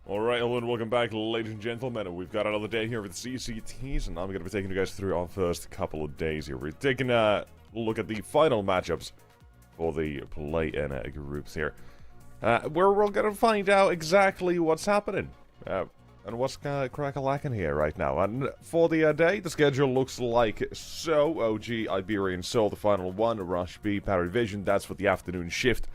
Alright, hello and welcome back, ladies and gentlemen. We've got another day here with the CCTs, and I'm going to be taking you guys through our first couple of days here. We're taking a look at the final matchups for the play-in groups here. Where we're going to find out exactly what's happening, and what's crack-a-lacking here right now. And for the day, the schedule looks like so. OG, Iberian Soul, the final one, Rush B, Paravision, that's for the afternoon shift.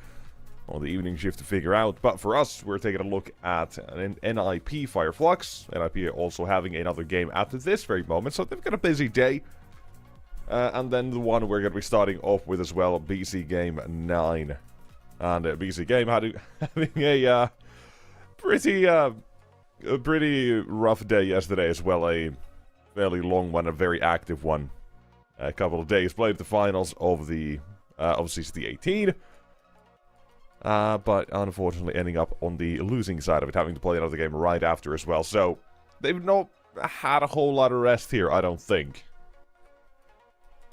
Or the evening shift to figure out. But for us, we're taking a look at an NIP Fireflux. NIP also having another game at this very moment, so they've got a busy day. And then the one we're going to be starting off with as well, BC Game 9. And BC Game having a pretty rough day yesterday as well. A fairly long one, a very active one. A couple of days played the finals of the CCT-18. But unfortunately ending up on the losing side of it, having to play another game right after as well. So, they've not had a whole lot of rest here, I don't think.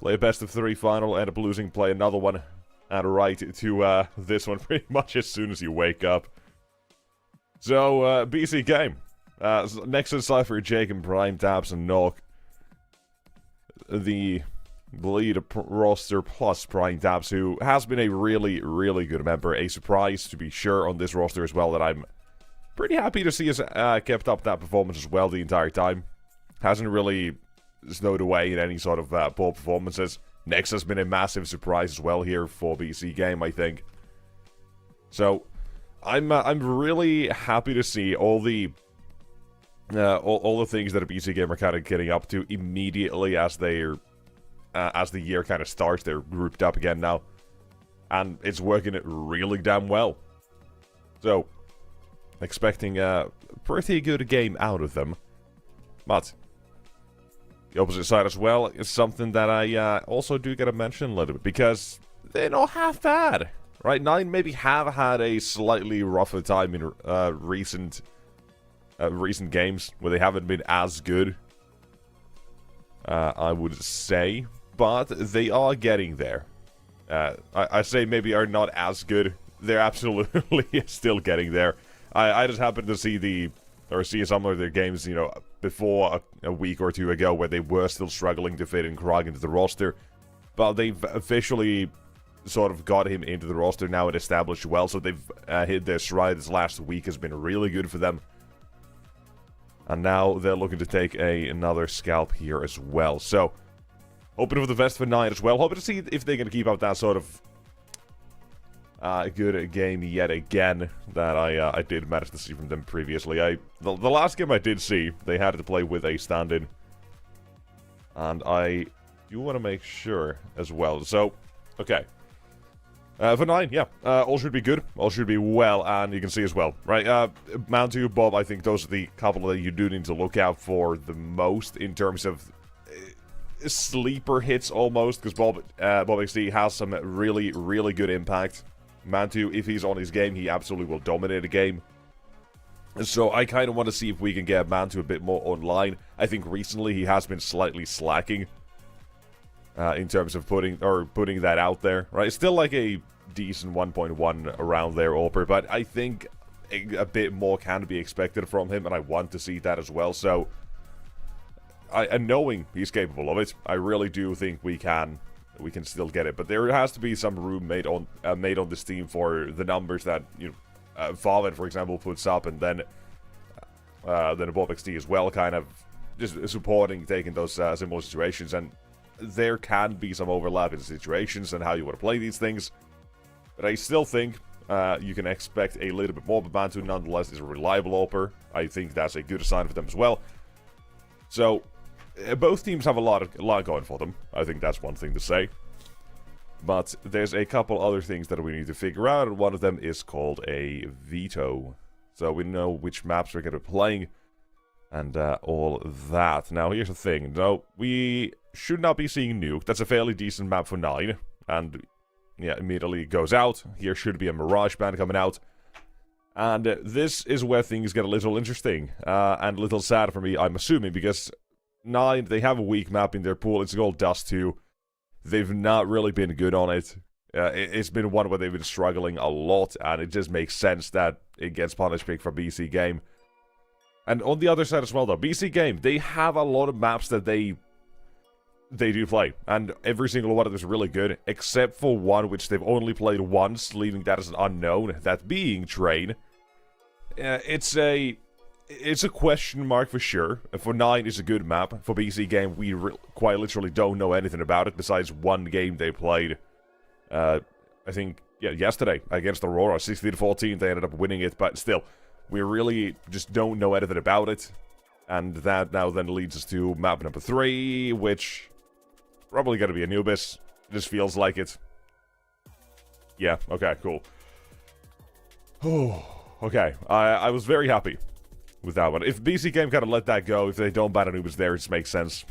Play a best of 3 final, end up losing, play another one, and right to this one pretty much as soon as you wake up. So, BC game. Nexus, Cypher, Jake, and Prime, Tabs, and Knock. The lead roster plus Prime Tabs, who has been a really, really good member. A surprise, to be sure, on this roster as well, that I'm pretty happy to see has kept up that performance as well the entire time. Hasn't really snowed away in any sort of poor performances. Nex has been a massive surprise as well here for BC game, I think. So, I'm really happy to see all the things that a BC game are kind of getting up to immediately as they're as the year kind of starts. They're grouped up again now, and it's working really damn well. So, expecting a pretty good game out of them. But the opposite side as well is something that I also do get to mention a little bit, because they're not half bad, right? 9 maybe have had a slightly rougher time in recent games where they haven't been as good, I would say. But they are getting there. I say maybe are not as good. They're absolutely still getting there. I just happened to see some of their games, you know, before a week or two ago, where they were still struggling to fit in Krog into the roster. But they've officially sort of got him into the roster now and established well. So they've hit their stride. This last week has been really good for them. And now they're looking to take another scalp here as well. So, hoping for the best for 9 as well. Hoping to see if they can keep up that sort of good game yet again that I did manage to see from them previously. The last game I did see, they had to play with a stand-in. And I do want to make sure as well. So, okay. For 9, yeah, all should be good, all should be well, and you can see as well, right, Mantu, Bob, I think those are the couple that you do need to look out for the most in terms of sleeper hits, almost, because Bob XD has some really, really good impact. Mantu, if he's on his game, he absolutely will dominate a game. So I kind of want to see if we can get Mantu a bit more online. I think recently he has been slightly slacking. In terms of putting that out there, right? It's still like a decent 1.1 around there, Orper, but I think a bit more can be expected from him, and I want to see that as well. So, and knowing he's capable of it, I really do think we can still get it. But there has to be some room made on this team for the numbers that Valvin, for example, puts up, and then Bob XD as well, kind of just supporting, taking those similar situations. And there can be some overlap in situations and how you want to play these things. But I still think you can expect a little bit more, but Bantu nonetheless is a reliable oper. I think that's a good sign for them as well. So, both teams have a lot going for them. I think that's one thing to say. But there's a couple other things that we need to figure out, and one of them is called a veto. So we know which maps we're going to be playing, and all that. Now, here's the thing. No, we should not be seeing Nuke. That's a fairly decent map for 9. And, yeah, immediately goes out. Here should be a Mirage Band coming out. And this is where things get a little interesting. And a little sad for me, I'm assuming, because 9, they have a weak map in their pool. It's called Dust 2. They've not really been good on it. It's been one where they've been struggling a lot, and it just makes sense that it gets punish pick for BC game. And on the other side as well, though, BC Game, they have a lot of maps that they do play. And every single one of them is really good, except for one which they've only played once, leaving that as an unknown, that being Train. It's a question mark for sure. For 9, it's a good map. For BC Game, we quite literally don't know anything about it, besides one game they played, I think, yeah, yesterday, against Aurora, 16-14, they ended up winning it, but still, we really just don't know anything about it. And that now then leads us to map number 3, which probably gonna be Anubis. Just feels like it. Yeah, okay, cool. Oh, okay, I was very happy with that one. If BC Game kind of let that go, if they don't ban Anubis there, it just makes sense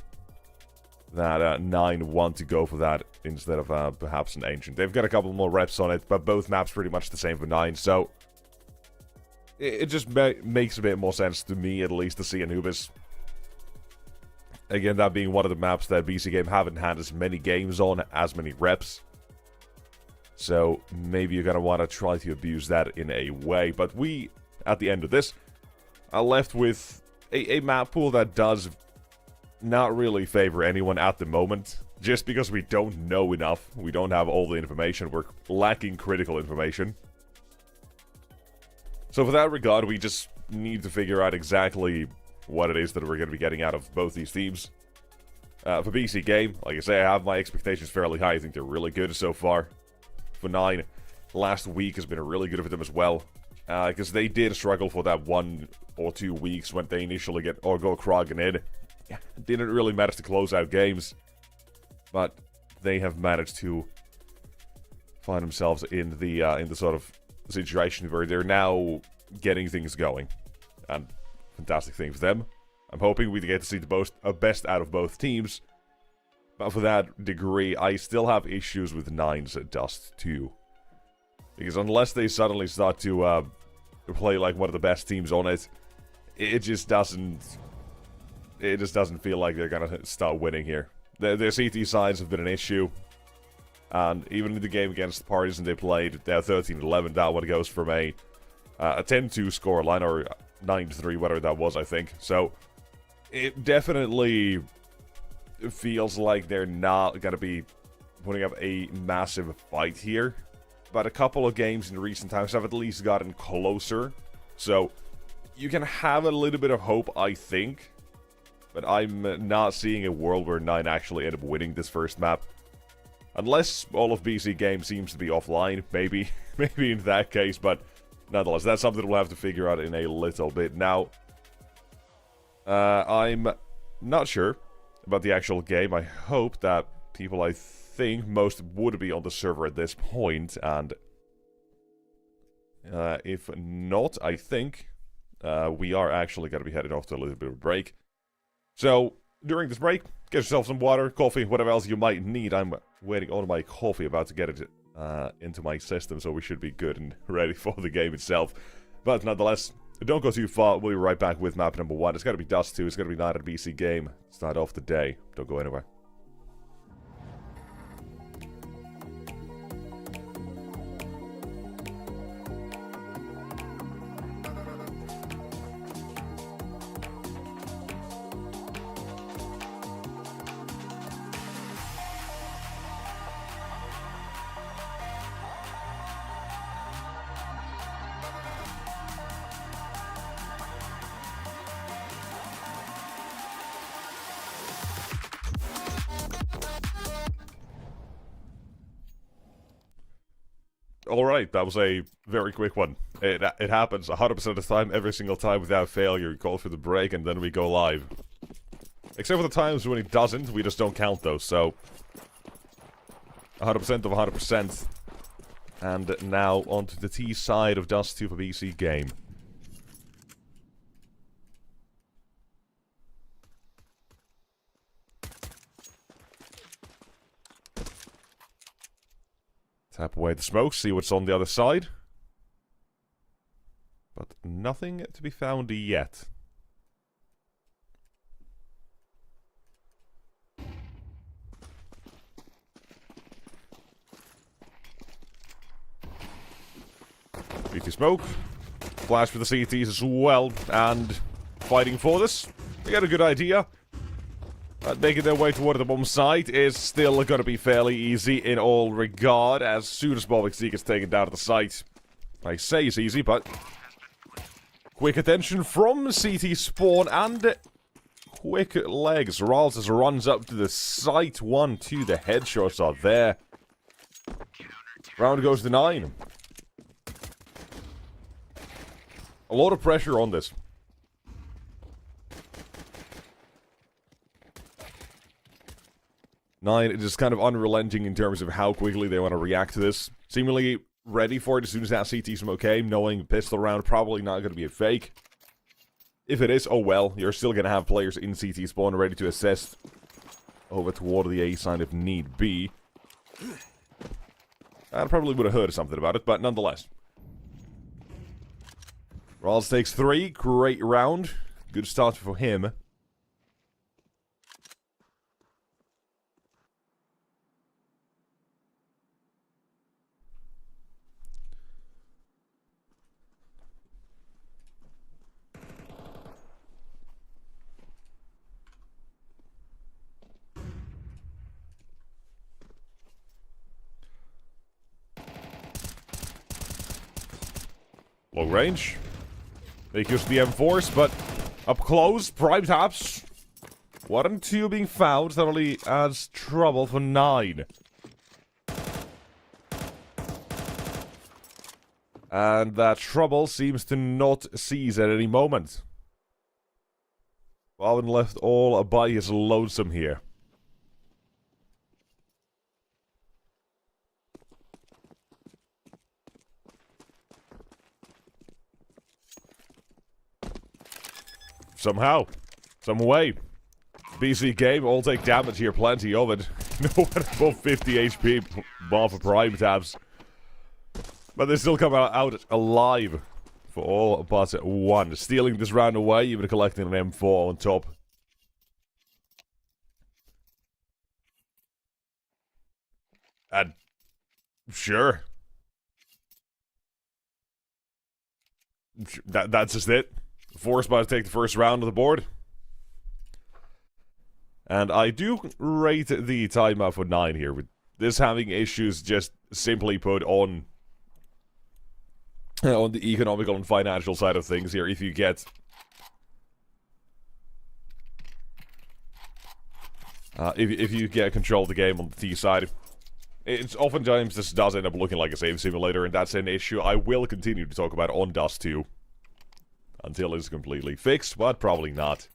that 9 want to go for that instead of perhaps an Ancient. They've got a couple more reps on it, but both maps pretty much the same for 9, so it just makes a bit more sense to me, at least, to see Anubis. Again, that being one of the maps that BC Game haven't had as many games on, as many reps. So maybe you're going to want to try to abuse that in a way. But we, at the end of this, are left with a map pool that does not really favor anyone at the moment. Just because we don't know enough. We don't have all the information. We're lacking critical information. So for that regard, we just need to figure out exactly what it is that we're going to be getting out of both these teams. For BC Game, like I say, I have my expectations fairly high. I think they're really good so far. For 9, last week has been really good for them as well. Because they did struggle for that 1 or 2 weeks when they initially go Krog and in. Yeah, didn't really manage to close out games. But they have managed to find themselves in the sort of situation where they're now getting things going, and fantastic thing for them. I'm hoping we get to see the best out of both teams, but for that degree, I still have issues with 9's Dust 2, because unless they suddenly start to play like one of the best teams on it, it just doesn't feel like they're gonna start winning here. Their CT sides have been an issue. And even in the game against the Partisan they played, they're 13-11. That one goes from a 10-2 scoreline, or 9-3, whatever that was, I think. So, it definitely feels like they're not going to be putting up a massive fight here. But a couple of games in recent times have at least gotten closer. So, you can have a little bit of hope, I think. But I'm not seeing a world where 9 actually end up winning this first map. Unless all of BC Game seems to be offline, maybe in that case, but nonetheless, that's something we'll have to figure out in a little bit. Now, I'm not sure about the actual game. I hope that people, I think, most would be on the server at this point, and if not, I think we are actually going to be headed off to a little bit of a break. So, during this break, get yourself some water, coffee, whatever else you might need. I'm waiting on my coffee, about to get it into my system, so we should be good and ready for the game itself. But nonetheless, don't go too far. We'll be right back with map number 1. It's got to be Dust 2. It's going to be 9 at BC Game. Start off the day. Don't go anywhere. Alright, that was a very quick one. It happens 100% of the time, every single time, without fail. You call for the break, and then we go live. Except for the times when it doesn't, we just don't count those, so 100% of 100%. And now, onto the T side of Dust 2 for BC Game. Tap away the smoke, see what's on the other side. But nothing to be found yet. BT smoke. Flash for the CTs as well, and fighting for this. They got a good idea. Making their way toward the bomb site is still going to be fairly easy in all regard, as soon as Bob XC gets taken down to the site. I say it's easy, but quick attention from CT Spawn and quick legs. Ralls just runs up to the site. 1, 2, the headshots are there. Round goes to 9. A lot of pressure on this. 9 is just kind of unrelenting in terms of how quickly they want to react to this. Seemingly ready for it as soon as that CT smoke came, knowing pistol round probably not going to be a fake. If it is, oh well, you're still going to have players in CT spawn ready to assist over toward the A side if need be. I probably would have heard something about it, but nonetheless. Rawls takes 3, great round. Good start for him. Low range. Make use of the M4s, but up close, prime taps. 1 and 2 being found, that only adds trouble for 9. And that trouble seems to not cease at any moment. Bobbin left all by his lonesome here. Somehow. Some way. BC game, all take damage here, plenty of it. No one above 50 HP, bar for prime tabs. But they still come out alive for all but 1. Stealing this round away, even collecting an M4 on top. And sure. That's just it. Forced by to take the first round of the board. And I do rate the timeout for 9 here, with this having issues just simply put on the economical and financial side of things here. If you get if you get control of the game on the T side, it's oftentimes this does end up looking like a save simulator, and that's an issue I will continue to talk about on Dust 2 until it's completely fixed, but probably not.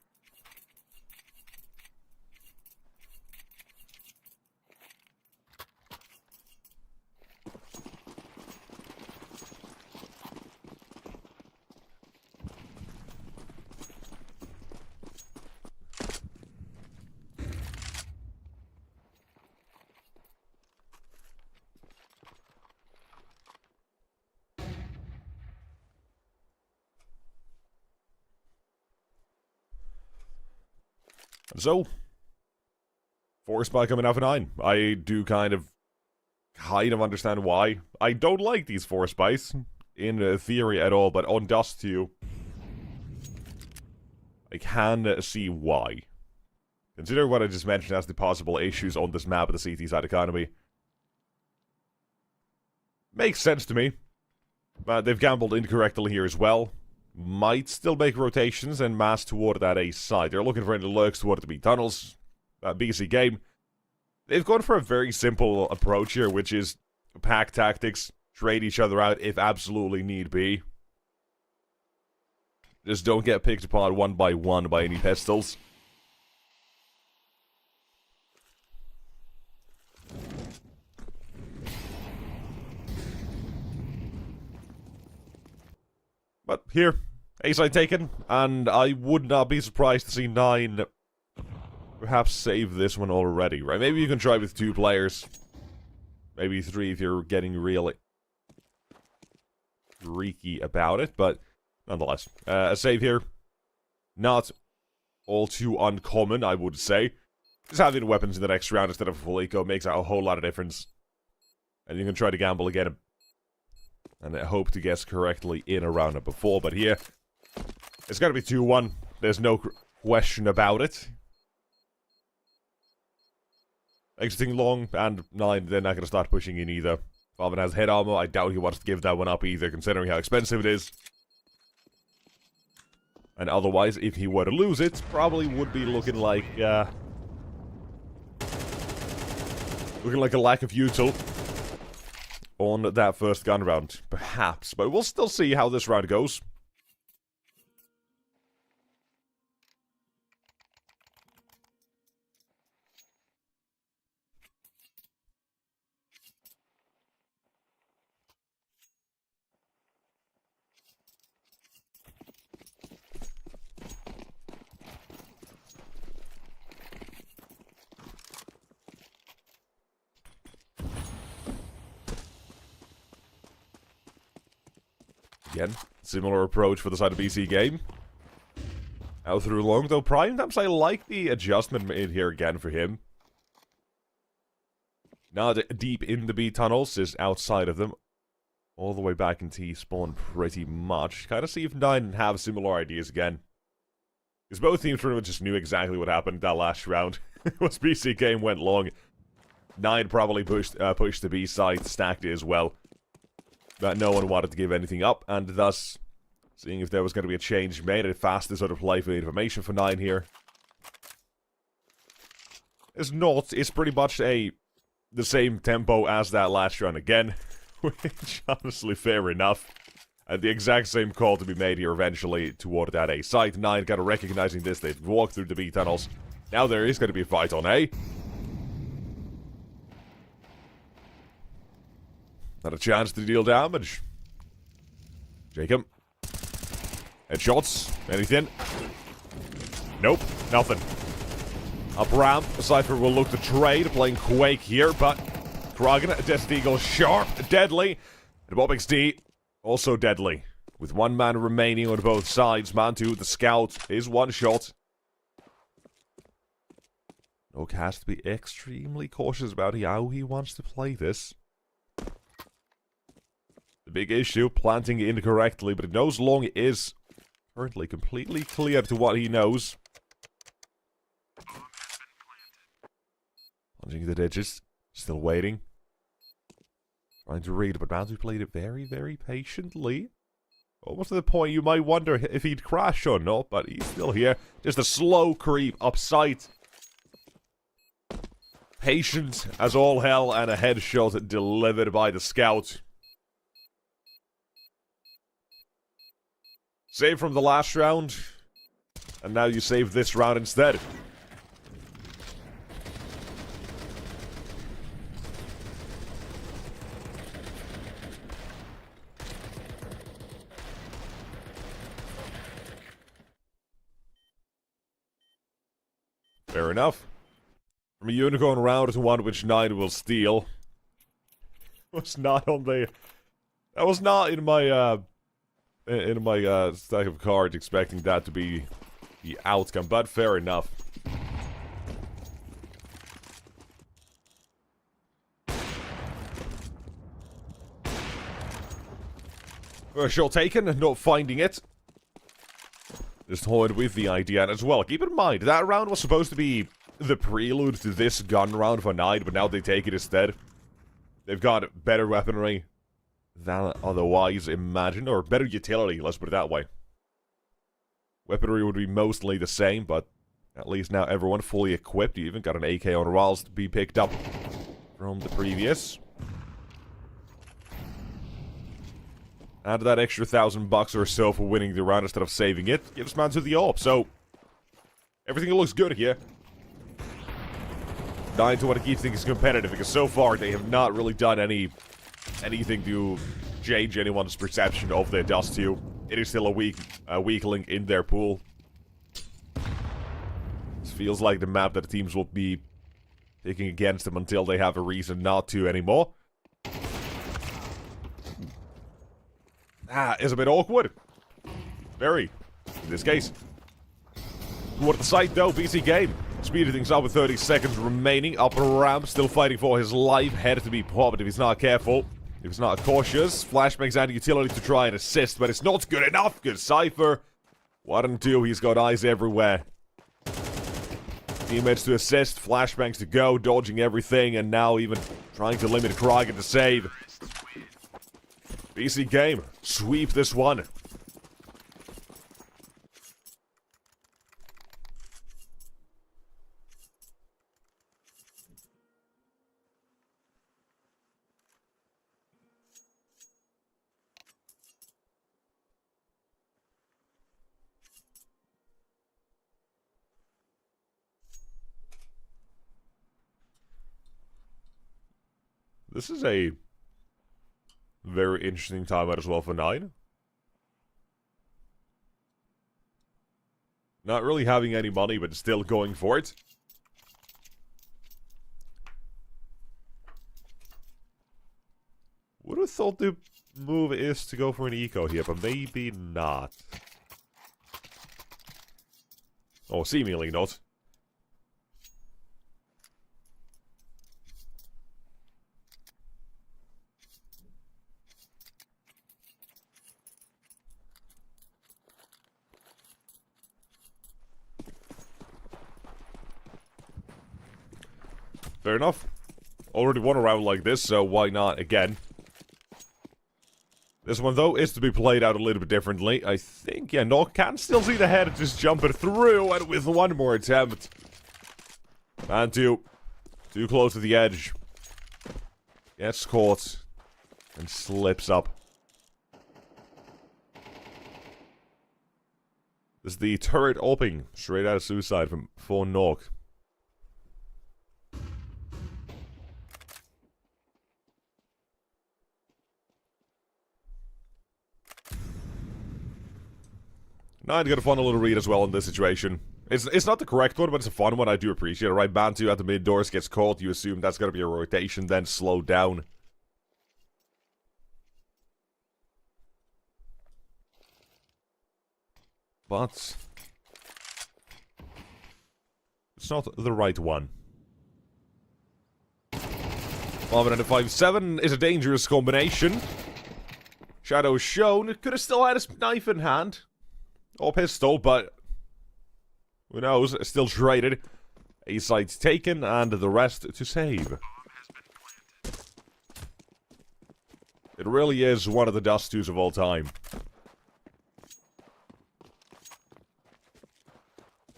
So, forced by coming out for 9. I do kind of understand why. I don't like these force buys in theory at all, but on Dust 2, I can see why. Consider what I just mentioned as the possible issues on this map of the CT side economy. Makes sense to me. But they've gambled incorrectly here as well. Might still make rotations and mass toward that A side. They're looking for any lurks toward the B tunnels. BC game. They've gone for a very simple approach here, which is pack tactics, trade each other out if absolutely need be. Just don't get picked apart one by one by any pistols. But here, A-side taken, and I would not be surprised to see 9 perhaps save this one already, right? Maybe you can try with 2 players. Maybe 3 if you're getting really freaky about it, but nonetheless. A save here. Not all too uncommon, I would say. Just having weapons in the next round instead of a full eco makes a whole lot of difference. And you can try to gamble again and hope to guess correctly in a round before, but here, it's got to be 2-1. There's no question about it. Exiting long, and 9, they're not going to start pushing in either. Valvin has head armor. I doubt he wants to give that one up either, considering how expensive it is. And otherwise, if he were to lose it, probably would be looking like a lack of util on that first gun round, perhaps. But we'll still see how this round goes. Again, similar approach for the side of BC game. Out through long, though. Prime times, I like the adjustment made here again for him. Not deep in the B tunnels, just outside of them. All the way back in T spawn pretty much. Kind of see if 9 have similar ideas again. Because both teams pretty much just knew exactly what happened that last round. Once BC game went long, 9 probably pushed the B side, stacked it as well. But no one wanted to give anything up, and thus, seeing if there was going to be a change made, a faster sort of play for information for 9 here. It's not. It's pretty much the same tempo as that last round again, which honestly fair enough. And the exact same call to be made here eventually toward that A site. 9 kind of recognizing this, they've walked through the B tunnels. Now there is going to be a fight on A. Not a chance to deal damage. Jacob. Headshots. Anything? Nope. Nothing. Up ramp. Cypher will look to trade. Playing Quake here, but Kragan, Desert Eagle, sharp, deadly. And Bob XD, also deadly. With one man remaining on both sides. Man 2, the scout, is one shot. Noak has to be extremely cautious about how he wants to play this. The big issue, planting incorrectly, but it knows long is currently completely clear to what he knows. Plunging the ditches, still waiting. Trying to read, but Bounty played it very, very patiently. Almost to the point you might wonder if he'd crash or not, but he's still here. Just a slow creep up sight. Patient as all hell, and a headshot delivered by the scout. Save from the last round, and now you save this round instead. Fair enough. From a unicorn round to one which 9 will steal. Was not on the... That was not in my, stack of cards expecting that to be the outcome, but fair enough. First shot taken, not finding it. Just toyed with the idea as well. Keep in mind, that round was supposed to be the prelude to this gun round for 9, but now they take it instead. They've got better weaponry than otherwise imagined, or better utility, let's put it that way. Weaponry would be mostly the same, but at least now everyone fully equipped. You even got an AK on Rals to be picked up from the previous. And that extra $1,000 or so for winning the round instead of saving it gives man to the AWP, so everything looks good here. 9 to want to keep things competitive, because so far they have not really done anything to change anyone's perception of their Dust 2. It is still a weakling in their pool. This feels like the map that the teams will be picking against them until they have a reason not to anymore. Is a bit awkward. Very. In this case. Toward the site though, BC game. Speeding things up with 30 seconds remaining. Upper ramp, still fighting for his life. Head to be popped if he's not careful. If he's not cautious. Flashbang's anti-utility to try and assist, but it's not good enough. Good Cypher. 1 and 2, he's got eyes everywhere. Teammates to assist, flashbangs to go, dodging everything, and now even trying to limit Kraken to save. BC game, sweep this one. This is a very interesting timeout as well for 9. Not really having any money, but still going for it. Would have thought the move is to go for an eco here, but maybe not. Oh, seemingly not. Fair enough. Already won a round like this, so why not again? This one, though, is to be played out a little bit differently. I think, yeah, no, can still see the head just jumping through, and with one more attempt. And too close to the edge. Gets caught. And slips up. This is the turret opening, straight out of Suicide from 4 Nog. Now I got a fun little read as well in this situation. It's not the correct one, but it's a fun one. I do appreciate it. Right, Bantu at the mid doors gets caught. You assume that's going to be a rotation, then slow down. But it's not the right one. 5-7 is a dangerous combination. Shadow shown. Could have still had a knife in hand. Or pistol, but who knows? Still traded. A site taken, and the rest to save. It really is one of the Dust 2s of all time.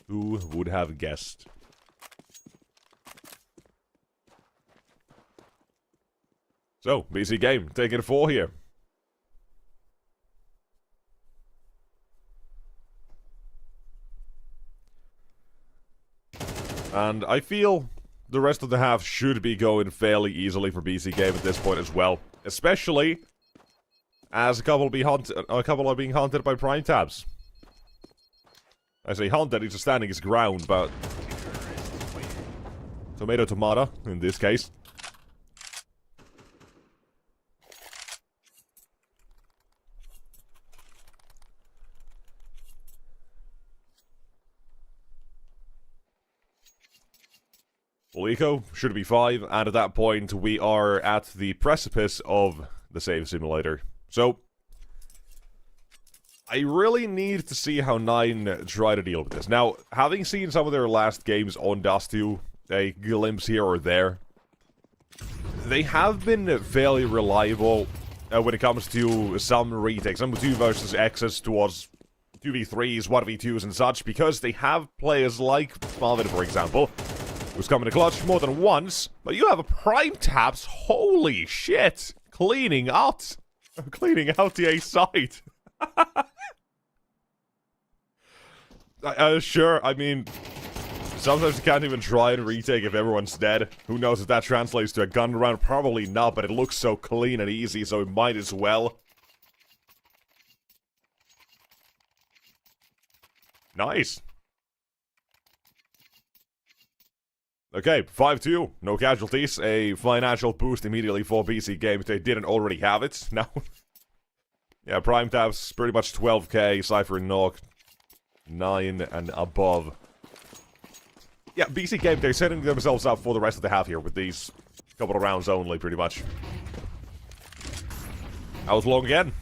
Who would have guessed? So, BC game, taking 4 here. And I feel the rest of the half should be going fairly easily for BC game at this point as well. Especially as a couple are being hunted by prime tabs. I say hunted, he's just standing his ground, but tomato in this case. Well, eco should be 5, and at that point, we are at the precipice of the save simulator. So, I really need to see how 9 try to deal with this. Now, having seen some of their last games on Dust 2, a glimpse here or there, they have been fairly reliable when it comes to some retakes, some 2 versus X's towards 2v3s, 1v2s and such, because they have players like Marvin, for example, who's coming to clutch more than once, but you have a prime taps, holy shit, cleaning out the A side. Sure, I mean, sometimes you can't even try and retake if everyone's dead. Who knows if that translates to a gun round? Probably not, but it looks so clean and easy, so it might as well. Nice. Okay, 5-2, no casualties, a financial boost immediately for BC game if they didn't already have it. Now, yeah, prime tabs, pretty much 12k, Cypher and Nog, 9 and above. Yeah, BC game, they're setting themselves up for the rest of the half here with these couple of rounds only, pretty much. That was long again.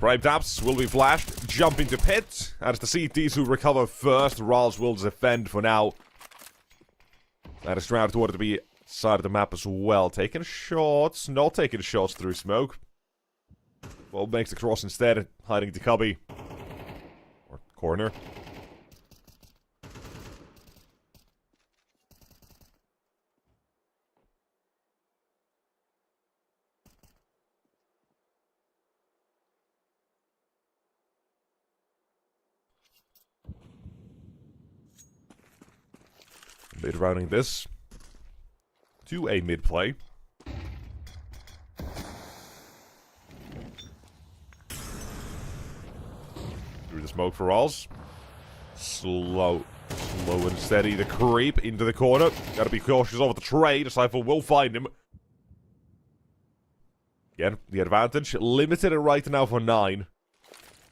Prime taps will be flashed. Jump into pit. As the CTs who recover first, Rals will defend for now. That is rounded toward the side of the map as well. Taking shots. Not taking shots through smoke. Well, makes the cross instead. Hiding the cubby. Or corner. Mid routing this to a mid play. Through the smoke for Rals. Slow and steady the creep into the corner. Gotta be cautious over the trade. Cypher will find him. Again, the advantage limited right now for 9.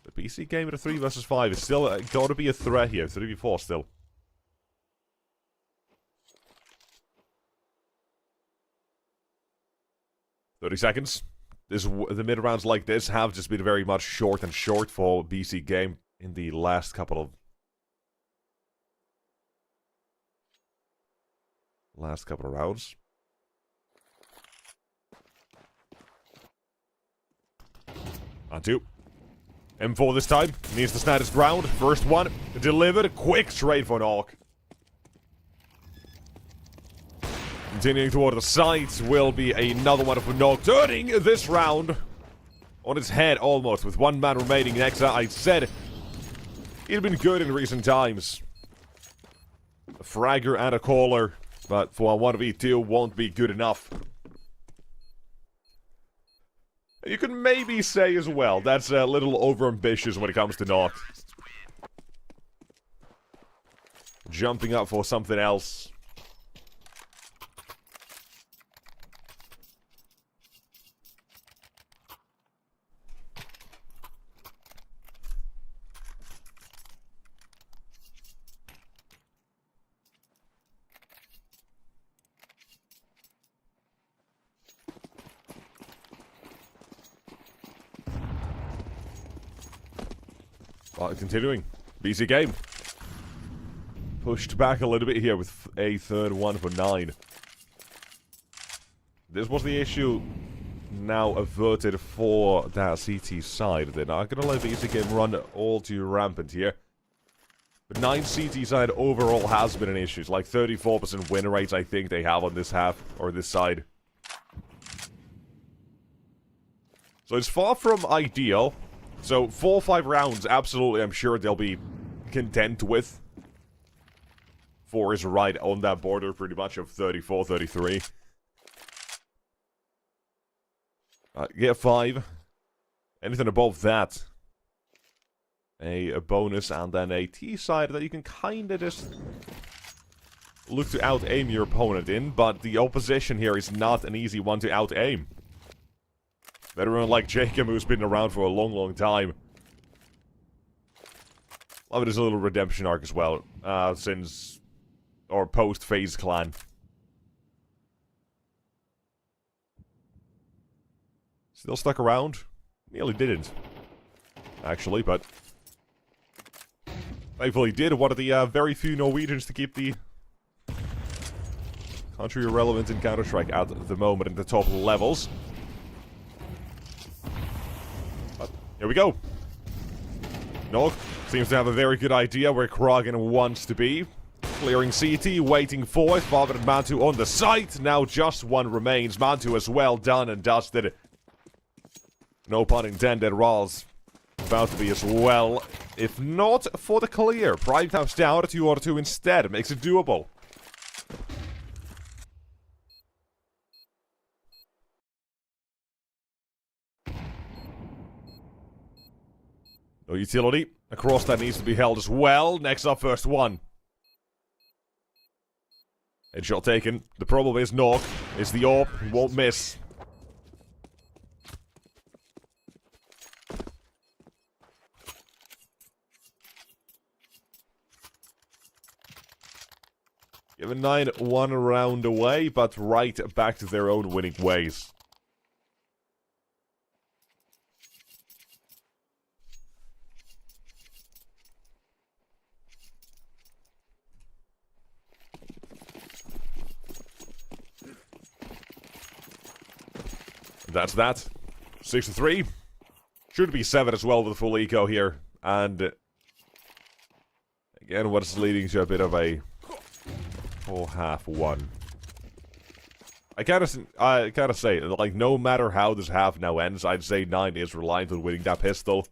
The PC game at a 3 versus 5 is still gotta be a threat here. 3v4 still. 30 seconds. The mid rounds like this have just been very much short and short for BC game in the last couple of rounds. On 2. M4 this time. Needs to stand his ground. First one. Delivered. Quick trade for Nok. Continuing toward the site will be another one for Nog. Turning this round on its head almost with 1 man remaining. Nexa, I said he'd been good in recent times. A fragger and a caller, but for a 1v2 won't be good enough. You can maybe say as well, that's a little overambitious when it comes to Nog. Jumping up for something else. Continuing. BC game. Pushed back a little bit here with a third one for 9. This was the issue now averted for that CT side. They're not going to let BC game run all too rampant here. But 9 CT side overall has been an issue. It's like 34% win rates I think they have on this half, or this side. So it's far from ideal. So 4 or 5 rounds, absolutely, I'm sure they'll be content with. 4 is right on that border pretty much of 34, 33. Yeah, 5. Anything above that. A bonus and then a T side that you can kind of just look to out-aim your opponent in, but the opposition here is not an easy one to out-aim. Veteran like Jacob, who's been around for a long, long time. Love it as a little redemption arc as well, since... or post-phase clan. Still stuck around? Nearly didn't. Actually, but... thankfully did. One of the very few Norwegians to keep the... country irrelevant in Counter-Strike at the moment in the top levels. Here we go. Nog seems to have a very good idea where Kragen wants to be. Clearing CT, waiting for it. Father and Mantu on the site. Now just 1 remains. Mantu as well done and dusted. No pun intended. Rals about to be as well. If not for the clear. Prime taps down to 2-2 instead. Makes it doable. No utility. Across that needs to be held as well. Next up, first one. Headshot taken. The problem is Nog is the AWP. He won't miss. Given 9 1 round away, but right back to their own winning ways. That's that. 6-3. Should be 7 as well with full eco here. And again, what's leading to a bit of a full half one. I gotta say, like, no matter how this half now ends, I'd say 9 is reliant on winning that pistol.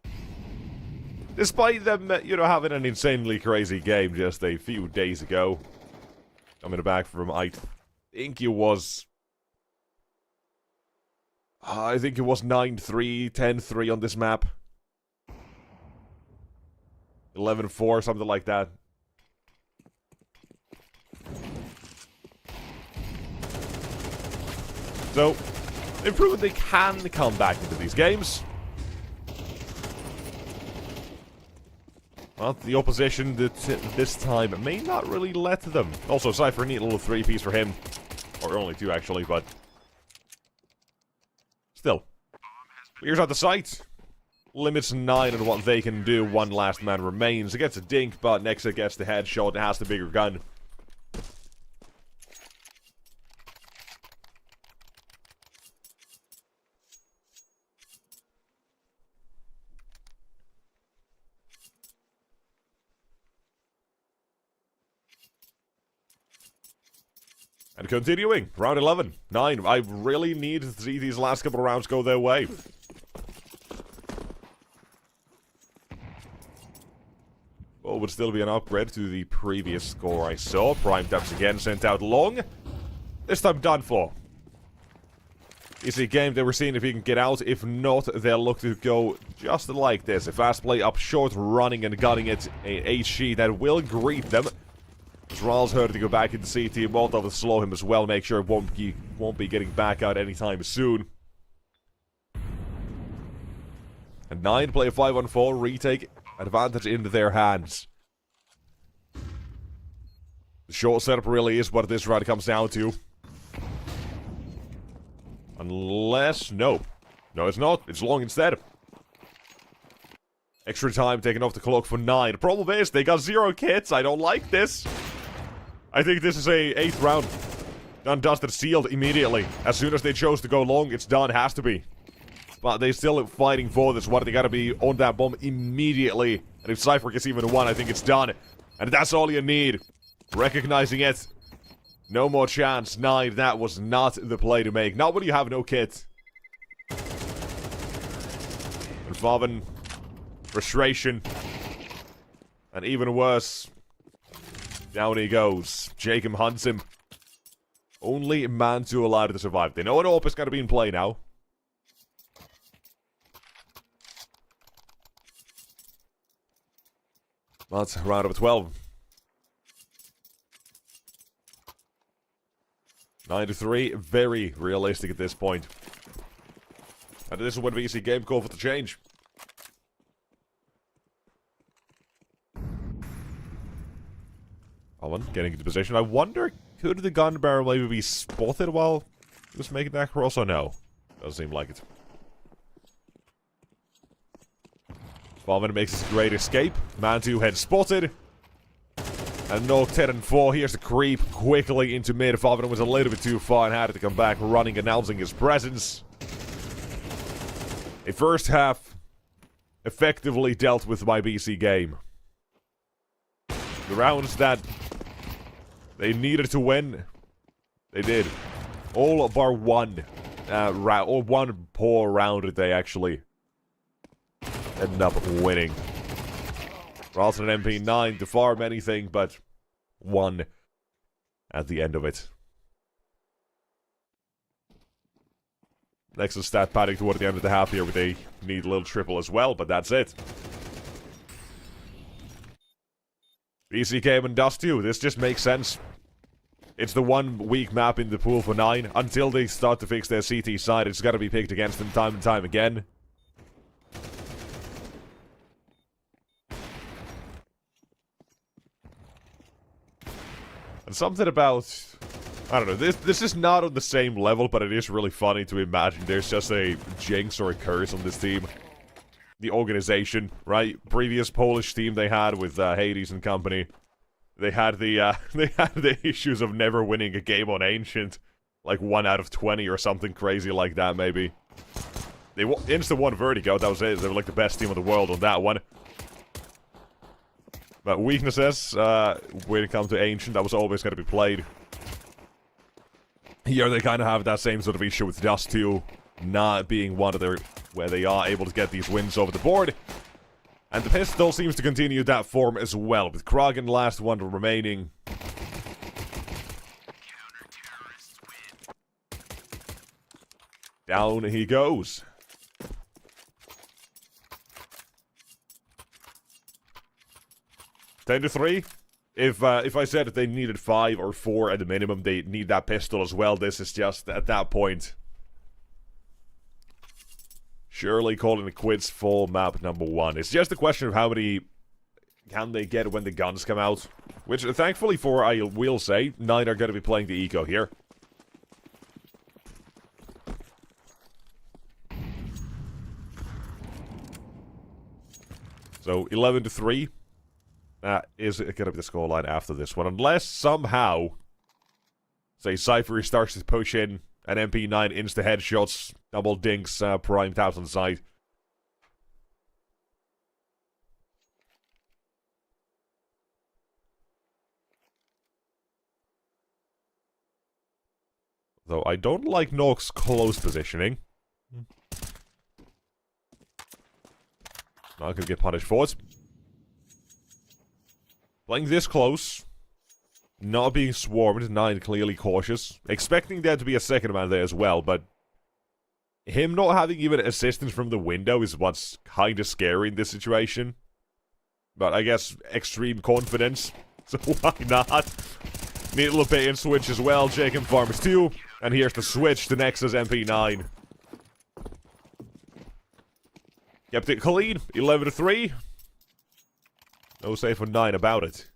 Despite them, you know, having an insanely crazy game just a few days ago. Coming back from, I think it was 9-3, 10-3 on this map. 11-4, something like that. So, they've proven they can come back into these games. Well, the opposition this time may not really let them. Also, Cypher, a neat little 3-piece for him. Or only 2, actually, but still. Here's out the sight. Limits 9 on what they can do. One last man remains. It gets a dink, but Nexa gets the headshot and has the bigger gun. And continuing, round 11, 9. I really need to see these last couple of rounds go their way. Well, would still be an upgrade to the previous score I saw. Prime taps again, sent out long. This time done for. It's a game that we're seeing if he can get out. If not, they'll look to go just like this. A fast play up short, running and gunning it. A HG that will greet them. Thrall's heard to go back into CT. Molotov will slow him as well. Make sure it won't be getting back out anytime soon. And 9 play a 5-on-4. Retake advantage into their hands. The short setup really is what this round comes down to. Unless... No, it's not. It's long instead. Extra time taken off the clock for 9. The problem is, they got 0 kits. I don't like this. I think this is a 8th round. Done, dusted, sealed immediately. As soon as they chose to go long, it's done. Has to be. But they still fighting for this one. They gotta be on that bomb immediately. And if Cypher gets even 1, I think it's done. And that's all you need. Recognizing it. No more chance. 9, that was not the play to make. Not when you have no kit. And Favin, frustration. And even worse, down he goes. Jacob hunts him. Only man to allow to survive. They know an AWP is going to be in play now. That's round of 12. 9-3, very realistic at this point. And this is when we see game call for the change. Owen getting into position. I wonder, could the gun barrel maybe be spotted while he was making that cross or no? Doesn't seem like it. Favin makes his great escape. Man2 head spotted. And no 10-4. Here's the creep quickly into mid. Favin was a little bit too far and had to come back running, announcing his presence. A first half effectively dealt with my BC game. The rounds that they needed to win, they did. All bar one or one poor round that they actually ended up winning. Ralston and MP9 to farm anything but 1 at the end of it. Next is stat padding toward the end of the half here with a neat little triple as well, but that's it. BC came and Dust 2. This just makes sense. It's the one weak map in the pool for 9. Until they start to fix their CT side, it's got to be picked against them time and time again. And something about... I don't know, this is not on the same level, but it is really funny to imagine there's just a jinx or a curse on this team. The organization, right? Previous Polish team they had with Hades and company. They had the issues of never winning a game on Ancient. Like 1 out of 20 or something crazy like that, maybe. They insta-won Vertigo, that was it. They were like the best team in the world on that one. But weaknesses, when it comes to Ancient, that was always going to be played. Here they kind of have that same sort of issue with Dust 2 not being one of their... where they are able to get these wins over the board. And the Pistol seems to continue that form as well, with Krogan last one remaining. Down he goes. Ten to 3. If I said that they needed 5 or 4 at the minimum, they need that pistol as well. This is just at that point. Surely calling it quits for map number 1. It's just a question of how many can they get when the guns come out. Which, thankfully for, I will say, 9 are going to be playing the eco here. So, 11 to 3. That is going to be the scoreline after this one. Unless somehow, say, Cypher starts to push in an MP9 insta headshots, double dinks, primed out on site. Though I don't like Nox's close positioning. Not gonna get punished for it. Playing this close. Not being swarmed, 9 clearly cautious. Expecting there to be a second man there as well, but him not having even assistance from the window is what's kinda scary in this situation. But I guess extreme confidence, so why not? Need a little bit in switch as well, Jacob Farmers 2. And here's the switch, the Nexus MP9. Kept it clean, 11 to 3. No save for 9 about it.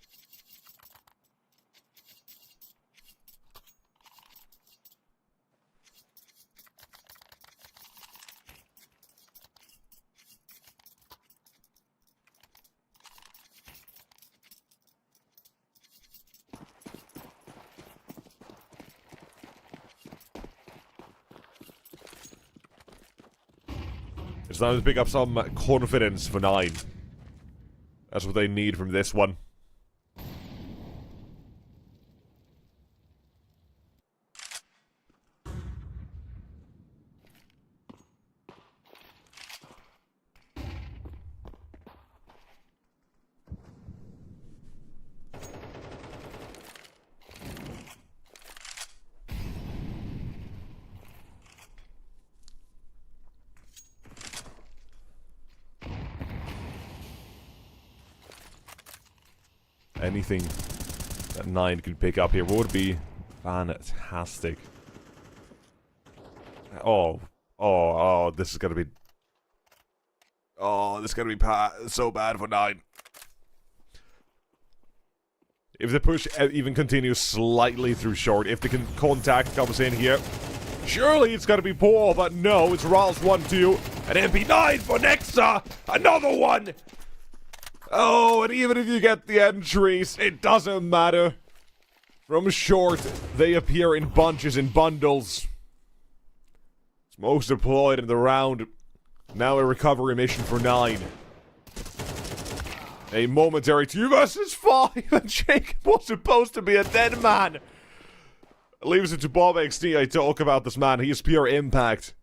It's time to pick up some confidence for 9. That's what they need from this one. Anything that 9 could pick up here would be fantastic. Oh, this is gonna be... Oh, this is gonna be so bad for 9. If the push even continues slightly through short, if the contact comes in here, surely it's gonna be poor, but no, it's Ral's 1-2, and MP9 for Nexa! Another one! Oh, and even if you get the entries, it doesn't matter. From short, they appear in bunches, in bundles. Smokes deployed in the round. Now a recovery mission for 9. A momentary 2 versus 5, and Jacob was supposed to be a dead man. Leaves it to Bob XD. I talk about this man. He is pure impact.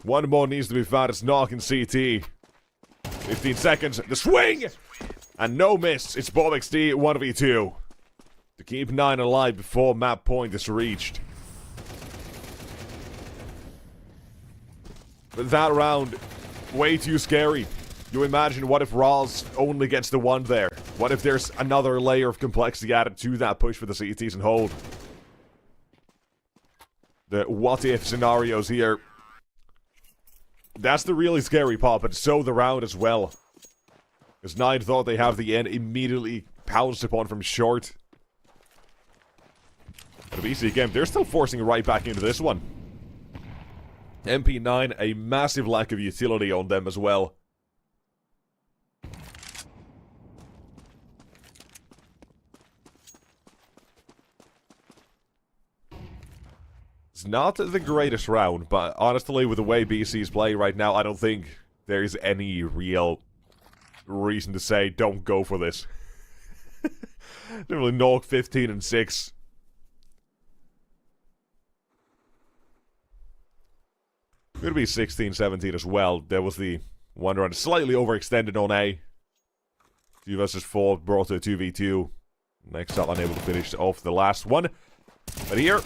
One more needs to be found. It's Knock and CT. 15 seconds. The swing! And no miss. It's Bob XD 1v2. To keep 9 alive before map point is reached. But that round, way too scary. You imagine what if Rawls only gets the 1 there? What if there's another layer of complexity added to that push for the CTs and hold? The what if scenarios here. That's the really scary part, but so the round as well. Because 9 thought they have the end, immediately pounced upon from short. The BC game, they're still forcing right back into this one. MP9, a massive lack of utility on them as well. It's not the greatest round, but honestly, with the way BC is playing right now, I don't think there's any real reason to say don't go for this. Literally knock 15 and 6. Could be 16, 17 as well. There was the one round slightly overextended on A. 2 versus 4 brought to a 2v2. Next up, unable to finish off the last one. But here,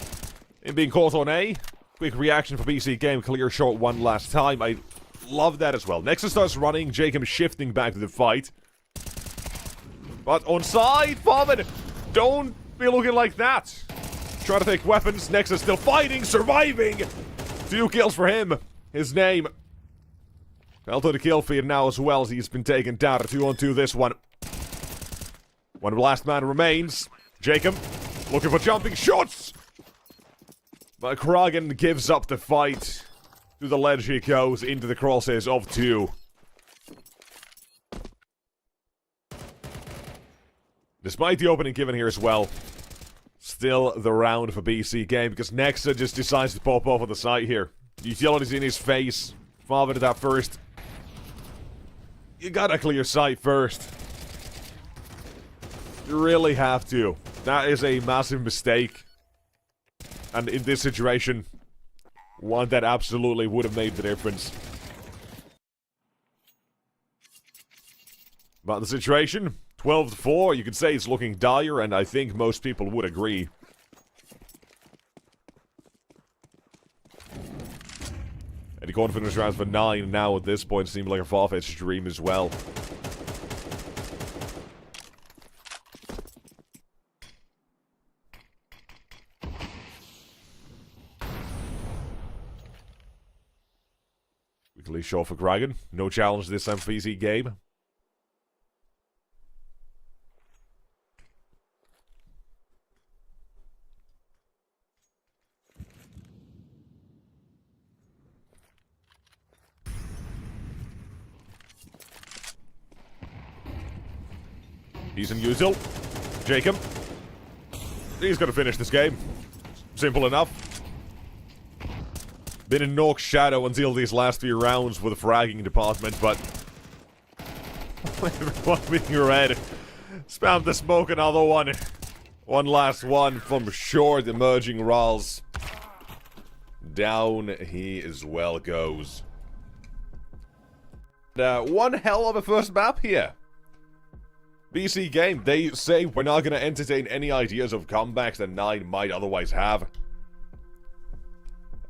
in being caught on A, quick reaction for BC game, clear shot one last time. I love that as well. Nexus starts running, Jacob shifting back to the fight. But on side, Farman, don't be looking like that. Trying to take weapons, Nexus still fighting, surviving. 2 kills for him. His name. Fell to the kill feed now as well as he's been taken down. 2-on-2 this one. One last man remains. Jacob looking for jumping shots. But Kragan gives up the fight. To the ledge he goes into the crosshairs of 2. Despite the opening given here as well, still the round for BC game because Nexa just decides to pop off on the side here. Utilities in his face. Father to that first. You gotta clear sight first. You really have to. That is a massive mistake. And in this situation, one that absolutely would have made the difference. But the situation, 12-4, you could say it's looking dire, and I think most people would agree. And the confidence rounds for 9 now at this point seem like a far-fetched dream as well. Weekly shot for Kragan. No challenge this time for BC game. He's in usual. Jacob. He's gonna finish this game. Simple enough. Been in Nork's shadow until these last few rounds with the fragging department, but everyone being red. Spam the smoke, another one. One last one from short emerging Rals. Down he as well goes. One hell of a first map here. BC game, they say we're not going to entertain any ideas of comebacks that 9 might otherwise have.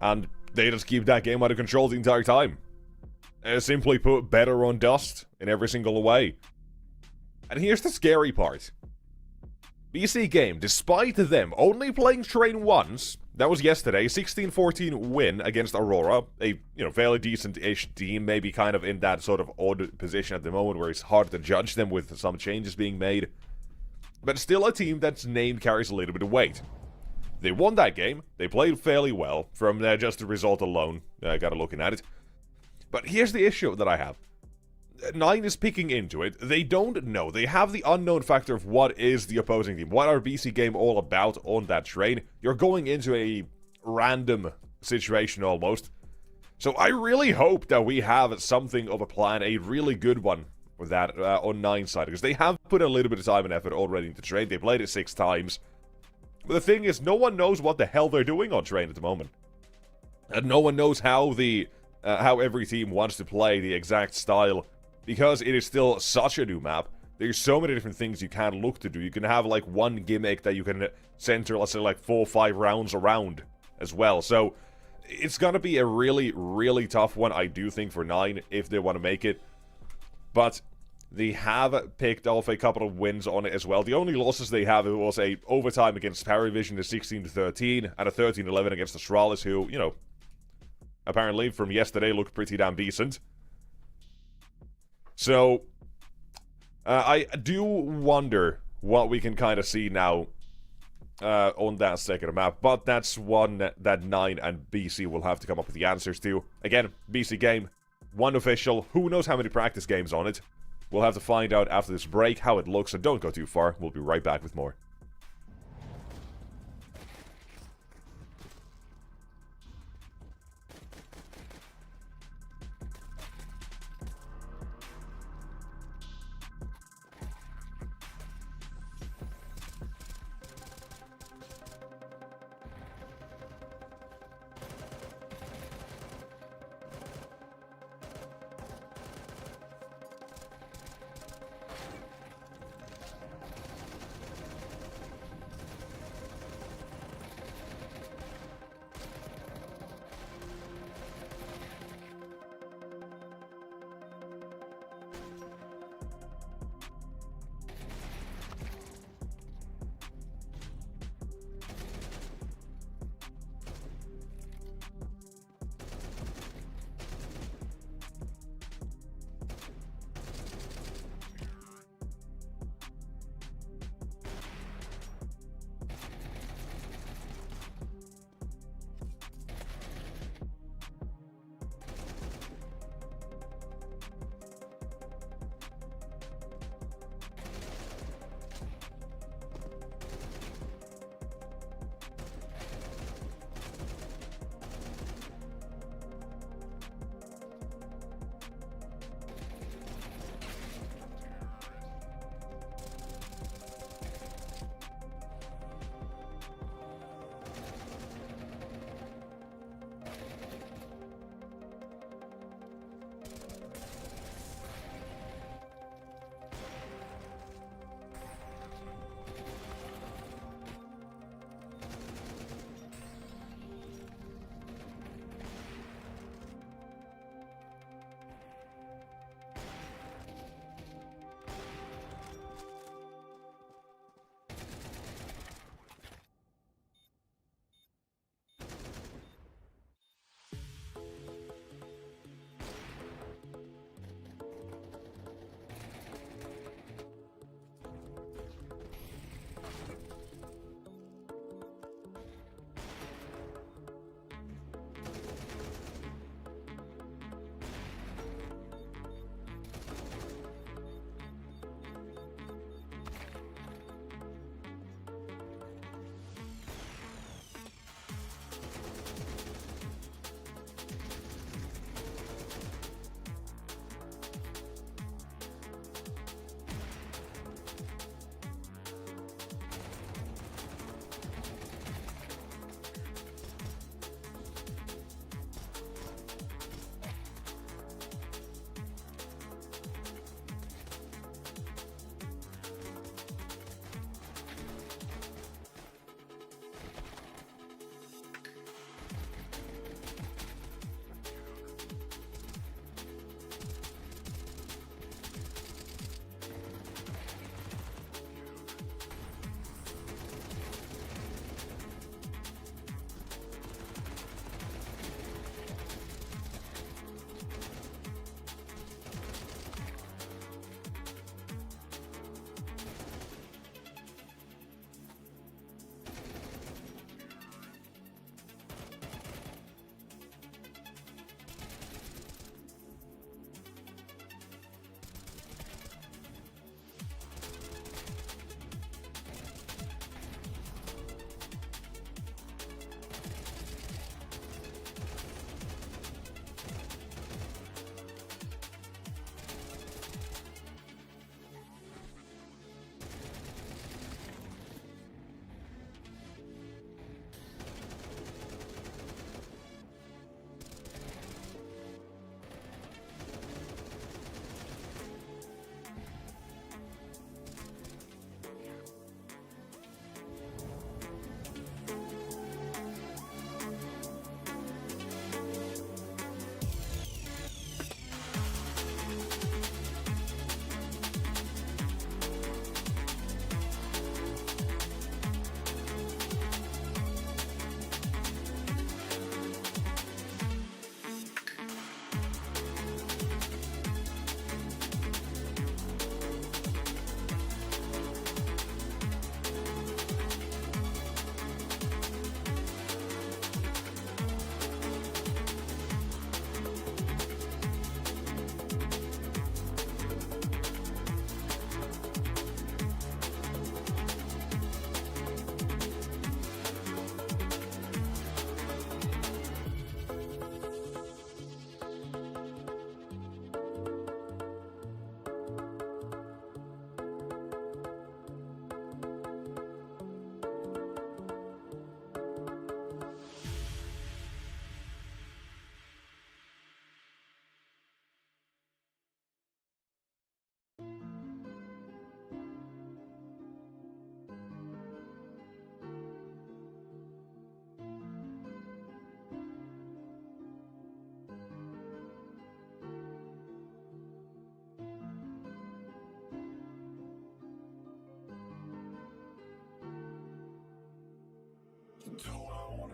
And they just keep that game out of control the entire time. Simply put, better on dust in every single way. And here's the scary part. BC game, despite them only playing Train once, that was yesterday, 16-14 win against Aurora, a, fairly decent-ish team, maybe kind of in that sort of odd position at the moment where it's hard to judge them with some changes being made. But still a team that's name carries a little bit of weight. They won that game, they played fairly well, from just the result alone, gotta looking at it. But here's the issue that I have. 9 is picking into it. They don't know. They have the unknown factor of what is the opposing team. What are BC game all about on that train? You're going into a random situation almost. So I really hope that we have something of a plan, a really good one for that on 9 side. Because they have put a little bit of time and effort already into train. They played it 6 times. But the thing is, no one knows what the hell they're doing on train at the moment. And no one knows how how every team wants to play the exact style. Because it is still such a new map, there's so many different things you can look to do. You can have, like, one gimmick that you can center, let's say, like, 4 or 5 rounds around as well. So, it's gonna be a really, really tough one, I do think, for 9, if they want to make it. But they have picked off a couple of wins on it as well. The only losses they have was a overtime against Paravision, a 16-13, and a 13-11 against Astralis, who, apparently, from yesterday, looked pretty damn decent. So, I do wonder what we can kind of see now on that second map, but that's one that 9 and BC will have to come up with the answers to. Again, BC game, 1 official, who knows how many practice games on it. We'll have to find out after this break how it looks, so don't go too far. We'll be right back with more.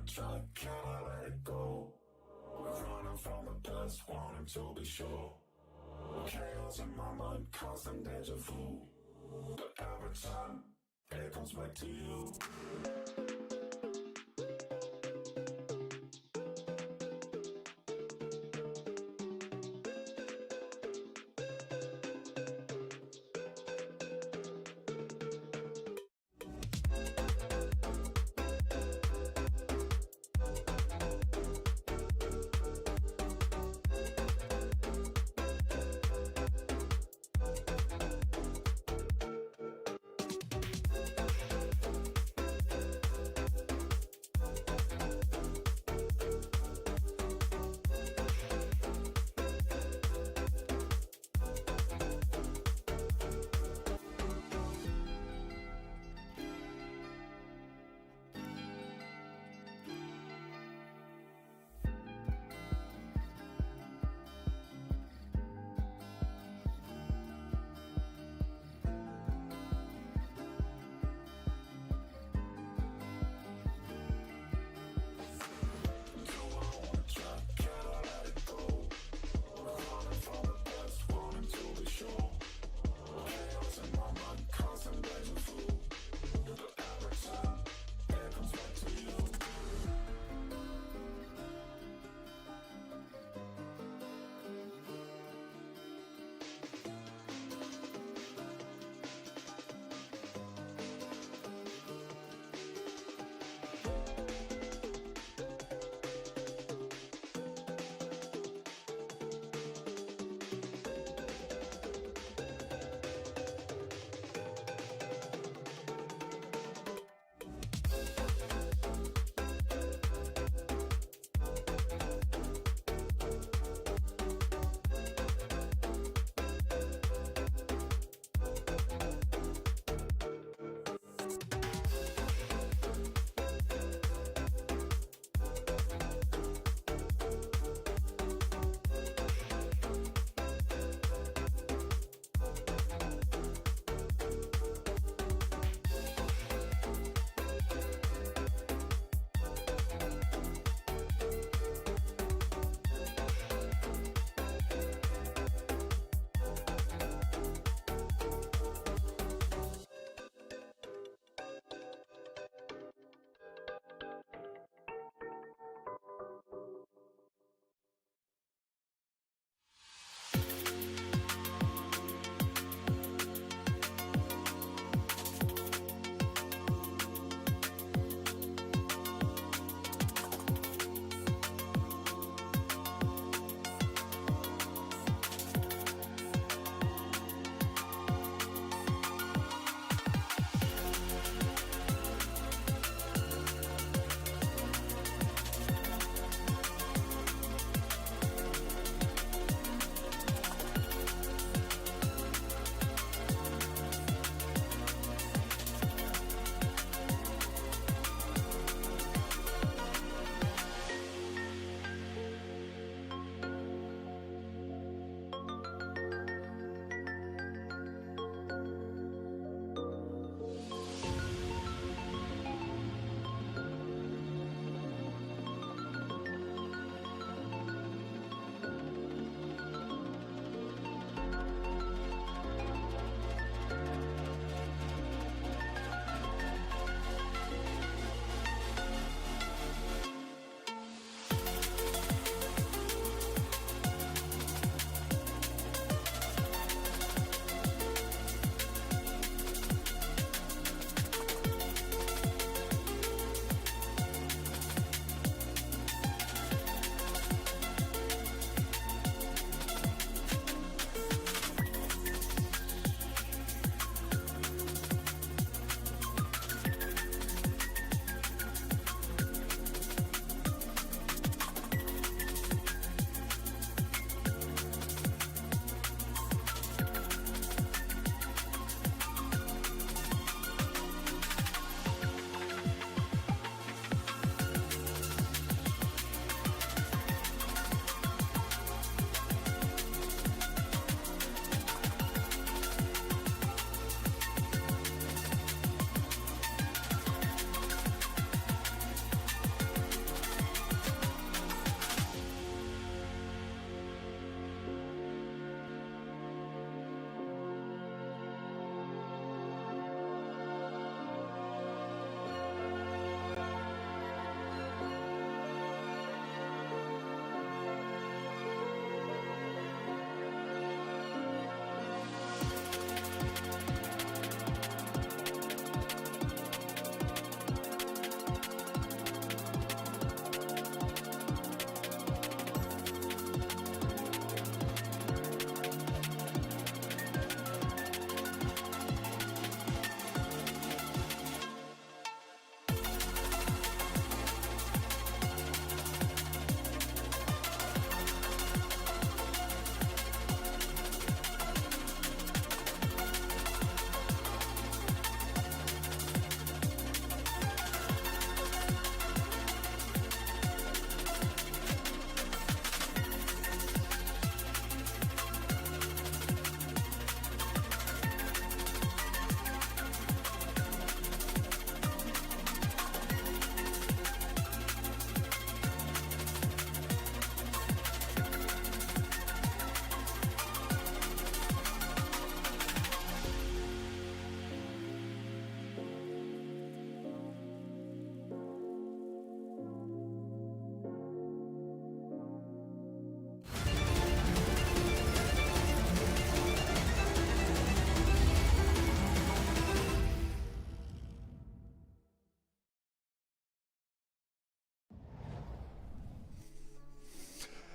a track, can I let it go? We're running from the past, wanting to be sure. Chaos in my mind, constant deja vu. But every time, it comes back to you.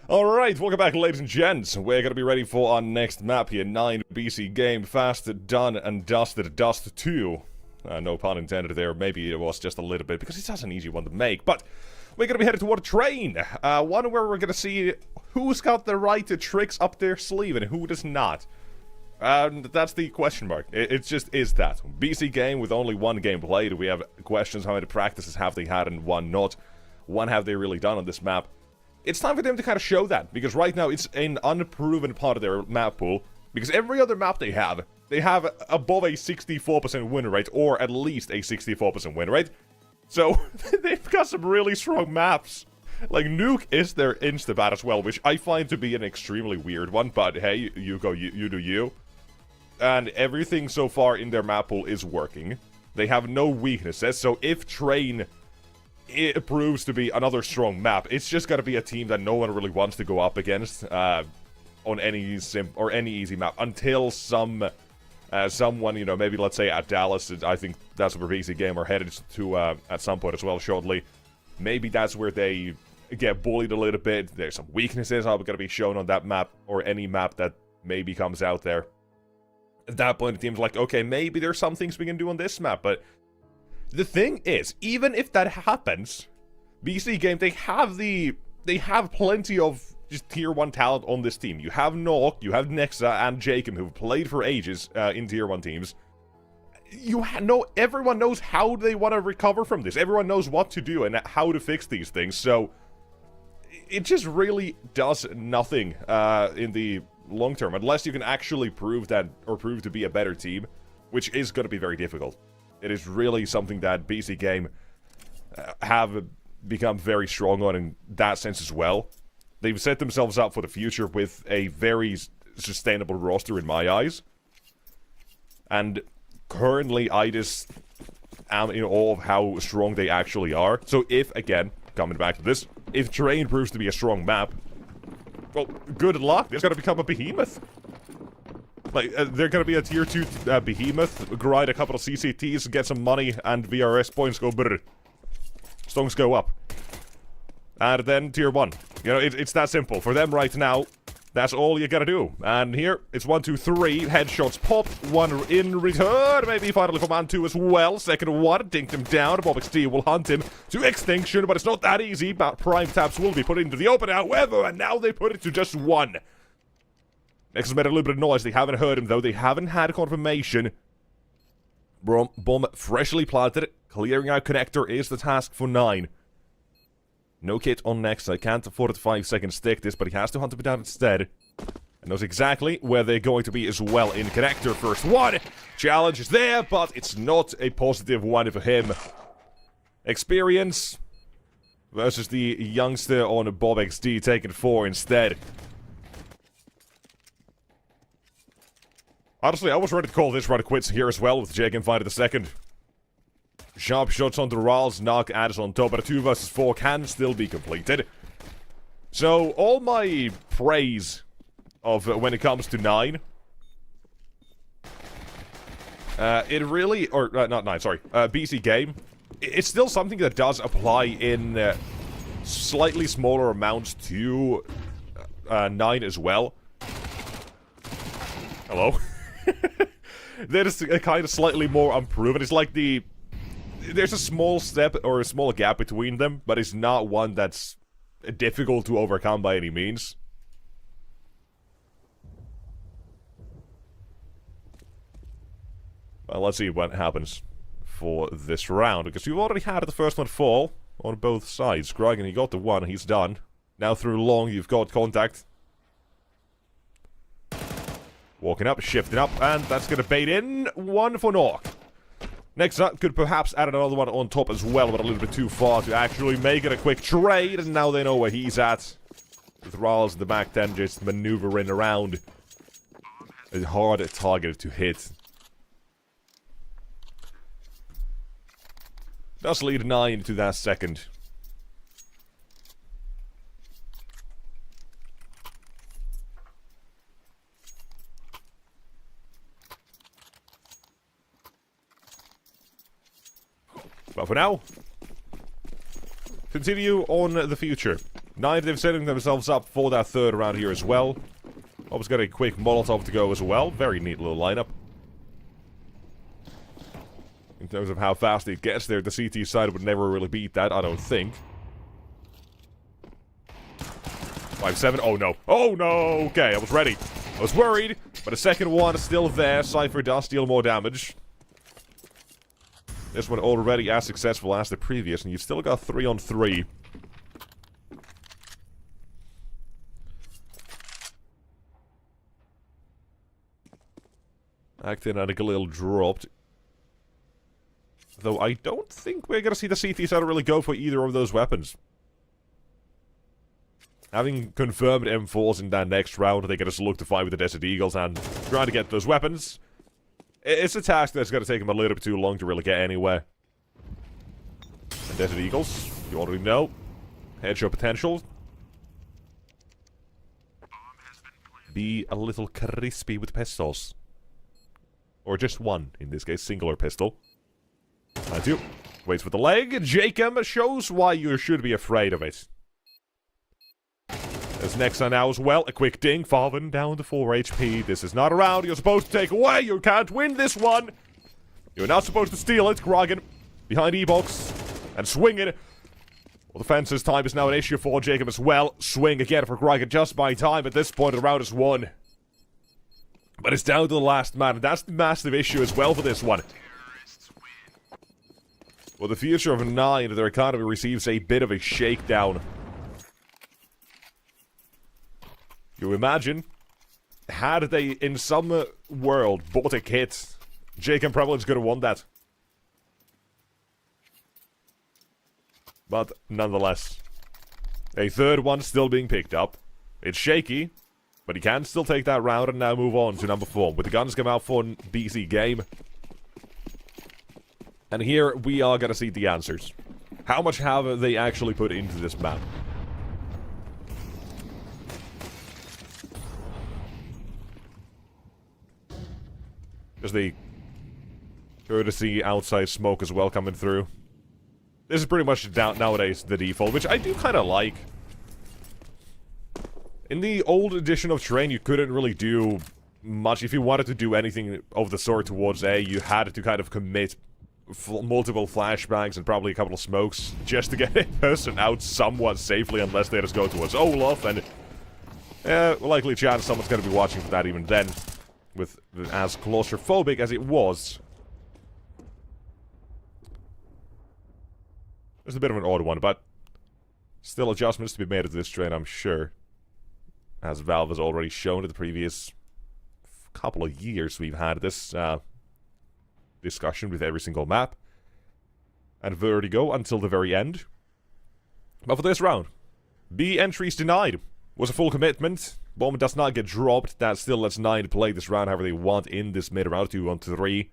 Alright, welcome back, ladies and gents. We're gonna be ready for our next map here. 9 BC game. Fast, done, and dusted. Dust 2. No pun intended there. Maybe it was just a little bit, because it's such an easy one to make. But we're gonna be headed toward a train. One where we're gonna see who's got the right tricks up their sleeve and who does not. And that's the question mark. It just is that. BC game with only one game played. We have questions: how many practices have they had and one not? One have they really done on this map? It's time for them to kind of show that, because right now it's an unproven part of their map pool. Because every other map they have above a 64% win rate, or at least a 64% win rate. So, they've got some really strong maps. Like, Nuke is their Instabat as well, which I find to be an extremely weird one, but hey, you go, you do you. And everything so far in their map pool is working. They have no weaknesses, so if Train it proves to be another strong map, it's just gotta be a team that no one really wants to go up against on any easy map until someone, you know, maybe let's say at Dallas. I think that's where BC Game are headed to at some point as well shortly. Maybe that's where they get bullied a little bit. There's some weaknesses are gonna be shown on that map, or any map that maybe comes out there. At that point, the team's like, okay, maybe there's some things we can do on this map, but the thing is, even if that happens, BC Game, they have plenty of just tier 1 talent on this team. You have Nok, you have Nexa, and Jacob, who've played for ages in tier 1 teams. Everyone knows how they want to recover from this. Everyone knows what to do and how to fix these things, so it just really does nothing in the long term, unless you can actually prove that, or prove to be a better team, which is going to be very difficult. It is really something that BC Game have become very strong on in that sense as well. They've set themselves up for the future with a very sustainable roster in my eyes. And currently, I just am in awe of how strong they actually are. So if, again, coming back to this, if Train proves to be a strong map, well, good luck. It's going to become a behemoth. Like, they're gonna be a tier 2 behemoth, grind a couple of CCTs, get some money, and VRS points go brr. Stones go up. And then tier 1. You know, it's that simple. For them right now, that's all you gotta do. And here, it's 1, 2, 3. Headshots pop. 1 in return. Maybe final command 2 as well. Second one, dinked him down. BobXD will hunt him to extinction, but it's not that easy. But prime taps will be put into the open, however, and now they put it to just 1. Next has made a little bit of noise. They haven't heard him, though. They haven't had confirmation. Bomb freshly planted. Clearing out connector is the task for 9. No kit on next. I can't afford a 5-second stick this, but he has to hunt him down instead. And knows exactly where they're going to be as well in connector. First one. Challenge is there, but it's not a positive one for him. Experience versus the youngster on BobXD, taking 4 instead. Honestly, I was ready to call this run quits here as well with Jacob fighting the second. Sharp shots on the Rals, knock adds on top, but a 2 versus 4 can still be completed. So, all my praise of when it comes to 9, it really, or not 9, sorry, BC Game, it's still something that does apply in slightly smaller amounts to 9 as well. Hello? That is kind of slightly more unproven. It's like there's a small step or a small gap between them, but it's not one that's difficult to overcome by any means. Well, let's see what happens for this round, because we've already had the first one fall on both sides. Grogan, he got the 1, he's done. Now through long, you've got contact. Walking up, shifting up, and that's going to bait in 1 for Nok. Next up, could perhaps add another one on top as well, but a little bit too far to actually make it a quick trade, and now they know where he's at. With Rals in the back 10 just maneuvering around. A hard target to hit. Does lead 9 to that second. But for now, continue on the future. Nine, they're setting themselves up for that third round here as well. Always got a quick Molotov to go as well. Very neat little lineup. In terms of how fast it gets there, the CT side would never really beat that, I don't think. 5-7. Oh no. Oh no! Okay, I was ready. I was worried, but a second one is still there. Cypher does deal more damage. This one already as successful as the previous, and you've still got 3-on-3. Acting at a little dropped. Though I don't think we're going to see the CT side really go for either of those weapons. Having confirmed M4s in that next round, they can just look to fight with the Desert Eagles and try to get those weapons. It's a task that's going to take them a little bit too long to really get anywhere. And Desert Eagles, you already know. Headshot potential. Be a little crispy with pistols. Or just one, in this case, singular pistol. I do. Waits for the leg. Jacob shows why you should be afraid of it. There's Nexa now as well. A quick ding. Farven down to 4 HP. This is not a round you're supposed to take away. You can't win this one. You're not supposed to steal it. Grogan behind E-Box. And swing it. Well, the fence's time is now an issue for Jacob as well. Swing again for Grogan just by time. At this point, the round is won. But it's down to the last man. And that's the massive issue as well for this one. Well, the future of 9, their economy receives a bit of a shakedown. You imagine, had they in some world bought a kit, Jacob probably could have won that. But nonetheless, a third one still being picked up. It's shaky, but he can still take that round and now move on to number 4. With the guns come out for an BC game. And here we are going to see the answers. How much have they actually put into this map? There's the courtesy outside smoke as well coming through. This is pretty much nowadays the default, which I do kind of like. In the old edition of Train, you couldn't really do much. If you wanted to do anything of the sort towards A, you had to kind of commit multiple flashbangs and probably a couple of smokes just to get a person out somewhat safely, unless they just go towards Olaf, and likely chance someone's going to be watching for that even then, with as claustrophobic as it was. It's a bit of an odd one, but still adjustments to be made to this train, I'm sure, as Valve has already shown in the previous couple of years we've had this discussion with every single map. And Vertigo until the very end. But for this round, B entries denied. Was a full commitment. Bomb does not get dropped. That still lets 9 play this round however they want in this mid-round. 2-on-3.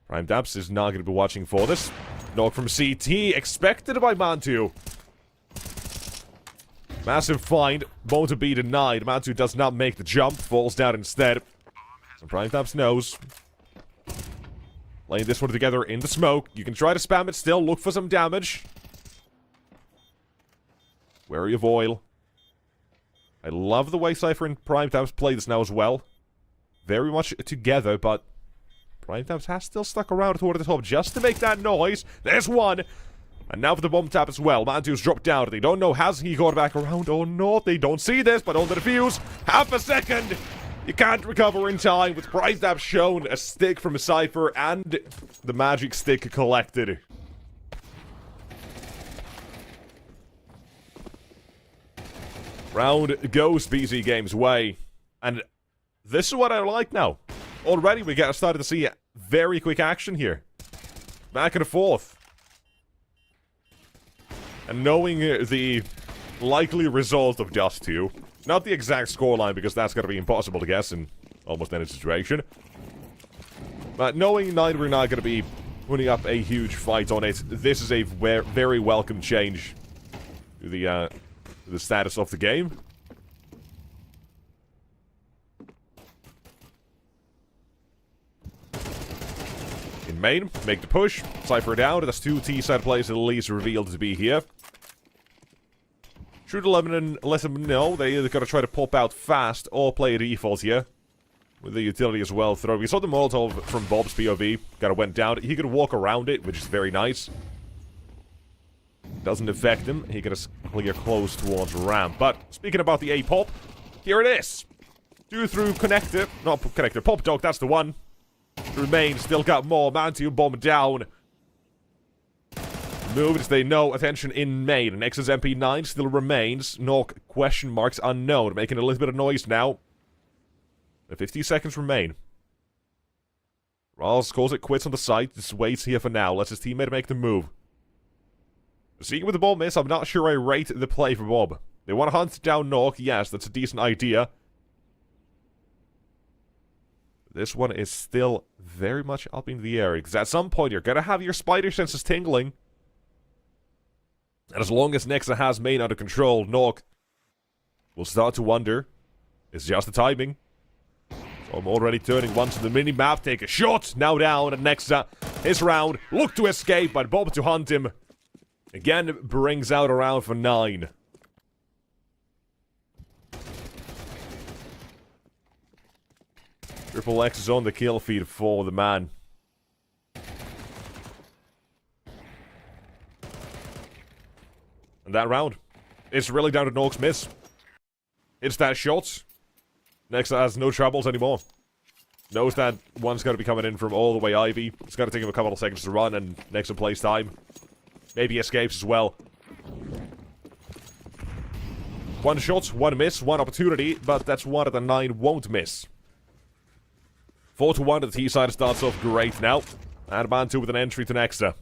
Prime Daps is not going to be watching for this. Knock from CT. Expected by Mantu. Massive find. Bomb to be denied. Mantu does not make the jump. Falls down instead. And Prime Daps knows. Laying this one together in the smoke. You can try to spam it still. Look for some damage. Wary of oil. I love the way Cypher and Prime Daps play this now as well. Very much together, but Prime Daps has still stuck around toward the top just to make that noise. There's one. And now for the bomb tap as well. Mantu's dropped down. They don't know, has he got back around or not? They don't see this, but on the defuse. Half a second. You can't recover in time with Prime Daps shown. A stick from a Cypher and the magic stick collected. Round goes BC Games' way. And this is what I like now. Already we started to see very quick action here. Back and forth. And knowing the likely result of Dust 2. Not the exact scoreline, because that's going to be impossible to guess in almost any situation. But knowing neither we're not going to be putting up a huge fight on it, this is a very welcome change to the status of the game. In main, make the push. Cypher down. That's 2 T-side players at least revealed to be here. Shoot 11 and let them know they either gotta try to pop out fast or play default here. With the utility as well thrown. We saw the Molotov from Bob's POV. Kinda went down. He could walk around it, which is very nice. Doesn't affect him. He can clear close towards ramp. But speaking about the A-pop, here it is. 2 through connector. Not connector. Pop dog, that's the one. Remain. Still got more. Mantium bomb down. Moves, they know. Attention in main. And Nexus MP9 still remains. Knock question marks unknown. Making a little bit of noise now. The 50 seconds remain. Rawls calls it quits on the site. Just waits here for now. Lets his teammate make the move. Seeing with the ball miss, I'm not sure I rate the play for Bob. They want to hunt down Nok. Yes, that's a decent idea. This one is still very much up in the air. Because at some point, you're going to have your spider senses tingling. And as long as Nexa has main under control, Nok will start to wonder. It's just the timing. So I'm already turning once to the mini-map. Take a shot. Now down. And Nexa, his round. Look to escape, but Bob to hunt him. Again, brings out a round for 9. Triple X is on the kill feed for the man. And that round, it's really down to Nok's miss. It's that shot. Nexa has no troubles anymore. Knows that one's going to be coming in from all the way Ivy. It's going to take him a couple of seconds to run, and Nexa plays time. Maybe escapes as well. 1 shot, 1 miss, 1 opportunity, but that's 1 of the 9 won't miss. 4-1, the T side starts off great now. And man 2 with an entry to Nexa.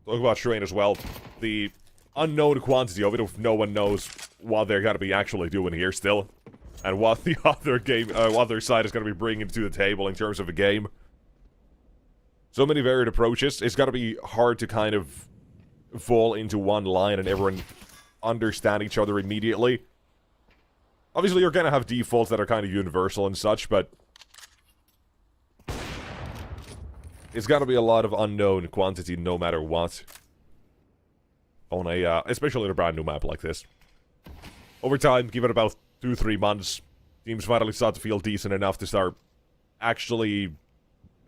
Talk about Shrine as well. The unknown quantity of it, if no one knows what they're going to be actually doing here still. And what the other side is going to be bringing to the table in terms of a game. So many varied approaches. It's got to be hard to kind of fall into one line and everyone understand each other immediately. Obviously, you're going to have defaults that are kind of universal and such, but it's got to be a lot of unknown quantity no matter what. On a, especially on a brand new map like this. Over time, give it about 2-3 months, teams finally start to feel decent enough to start actually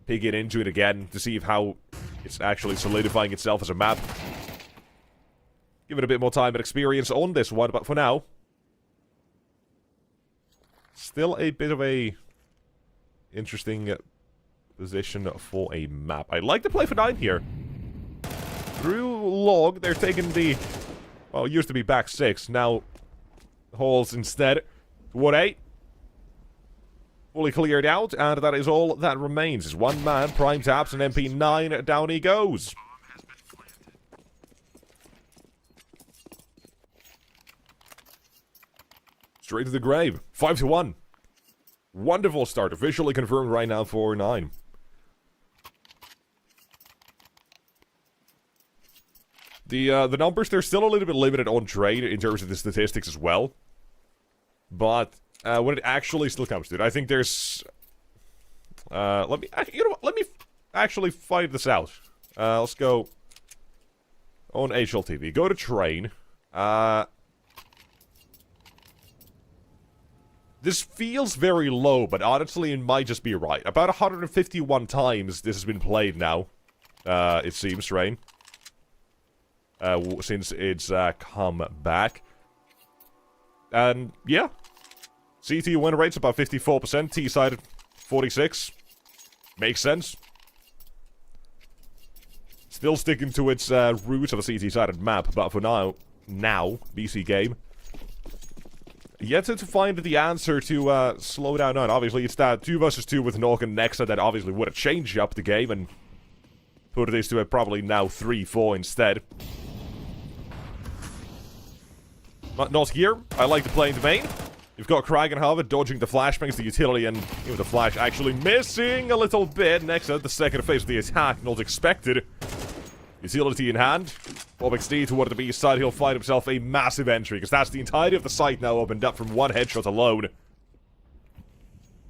pigging into it again to see how it's actually solidifying itself as a map. Give it a bit more time and experience on this one, but for now, still a bit of a interesting position for a map. I'd like to play for 9 here. Through log, they're taking the, well, it used to be back 6, now holes instead. Toward 8. Fully cleared out, and that is all that remains. Is one man, prime taps, and MP9, down he goes. Straight to the grave. 5-1. Wonderful start, officially confirmed right now for 9. The numbers, they're still a little bit limited on trade in terms of the statistics as well. But when it actually still comes to it, I think there's... let me... You know what? Let me actually find this out. Let's go on HLTV. Go to train. This feels very low, but honestly, it might just be right. About 151 times this has been played now. It seems, train. Since it's come back. And, yeah. CT win rate's about 54%, T-side 46. Makes sense. Still sticking to its roots of a CT-sided map, but for now, BC game. Yet to find the answer to slow down on. Obviously, it's that 2 versus 2 with Nok and Nexa that obviously would have changed up the game and put this to a probably now 3-4 instead. But not here. I like to play in the main. You've got Kragenhaven dodging the flashbangs, the utility, and even the flash actually missing a little bit. Nexa, the second phase of the attack, not expected. Utility in hand. Bob XD toward the B side, he'll find himself a massive entry, because that's the entirety of the site now opened up from 1 headshot alone.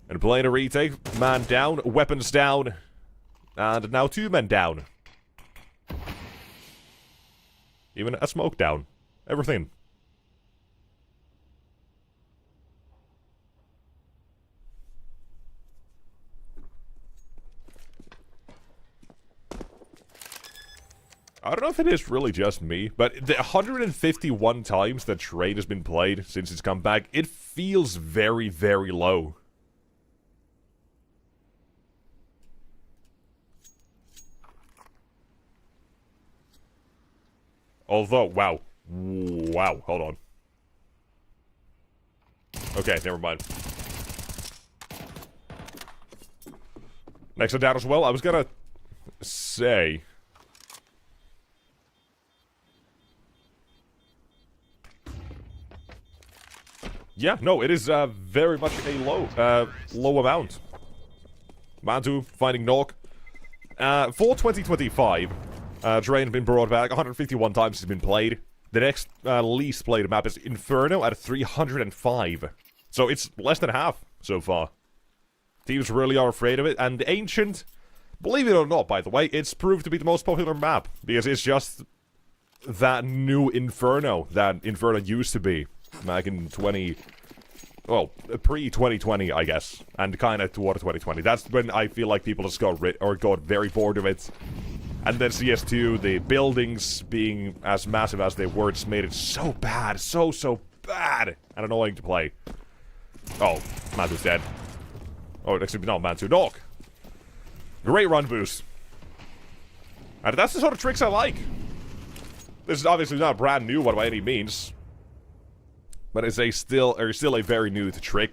And playing a retake, man down, weapons down, and now 2 men down. Even a smoke down. Everything. I don't know if it is really just me, but the 151 times that Train has been played since it's come back, it feels very, very low. Although, wow. Wow, hold on. Okay, never mind. Next one down as well, I was gonna say... Yeah, no, it is very much a low amount. Mantu finding Nog. For 2025, Drain has been brought back 151 times it's been played. The next least played map is Inferno at 305. So it's less than half so far. Teams really are afraid of it, and Ancient, believe it or not, by the way, it's proved to be the most popular map, because it's just that new Inferno that Inferno used to be. Back in pre-2020, I guess, and kind of toward 2020. That's when I feel like people just got very bored of it. And then CS2, the buildings being as massive as they were, just made it so bad, so bad, and annoying to play. Oh, Mantu's dead. Oh, actually, no, Mantu, Nog. Great run boost. And that's the sort of tricks I like. This is obviously not a brand new one by any means. But it's still a very neat trick.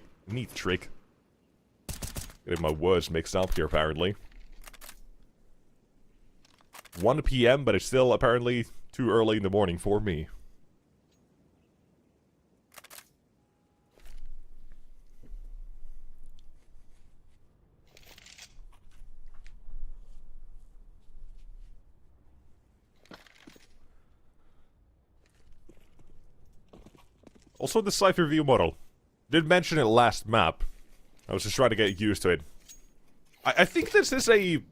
Getting my words mixed up here, apparently. 1 PM, but it's still apparently too early in the morning for me. Also, the Cypher view model. Did mention it last map. I was just trying to get used to it. I think this is a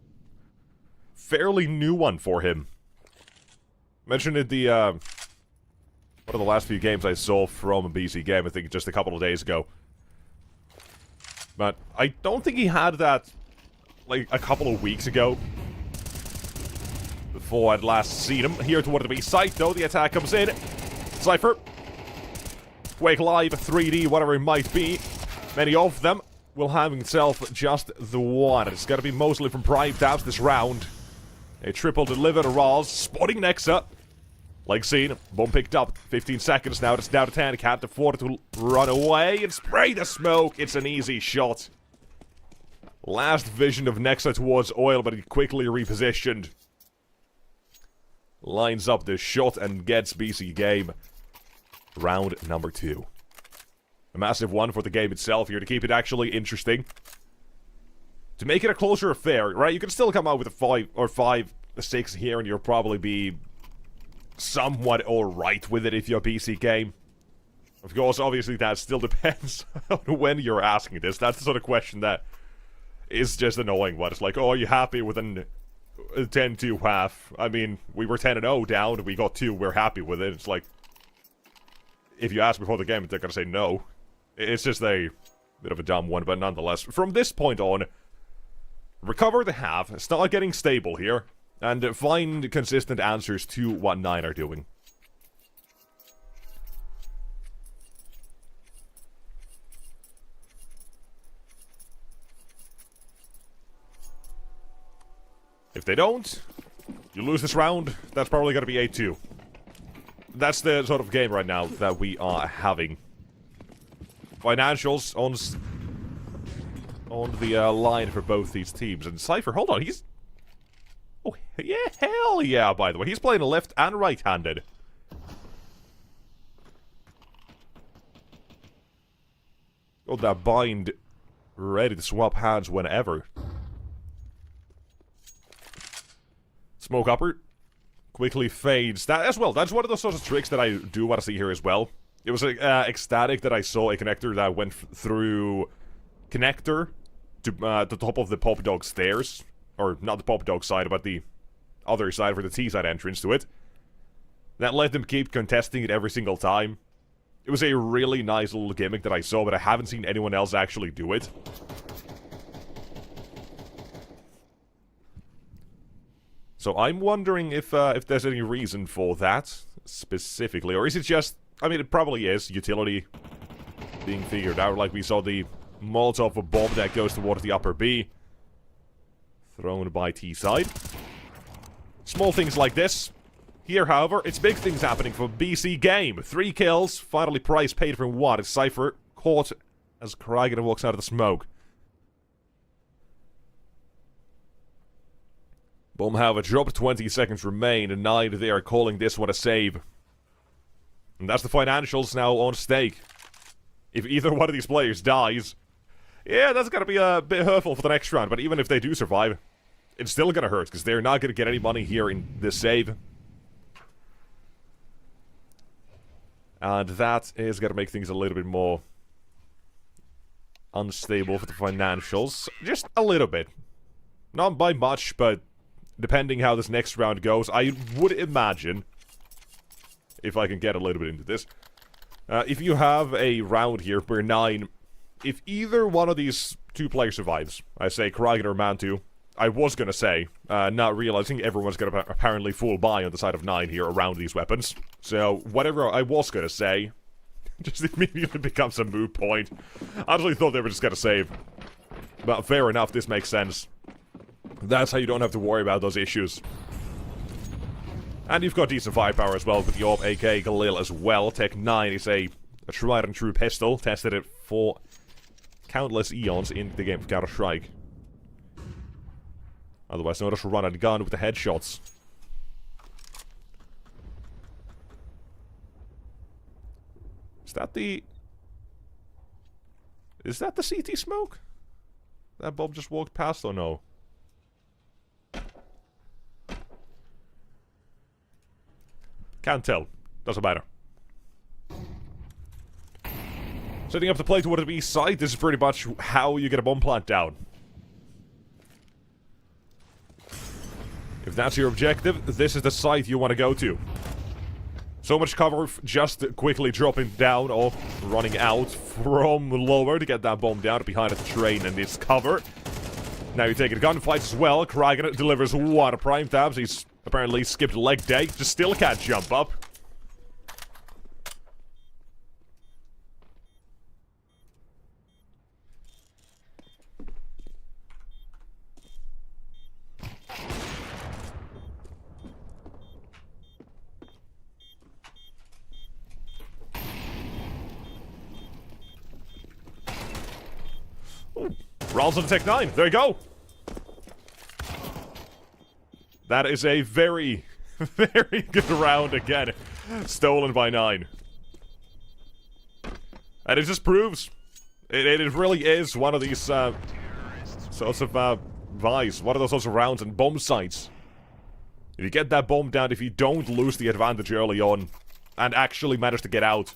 fairly new one for him. Mentioned it one of the last few games I saw from a BC game, I think just a couple of days ago. But I don't think he had that, like, a couple of weeks ago. Before I'd last seen him. Here toward the B site, though, the attack comes in. Cypher. Quake Live, 3D, whatever it might be. Many of them will have himself just the one. It's gotta be mostly from Prime Tabs this round. A triple deliver to Rawls, spotting Nexa. Like seen, bomb picked up, 15 seconds now, it's down to 10, can't afford to run away and spray the smoke. It's an easy shot. Last vision of Nexa towards oil, but he quickly repositioned. Lines up the shot and gets BC game. Round number 2. A massive one for the game itself here to keep it actually interesting. To make it a closer affair, right? You can still come out with a 5 or 5-6 here and you'll probably be somewhat alright with it if you're a BC game. Of course, obviously that still depends on when you're asking this. That's the sort of question that is just annoying. What it's like, oh, are you happy with a 10-2 half? I mean, we were 10-0 down, we got 2, we're happy with it. It's like, if you ask before the game, they're gonna say no. It's just a bit of a dumb one, but nonetheless. From this point on, recover the half, start getting stable here, and find consistent answers to what 9 are doing. If they don't, you lose this round, that's probably gonna be 8-2. That's the sort of game right now that we are having. Financials on the line for both these teams. And Cypher, hold on, he's... Oh, yeah, hell yeah, by the way. He's playing left and right-handed. Got that bind ready to swap hands whenever. Smoke upper. Quickly fades. That as well. That's one of those sorts of tricks that I do want to see here as well. It was ecstatic that I saw a connector that went through connector to the top of the Pop Dog stairs. Or not the Pop Dog side, but the other side for the T side entrance to it. that let them keep contesting it every single time. It was a really nice little gimmick that I saw, but I haven't seen anyone else actually do it. So I'm wondering if there's any reason for that, specifically. Or is it just... I mean, it probably is utility being figured out. Like we saw the Molotov bomb that goes towards the upper B. Thrown by T-side. Small things like this. Here, however, it's big things happening for BC Game. 3 kills, finally price paid for what? It's Cypher caught as Kragan walks out of the smoke. Bomb, however, dropped, 20 seconds remain, and 9 they are calling this one a save. And that's the financials now on stake. If either one of these players dies, yeah, that's gonna be a bit hurtful for the next round, but even if they do survive, it's still gonna hurt, because they're not gonna get any money here in this save. And that is going to make things a little bit more unstable for the financials. Just a little bit. Not by much, but depending how this next round goes, I would imagine, if I can get a little bit into this, if you have a round here where 9, if either one of these 2 players survives, I say Kragan or Mantu, I was gonna say, not realizing everyone's gonna apparently full buy on the side of 9 here around these weapons. So, whatever I was gonna say, just immediately becomes a moot point. I actually thought they were just gonna save. But fair enough, this makes sense. That's how you don't have to worry about those issues. And you've got decent firepower as well with the AWP, AK Galil as well. Tech 9 is a tried and true pistol. Tested it for countless eons in the game of Counter-Strike. Otherwise known as run and gun with the headshots. Is that the CT smoke? That Bob just walked past or no? Can't tell. Doesn't matter. Setting up the play toward the B side, this is pretty much how you get a bomb plant down. If that's your objective, this is the site you want to go to. So much cover just quickly dropping down or running out from lower to get that bomb down behind the train and its cover. Now you're taking gunfights as well. Kragan delivers one of prime tabs. He's apparently skipped leg day. Just still can't jump up. Rounds on Tech 9. There you go. That is a very, very good round again. Stolen by 9. And it just proves it really is one of these sorts of vies. One of those sorts of rounds and bomb sites. If you get that bomb down, if you don't lose the advantage early on and actually manage to get out,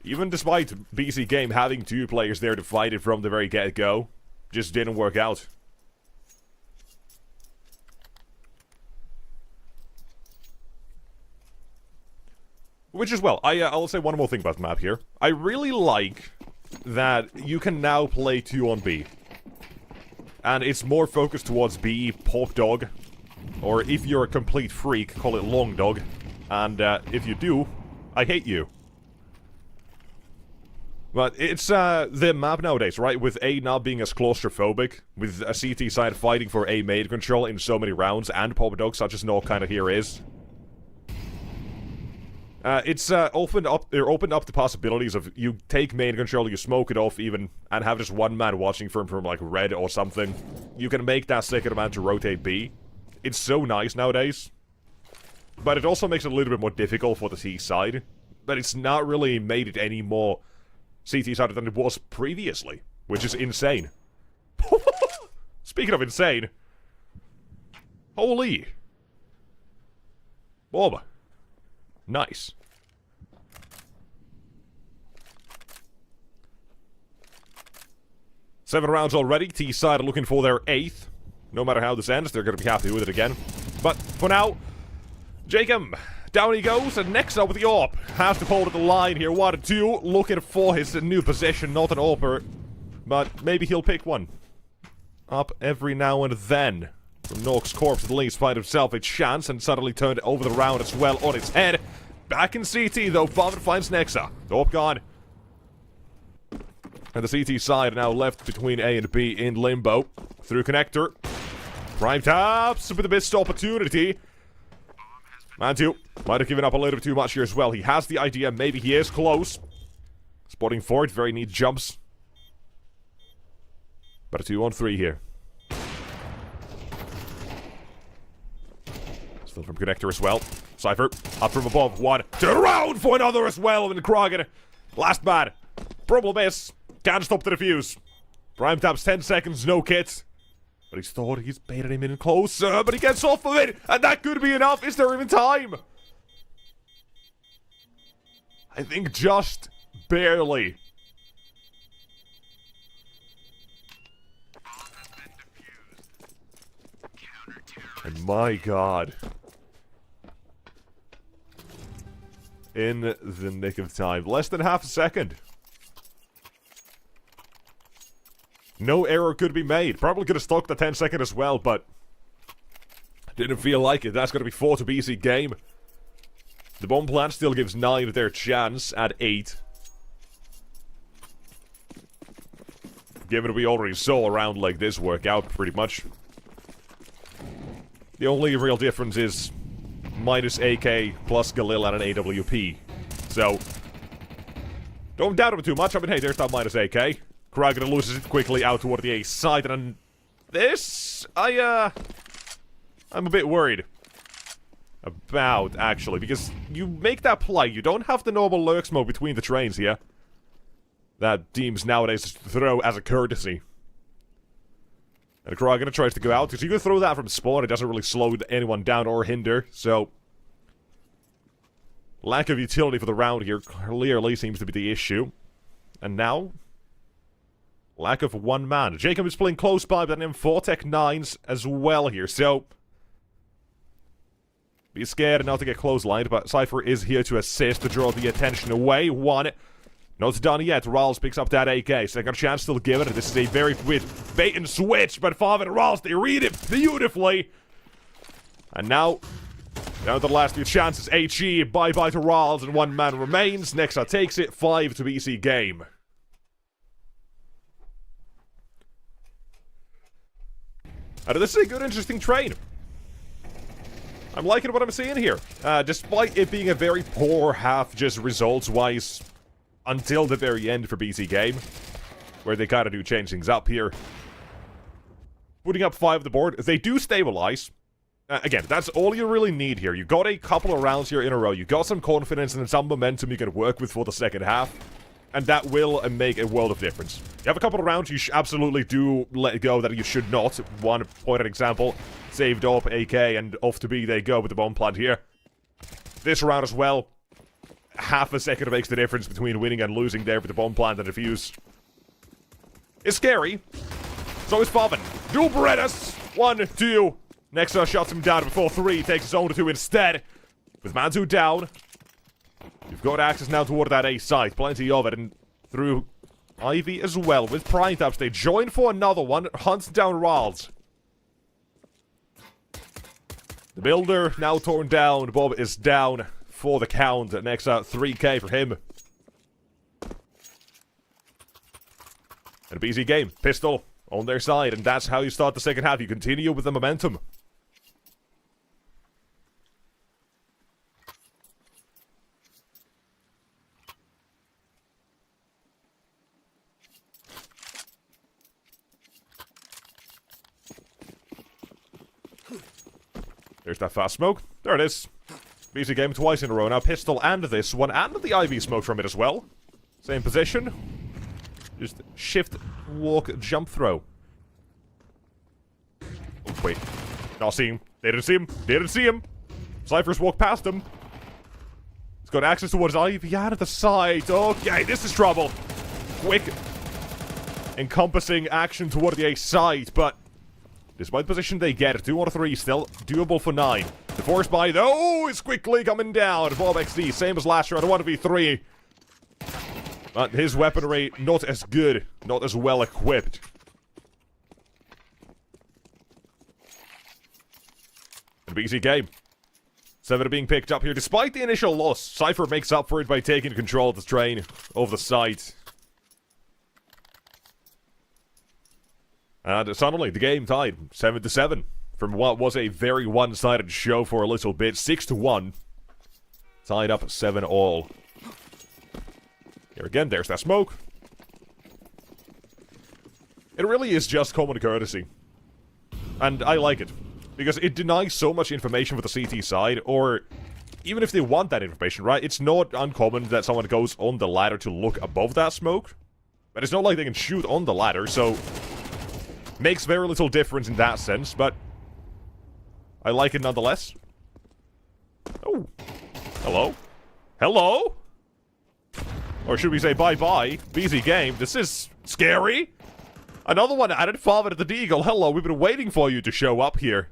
even despite BC Game having 2 players there to fight it from the very get-go, just didn't work out. Which is, well, I'll say one more thing about the map here. I really like that you can now play 2 on B. And it's more focused towards B, Pop Dog. Or if you're a complete freak, call it Long Dog. And if you do, I hate you. But it's the map nowadays, right? With A not being as claustrophobic, with a CT side fighting for A main control in so many rounds, and Pop Dog, such as Nog kind of here is. It's opened up the possibilities of you take main control, you smoke it off even, and have just one man watching from like red or something. You can make that second man to rotate B. It's so nice nowadays. But it also makes it a little bit more difficult for the C side. But it's not really made it any more CT side than it was previously, which is insane. Speaking of insane, holy Bob, nice. Seven rounds already. T side are looking for their 8th. No matter how this ends, they're going to be happy with it again. But for now, Jacob, Down he goes, and next up with the AWP. Has to hold at the line here. 1 and 2. Looking for his new position. Not an AWPer, but maybe he'll pick one. Up every now and then. From Nox's corpse at least, find himself a chance, and suddenly turned over the round as well on its head. Back in CT though, Bobbin finds Nexa. AWP gone. And the CT side now left between A and B in limbo. Through connector. Prime taps with a missed opportunity. Mantu might have given up a little bit too much here as well. He has the idea, maybe he is close. Spotting for it, very neat jumps. But a 2-on-3 here. Still from connector as well. Cypher, up from above. 1, 2, round for another as well. And Krogan, last man. Problem is, can't stop the defuse. Prime taps 10 seconds, no kit. But he's thought he's baited him in closer, but he gets off of it, and that could be enough. Is there even time? I think just barely. And my god. In the nick of time. Less than half a second. No error could be made. Probably could have stuck the 10 second as well, but didn't feel like it. That's going to be 4 to BC game. The bomb plant still gives 9 their chance at 8. Given we already saw a round like this work out pretty much. The only real difference is minus AK plus Galil and an AWP. So, don't doubt him too much. I mean, hey, there's that minus AK. Kragan loses it quickly out toward the A side, and this, I'm a bit worried about, actually, because you make that play, you don't have the normal lurk smoke between the trains here. That teams nowadays throw as a courtesy. And Kragan tries to go out, because you can throw that from spawn, it doesn't really slow anyone down or hinder, so lack of utility for the round here clearly seems to be the issue. And now, lack of one man. Jacob is playing close by, but then 4 Tech 9s as well here, so be scared not to get clotheslined, but Cypher is here to assist, to draw the attention away. 1. Not done yet. Rawls picks up that AK. Second chance still given. This is a very weird bait and switch, but Favre and Rawls, they read it beautifully. And now, down to the last few chances. HE, bye-bye to Rawls, and 1 man remains. Nexa takes it. 5 to BC game. And this is a good, interesting train. I'm liking what I'm seeing here. Despite it being a very poor half, just results-wise, until the very end for BC game, where they kind of do change things up here. Putting up 5 on the board, they do stabilize. Again, that's all you really need here. You got a couple of rounds here in a row. You got some confidence and some momentum you can work with for the second half. And that will make a world of difference. You have a couple of rounds you absolutely do let go that you should not. One pointed example, saved up AK, and off to B they go with the bomb plant here. This round as well, half a second makes the difference between winning and losing there with the bomb plant and defuse. It's scary. So is Favre. Dual Berettas. 1, 2. Nexa shuts him down before 3. Takes his own to 2 instead. With Mantu down. You've got access now toward that A site. Plenty of it. And through Ivy as well. With Prime Taps, they join for another one. Hunts down Rawls. The builder now torn down. Bob is down for the count. Nexa, 3k for him. And a BZ game. Pistol on their side. And that's how you start the second half. You continue with the momentum. There's that fast smoke. There it is. BC game twice in a row now. Pistol and this one. And the IV smoke from it as well. Same position. Just shift, walk, jump, throw. Oh, wait. Not see him. They didn't see him. Didn't see him. Cypher's walked past him. He's got access towards IV out of the side. Okay, this is trouble. Quick, encompassing action toward the A side, but despite the position they get, 2 out of 3 still doable for 9. The force buy, though, is quickly coming down. Bob XD, same as last year on 1v3. But his weaponry, not as good, not as well equipped. And BC game. 7 being picked up here. Despite the initial loss, Cypher makes up for it by taking control of the train over the site. And suddenly, the game tied 7-7. From what was a very one-sided show for a little bit. 6-1. Tied up 7-all. Here again, there's that smoke. It really is just common courtesy. And I like it. Because it denies so much information for the CT side, or even if they want that information, right? It's not uncommon that someone goes on the ladder to look above that smoke. But it's not like they can shoot on the ladder, so makes very little difference in that sense, but I like it nonetheless. Oh. Hello? Hello? Or should we say bye-bye? BZ game. This is scary. Another one added. Father at the Deagle. Hello, we've been waiting for you to show up here.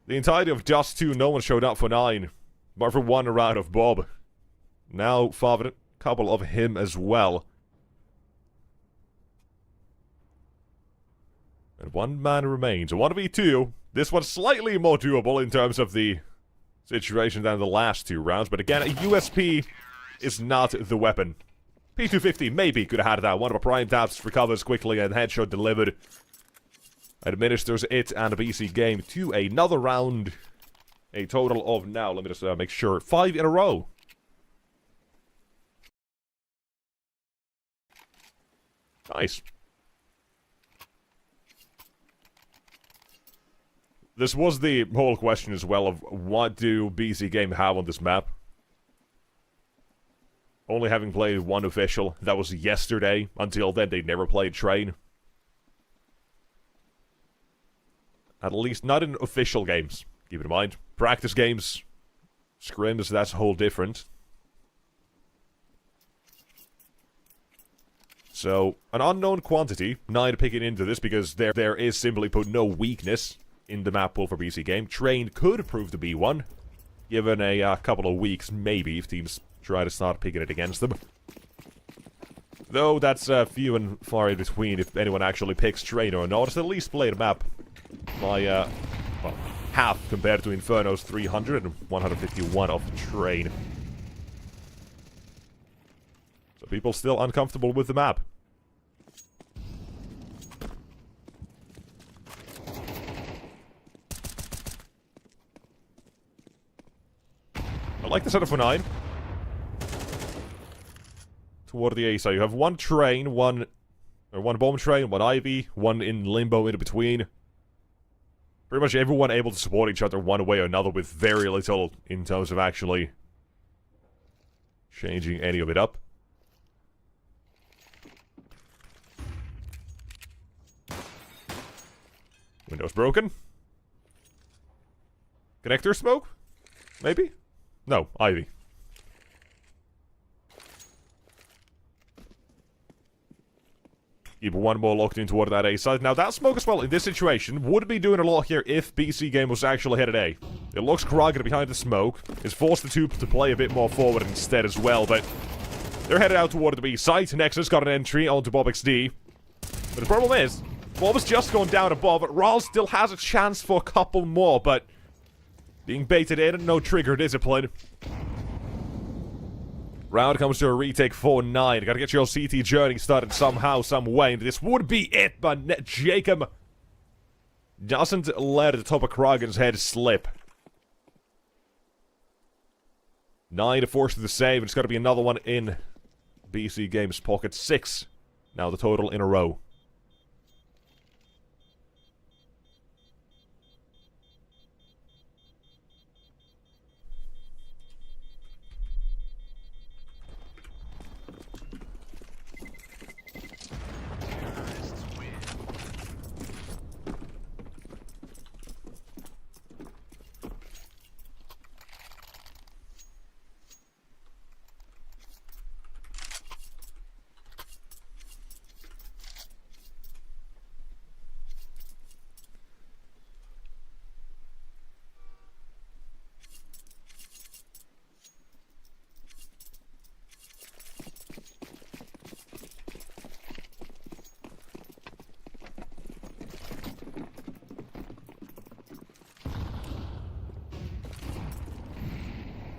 The entirety of Dust 2, no one showed up for 9. But for 1 round of Bob. Now, Father, a couple of him as well. And 1 man remains. A 1v2. This one's slightly more doable in terms of the situation than the last 2 rounds. But again, a USP is not the weapon. P250 maybe could have had that. One of the prime taps recovers quickly and headshot delivered. Administers it and a BC game to another round. A total of now, let me just make sure, 5 in a row. Nice. This was the whole question as well of what do BC game have on this map? Only having played 1 official, that was yesterday. Until then, they never played Train. At least not in official games, keep it in mind. Practice games, scrims, that's a whole different. So, an unknown quantity, 9 picking into this because there is simply put no weakness in the map pool for BC game. Train could prove to be one, given a couple of weeks, maybe, if teams try to start picking it against them. Though that's few and far in between if anyone actually picks Train or not. It's at least played a map by, well, half compared to Inferno's 300 and 151 of Train. So people still uncomfortable with the map. I like the setup for 9. Toward the A side, you have 1 train, 1 bomb train, 1 Ivy, 1 in limbo in between. Pretty much everyone able to support each other one way or another with very little in terms of actually changing any of it up. Window's broken. Connector smoke? Maybe? No, Ivy. Keep 1 more locked in toward that A side. Now that smoke as well, in this situation, would be doing a lot here if BC game was actually headed A. It looks Kragan behind the smoke. It's forced the 2 to play a bit more forward instead as well, but they're headed out toward the B site. Nexus got an entry onto Bob XD. But the problem is, Bob has just gone down above. Ral still has a chance for a couple more, but being baited in, no trigger discipline. Round comes to a retake 4-9. Gotta get your CT journey started somehow, some way. And this would be it, but Jacob doesn't let the top of Kragan's head slip. 9 to force the save. It's gotta be another one in BC Games pocket. 6. Now the total in a row.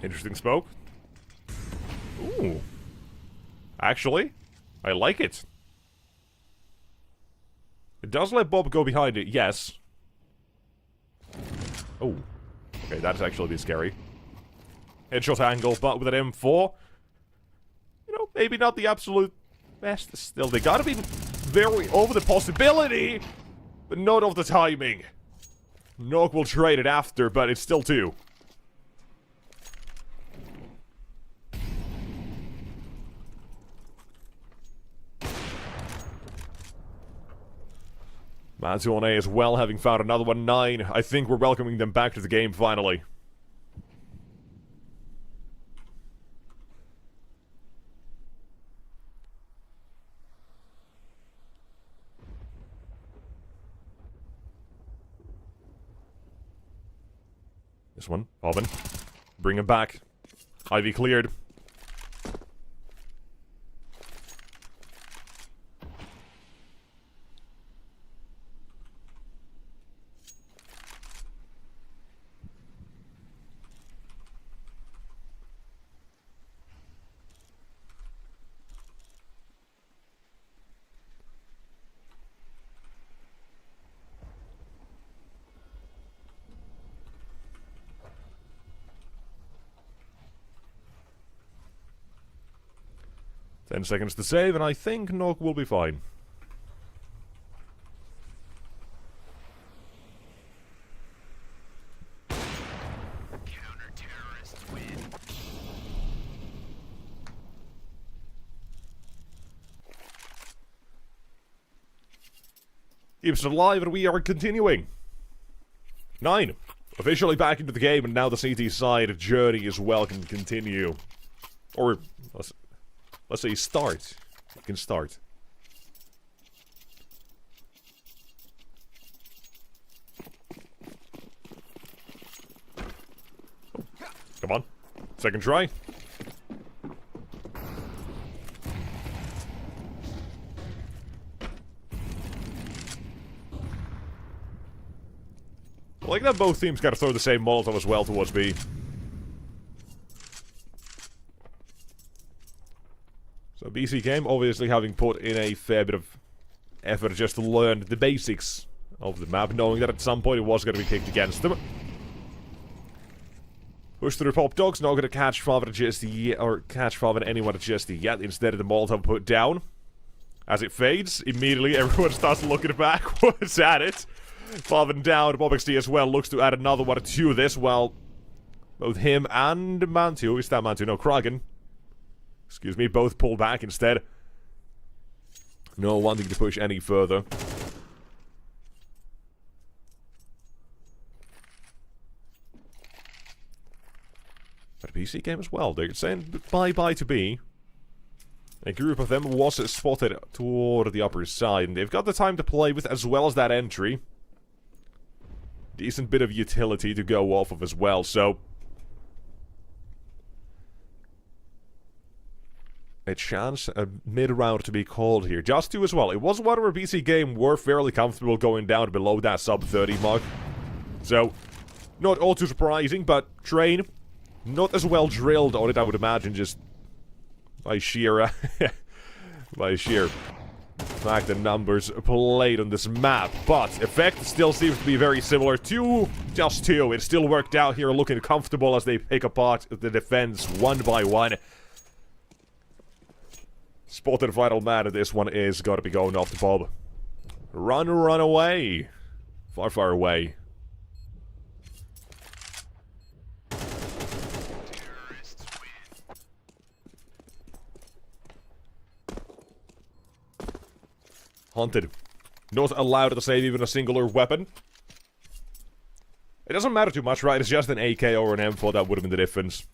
Interesting smoke. Ooh. Actually, I like it. It does let Bob go behind it, yes. Oh. Okay, that's actually a bit scary. Headshot angle, but with an M4. You know, maybe not the absolute best. Still, they gotta be very over the possibility, but not of the timing. Nog will trade it after, but it's still 2. Mantu on A as well, having found another one. 9. I think we're welcoming them back to the game finally. This one, Bobbin. Bring him back. Ivy cleared. Ten seconds to save, and I think Nog will be fine. Counter-terrorist win. Keeps it alive, and we are continuing. 9. Officially back into the game, and now the CT side journey as well can continue. Or, let's say start. You can start. Oh, come on. Second try. I like that both teams gotta throw the same Molotov as well towards B. So BC game, obviously having put in a fair bit of effort just to learn the basics of the map, knowing that at some point it was going to be picked against them. Push through Pop Dogs, not going to catch Father just yet, or catch Father anyone just yet. Instead of the Molotov put down. As it fades, immediately everyone starts looking backwards at it. Father down, Bob XD as well looks to add another one to this, while both him and Mantu, is that Mantu? No, Kragan. Excuse me, both pull back instead. No wanting to push any further. But a PC game as well. They're saying bye-bye to B. A group of them was spotted toward the upper side, and they've got the time to play with as well as that entry. Decent bit of utility to go off of as well, so a chance, a mid-round to be called here. Just 2 as well. It was one where BC game were fairly comfortable going down below that sub-30 mark. So, not all too surprising, but Train, not as well drilled on it, I would imagine, just by sheer, by sheer fact the numbers played on this map. But, effect still seems to be very similar to just 2. It still worked out here, looking comfortable as they pick apart the defense one by one. Spotted final man, and this one is gotta be going off the Bob. Run away. Far, far away. Haunted. Not allowed to save even a singular weapon. It doesn't matter too much, right? It's just an AK or an M4 that would have been the difference.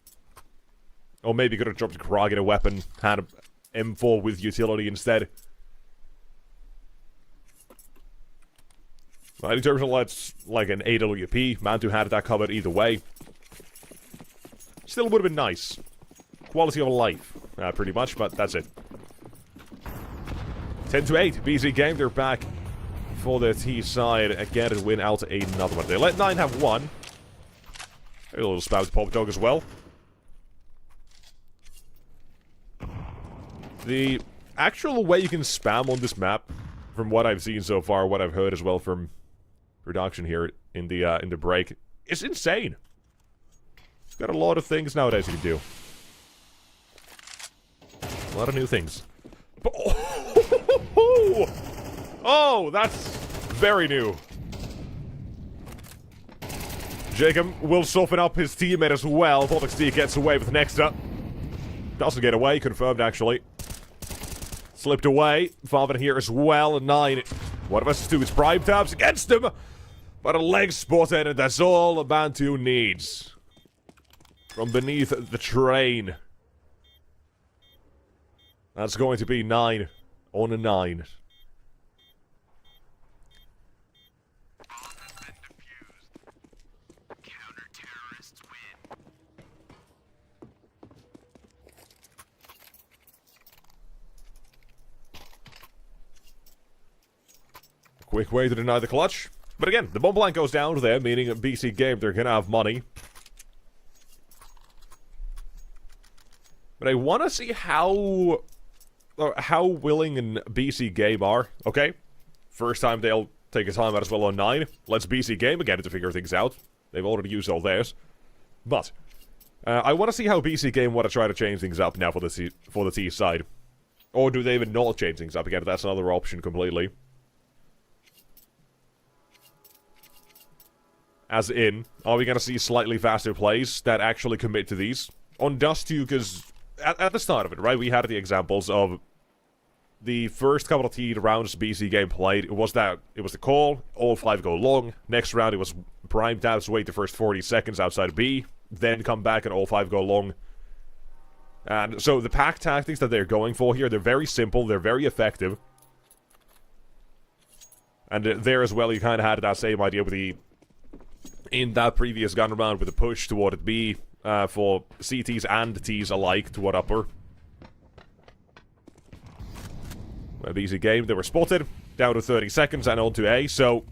Or maybe could have dropped a Krog in a weapon, had a M4 with utility instead. Right, in terms of let's like an AWP, Mantu had that covered either way. Still would have been nice. Quality of life, pretty much, but that's it. 10-8, BC game, they're back for the T side again to win out another one. They let 9 have one. A little spout Pop Dog as well. The actual way you can spam on this map, from what I've seen so far, what I've heard as well from production here in the break, is insane. It's got a lot of things nowadays you can do. A lot of new things. But, oh, that's very new. Jacob will soften up his teammate as well. Volxd gets away with Nexta. Doesn't get away, confirmed actually. Slipped away. Farven here as well. 9. One of us to his prime tabs against him. But a leg spotted, and that's all Bantu needs. From beneath the train. That's going to be 9 on a 9. Quick way to deny the clutch. But again, the bomb blank goes down there, meaning BC Game, they're gonna have money. But I want to see how willing and BC Game are. Okay, first time they'll take a time out as well on 9. Let's BC Game again to figure things out. They've already used all theirs. But I want to see how BC Game want to try to change things up now for the T side. Or do they even not change things up again? That's another option completely. As in, are we going to see slightly faster plays that actually commit to these? On Dust 2, because at the start of it, right, we had the examples of the first couple of T rounds BC Game played. It was the call, all 5 go long. Next round, it was prime tabs, wait the first 40 seconds outside B, then come back and all 5 go long. And so the pack tactics that they're going for here, they're very simple, they're very effective. And there as well, you kind of had that same idea with in that previous gun round with the push toward B for CTs and Ts alike toward upper. A BC Game, they were spotted, down to 30 seconds and on to A, so...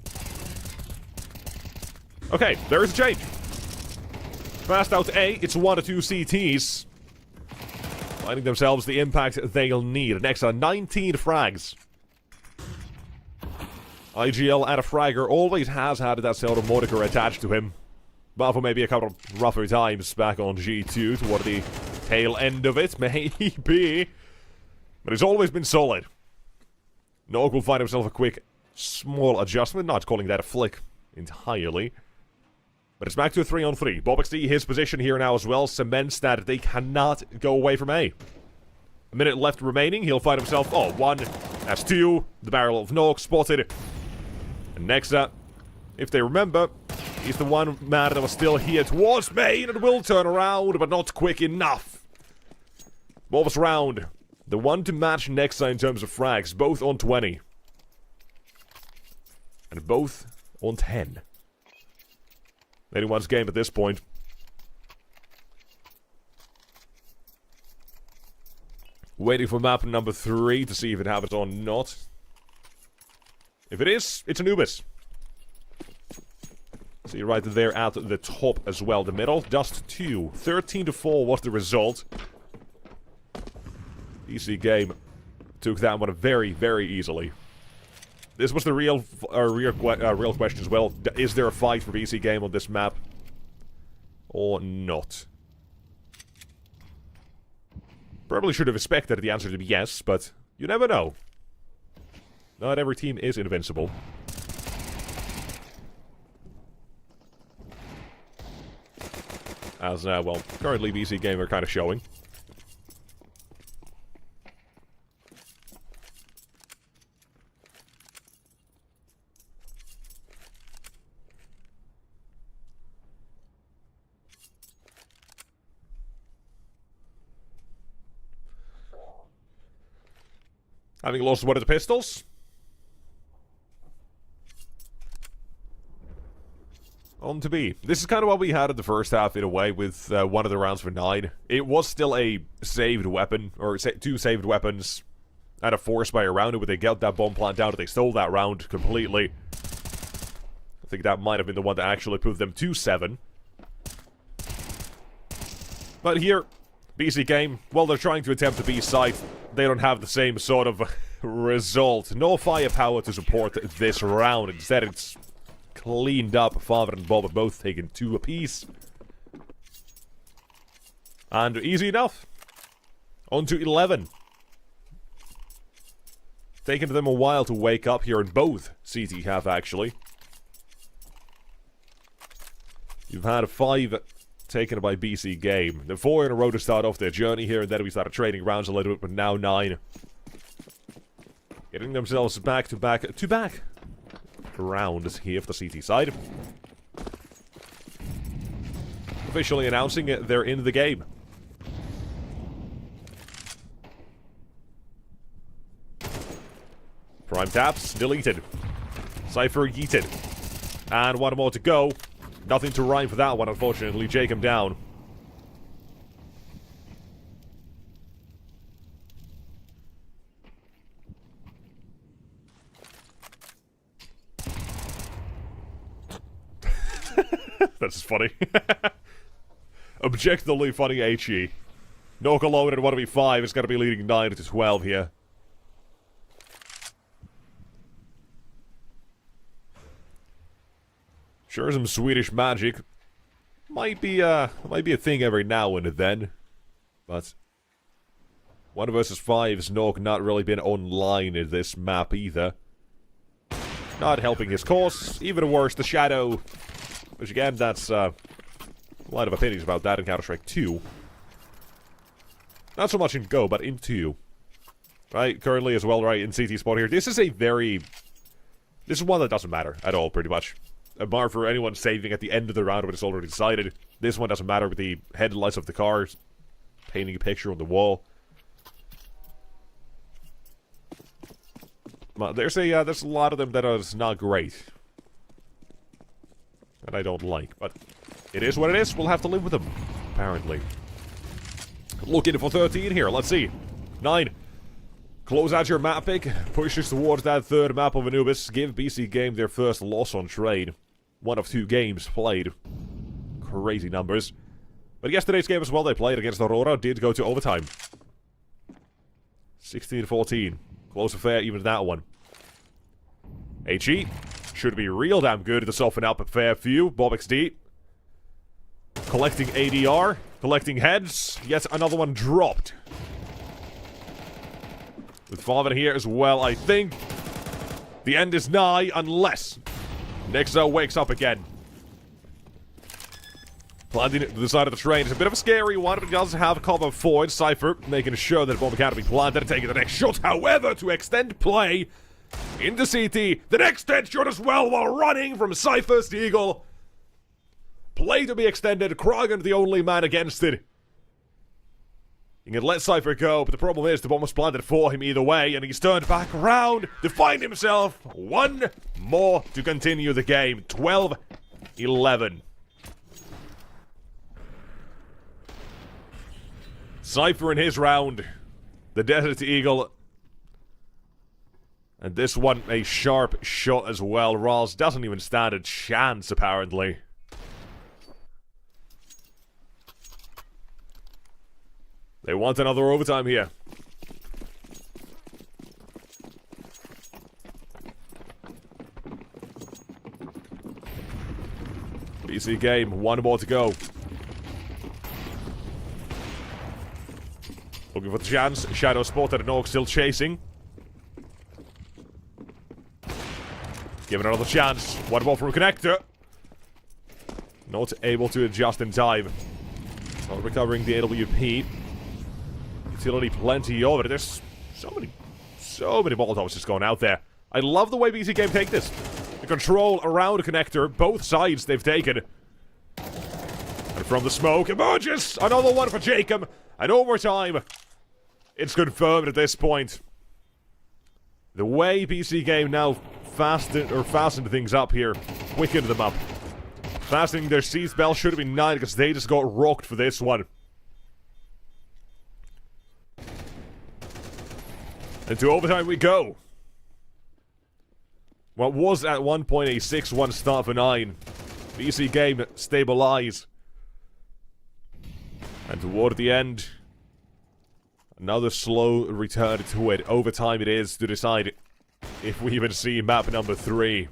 Okay, there is a change. Fast out to A, it's 1 to 2 CTs. Finding themselves the impact they'll need. Next on 19 frags. IGL and a fragger always has had that sort of moniker attached to him. But for maybe a couple of rougher times back on G2 toward the tail end of it, maybe. But he's always been solid. Nog will find himself a quick, small adjustment, not calling that a flick entirely. But it's back to a 3-on-3. Bobxd, his position here now as well, cements that they cannot go away from A. A minute left remaining, he'll find himself, 1, that's 2, the barrel of Nog spotted. And next up, if they remember, he's the one man that was still here towards main and will turn around, but not quick enough. Wolves round. The one to match Nexa in terms of frags, both on 20. And both on 10. Anyone's game at this point. Waiting for map number 3 to see if it happens or not. If it is, it's Anubis. See right there at the top as well, the middle. Dust 2. 13-4 was the result. BC Game took that one very, very easily. This was the real question as well. Is there a fight for BC Game on this map? Or not? Probably should have expected the answer to be yes, but you never know. Not every team is invincible. As, well, currently BC Game are kind of showing. Having lost one of the pistols. On to B. This is kind of what we had in the first half in a way with one of the rounds for 9. It was still a saved weapon, or 2 saved weapons and a force by around it, but they got that bomb plant down and they stole that round completely. I think that might have been the one that actually put them to 7. But here, BC Game, well, they're trying to attempt the B side. They don't have the same sort of result. No firepower to support this round. Instead, it's cleaned up. Father and Bob have both taken 2 apiece. And easy enough. On to 11. Taken them a while to wake up here, and both CT have, actually. You've had 5 taken by BC Game. The 4 in a row to start off their journey here, and then we started trading rounds a little bit, but now 9. Getting themselves back to back rounds here for the CT side. Officially announcing it, they're in the game. Prime taps, deleted. Cypher yeeted. And 1 more to go. Nothing to rhyme for that one, unfortunately. Jacob down. That's funny. Objectively funny HE. Nok alone at 1v5 is going to be leading 9 to 12 here. Sure, some Swedish magic might be a thing every now and then, but 1 versus 5's Nog not really been online in this map either. Not helping his cause. Even worse, the Shadow, which again, that's a lot of opinions about that in Counter-Strike 2. Not so much in Go, but in 2. Right, currently as well, right, in CT spot here. This is one that doesn't matter at all, pretty much. A bar for anyone saving at the end of the round when it's already decided. This one doesn't matter with the headlights of the cars. Painting a picture on the wall. There's a lot of them that are not great. And I don't like, but it is what it is. We'll have to live with them, apparently. Looking for 13 here, let's see. 9. Close out your map pick. Pushes towards that 3rd map of Anubis. Give BC Game their first loss on trade. 1 of 2 games played. Crazy numbers. But yesterday's game as well they played against Aurora did go to overtime. 16-14. Close affair even that one. HE should be real damn good to soften up a fair few. Bob XD. Collecting ADR. Collecting heads. Yet another one dropped. With Father here as well, I think. The end is nigh, unless Nexo wakes up again. Planting to the side of the train is a bit of a scary one, but it does have cover forward. Cypher making sure that a bomb can't be planted and taking the next shot. However, to extend play into CT, the next headshot as well while running from Cypher's Eagle. Play to be extended. Kragan the only man against it. He can let Cypher go, but the problem is the bomb was planted for him either way, and he's turned back around to find himself 1 more to continue the game. 12-11. Cypher in his round. The Desert Eagle. And this one, a sharp shot as well. Raz doesn't even stand a chance, apparently. They want another overtime here. BC Game, 1 more to go. Looking for the chance. Shadow spotted and Nog still chasing. Given another chance. 1 more from Connector. Not able to adjust in time. Not recovering the AWP. Utility plenty of it. There's so many Molotovs just going out there. I love the way BC Game take this. The control around Connector, both sides they've taken. And from the smoke emerges another one for Jacob. And overtime. It's confirmed at this point. The way BC Game now fastened things up here, quickened them up. Fastening their seatbelt should have been 9 because they just got rocked for this one. Into overtime we go. What was at one point a 6-1 start for 9. BC Game stabilize. And toward the end, Another slow return to it. Overtime it is to decide if we even see map number 3.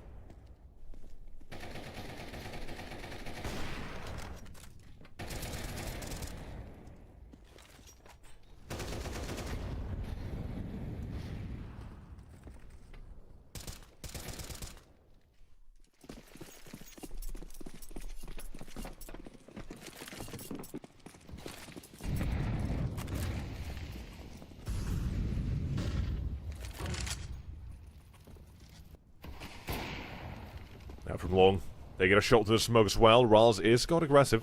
Now from long, they get a shot to the smoke as well. Raz is got aggressive.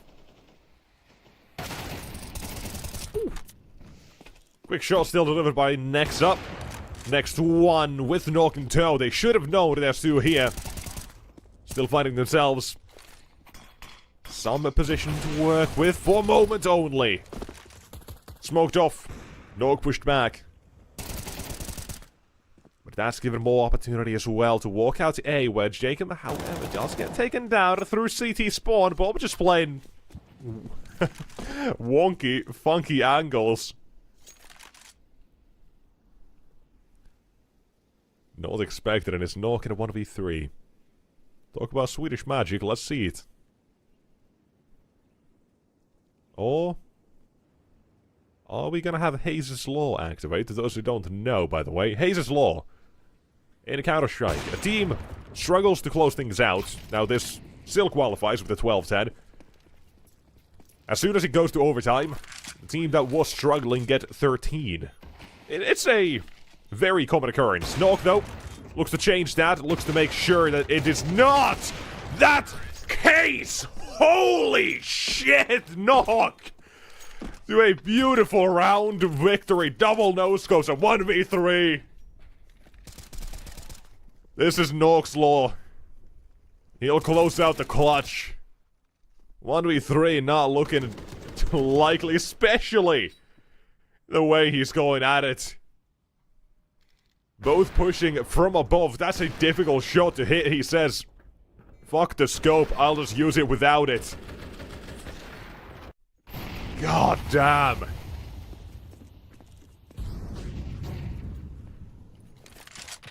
Ooh. Quick shot still delivered by Next Up. Next one with knock and toe. They should have known there's 2 here. Still finding themselves some position to work with for a moment only. Smoked off. Nog pushed back. But that's given more opportunity as well to walk out to A, where Jacob, however, does get taken down through CT spawn. Bob just playing wonky, funky angles. Not expected, and it's not in a 1v3. Talk about Swedish magic, let's see it. Or are we gonna have Hayes' Law activate? To those who don't know, by the way, Hayes' Law in Counter-Strike. A team struggles to close things out. Now this still qualifies with the 12-10. As soon as it goes to overtime, the team that was struggling get 13. It's a very common occurrence. Nog, though, looks to change that. Looks to make sure that it is not that case. Holy shit, Nog! To a beautiful round victory. Double no-scopes, a 1v3. This is Nog's Law. He'll close out the clutch. 1v3 not looking too likely, especially the way he's going at it. Both pushing from above. That's a difficult shot to hit, he says. Fuck the scope, I'll just use it without it. God damn.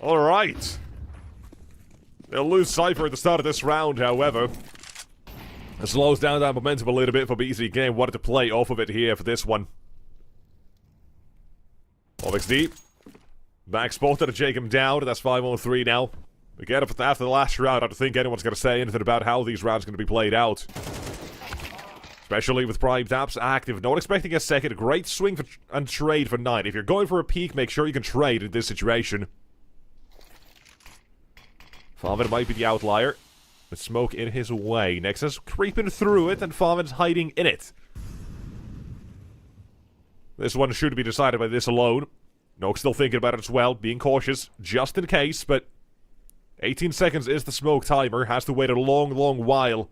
Alright. They'll lose Cypher at the start of this round, however. It slows down that momentum a little bit for BC Game. Wanted to play off of it here for this one. OVXD. Back spotted to take him down. That's 5-on-3 now. Again, after the last round, I don't think anyone's going to say anything about how these rounds are going to be played out. Especially with Prime Taps active. Not expecting a second. Great swing and trade for 9. If you're going for a peek, make sure you can trade in this situation. Farman might be the outlier. With smoke in his way. Nexus creeping through it, and Farman's hiding in it. This one should be decided by this alone. Noak's still thinking about it as well, being cautious, just in case, but 18 seconds is the smoke timer. Has to wait a long, long while.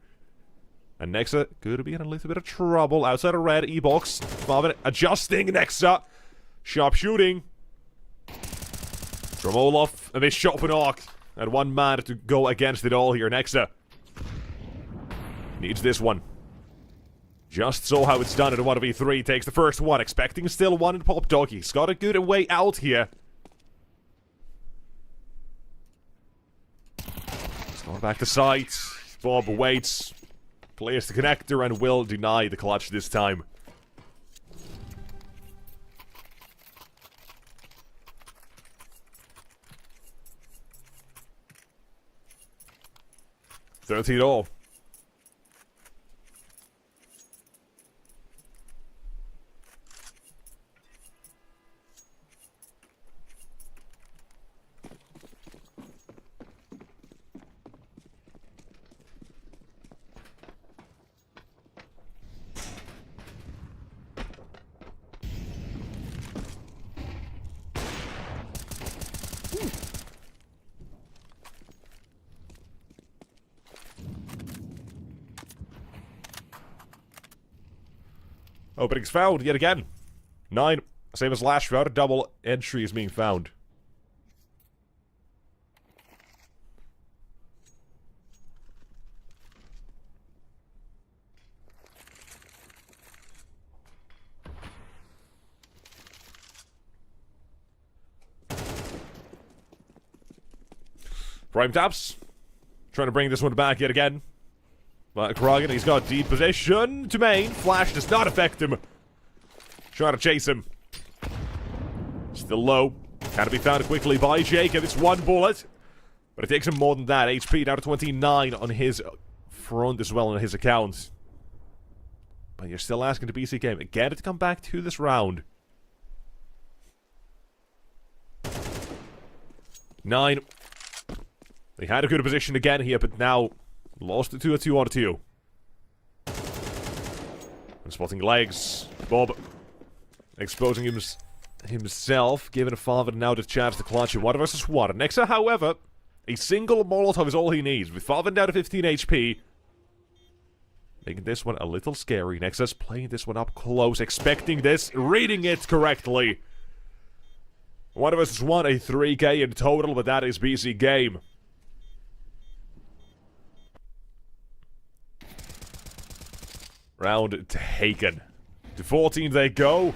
And Nexa could be in a little bit of trouble. Outside of red, E-box. Farman adjusting Nexa. Sharp shooting. From Olaf, a missed shot for Noak. And one man to go against it all here. Nexa needs this one. Just saw how it's done at a 1v3. Takes the first one. Expecting still one in Pop Dog. He's got a good way out here. He's going back to site. Bob waits. Clears the connector and will deny the clutch this time. $13 all. Openings found yet again. 9, same as last round, a double entry is being found. Prime taps. Trying to bring this one back yet again. But Krogan, he's got deep position to main. Flash does not affect him. Trying to chase him. Still low. Can't be found quickly by Jacob. It's one bullet. But it takes him more than that. HP down to 29 on his front as well on his account. But you're still asking the BC game again to come back to this round. 9. They had a good position again here, but now lost it to a 2-on-2. And spotting legs. Bob exposing himself, giving a father now the chance to clutch it. 1 versus 1. Nexa, however, a single Molotov is all he needs. With Farvan down to 15 HP. Making this one a little scary. Nexa's playing this one up close, expecting this, reading it correctly. 1 versus 1, a 3k in total, but that is BC game. Round taken. To 14 they go.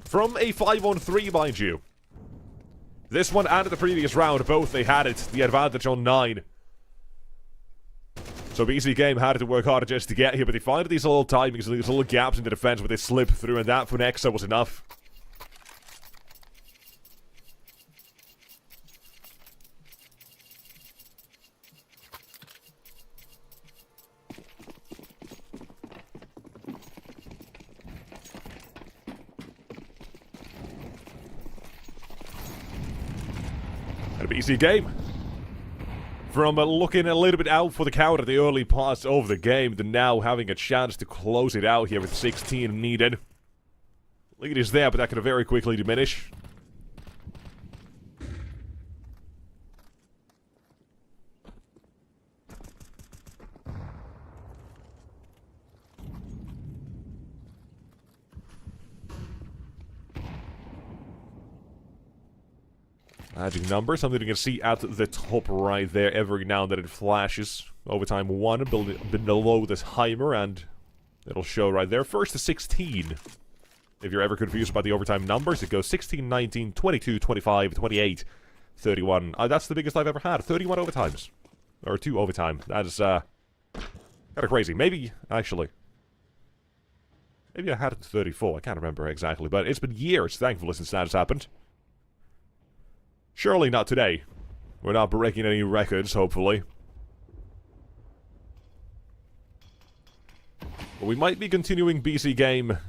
From a 5-on-3, mind you. This one and the previous round, both they had it. The advantage on 9. So BC game had to work harder just to get here, but they find these little timings, these little gaps in the defense where they slip through, and that for Nexa was enough. And a BC game. From looking a little bit out for the count at the early parts of the game to now having a chance to close it out here with 16 needed. Lead is there, but that could very quickly diminish. Magic number, something you can see at the top right there. Every now and then it flashes. Overtime 1, below this timer, and it'll show right there. First to 16. If you're ever confused about the overtime numbers, it goes 16, 19, 22, 25, 28, 31. That's the biggest I've ever had. 31 overtimes. Or 2 overtime. That is, kind of crazy. Maybe, actually. Maybe I had it to 34. I can't remember exactly. But it's been years, thankfully, since that has happened. Surely not today. We're not breaking any records, hopefully. But we might be continuing BC game,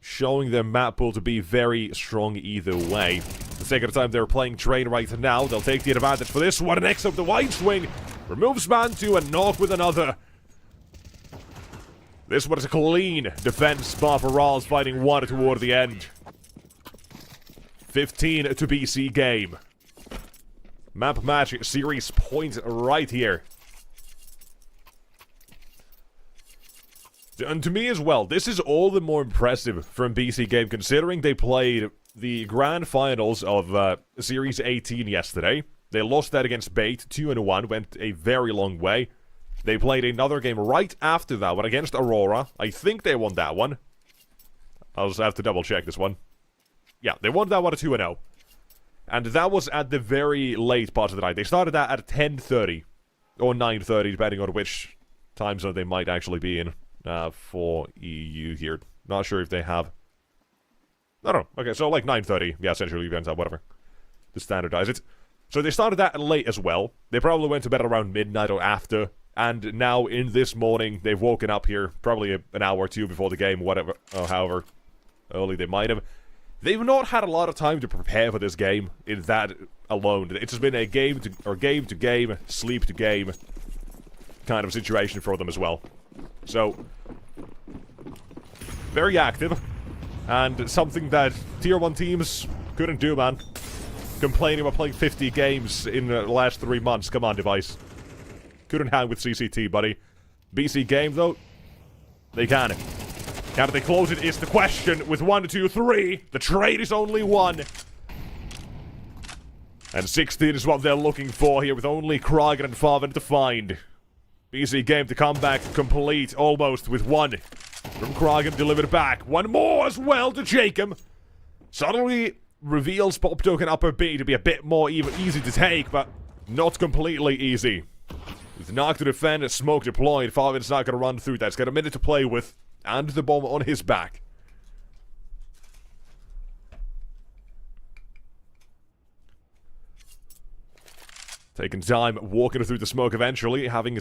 showing their map pool to be very strong either way. The second time they're playing Train right now, they'll take the advantage for this one. Next up, the wide swing. Removes man 2 and knock with another. This one is a clean defense spot for Rawls, fighting 1 toward the end. 15 to BC game. Map match series point right here. And to me as well, this is all the more impressive from BC game, considering they played the grand finals of Series 18 yesterday. They lost that against Bait, 2-1, went a very long way. They played another game right after that one against Aurora. I think they won that one. I'll just have to double check this one. Yeah, they won that one at 2-0. And that was at the very late part of the night. They started that at 10:30. Or 9:30, depending on which time zone they might actually be in. For EU here. Not sure if they have... I don't know. Okay, so like 9:30. Yeah, Central Events, whatever. To standardize it. So they started that late as well. They probably went to bed around midnight or after. And now, in this morning, they've woken up here probably an hour or two before the game, whatever, however early they might have. They've not had a lot of time to prepare for this game in that alone. It's just been a game to game, sleep to game kind of situation for them as well. So, very active, and something that Tier 1 teams couldn't do, man. Complaining about playing 50 games in the last 3 months. Come on, device. Couldn't hang with CCT, buddy. BC game, though, they can. Can they close it is the question with 1, 2, 3. The trade is only 1. And 16 is what they're looking for here with only Kragan and Farvan to find. BC game to come back complete almost with 1 from Kragan delivered back. 1 more as well to Jacob. Suddenly reveals Pop Token upper B to be a bit more easy to take, but Not completely easy. With Knock to defend, smoke deployed, Farvin's not going to run through that. He's got a minute to play with, and the bomb on his back. Taking time, walking through the smoke eventually, having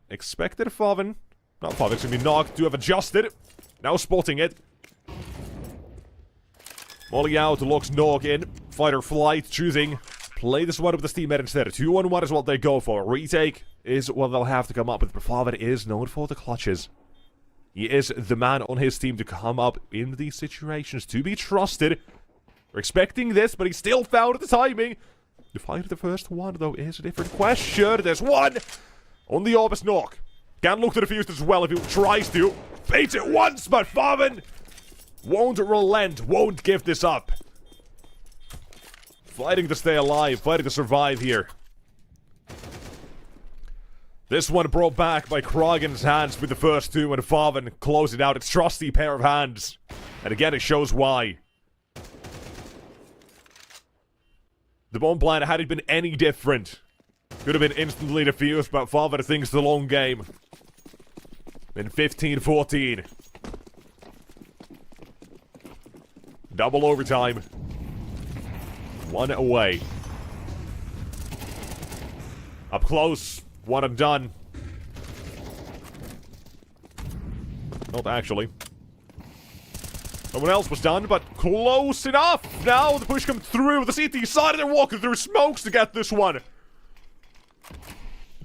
expected Farvin. Not Farvin, it's going to be Knock to have adjusted. Now spotting it. Molly out, locks Nog in. Fighter flight, choosing. Play this one with the steam head instead. 2-on-1 is what they go for. Retake is what they'll have to come up with. But Farvin is known for the clutches. He is the man on his team to come up in these situations, to be trusted. We're expecting this, but he still found the timing. To find the first one, though, is a different question. There's one on the Orbis Knock. Can look to the fuse as well if he tries to. Fates it once, but Farvin won't relent, won't give this up. Fighting to stay alive, fighting to survive here. This one brought back by Krogan's hands with the first two, and Farvin closing out its trusty pair of hands. And again, it shows why. The bomb plan, had it been any different, could have been instantly defused, but Farvin thinks the long game. In 15-14. Double overtime. One away. Up close. One and done. Not actually. Someone else was done, but close enough! Now the push comes through. The CT side, they're walking through smokes to get this one.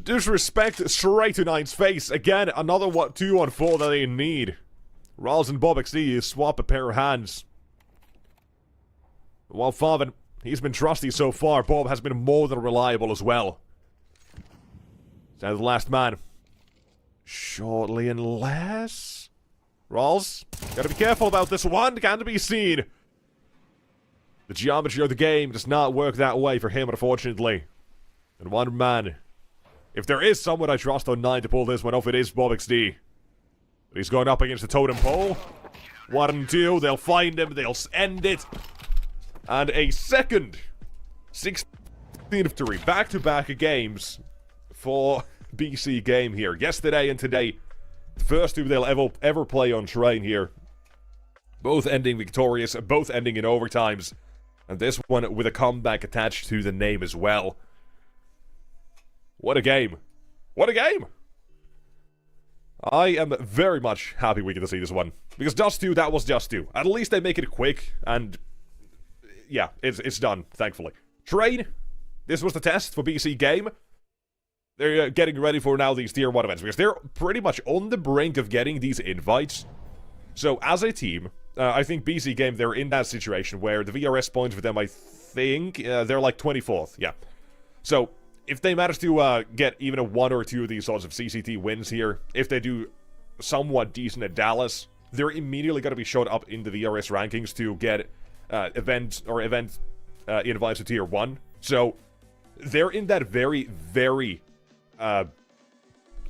Disrespect straight to Nine's face. Again, another 2-on-4 that they need. Rawls and Bob XD swap a pair of hands. While Farvin, he's been trusty so far, Bob has been more than reliable as well. Now the last man. Shortly unless... Rawls, gotta be careful about this one, can't be seen. The geometry of the game does not work that way for him, unfortunately. And one man. If there is someone I trust on 9 to pull this one off, it is Bob XD. But he's going up against the totem pole. 1 and 2, they'll find him, they'll end it. And a second 16th victory, back-to-back games for BC Game here. Yesterday and today, the first two they'll ever play on Train here. Both ending victorious, both ending in overtimes. And this one with a comeback attached to the name as well. What a game. What a game! I am very much happy we get to see this one. Because Dust 2, that was Dust 2. At least they make it quick, and... yeah, it's done, thankfully. Train, this was the test for BC Game. They're getting ready for now these Tier 1 events, because they're pretty much on the brink of getting these invites. So, as a team, I think BC Game, they're in that situation where the VRS points for them, I think, they're like 24th, yeah. So, if they manage to get even a 1 or 2 of these sorts of CCT wins here, if they do somewhat decent at Dallas, they're immediately going to be shot up in the VRS rankings to get event invites to Tier 1. So, they're in that very, very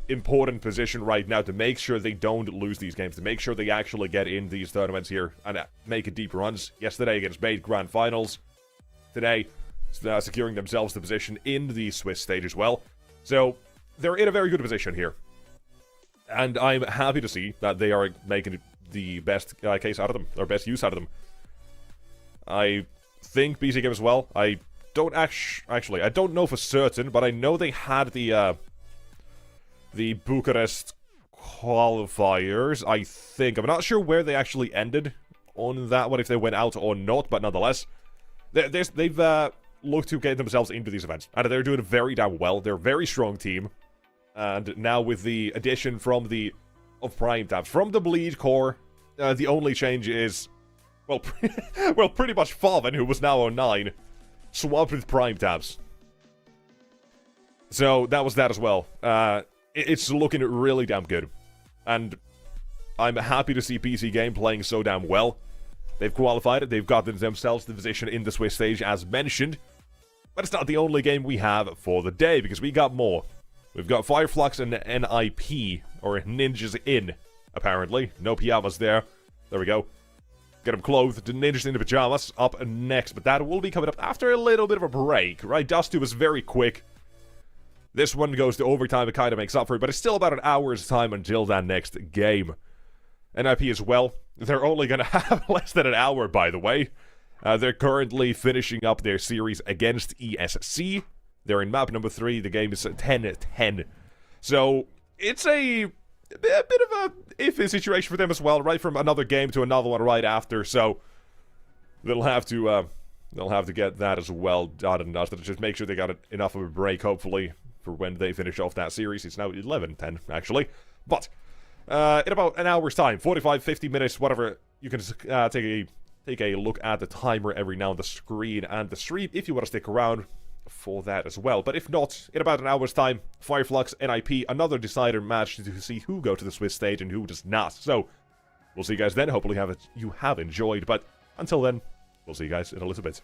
important position right now to make sure they don't lose these games, to make sure they actually get in these tournaments here and make it deep runs. Yesterday against Bait Grand Finals. Today, securing themselves the position in the Swiss stage as well. So, they're in a very good position here. And I'm happy to see that they are making the best case out of them, or best use out of them. I think BC Game as well. I don't actually, I don't know for certain, but I know they had the Bucharest qualifiers, I think. I'm not sure where they actually ended on that one, if they went out or not, but nonetheless, they've looked to get themselves into these events, and they're doing very damn well. They're a very strong team, and now with the addition of Prime Tabs from the Bleed Core, the only change is, well, well, pretty much Farvin, who was now on 9, swapped with Prime Tabs. So that was that as well. It's looking really damn good, and I'm happy to see PC Game playing so damn well. They've qualified it, they've gotten themselves the position in the Swiss stage as mentioned. But it's not the only game we have for the day, because we got more. We've got Fireflux and NIP, or Ninjas In, apparently. No pyjamas there. There we go. Get them clothed, the Ninjas in the Pyjamas, up next. But that will be coming up after a little bit of a break, right? Dust 2 was very quick. This one goes to overtime, it kind of makes up for it, but it's still about an hour's time until that next game. NIP as well, they're only going to have less than an hour, by the way. They're currently finishing up their series against ESC. They're in map number 3, the game is 10-10. So, it's a bit of a iffy situation for them as well, right from another game to another one right after, so they'll have to get that as well done and dusted. Just make sure they got enough of a break, hopefully, for when they finish off that series. It's now 11-10, actually. But, in about an hour's time, 45, 50 minutes, whatever, you can take a look at the timer every now on the screen and the stream if you want to stick around for that as well. But if not, in about an hour's time, Fireflux, NIP, another decider match to see who go to the Swiss stage and who does not. So, we'll see you guys then. Hopefully you have enjoyed, but until then, we'll see you guys in a little bit.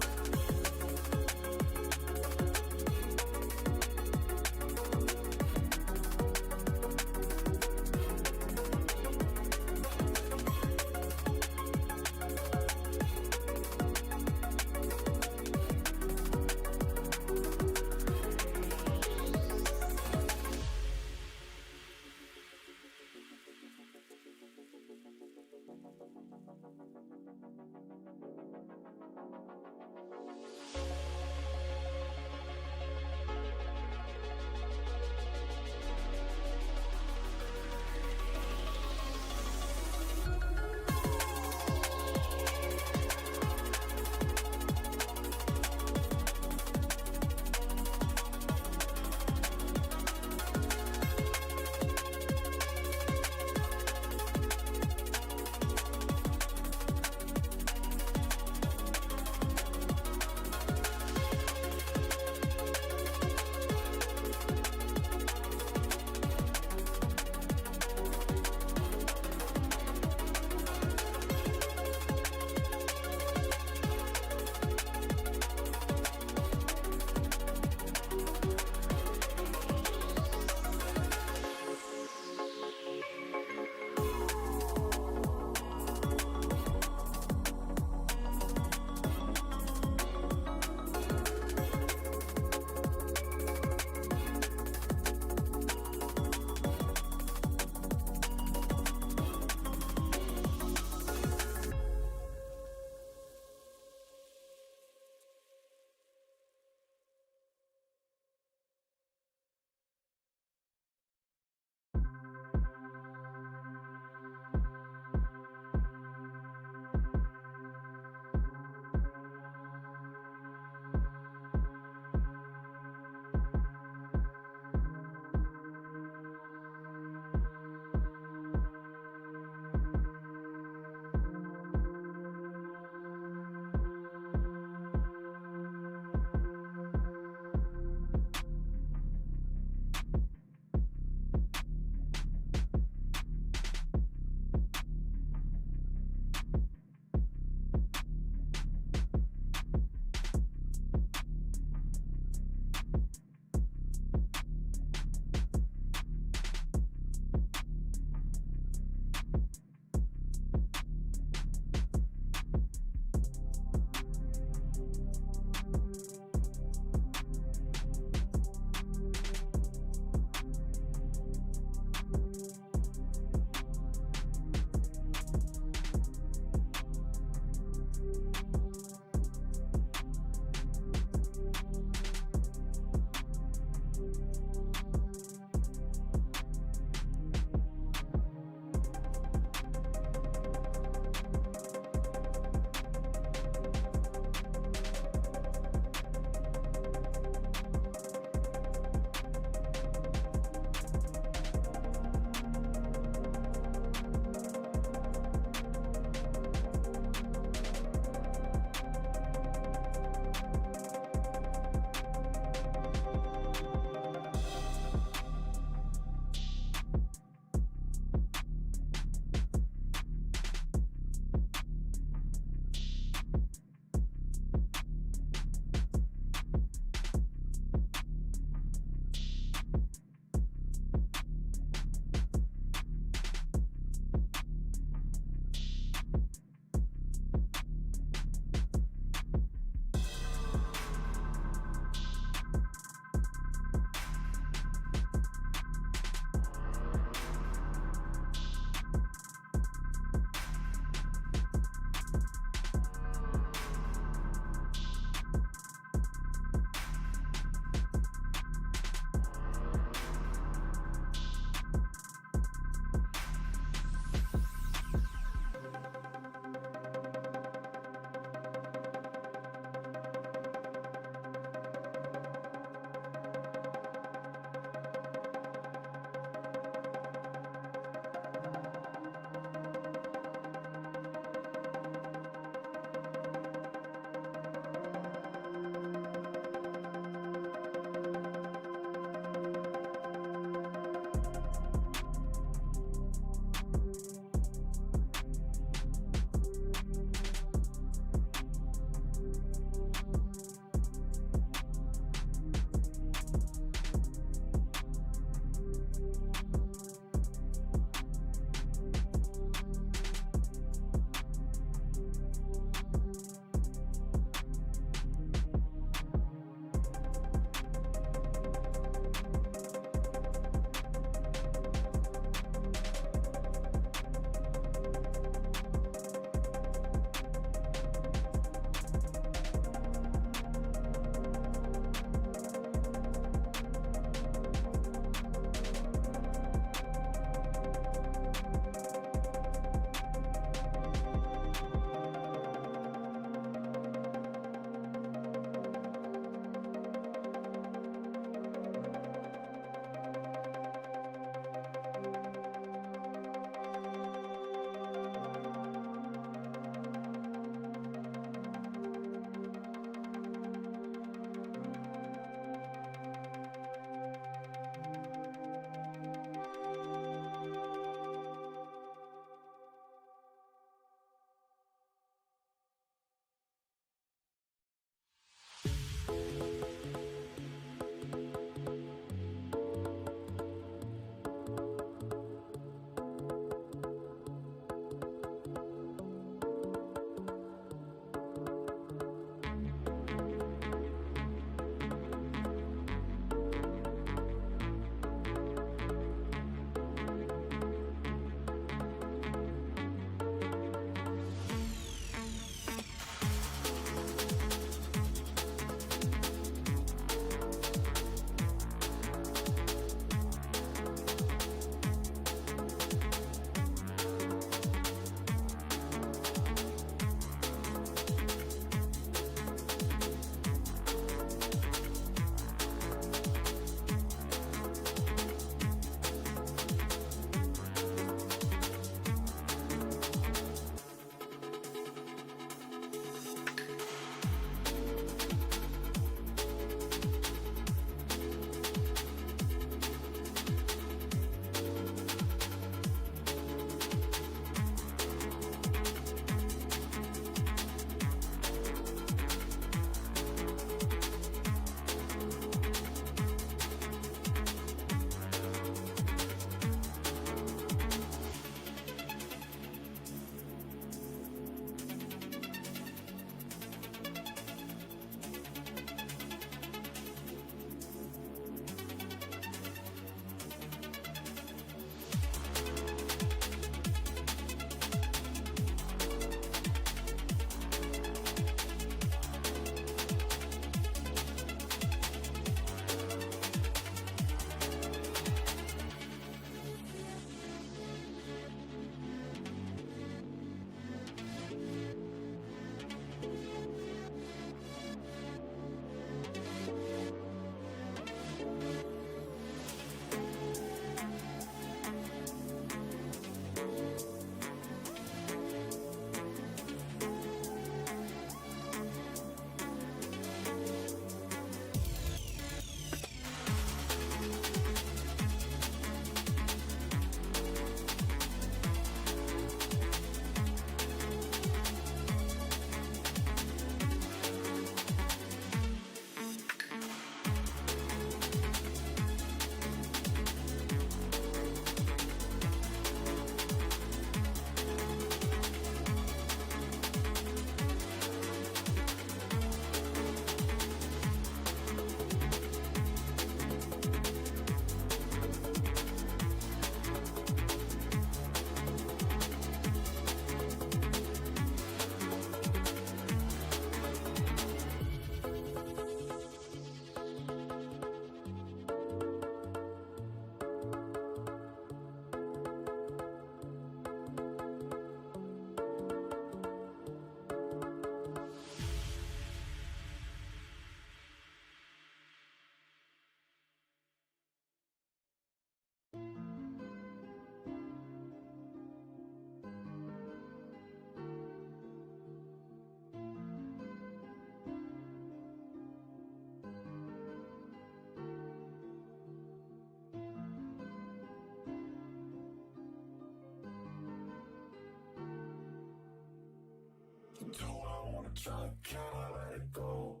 Do I wanna try? Can I let it go?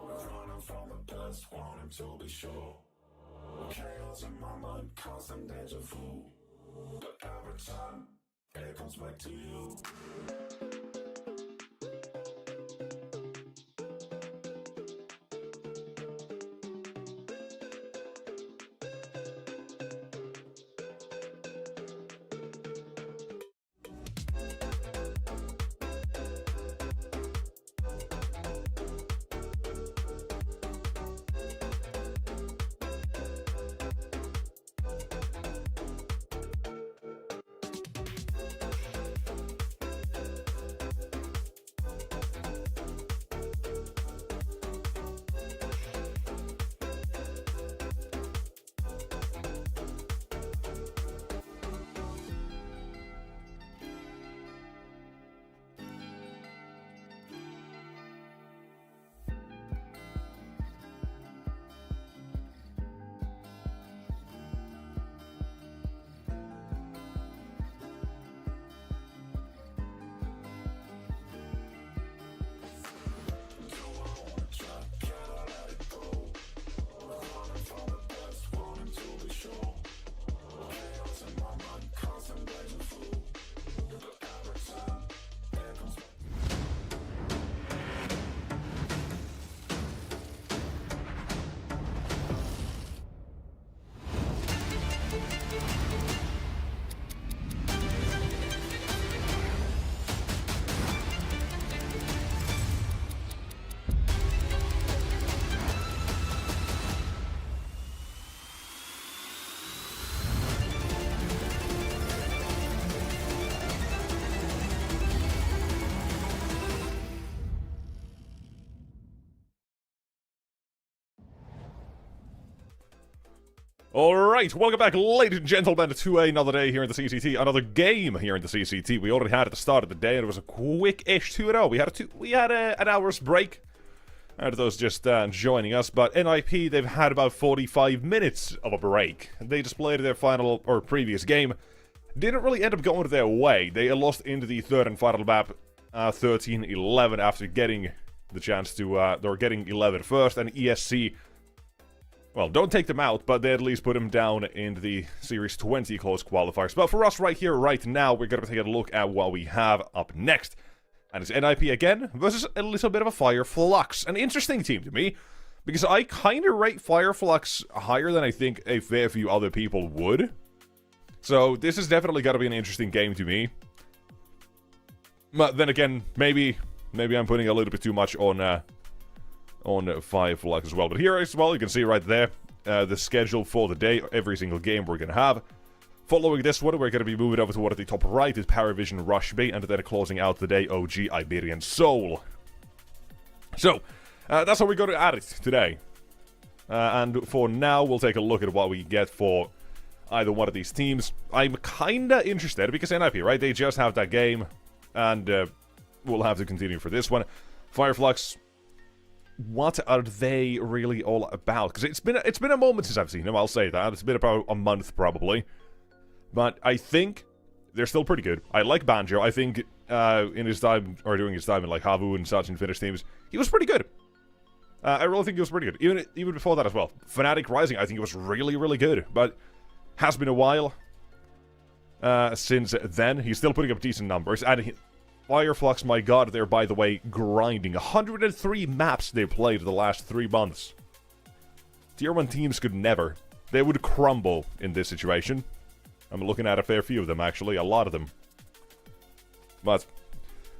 We're running from the past, wanting to be sure. Chaos in my mind, constant deja vu. But every time, it comes back to you. Alright, welcome back, ladies and gentlemen, to another day here in the CCT, another game here in the CCT. We already had at the start of the day, and it was a quick-ish 2-0. We had an hour's break, out of those just joining us, but NIP, they've had about 45 minutes of a break. They just played their final, or previous game, didn't really end up going their way. They lost into the third and final map, 13-11, after getting the chance to, they were getting 11 first, and ESC... well, don't take them out, but they at least put them down in the Series 20 close qualifiers. But for us right here, right now, we're going to take a look at what we have up next. And it's NIP again versus a little bit of a Fireflux. An interesting team to me, because I kind of rate Fireflux higher than I think a fair few other people would. So this is definitely going to be an interesting game to me. But then again, maybe I'm putting a little bit too much on Fireflux as well. But here as well, you can see right there, the schedule for the day, every single game we're going to have. Following this one, we're going to be moving over to what at the top right is Paravision Rush Bay, and then closing out the day, OG Iberian Soul. So, that's how we're going to add it today. And for now, we'll take a look at what we get for either one of these teams. I'm kinda interested, because NIP, right, they just have that game, and we'll have to continue for this one. Fireflux... what are they really all about? Because it's been a moment since I've seen them, I'll say that. It's been about a month, probably. But I think they're still pretty good. I like Banjo. I think in his time, or during his time in like Havu and such and Finnish teams, he was pretty good. I really think he was pretty good. Even before that as well. Fnatic Rising, I think it was really, really good. But has been a while since then. He's still putting up decent numbers. And Fireflux, my god, they're, by the way, grinding. 103 maps they played the last 3 months. Tier 1 teams could never. They would crumble in this situation. I'm looking at a fair few of them, actually. A lot of them. But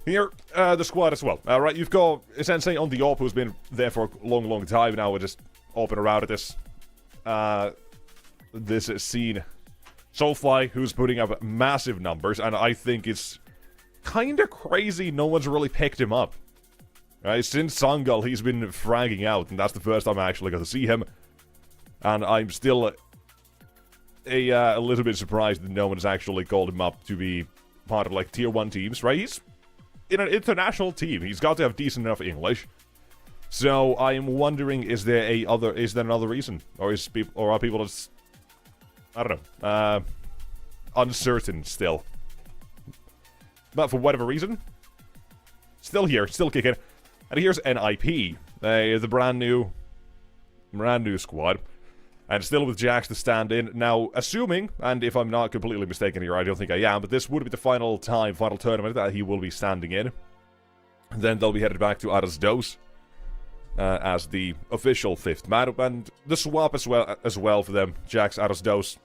here, the squad as well. Right, you've got Sensei on the AWP, who's been there for a long, long time. Now we're just open around at this scene. Soulfly, who's putting up massive numbers, and I think it's kinda crazy no one's really picked him up. Right, since Sangal, he's been fragging out, and that's the first time I actually got to see him. And I'm still a little bit surprised that no one's actually called him up to be part of, like, tier 1 teams, right? He's in an international team. He's got to have decent enough English. So I'm wondering, is there another reason? Or are people just, I don't know, uncertain still. But for whatever reason, still here, still kicking. And here's NIP, the brand new squad. And still with Jax to stand in. Now, assuming, and if I'm not completely mistaken here, I don't think I am, but this would be the final tournament that he will be standing in. Then they'll be headed back to Aras Dos as the official 5th matchup. And the swap as well for them, Jax, Aras Dos,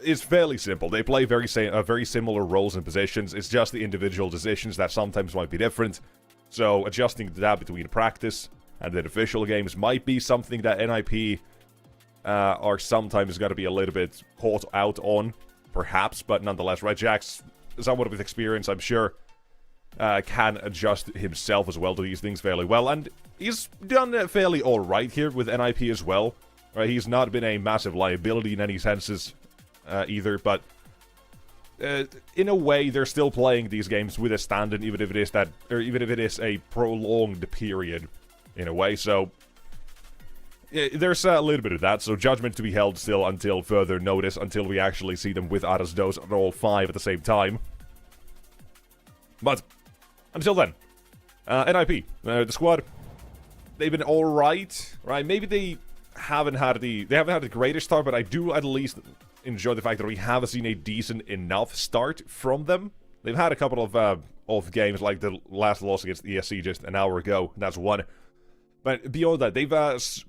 is fairly simple. They play very similar roles and positions. It's just the individual decisions that sometimes might be different. So adjusting that between practice and then official games might be something that NIP are sometimes going to be a little bit caught out on, perhaps, but nonetheless, right, Jax, somewhat with experience, I'm sure, can adjust himself as well to these things fairly well, and he's done fairly alright here with NIP as well. Right, he's not been a massive liability in any senses either, but in a way, they're still playing these games with a stand-in, even if it is a prolonged period, in a way, so there's a little bit of that, so judgment to be held still until further notice, until we actually see them with Aras Dos on all 5 at the same time. But until then, NIP, the squad, they've been alright, right? Maybe they haven't had the greatest start, but I do at least enjoy the fact that we have seen a decent enough start from them. They've had a couple of games, like the last loss against ESC just an hour ago, that's one. But beyond that, they've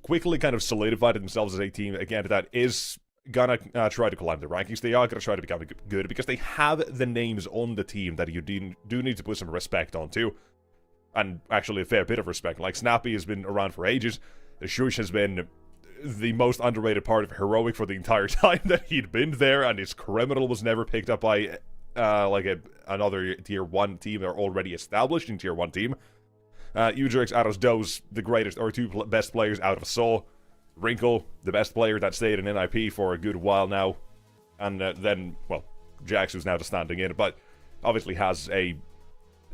quickly kind of solidified themselves as a team, again, that is gonna try to climb the rankings. They are gonna try to become good, because they have the names on the team that you do need to put some respect onto. And actually a fair bit of respect. Like, Snappy has been around for ages. The Shush has been the most underrated part of Heroic for the entire time that he'd been there, and his Criminal was never picked up by, another Tier 1 team or already established in Tier 1 team. Udrix, Aras Dos, the greatest, or 2 best players out of Saw. Wrinkle, the best player that stayed in NIP for a good while now. And then, well, Jax, who's now just standing in, but obviously has a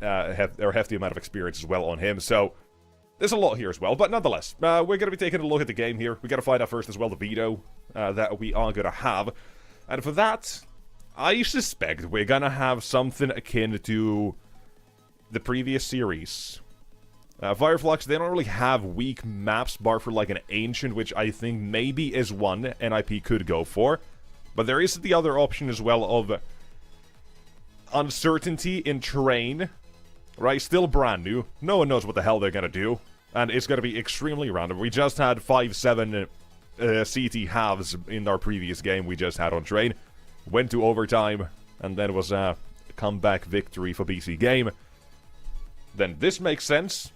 hefty amount of experience as well on him. So, there's a lot here as well. But nonetheless, we're going to be taking a look at the game here. We got to find out first as well the veto that we are going to have. And for that, I suspect we're going to have something akin to the previous series. Fireflux, they don't really have weak maps, bar for like an Ancient, which I think maybe is one NIP could go for. But there is the other option as well of uncertainty in terrain, right? Still brand new. No one knows what the hell they're gonna do, and it's gonna be extremely random. We just had 5-7 CT halves in our previous game we just had on train. Went to overtime, and then it was a comeback victory for BC Game. Then this makes sense.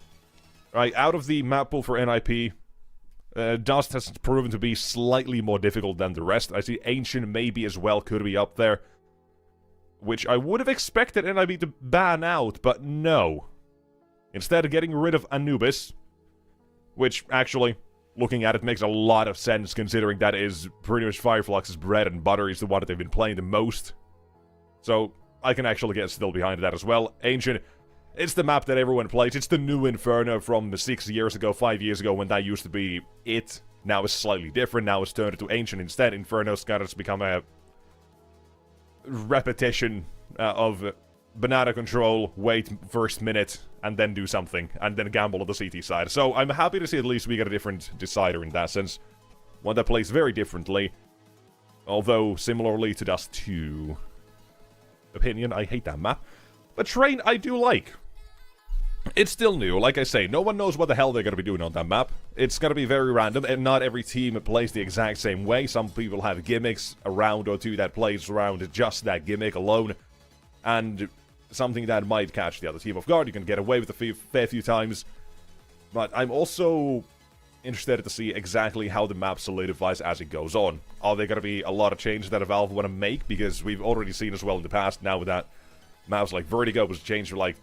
Right, out of the map pool for NIP, Dust has proven to be slightly more difficult than the rest. I see Ancient maybe as well could be up there, which I would have expected NIP to ban out, but no. Instead of getting rid of Anubis, which actually, looking at it, makes a lot of sense considering that is pretty much Fireflux's bread and butter. Is the one that they've been playing the most. So, I can actually get still behind that as well. Ancient, it's the map that everyone plays. It's the new Inferno from 6 years ago, 5 years ago, when that used to be it. Now it's slightly different. Now it's turned into Ancient instead. Inferno's got to become a repetition of banana control, wait first minute, and then do something, and then gamble on the CT side. So I'm happy to see at least we get a different decider in that sense. One that plays very differently, although similarly to Dust 2. Opinion, I hate that map. But Train, I do like. It's still new, like I say, no one knows what the hell they're going to be doing on that map. It's going to be very random, and not every team plays the exact same way. Some people have gimmicks, a round or two that plays around just that gimmick alone, and something that might catch the other team off guard. You can get away with a fair few times, but I'm also interested to see exactly how the map solidifies as it goes on. Are there going to be a lot of changes that Valve want to make? Because we've already seen as well in the past, now with that maps like Vertigo was changed for like,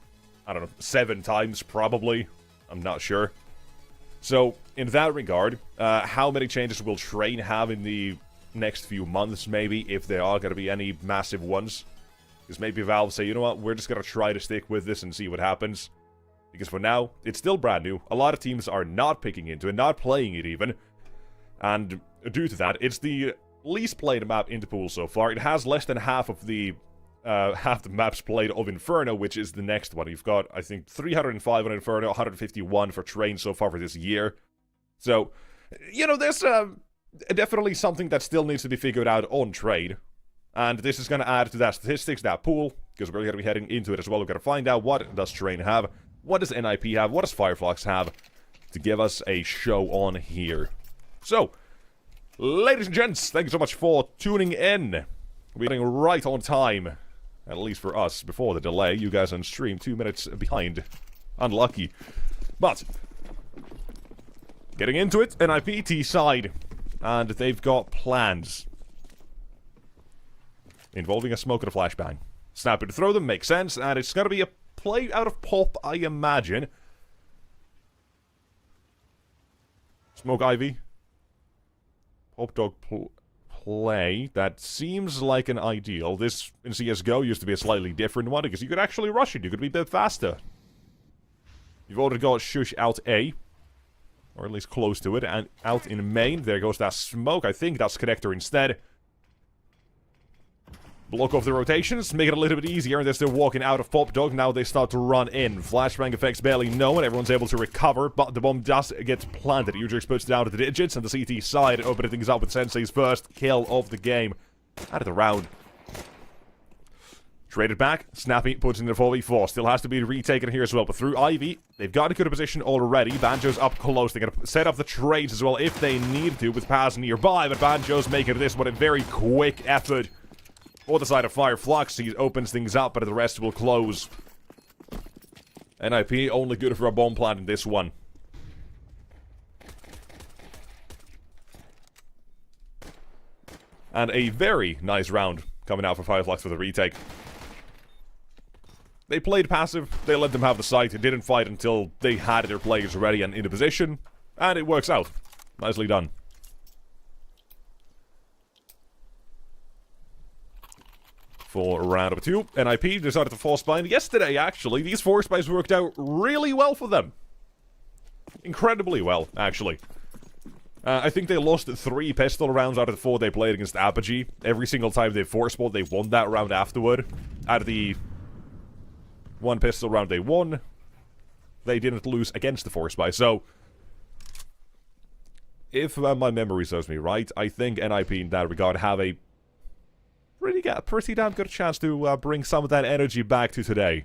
I don't know, 7 times probably. I'm not sure. So, in that regard, how many changes will Train have in the next few months, maybe, if there are going to be any massive ones? Because maybe Valve say, you know what, we're just going to try to stick with this and see what happens. Because for now, it's still brand new. A lot of teams are not picking into it, not playing it even. And due to that, it's the least played map in the pool so far. It has less than half of the half the maps played of Inferno, which is the next one. You've got, I think, 305 on Inferno, 151 for Train so far for this year. So, you know, there's definitely something that still needs to be figured out on Train. And this is going to add to that statistics, that pool, because we're going to be heading into it as well. We're going to find out what does Train have, what does NIP have, what does Fireflux have, to give us a show on here. So, ladies and gents, thank you so much for tuning in. We're getting right on time, at least for us, before the delay. You guys on stream 2 minutes behind. Unlucky. But, getting into it, NIPT side, and they've got plans involving a smoke and a flashbang. Snap it to throw them, makes sense, and it's going to be a play out of pop, I imagine. Smoke Ivy. Pop Dog play. That seems like an ideal. This, in CSGO, used to be a slightly different one, because you could actually rush it. You could be a bit faster. You've already got Shush out A. Or at least close to it. And out in main, there goes that smoke. I think that's Connector instead. Block off the rotations, make it a little bit easier, and they're still walking out of Pop Dog. Now they start to run in. Flashbang effects barely known, everyone's able to recover, but the bomb does get planted. Udrix puts it down to the digits, and the CT side opening things up with Sensei's first kill of the game. Out of the round. Traded back, Snappy puts in the 4v4. Still has to be retaken here as well, but through Ivy, they've got a good position already. Banjo's up close. They're going to set up the trades as well if they need to, with Paz nearby, but Banjo's making this one a very quick effort. For the side of Fireflux, he opens things up, but the rest will close. NIP only good for a bomb plant in this one. And a very nice round coming out for Fireflux for the retake. They played passive, they let them have the site, they didn't fight until they had their players ready and in a position, and it works out. Nicely done. For round number 2, NIP decided to force bind yesterday, actually. These force binds worked out really well for them. Incredibly well, actually. I think they lost 3 pistol rounds out of the 4 they played against Apogee. Every single time they force bought, they won that round afterward. Out of the 1 pistol round they won, they didn't lose against the force buy. So, if my memory serves me right, I think NIP in that regard have a pretty damn good chance to bring some of that energy back to today.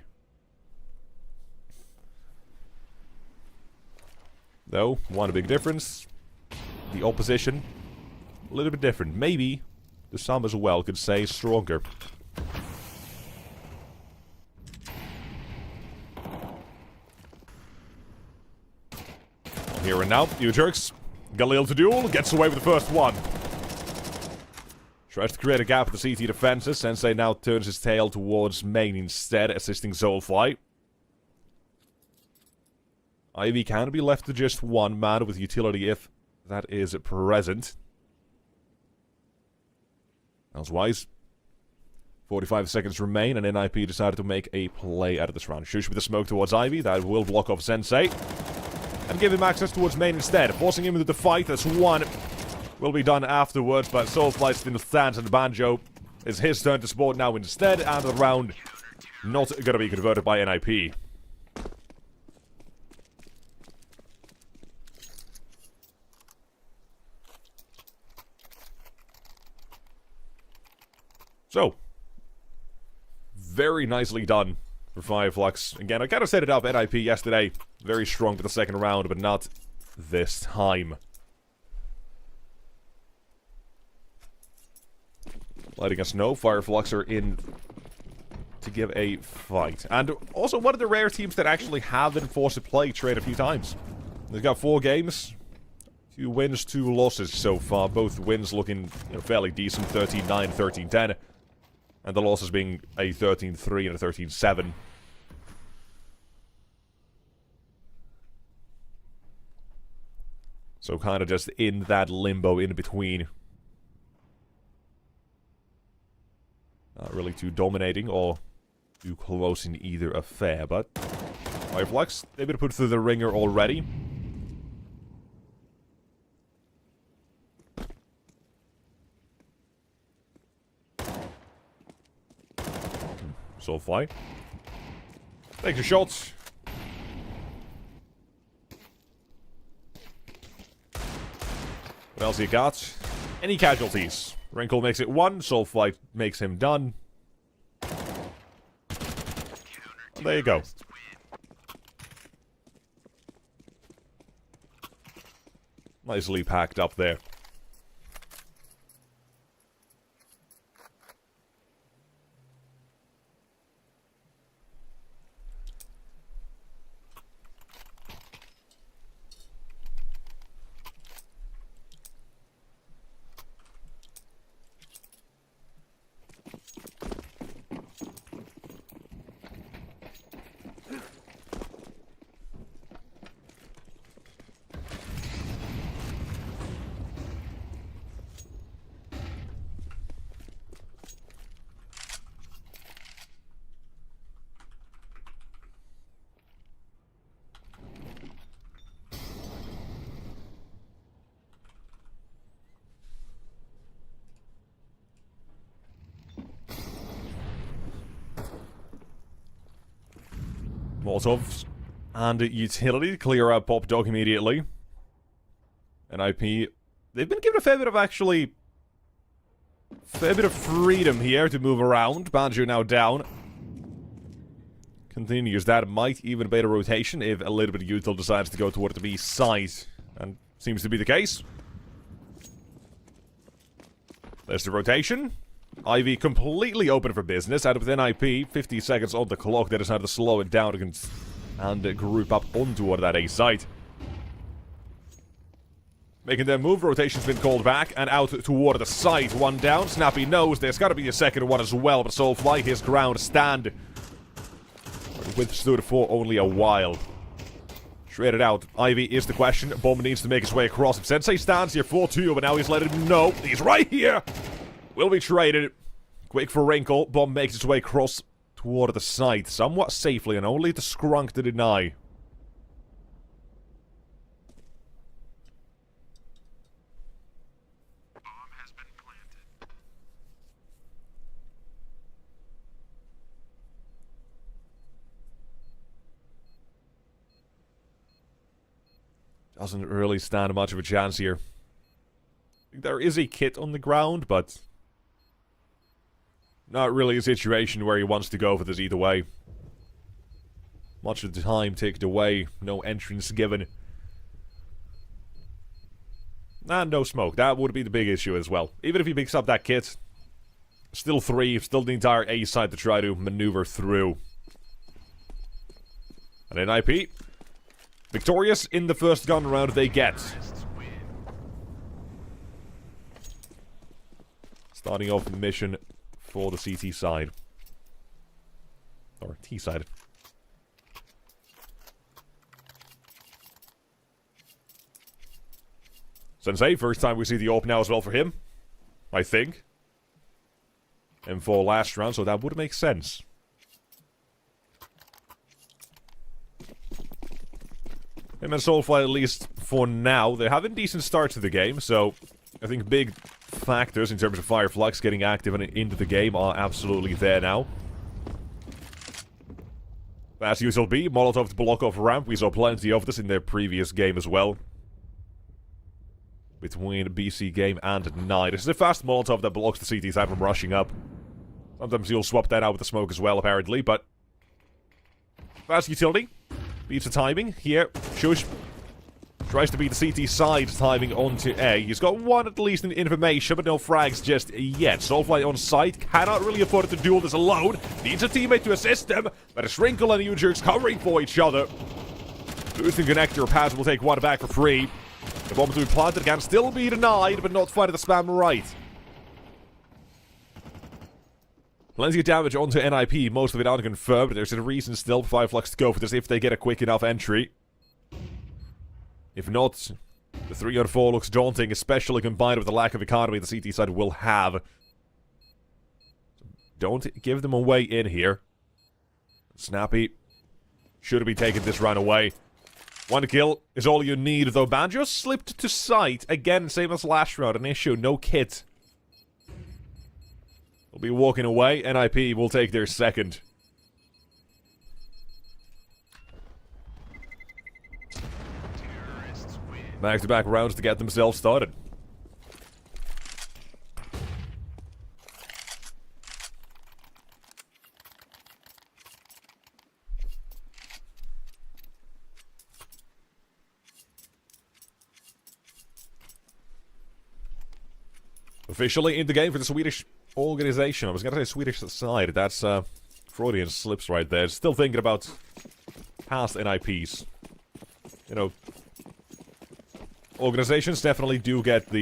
Though, one big difference. The opposition, a little bit different. Maybe, the some as well could say stronger. Here and now, you jerks. Galil to duel, gets away with the first one. Tries to create a gap with the CT defenses. Sensei now turns his tail towards main instead, assisting Soulfly. Ivy can be left to just 1 man with utility if that is present. Elsewise, 45 seconds remain, and NIP decided to make a play out of this round. Shush with the smoke towards Ivy. That will block off Sensei. And give him access towards main instead, forcing him into the fight. That's 1. Will be done afterwards, but Soulfly still stands, and Banjo is his turn to spawn now instead, and the round not going to be converted by NIP. So, very nicely done for Fireflux. Again, I kind of set it up NIP yesterday. Very strong for the second round, but not this time. Letting us know Fireflux are in to give a fight. And also one of the rare teams that actually have been forced to play trade a few times. They've got 4 games. 2 wins, 2 losses so far. Both wins looking, you know, fairly decent. 13-9, 13-10. And the losses being a 13-3 and a 13-7. So kind of just in that limbo in between. Not really too dominating or too close in either affair, but Fireflux, they've been put through the ringer already. Soulfly. Take your shots. What else you got? Any casualties? Wrinkle makes it 1, Soulfly makes him done. And there you go. Nicely packed up there. Molotovs and utility. Clear out Pop Dog immediately. NIP. They've been given a fair bit of fair bit of freedom here to move around. Banjo now down. Continues that. Might even bait a rotation if a little bit of util decides to go toward the B side. And seems to be the case. There's the rotation. Ivy completely open for business, and with NIP, 50 seconds on the clock, they decided to slow it down and group up onto that A site. Making their move, rotation's been called back, and out toward the site. One down, Snappy knows there's gotta be a second one as well, but Soulfly, his ground stand. Withstood for only a while. Shredded out. Ivy is the question. Bomb needs to make his way across him. Sensei stands here 4-2, but now he's letting him know he's right here! Will be traded. Quick for Wrinkle. Bomb makes its way across toward the site. Somewhat safely, and only the Skrunk to deny. Bomb has been planted. Doesn't really stand much of a chance here. There is a kit on the ground, but not really a situation where he wants to go for this either way. Much of the time ticked away, no entrance given. And no smoke, that would be the big issue as well. Even if he picks up that kit, still 3, still the entire A side to try to maneuver through. And NIP, victorious in the first gun round they get. Starting off the mission for the CT side. Or T side. Sensei, first time we see the AWP now as well for him. I think. And for last round, so that would make sense. Him and Soulfly, at least for now, they're having decent starts to the game, so I think big factors in terms of Fireflux getting active and into the game are absolutely there now. As usual B, Molotov to block off ramp. We saw plenty of this in their previous game as well. Between BC game and Night. This is a fast Molotov that blocks the CT side from rushing up. Sometimes you'll swap that out with the smoke as well, apparently, but fast utility. Beats the timing. Here, Shush tries to beat the CT side timing onto A. He's got one at least in information, but no frags just yet. Soulfly on site cannot really afford to do this alone. Needs a teammate to assist him, but it's Wrinkle and U-Jerks covering for each other. Boosting connector, Paz will take one back for free. The bomb to be planted can still be denied, but not finding the spam right. Plenty of damage onto NIP, most of it unconfirmed. There's a reason still for Fireflux to go for this if they get a quick enough entry. If not, the 3-on-4 looks daunting, especially combined with the lack of economy the CT side will have. Don't give them a way in here. Snappy should be taking this round away. 1 kill is all you need, though Banjo slipped to sight. Again, same as last round, an issue, no kit. They'll be walking away, NIP will take their second. Back-to-back rounds to get themselves started. Officially in the game for the Swedish organization. I was gonna say Swedish side. That's Freudian slips right there. Still thinking about past NIPs. You know, organizations definitely do get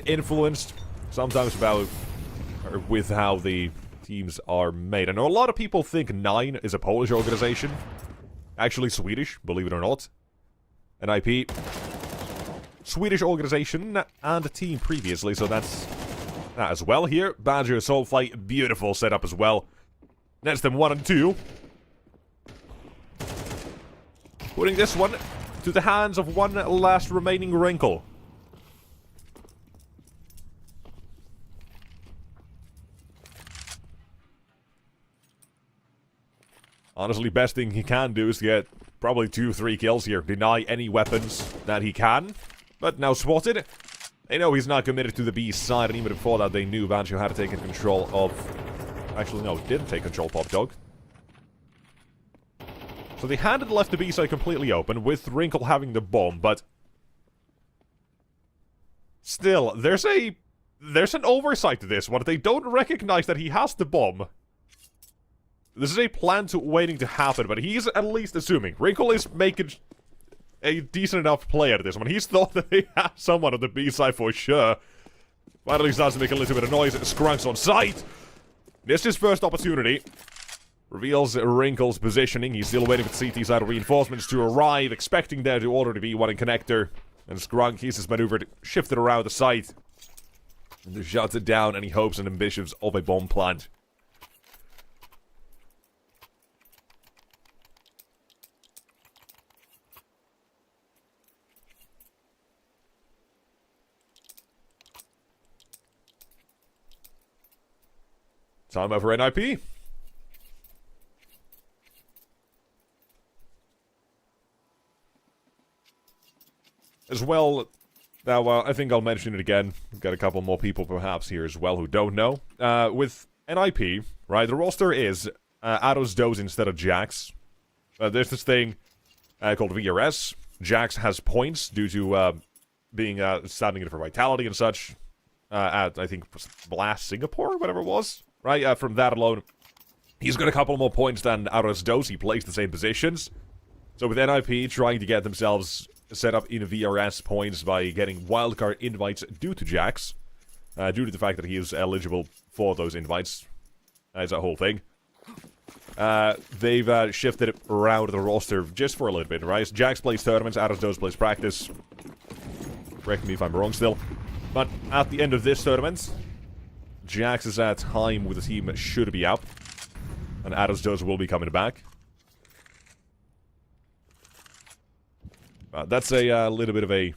influenced sometimes about or with how the teams are made. I know a lot of people think Nine is a Polish organization. Actually Swedish, believe it or not. NIP. Swedish organization and a team previously, so that's that as well here. Badger Soul Flight, beautiful setup as well. Nets them 1 and 2. Putting this one to the hands of one last remaining wrinkle. Honestly, best thing he can do is get probably 2-3 kills here. Deny any weapons that he can. But now spotted. They know he's not committed to the B side, and even before that they knew Banjo had taken control of... Actually, no, didn't take control, Pop Dog. So they had left the B side completely open, with Wrinkle having the bomb, but... Still, there's an oversight to this one. They don't recognize that he has the bomb. This is a plan waiting to happen, but he's at least assuming. Wrinkle is making a decent enough play at this one. He's thought that they have someone on the B side for sure. Finally starts to make a little bit of noise. Skrunk's on sight. This is his first opportunity. Reveals Wrinkle's positioning. He's still waiting for the CT side of reinforcements to arrive, expecting there to already be one in connector. And Skrunk, he's just maneuvered, shifted around the site. And shuts it down, and he hopes and ambitions of a bomb plant. Time over NIP. As well, now I think I'll mention it again. We've got a couple more people perhaps here as well who don't know. With NIP, right, the roster is Ados Doze instead of Jax. There's this thing called VRS. Jax has points due to being standing in for Vitality and such. At, I think, Blast Singapore, whatever it was. Right, from that alone, he's got a couple more points than Aros Dos. He plays the same positions. So with NIP trying to get themselves set up in VRS points by getting wildcard invites due to Jax, due to the fact that he is eligible for those invites, as a whole thing. They've shifted around the roster just for a little bit, right? Jax plays tournaments, Aros Dos plays practice. Correct me if I'm wrong still. But at the end of this tournament, Jax is at time with the team that should be out. And Ados Dos will be coming back. That's a little bit of a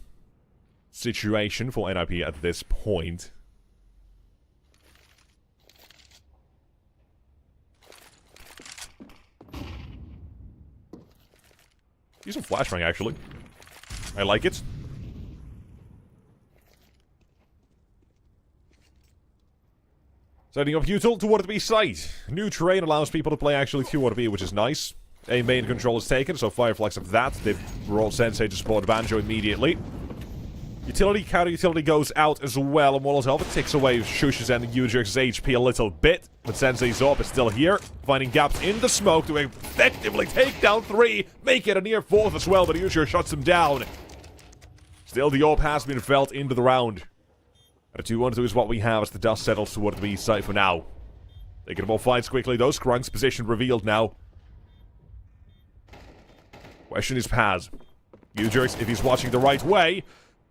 situation for NIP at this point. Decent flashbang, actually. I like it. Setting up Util toward the B site. New terrain allows people to play actually toward B, which is nice. A main control is taken, so Fireflies have that. They've rolled Sensei to support Banjo immediately. Utility, counter utility goes out as well, and Molotov takes away Shush's and Ujer's HP a little bit. But Sensei's Zorb is still here, finding gaps in the smoke to effectively take down 3, make it a near 4th as well, but Ujer shuts him down. Still, the orb has been felt into the round. A 2-1-2 is what we have as the dust settles toward the B site for now. Taking more fights quickly, though. Skrunk's position revealed now. Question is Paz. Ujers, if he's watching the right way,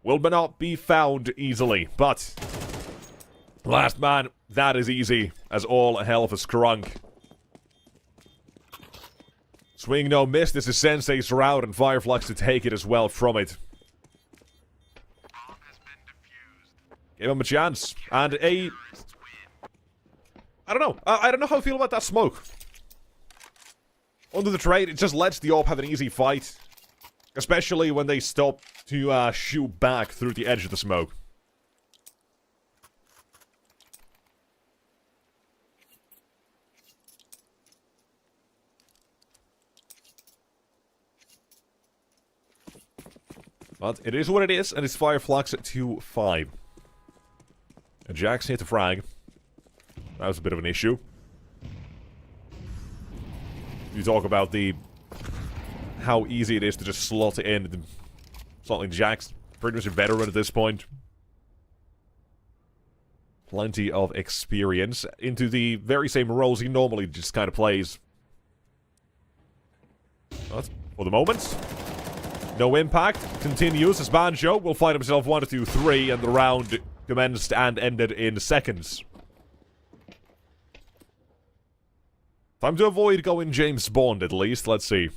will not be found easily. But last man, that is easy, as all hell for Skrunk. Swing no miss, this is Sensei's route, and Fireflux to take it as well from it. Give him a chance. And a... I don't know. I don't know how I feel about that smoke. Under the trade, it just lets the AWP have an easy fight. Especially when they stop to shoot back through the edge of the smoke. But it is what it is, and it's Fireflux at 2-5. And Jack's hit the frag. That was a bit of an issue. You talk about how easy it is to just slot it in. Slotting Jack's pretty much a veteran at this point. Plenty of experience into the very same roles he normally just kind of plays. But for the moment, no impact. Continues as Banjo will find himself 1, 2, 3, and the round commenced and ended in seconds. Time to avoid going James Bond, at least. Let's see.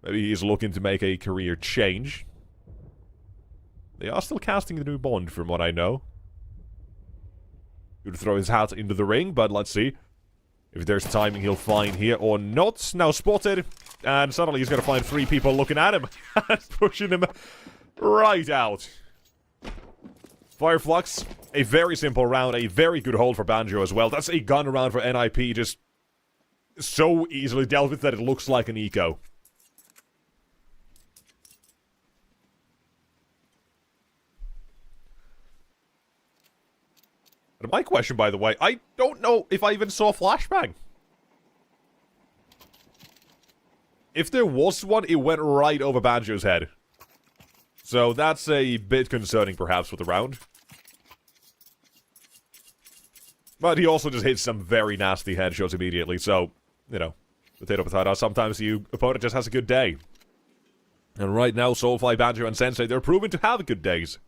Maybe he's looking to make a career change. They are still casting the new Bond, from what I know. He would throw his hat into the ring, but let's see if there's timing he'll find here or not. Now spotted, and suddenly he's going to find 3 people looking at him and pushing him right out. Fireflux, a very simple round, a very good hold for Banjo as well. That's a gun round for NIP, just so easily dealt with that it looks like an eco. But my question, by the way, I don't know if I even saw flashbang. If there was one, it went right over Banjo's head. So that's a bit concerning, perhaps, with the round. But he also just hits some very nasty headshots immediately, so, you know, potato potato, sometimes the opponent just has a good day. And right now, Soulfly, Banjo, and Sensei, they're proven to have good days.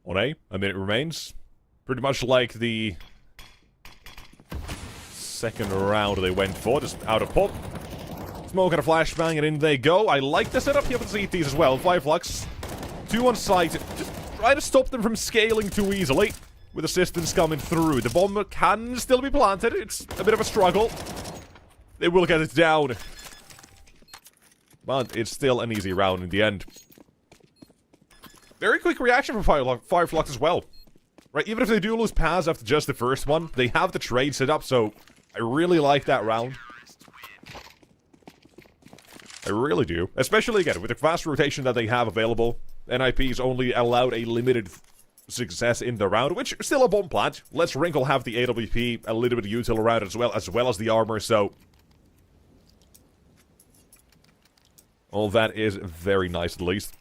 On a minute remains. Pretty much like the second round they went for, just out of pop. Smoke and a flashbang, and in they go. I like the setup here for the CTs as well. Fireflux, 2 on site. Just try to stop them from scaling too easily, with assistance coming through. The bomb can still be planted. It's a bit of a struggle. They will get it down. But it's still an easy round in the end. Very quick reaction from Fireflux as well. Right, even if they do lose Paz after just the first one, they have the trade set up, so I really like that round. I really do. Especially, again, with the fast rotation that they have available. NIP's only allowed a limited success in the round, which is still a bomb plant. Let's Wrinkle have the AWP, a little bit of util around as well as the armor, so all that is very nice, at least.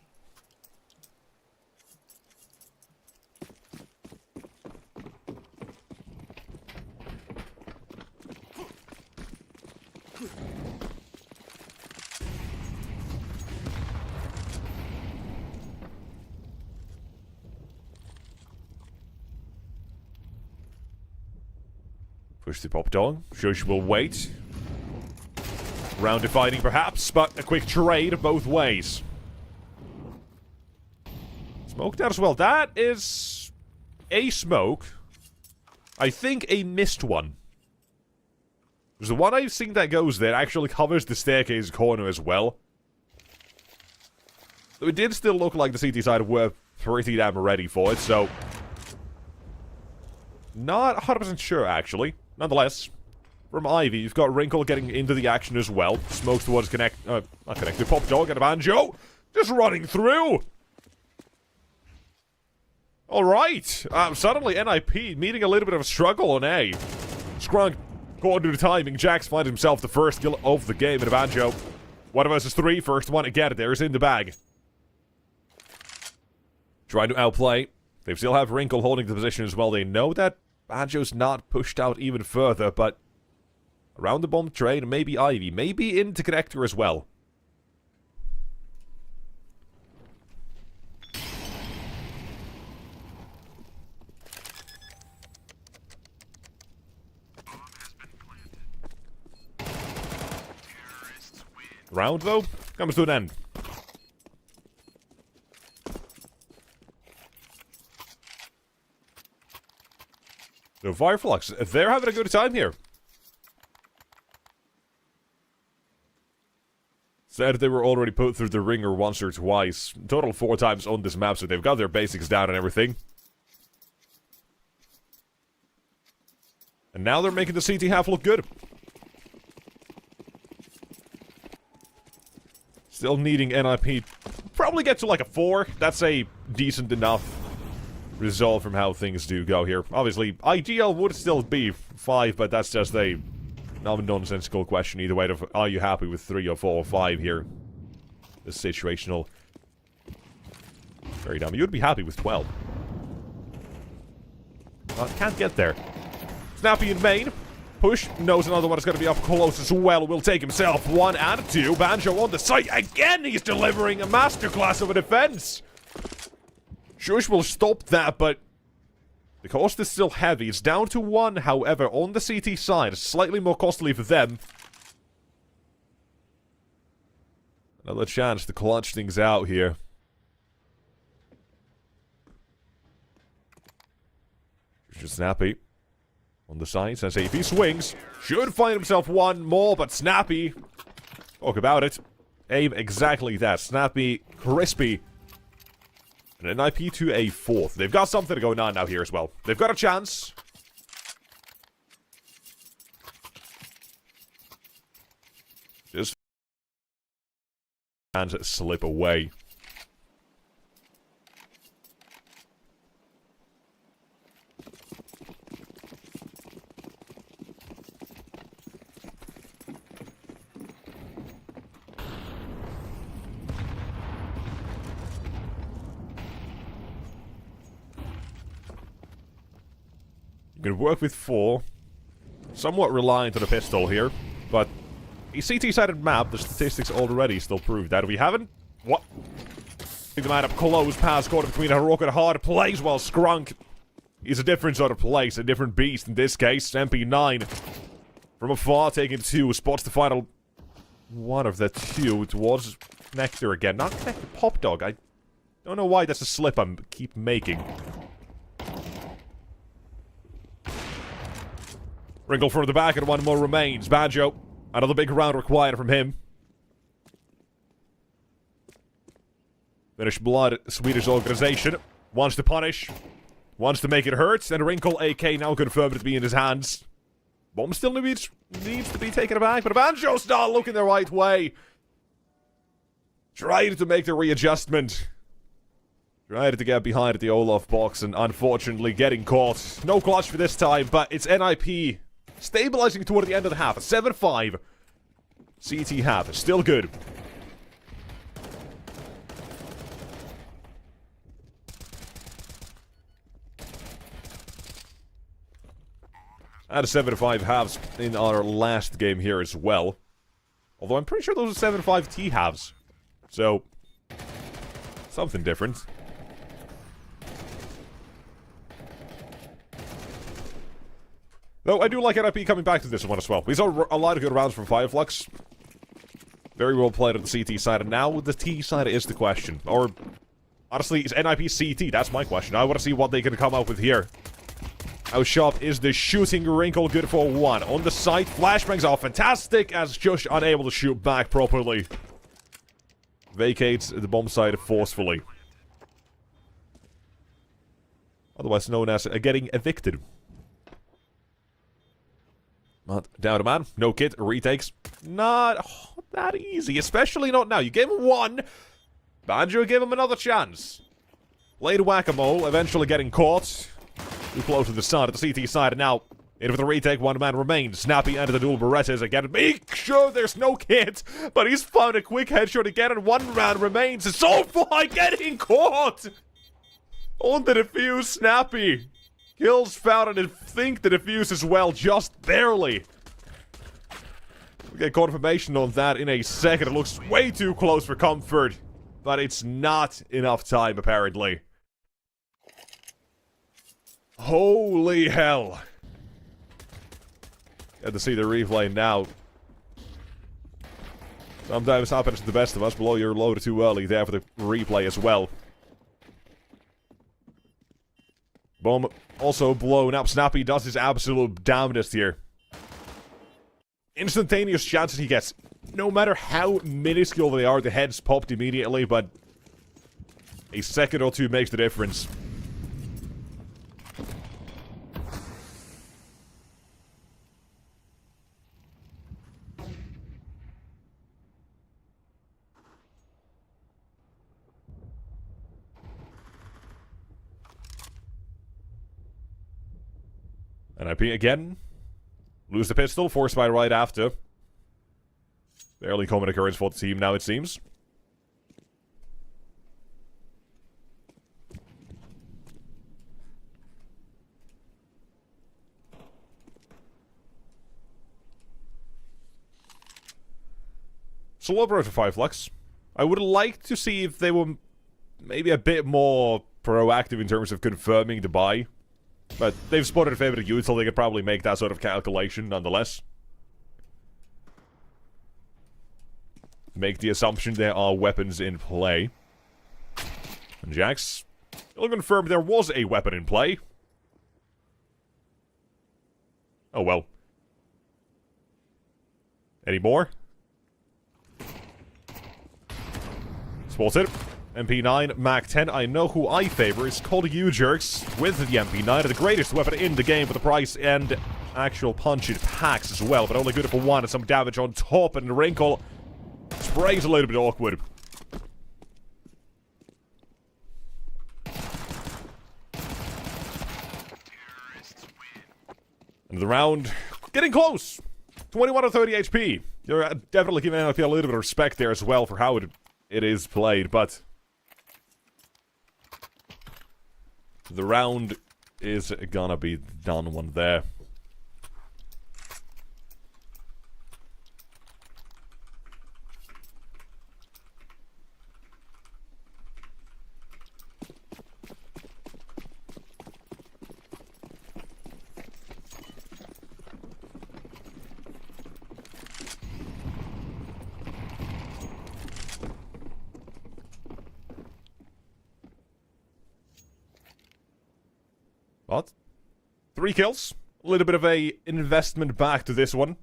Push the pop dog. Shush will wait. Round defining perhaps, but a quick trade both ways. Smoked out as well. That is a smoke. I think a missed one. There's the one I've seen that goes there actually covers the staircase corner as well. Though it did still look like the CT side were pretty damn ready for it, so not 100% sure, actually. Nonetheless, from Ivy. You've got Wrinkle getting into the action as well. Smokes towards not connected. Pop Dog and a Banjo. Just running through. Alright. Suddenly NIP meeting a little bit of a struggle on A. Scrunk, according to the timing, Jax finds himself the first kill of the game in a Banjo. 1 versus 3. First one to get it there is in the bag. Trying to outplay. They still have Wrinkle holding the position as well. They know that Banjo's not pushed out even further, but around the bomb train, maybe Ivy, maybe into connector as well. Round, though, comes to an end. So Fireflux, they're having a good time here. Said they were already put through the ringer once or twice. Total 4 times on this map, so they've got their basics down and everything. And now they're making the CT half look good. Still needing NIP. Probably get to like a 4. That's a decent enough result from how things do go here. Obviously, ideal would still be 5, but that's just a nonsensical question either way. Are you happy with 3 or 4 or 5 here? This situational. Very dumb. You'd be happy with 12. Can't get there. Snappy in main. Push knows another one is going to be up close as well. Will take himself 1 and 2. Banjo on the site again. He's delivering a masterclass of a defense. Shush will stop that, but the cost is still heavy. It's down to 1, however, on the CT side. Slightly more costly for them. Another chance to clutch things out here. Just Snappy on the side. Says if he swings, should find himself 1 more, but Snappy, talk about it. Aim exactly that. Snappy, crispy. And an IP to a 4th. They've got something going on now here as well. They've got a chance. Just hands slip away. Gonna work with 4. Somewhat reliant on a pistol here, but a CT-sided map, the statistics already still prove that. We haven't... What? The man up close, pass caught between Heroic and Hard plays while Scrunk is a different sort of place, a different beast in this case. MP9 from afar taking 2, spots the final one of the 2 towards Nectar again. Not Nectar, Pop Dog. I don't know why that's a slip I keep making. Wrinkle from the back and 1 more remains. Banjo, another big round required from him. Finnish Blood, Swedish organization. Wants to punish. Wants to make it hurt. And Wrinkle AK now confirmed to be in his hands. Bomb still needs to be taken aback, but Banjo's not looking the right way. Tried to make the readjustment. Tried to get behind the Olaf box and unfortunately getting caught. No clutch for this time, but it's NIP. Stabilizing toward the end of the half. A 7-5. CT half. It's still good. And a 7-5 halves in our last game here as well. Although I'm pretty sure those are 7-5 T halves. So, something different. Though, I do like NIP coming back to this one as well. We saw a lot of good rounds from Fireflux. Very well played on the CT side, and now the T side is the question. Or, honestly, is NIP CT? That's my question. I want to see what they can come up with here. How sharp is the shooting? Wrinkle good for 1. On the side, flashbangs are fantastic, as Josh unable to shoot back properly. Vacates the bomb site forcefully. Otherwise known as getting evicted. But down to man, no kit, retakes. Not that easy, especially not now. You gave him one, Banjo gave him another chance. Played whack-a-mole, eventually getting caught. Too close to the side of the CT side, and now in for the retake, one man remains. Snappy into the dual Berettas again. Make sure there's no kit, but he's found a quick headshot again, and one man remains. Soulfly getting caught! On the defuse, Snappy. Kills found, and I think the defuse as well, just barely. We'll get confirmation on that in a second. It looks way too close for comfort, but it's not enough time, apparently. Holy hell. Get to see the replay now. Sometimes happens to the best of us. Blow your load too early there for the replay as well. Boom. Also blown up. Snappy does his absolute damnedest here. Instantaneous chances he gets. No matter how minuscule they are, the heads popped immediately, but a second or two makes the difference. And I ping again. Lose the pistol, forced by right after. Barely common occurrence for the team now, it seems. Slow approach to 5 Flux. I would like to see if they were maybe a bit more proactive in terms of confirming the buy. But they've spotted a fair bit of util, they could probably make that sort of calculation nonetheless. Make the assumption there are weapons in play. And Jax will confirm there was a weapon in play. Oh well. Any more? Spotted. MP9, Mac 10, I know who I favor. It's called you jerks with the MP9, the greatest weapon in the game for the price and actual punch it packs as well, but only good for one and some damage on top, and Wrinkle sprays a little bit awkward. And the round getting close. 21 or 30 HP. You're definitely giving NLP a little bit of respect there as well for how it is played, but the round is gonna be done one there. What? 3 kills. A little bit of a investment back to this one.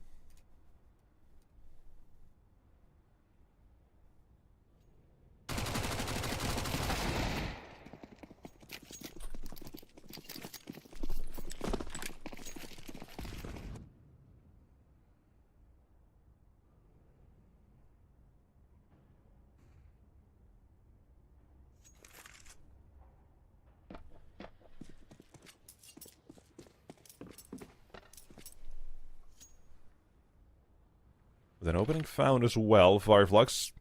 With an opening found as well, Fireflux.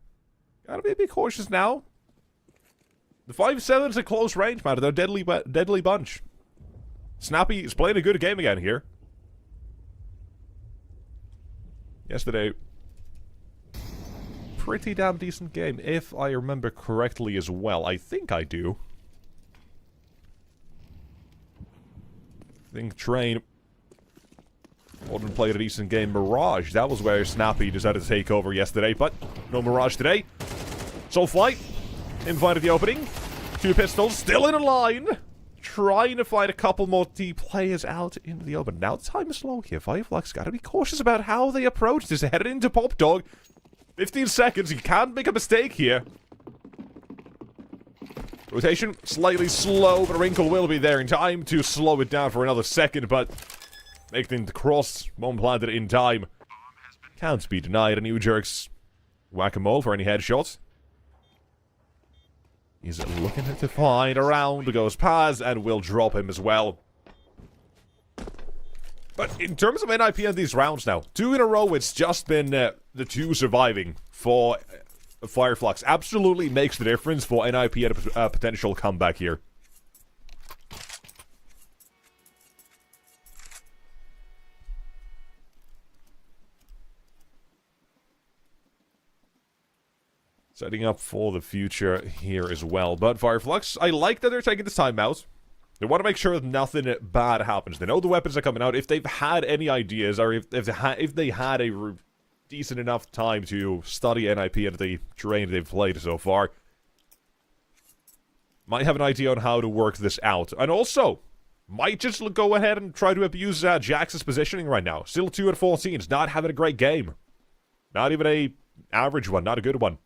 Gotta be a bit cautious now. The 5-7's a close range, man. They're a deadly bunch. Snappy is playing a good game again here. Yesterday, pretty damn decent game, if I remember correctly as well. I think I do. I think Train Alden played a decent game. Mirage, that was where Snappy decided to take over yesterday, but no Mirage today. Soulfly, invited the opening. 2 pistols, still in a line. Trying to find a couple more D players out into the open. Now time is slow here. Fireflux gotta be cautious about how they approach this. Headed into Pop Dog. 15 seconds, you can't make a mistake here. Rotation, slightly slow, but Wrinkle will be there in time to slow it down for another second, but Making the cross. Bomb planted in time. Can't be denied. And New Jerks whack-a-mole for any headshots. He's looking to find a round. Goes past and will drop him as well. But in terms of NIP in these rounds now, 2 in a row, it's just been the 2 surviving for Fireflux. Absolutely makes the difference for NIP at a potential comeback here. Setting up for the future here as well. But Fireflux, I like that they're taking this time out. They want to make sure that nothing bad happens. They know the weapons are coming out. If they've had any ideas, or if they had a decent enough time to study NIP and the terrain they've played so far, might have an idea on how to work this out. And also, might just go ahead and try to abuse Jax's positioning right now. Still 2 at 14. It's not having a great game. Not even a average one. Not a good one.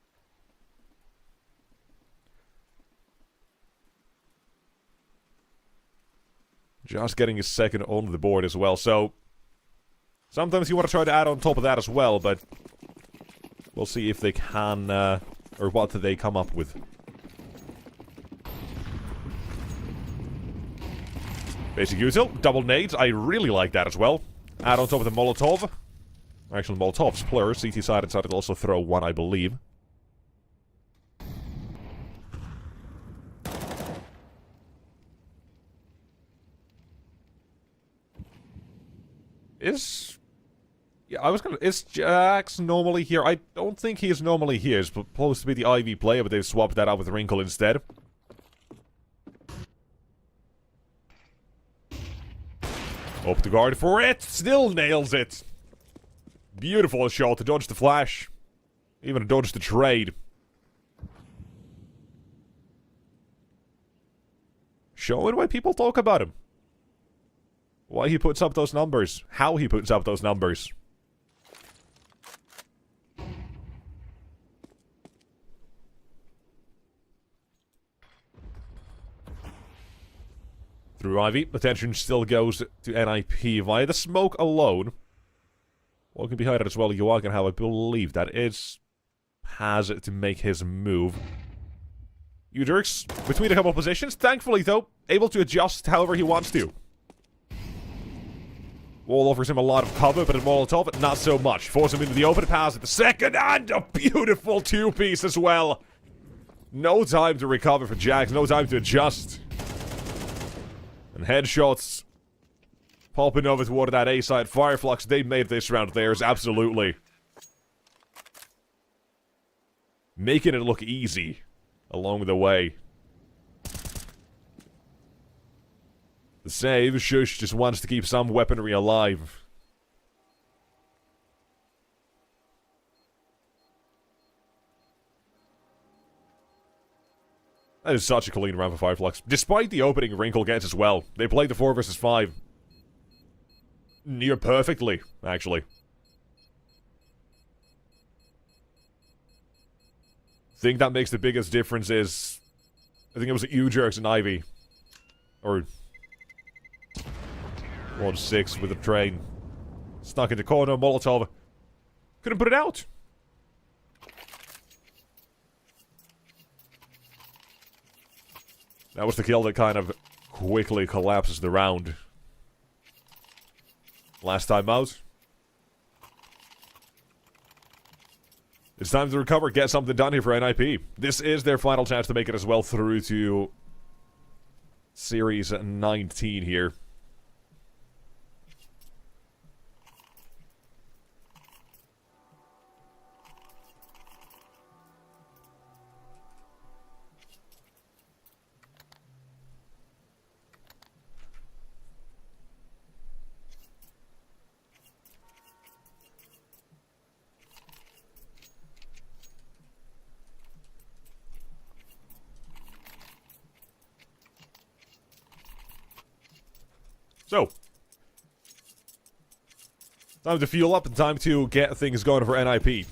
Just getting his second on the board as well, so sometimes you want to try to add on top of that as well, but we'll see if they can, or what they come up with. Basic util, double nades, I really like that as well. Add on top of the Molotov. Actually, Molotov's plural, CT side inside, it'll also throw one, I believe. Is Jax normally here? I don't think he is normally here. He's supposed to be the IV player, but they've swapped that out with Wrinkle instead. Up to guard for it. Still nails it. Beautiful shot to dodge the flash. Even to dodge the trade. Showing why people talk about him. Why he puts up those numbers. How he puts up those numbers. Through Ivy, attention still goes to NIP via the smoke alone. Walking behind it as well, Joaquin, how I believe that is has to make his move. Udrix between a couple of positions, thankfully though, able to adjust however he wants to. Wall offers him a lot of cover, but in Molotov, not so much. Force him into the open pass at the second, and a beautiful 2-piece as well. No time to recover for Jax, no time to adjust. And headshots popping over toward that A side. Fireflux, they made this round theirs, absolutely. Making it look easy along the way. The save, Shush just wants to keep some weaponry alive. That is such a clean round for Fireflux. Despite the opening Wrinkle gets as well, they played the 4 versus 5 near perfectly, actually. I think that makes the biggest difference is, I think it was U-Jerks and Ivy. Or 1-6 with the train. Snuck into corner, Molotov. Couldn't put it out. That was the kill that kind of quickly collapses the round. Last time out. It's time to recover, get something done here for NIP. This is their final chance to make it as well through to Series 19 here. So, time to fuel up and time to get things going for NIP.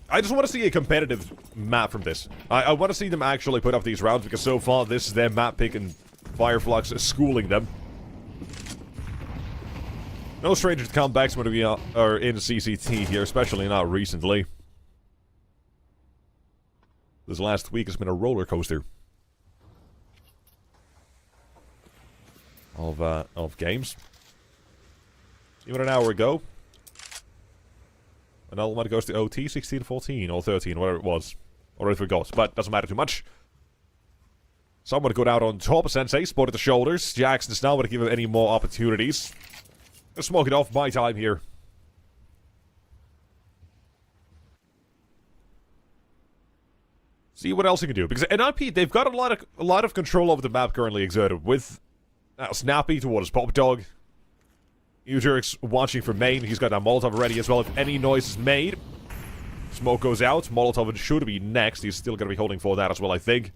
I just want to see a competitive map from this. I want to see them actually put up these rounds because so far this is their map pick and Fireflux is schooling them. No stranger to comebacks when we are in CCT here, especially not recently. This last week has been a roller coaster of games. Even an hour ago, another one goes to OT 16-14 or 13, whatever it was. Already forgot, but doesn't matter too much. Someone go out on top. Sensei spotted the shoulders. Jackson's now going to give him any more opportunities. Let's smoke it off. My time here. See what else you can do, because NIP, they've got a lot of control over the map currently exerted with Snappy towards Pop Dog. Ujerix watching for main. He's got a Molotov ready as well. If any noise is made, smoke goes out. Molotov should be next. He's still going to be holding for that as well, I think.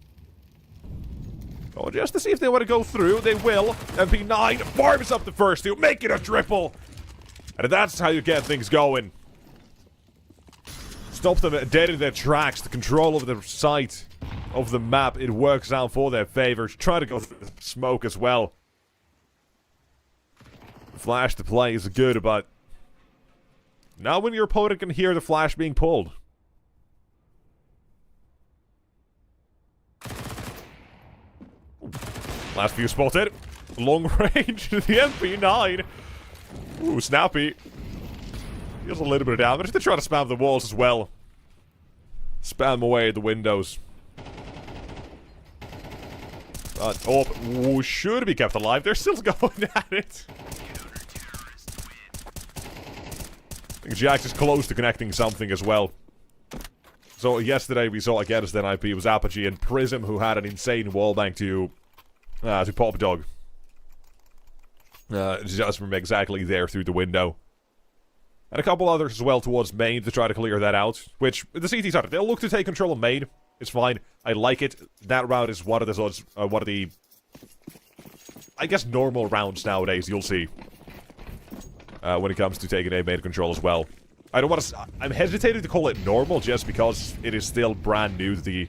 Oh, just to see if they want to go through. They will. MP9 farms up the first two. Make it a triple. And that's how you get things going. Stop them dead in their tracks. The control of the site of the map, it works out for their favor. Try to go through the smoke as well. Flash to play is good, but now when your opponent can hear the flash being pulled. Last few spotted. Long range to the MP9. Ooh, Snappy. Deals a little bit of damage. They try to spam the walls as well. Spam away at the windows. But, oh, should be kept alive. They're still going at it. I think Jax is close to connecting something as well. So, yesterday we saw against NIP, it was Apogee and Prism who had an insane wallbang to Pop Dog. Just from exactly there through the window. And a couple others as well towards main to try to clear that out. Which, the CT side, they'll look to take control of main. It's fine. I like it. That round is one of the I guess, normal rounds nowadays, you'll see. When it comes to taking a main control as well. I don't want to... I'm hesitating to call it normal just because it is still brand new to the...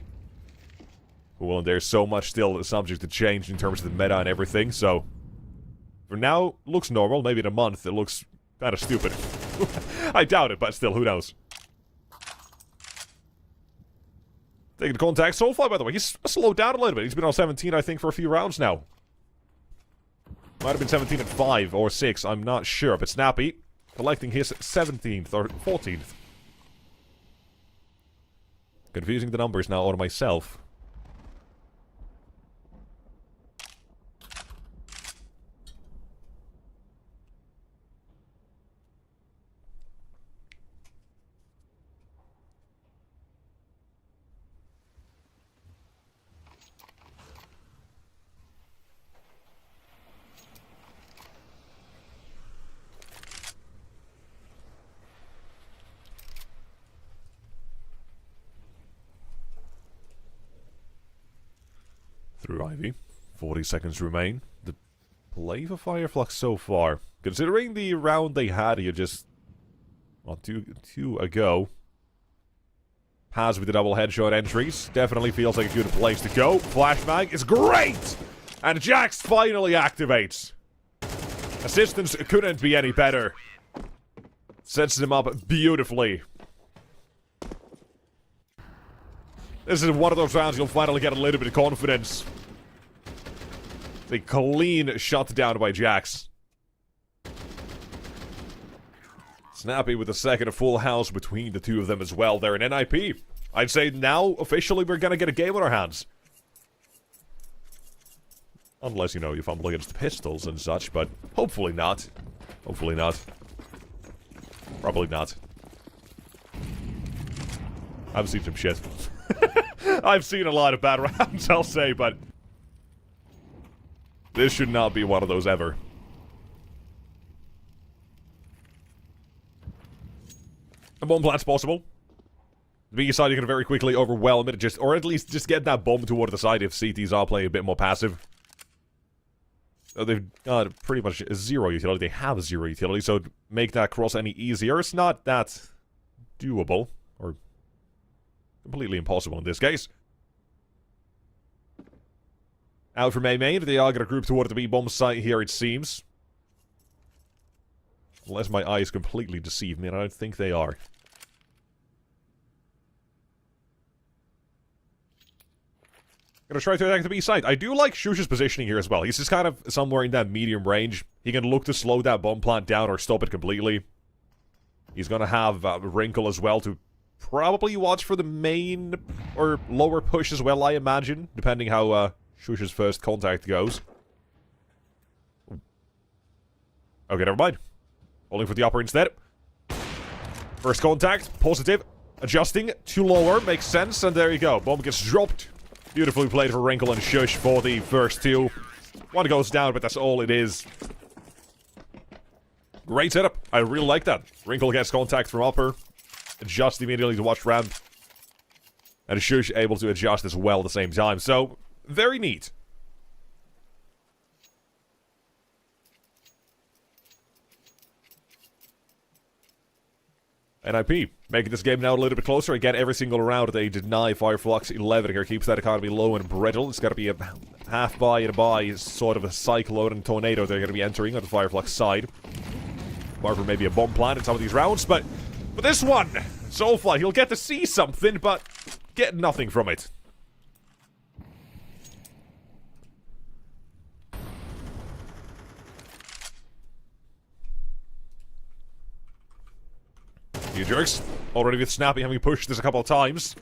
Well, and there's so much still subject to change in terms of the meta and everything, so... For now, looks normal. Maybe in a month it looks kind of stupid. I doubt it, but still, who knows? Taking contact. Soulfly, by the way, he's slowed down a little bit. He's been on 17, I think, for a few rounds now. Might have been 17 and 5 or 6, I'm not sure. But Snappy, collecting his 17th or 14th. Confusing the numbers now on myself. Through Ivy. 40 seconds remain. The play for Fireflux so far. Considering the round they had here just... Well, two ago. Has with the double headshot entries. Definitely feels like a good place to go. Flashbang is great! And Jax finally activates. Assistance couldn't be any better. Sets him up beautifully. This is one of those rounds you'll finally get a little bit of confidence. A clean shutdown by Jax. Snappy with the second full house between the two of them as well. They're in NIP. I'd say now, officially, we're gonna get a game on our hands. Unless, you know, you fumble against the pistols and such, but hopefully not. Hopefully not. Probably not. I've seen some shit. I've seen a lot of bad rounds, I'll say, but... This should not be one of those ever. A bomb plant's possible. The B side, you can very quickly overwhelm it, or at least just get that bomb toward the side if CTs are playing a bit more passive. So they've got pretty much zero utility. They have zero utility, so to make that cross any easier, it's not that doable. Or completely impossible in this case. Out from A main, they are going to group toward the B-bomb site here, it seems. Unless my eyes completely deceive me, and I don't think they are. Gonna try to attack the B side. I do like Shush's positioning here as well. He's just kind of somewhere in that medium range. He can look to slow that bomb plant down or stop it completely. He's gonna have Wrinkle as well to probably watch for the main or lower push as well, I imagine, depending how Shush's first contact goes. Okay, never mind. Holding for the upper instead. First contact, positive. Adjusting to lower, makes sense, and there you go. Bomb gets dropped. Beautifully played for Wrinkle and Shush for the first two. One goes down, but that's all it is. Great setup. I really like that. Wrinkle gets contact from upper. Adjust immediately to watch ramp. And Shush able to adjust as well at the same time. So, very neat. NIP, making this game now a little bit closer. Again, every single round they deny Fireflux 11 here. Keeps that economy low and brittle. It's got to be a half buy and a buy. Sort of a cyclone and tornado they're going to be entering on the Fireflux side. Bar for maybe a bomb plant in some of these rounds, but this one, Soulfly, he'll get to see something, but get nothing from it. You jerks. Already with Snappy having pushed this a couple of times.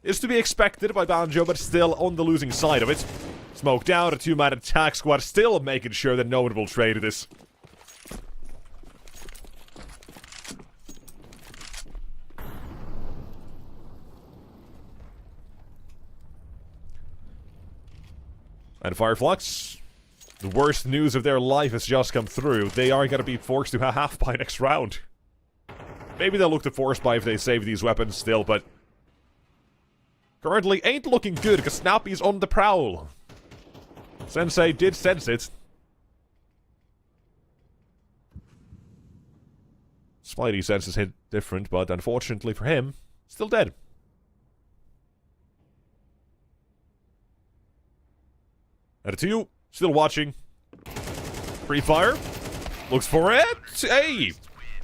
Is to be expected by Banjo, but still on the losing side of it. Smoke down, a two-man attack squad, still making sure that no one will trade this. And Fireflux, the worst news of their life has just come through. They are going to be forced to half by next round. Maybe they'll look to force buy if they save these weapons still, but currently ain't looking good because Snappy's on the prowl. Sensei did sense it. Spidey senses hit different, but unfortunately for him, still dead. And a 2, still watching. Free fire. Looks for it. Hey!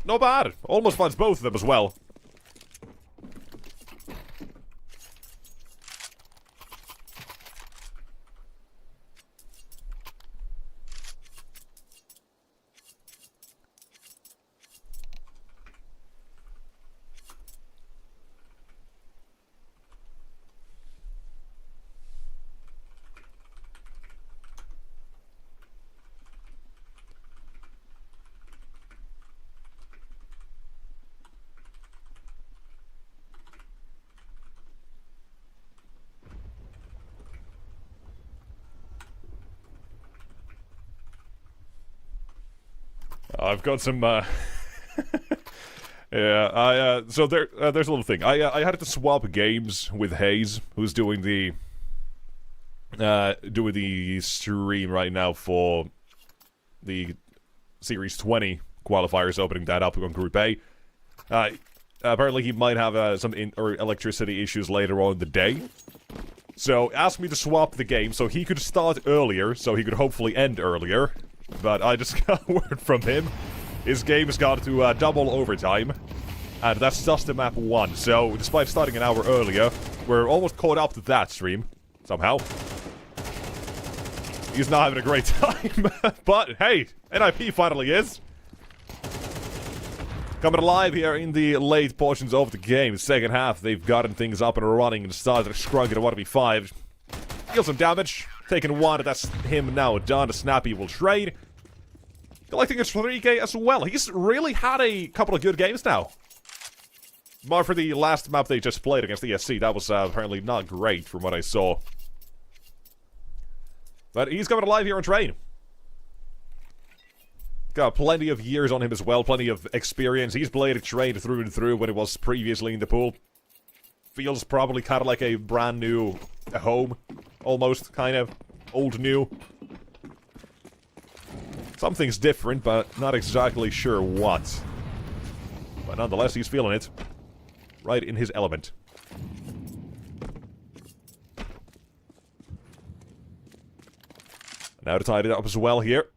Not bad. Almost finds both of them as well. I've got some, yeah, so there's a little thing. I had to swap games with Hayes, who's doing the stream right now for the Series 20 qualifiers, opening that up on Group A. Apparently he might have some electricity issues later on in the day. So, asked me to swap the game so he could start earlier, so he could hopefully end earlier. But I just got word from him. His game has got to double overtime. And that's just the map 1. So, despite starting an hour earlier, we're almost caught up to that stream. Somehow. He's not having a great time. But, hey, NIP finally is. Coming alive here in the late portions of the game. Second half, they've gotten things up and running and started scrugging at 1v5. Deal some damage. Taking 1, that's him now done. Snappy will trade. Collecting a 3k as well. He's really had a couple of good games now. But for the last map they just played against the ESC, that was apparently not great from what I saw. But he's coming alive here on train. Got plenty of years on him as well, plenty of experience. He's played a train through and through when it was previously in the pool. Feels probably kind of like a brand new home. Almost, kind of. Old new. Something's different, but not exactly sure what. But nonetheless, he's feeling it. Right in his element. Now to tie it up as well here.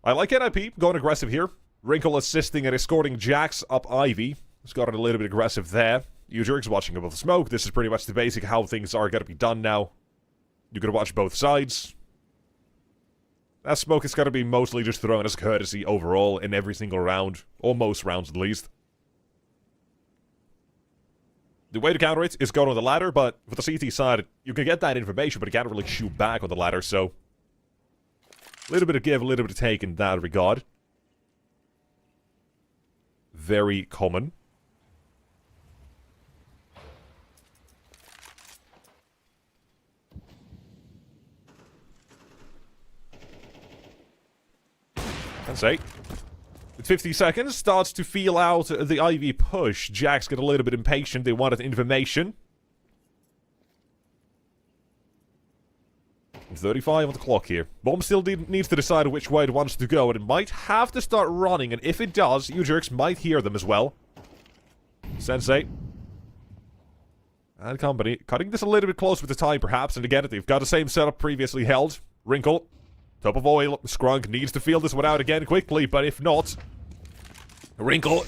I like NIP going aggressive here. Wrinkle assisting and escorting Jax up Ivy. He's gotten a little bit aggressive there. Ujurg's watching above the smoke. This is pretty much the basic how things are going to be done now. You're going to watch both sides. That smoke is going to be mostly just thrown as courtesy overall in every single round. Or most rounds at least. The way to counter it is go on the ladder, but for the CT side, you can get that information, but you can't really shoot back on the ladder, so... A little bit of give, a little bit of take in that regard. Very common. And say, with 50 seconds, starts to feel out the Ivy push. Jax get a little bit impatient. They wanted information. 35 on the clock here. Bomb still needs to decide which way it wants to go, and it might have to start running, and if it does, you jerks might hear them as well. Sensei. And company. Cutting this a little bit close with the time, perhaps, and again, they've got the same setup previously held. Wrinkle. Top of oil. Scrunk needs to feel this one out again quickly, but if not... Wrinkle.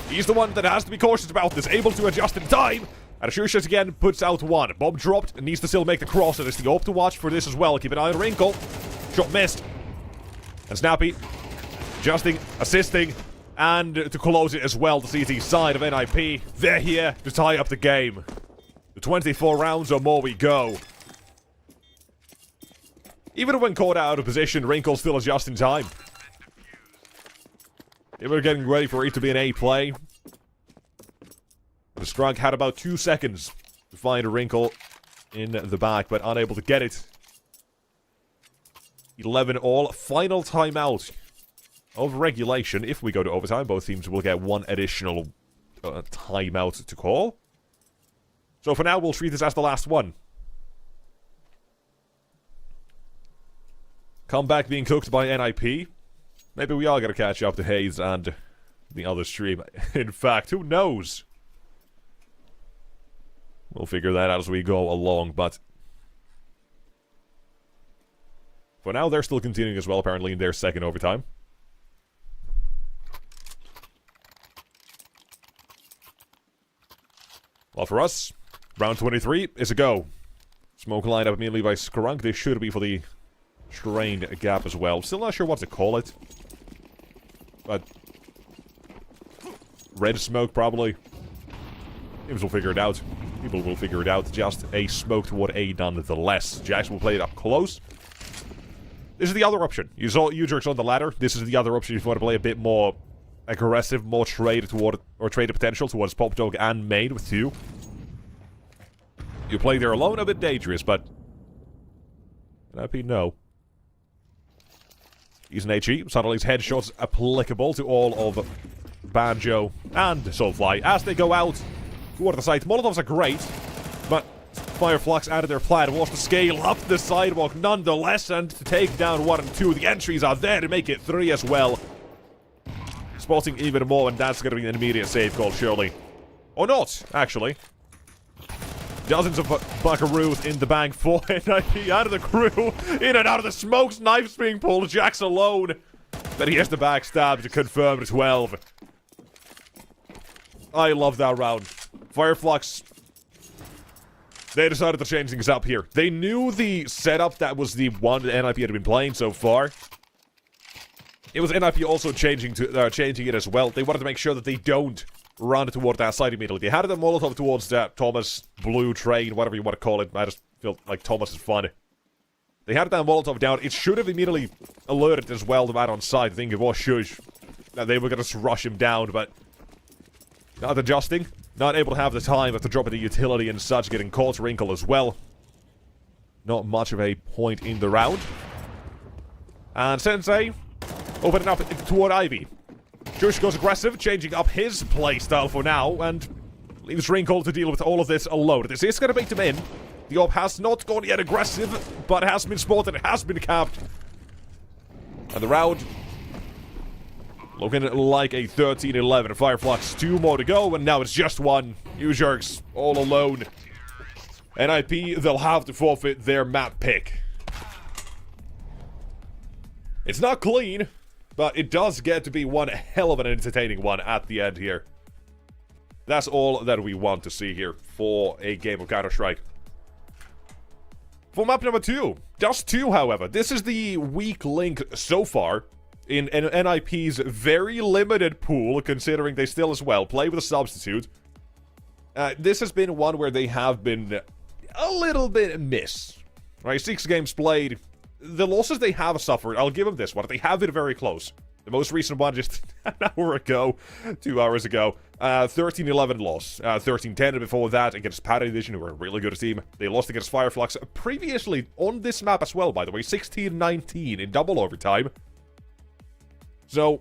He's the one that has to be cautious about this, able to adjust in time. And Ashusha again puts out one. Bomb dropped and needs to still make the cross. And it's the op to watch for this as well. Keep an eye on Wrinkle. Shot missed. And Snappy. Adjusting, assisting, and to close it as well. The CT side of NIP. They're here to tie up the game. The 24 rounds or more we go. Even when caught out of position, Wrinkle still adjusts in time. They were getting ready for it to be an A play. The Strunk had about 2 seconds to find a Wrinkle in the back, but unable to get it. 11 all. Final timeout of regulation. If we go to overtime, both teams will get one additional timeout to call. So for now, we'll treat this as the last one. Comeback being cooked by NIP. Maybe we are going to catch up to Hayes and the other stream. In fact, who knows? We'll figure that out as we go along, but... For now, they're still continuing as well, apparently, in their second overtime. Well, for us, round 23 is a go. Smoke lined up immediately by Skrunk. This should be for the strained gap as well. Still not sure what to call it. But... red smoke, probably. Teams will figure it out. People will figure it out. Just a smoke toward A nonetheless. Jax will play it up close. This is the other option. You saw Ujurg's on the ladder. This is the other option if you want to play a bit more aggressive, more trade toward, or trade potential towards Pop Dog and Maid with 2. You play there alone, a bit dangerous, but... NIP, no. He's an HE. Suddenly his headshots applicable to all of Banjo and Soulfly as they go out toward the site. Molotovs are great, but Fireflux added their plan, wants to scale up the sidewalk nonetheless, and to take down 1 and 2. The entries are there to make it 3 as well. Spotting even more, and that's going to be an immediate save call, surely. Or not, actually. Dozens of buckaroos in the bank for NIP out of the crew. In and out of the smokes, knives being pulled. Jax alone. Then he has the backstab to confirm the 12. I love that round. Fireflux, they decided to change things up here. They knew the setup that was the one that NIP had been playing so far. It was NIP also changing it as well. They wanted to make sure that they don't run toward that side immediately. They had the Molotov towards that Thomas Blue Train, whatever you want to call it. I just feel like Thomas is fun. They had that Molotov down. It should have immediately alerted as well the man on side. I think it was Shush. That they were going to rush him down, but not adjusting. Not able to have the time after dropping the utility and such, getting caught. Wrinkle as well. Not much of a point in the round. And Sensei opening up toward Ivy. Shush goes aggressive, changing up his playstyle for now, and leaves Wrinkle to deal with all of this alone. This is going to make him in. The op has not gone yet aggressive, but has been spotted, has been capped. And the round looking like a 13-11. Fireflux, 2 more to go, and now it's just 1. Ujurgs all alone. NIP, they'll have to forfeit their map pick. It's not clean, but it does get to be one hell of an entertaining one at the end here. That's all that we want to see here for a game of Counter-Strike. For map number 2, Dust 2, however, this is the weak link so far in NIP's very limited pool, considering they still as well play with a substitute. This has been one where they have been a little bit miss. Right, 6 games played. The losses they have suffered, I'll give them this one, they have been very close. The most recent one just an hour ago, 2 hours ago. 13-11 loss. 13-10 before that against Paddy Division, who were a really good team. They lost against Fireflux previously on this map as well, by the way. 16-19 in double overtime. So,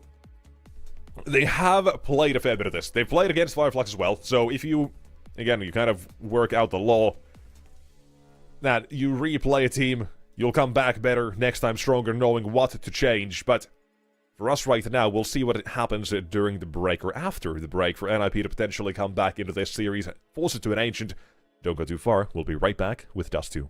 they have played a fair bit of this. They've played against Fireflux as well. So if you, again, you kind of work out the law that you replay a team, you'll come back better, next time stronger, knowing what to change. But for us right now, we'll see what happens during the break or after the break for NIP to potentially come back into this series, force it to an Ancient. Don't go too far, we'll be right back with Dust 2.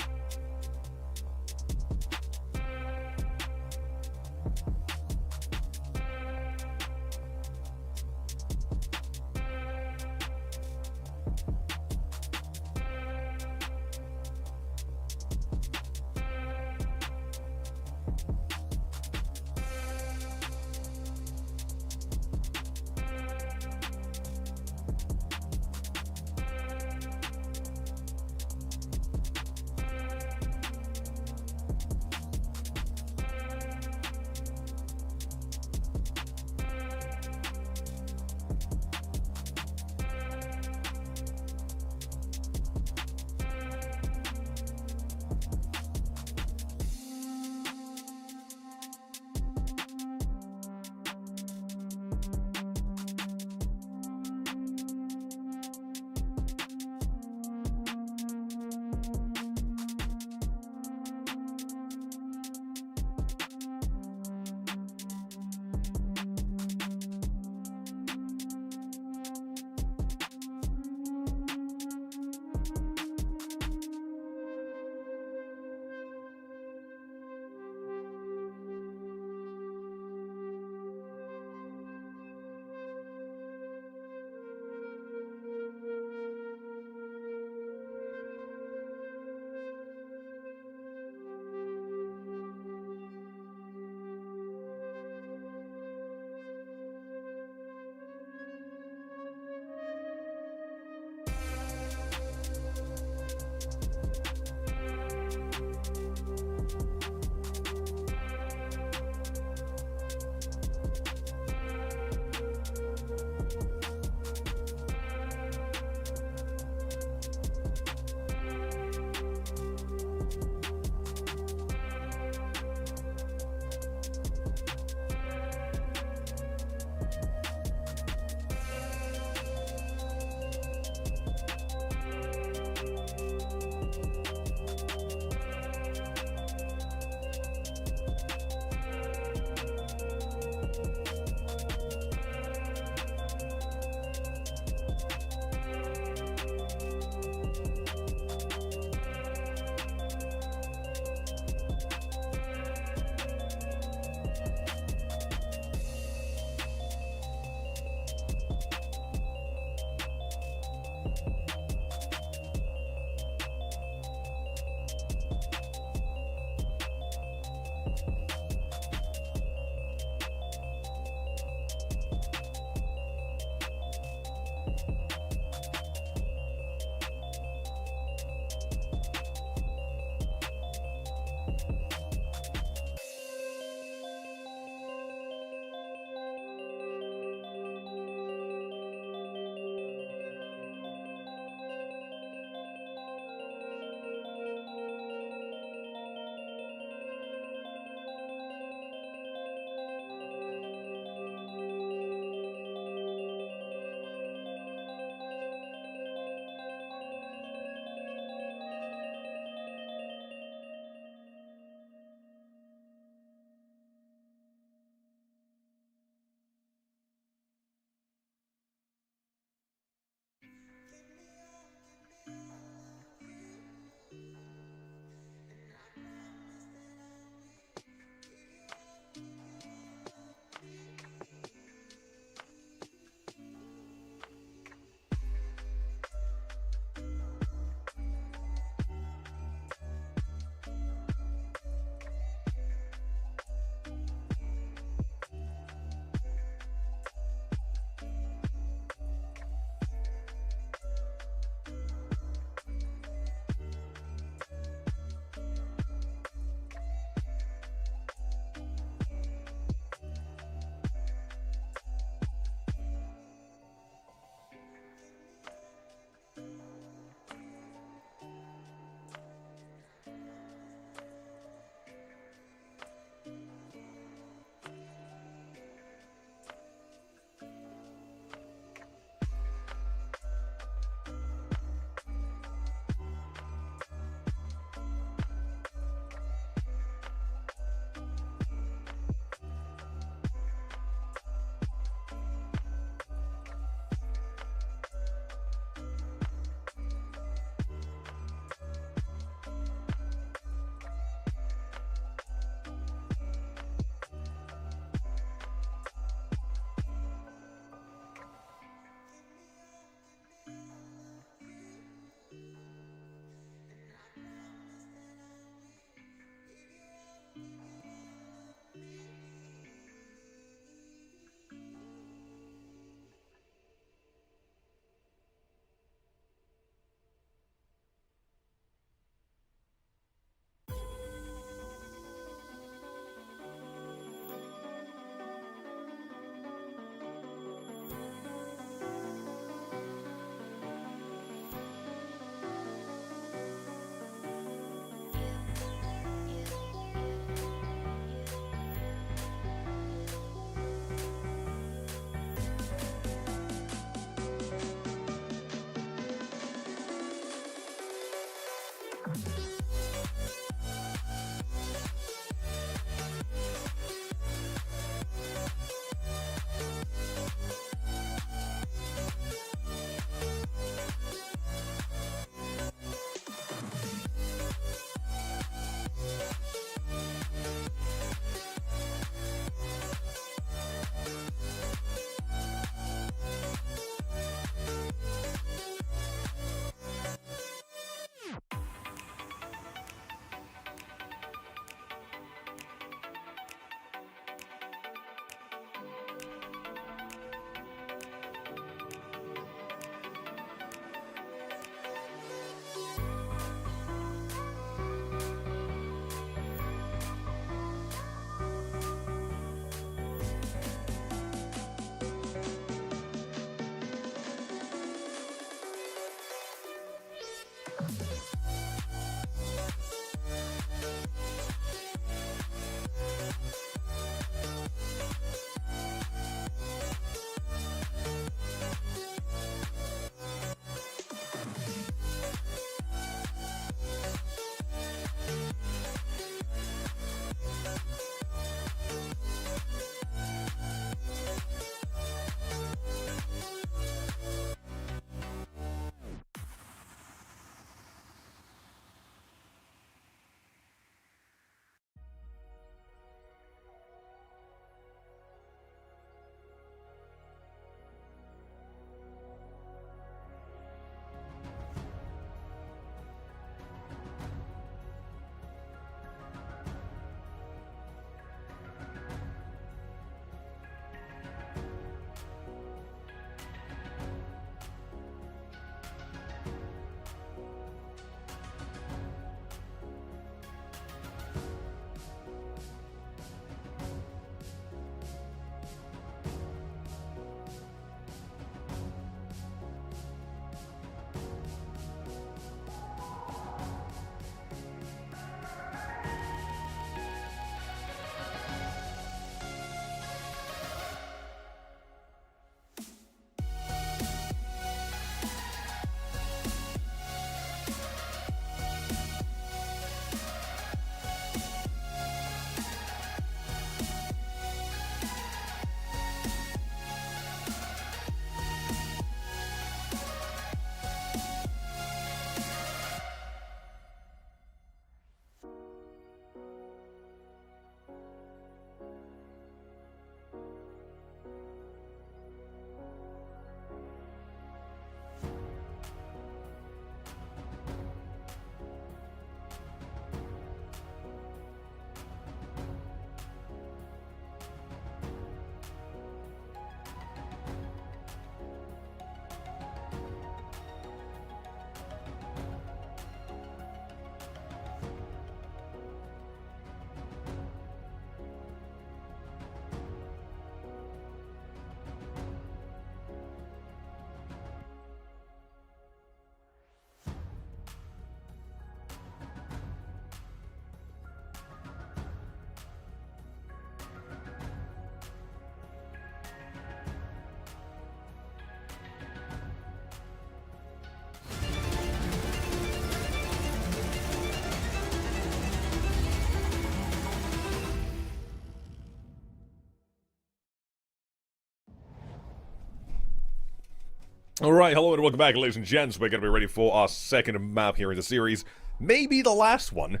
Alright, hello and welcome back, ladies and gents. We're going to be ready for our second map here in the series. Maybe the last one.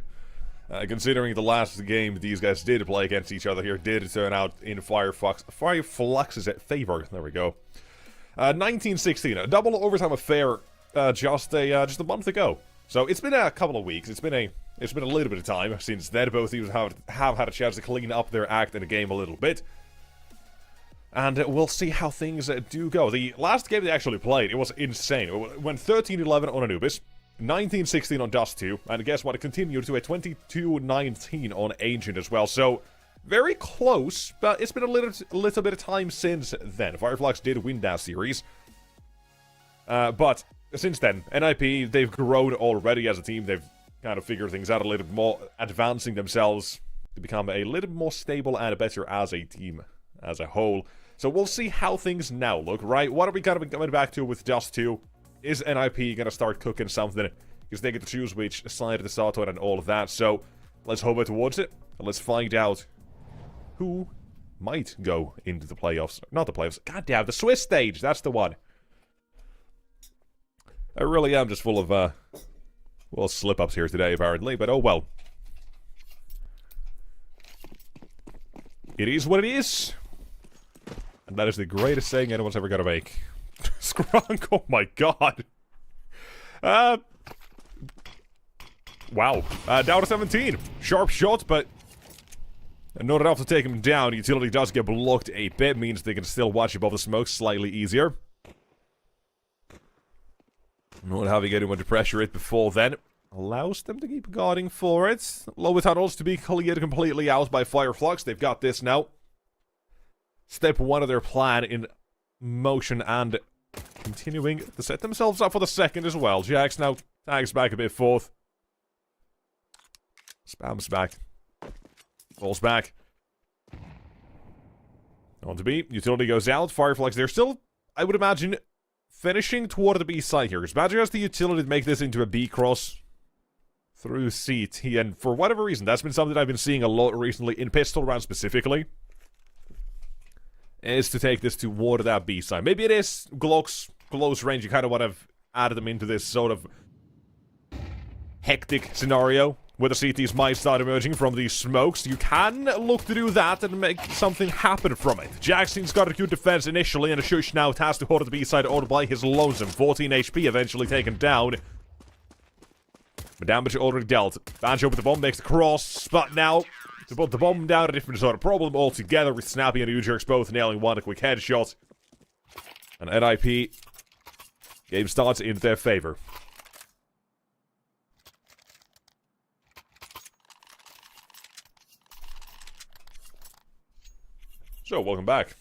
Considering the last game these guys did play against each other here did turn out in Fireflux's favor. There we go. 1916, a double overtime affair just a month ago. So it's been a couple of weeks. It's been a little bit of time since then. Both teams have had a chance to clean up their act in the game a little bit. And we'll see how things do go. The last game they actually played, it was insane. It went 13-11 on Anubis, 19-16 on Dust 2, and guess what? It continued to a 22-19 on Ancient as well. So, very close, but it's been a little bit of time since then. Fireflux did win that series. But since then, NIP, they've grown already as a team. They've kind of figured things out a little bit more, advancing themselves to become a little bit more stable and better as a team as a whole. So we'll see how things now look, right? What are we kind of coming back to with Dust 2? Is NIP gonna start cooking something? Because they get to choose which side of the start on and all of that. So let's hover towards it, and let's find out who might go into the playoffs. Not the playoffs. God damn, the Swiss stage. That's the one. I really am just full of, well, slip-ups here today, apparently. But oh well. It is what it is. And that is the greatest saying anyone's ever gonna make. Skrunk, oh my god. Wow. Down to 17. Sharp shot, but not enough to take him down. Utility does get blocked a bit, means they can still watch above the smoke slightly easier. Not having anyone to pressure it before then allows them to keep guarding for it. Lower tunnels to be cleared completely out by Fireflux. They've got this now. Step one of their plan in motion and continuing to set themselves up for the second as well. Jax now Tags back a bit forth. Spams back. Falls back. On to B. Utility goes out. Fireflies, they're still, I would imagine, finishing toward the B side here. Because Badger has the utility to make this into a B cross through CT. And for whatever reason, that's been something I've been seeing a lot recently, in pistol rounds specifically, is to take this toward that B side. Maybe it is Glock's close range. You kind of want to add them into this sort of hectic scenario where the CTs might start emerging from these smokes. You can look to do that and make something happen from it. Jackson's got a good defense initially, and a Shush now has to hold the B side all by his lonesome. 14 HP eventually taken down. But damage already dealt. Banjo with the bomb makes the cross, but now to put the bomb down, a different sort of problem altogether, with Snappy and U-Jerks both nailing one, a quick headshot. And NIP, game starts in their favor. So, welcome back.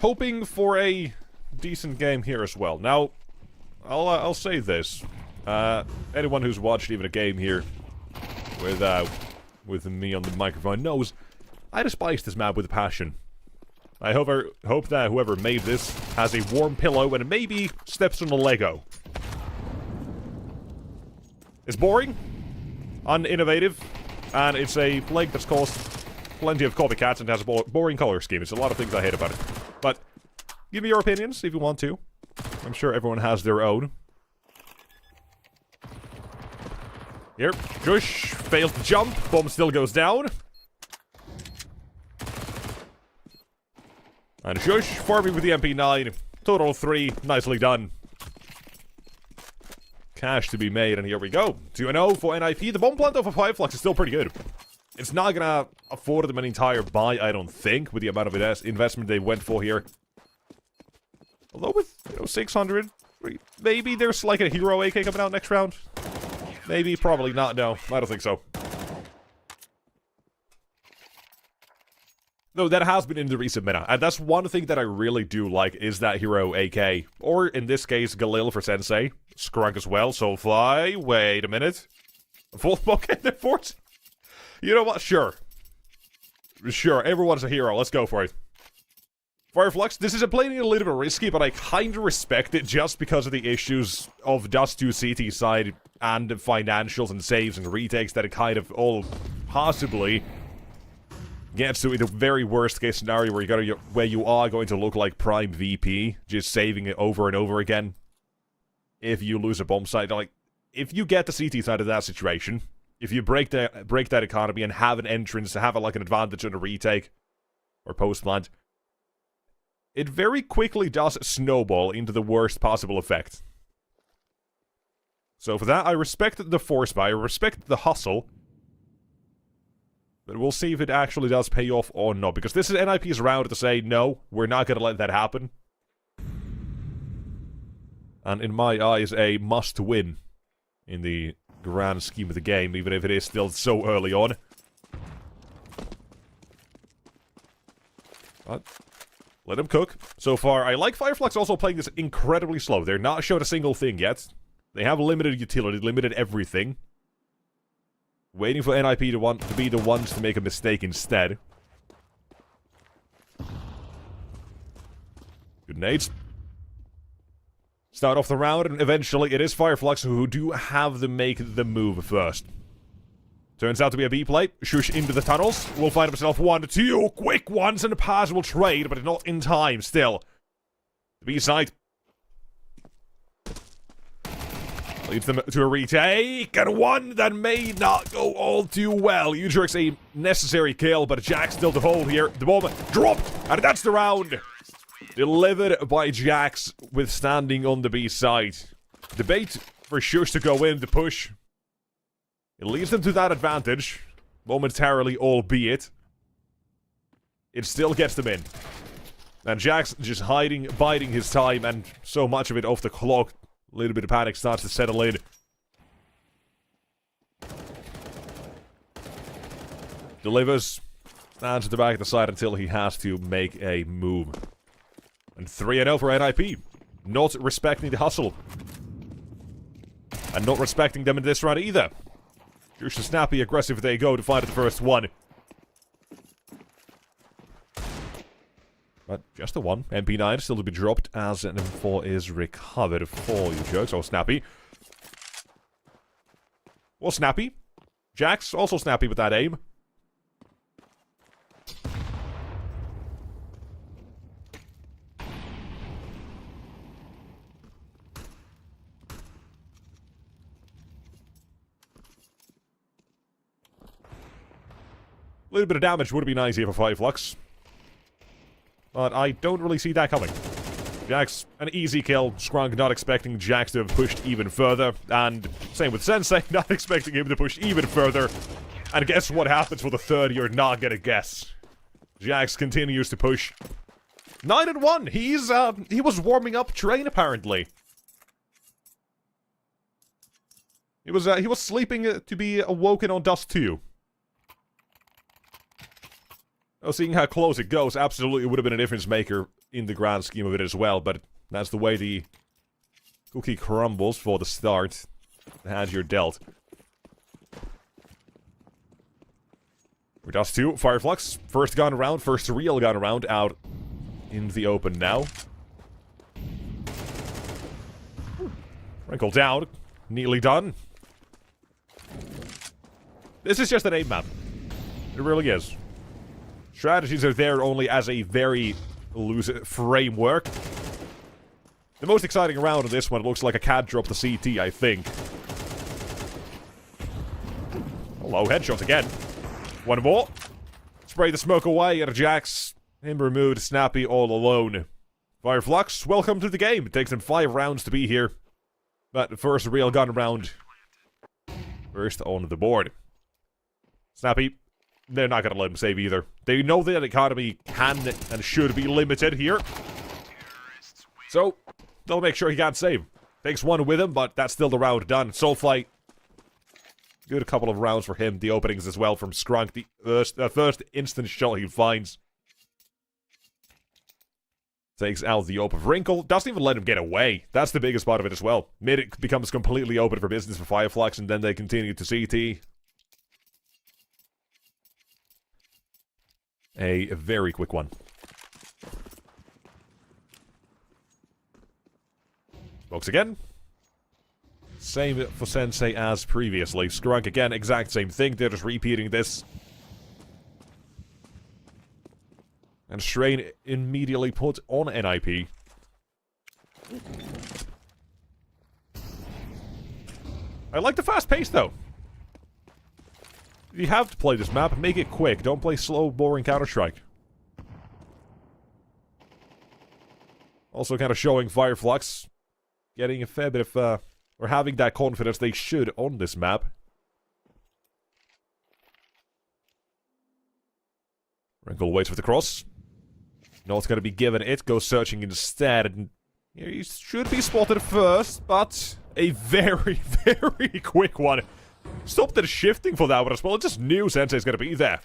Hoping for a decent game here as well. Now, I'll say this. Anyone who's watched even a game here with me on the microphone knows I despise this map with a passion. I hope that whoever made this has a warm pillow and maybe steps on a Lego. It's boring, uninnovative, and it's a flag that's caused plenty of copycats and has a boring color scheme. It's a lot of things I hate about it. But give me your opinions if you want to. I'm sure everyone has their own. Here, Jush fails to jump. Bomb still goes down. And Shush farming with the MP9. Total of 3. Nicely done. Cash to be made, and here we go. 2-0 for NIP. The bomb plant off of Fireflux is still pretty good. It's not gonna afford them an entire buy, I don't think, with the amount of investment they went for here. Although with, 600, maybe there's like a hero AK coming out next round. Maybe, probably not, no. I don't think so. No, that has been in the recent meta, and that's one thing that I really do like, is that hero AK. Or, in this case, Galil for Sensei. Skrunk as well, Soulfly. Wait a minute. Full smoke in there, Fort? You know what? Sure. Sure, everyone's a hero. Let's go for it. Fireflux, this is playing a little bit risky, but I kinda respect it just because of the issues of Dust 2 CT side and financials and saves and retakes that it kind of all possibly gets to, in the very worst case scenario where you are going to look like Prime VP, just saving it over and over again. If you lose a bomb site, like, if you get the CT side of that situation, if you break that economy and have an entrance, have like an advantage on a retake or post plant, it very quickly does snowball into the worst possible effect. So for that, I respect the force buy, I respect the hustle. But we'll see if it actually does pay off or not, because this is NIP's round to say, no, we're not going to let that happen. And in my eyes, a must-win in the grand scheme of the game, even if it is still so early on. But let him cook. So far, I like Fireflux also playing this incredibly slow. They're not showed a single thing yet. They have limited utility, limited everything. Waiting for NIP to be the ones to make a mistake instead. Good nades. Start off the round, and eventually it is Fireflux who do have to make the move first. Turns out to be a B play. Shush into the tunnels. Will find himself 1-2 quick ones, and a pass will trade, but not in time still. The B side leads them to a retake, and one that may not go all too well. U-Jerk's a necessary kill, but Jack still to hold here. The bomb dropped, and that's the round. Delivered by Jax, withstanding on the B side. Debate for Shush to go in to push. It leaves them to that advantage, momentarily albeit. It still gets them in. And Jax just biding his time, and so much of it off the clock. A little bit of panic starts to settle in. delivers, stands at the back of the side until he has to make a move. And 3-0 for NIP. Not respecting the hustle. And not respecting them in this round either. Just a snappy, aggressive they go to find the first one. But just the one. MP9 still to be dropped as an M4 is recovered for you jerks. Oh, snappy. Well, snappy. Jax also snappy with that aim. A little bit of damage would be nice here for Fireflux. But I don't really see that coming. Jax, an easy kill. Skrunk not expecting Jax to have pushed even further. And same with Sensei, not expecting him to push even further. And guess what happens for the third? You're not gonna guess. Jax continues to push. 9-1! He was warming up train, apparently. He was sleeping to be awoken on Dust 2. Oh, seeing how close it goes, absolutely would have been a difference maker in the grand scheme of it as well, but that's the way the cookie crumbles for the start. The hand you're dealt. We're Dust 2, Fireflux. First gun round, first real gun round out in the open now. Wrinkle down. Neatly done. This is just an aim map. It really is. Strategies are there only as a very loose framework. The most exciting round of this one, it looks like a cat dropped the CT, I think. Hello, headshots again. One more. Spray the smoke away at Jax. Him removed, snappy, all alone. Fireflux, welcome to the game. It takes him 5 rounds to be here. But the first real gun round. First on the board. Snappy. They're not going to let him save either. They know that economy can and should be limited here. So, they'll make sure he can't save. Takes one with him, but that's still the round done. Soulflight. Good couple of rounds for him. The openings as well from Skrunk. The first instant shot he finds. Takes out the open Wrinkle. Doesn't even let him get away. That's the biggest part of it as well. Mid it becomes completely open for business for Fireflux, and then they continue to CT. A very quick one. Smokes again. Same for Sensei as previously. Skrunk again, exact same thing. They're just repeating this. And Strain immediately put on NIP. I like the fast pace, though. You have to play this map, make it quick. Don't play slow, boring Counter-Strike. Also kind of showing Fireflux getting a fair bit of, or having that confidence they should on this map. Wrinkle waits for the cross. Not going to be given it, goes searching instead. And he should be spotted first, but a very, very quick one. Stopped the shifting for that one as well. I just knew Sensei's going to be there.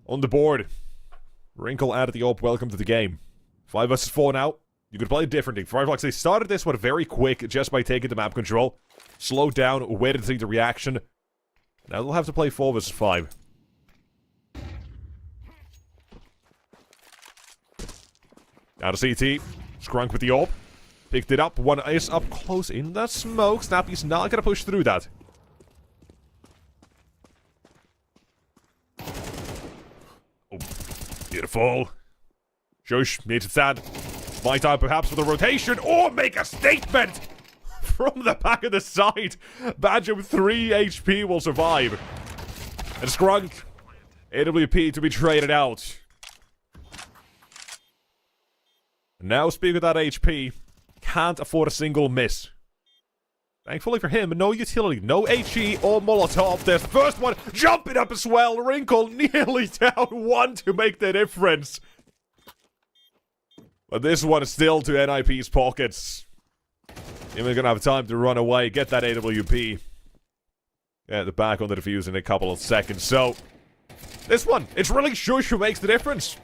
On the board. Wrinkle out of the op. Welcome to the game. 5 versus 4 now. You could play it differently. Fireflux, they started this one very quick just by taking the map control. Slowed down, waited to see the reaction. Now they'll have to play 4 versus 5. Out of CT. Skrunk with the op. Picked it up. One is up close in the smoke. Snappy's not gonna push through that. Oh, beautiful. Shush, needs to stand. My time perhaps for the rotation, or make a statement! From the back of the side. Badger with 3 HP will survive. And Skrunk. AWP to be traded out. Now, speak of that HP. Can't afford a single miss. Thankfully for him, no utility, no HE or Molotov. There's the first one, jumping up as well. Wrinkle nearly down 1 to make the difference. But this one is still to NIP's pockets. Even gonna have time to run away, get that AWP. Yeah, the back on the defuse in a couple of seconds. So, this one, it's really Shush who makes the difference.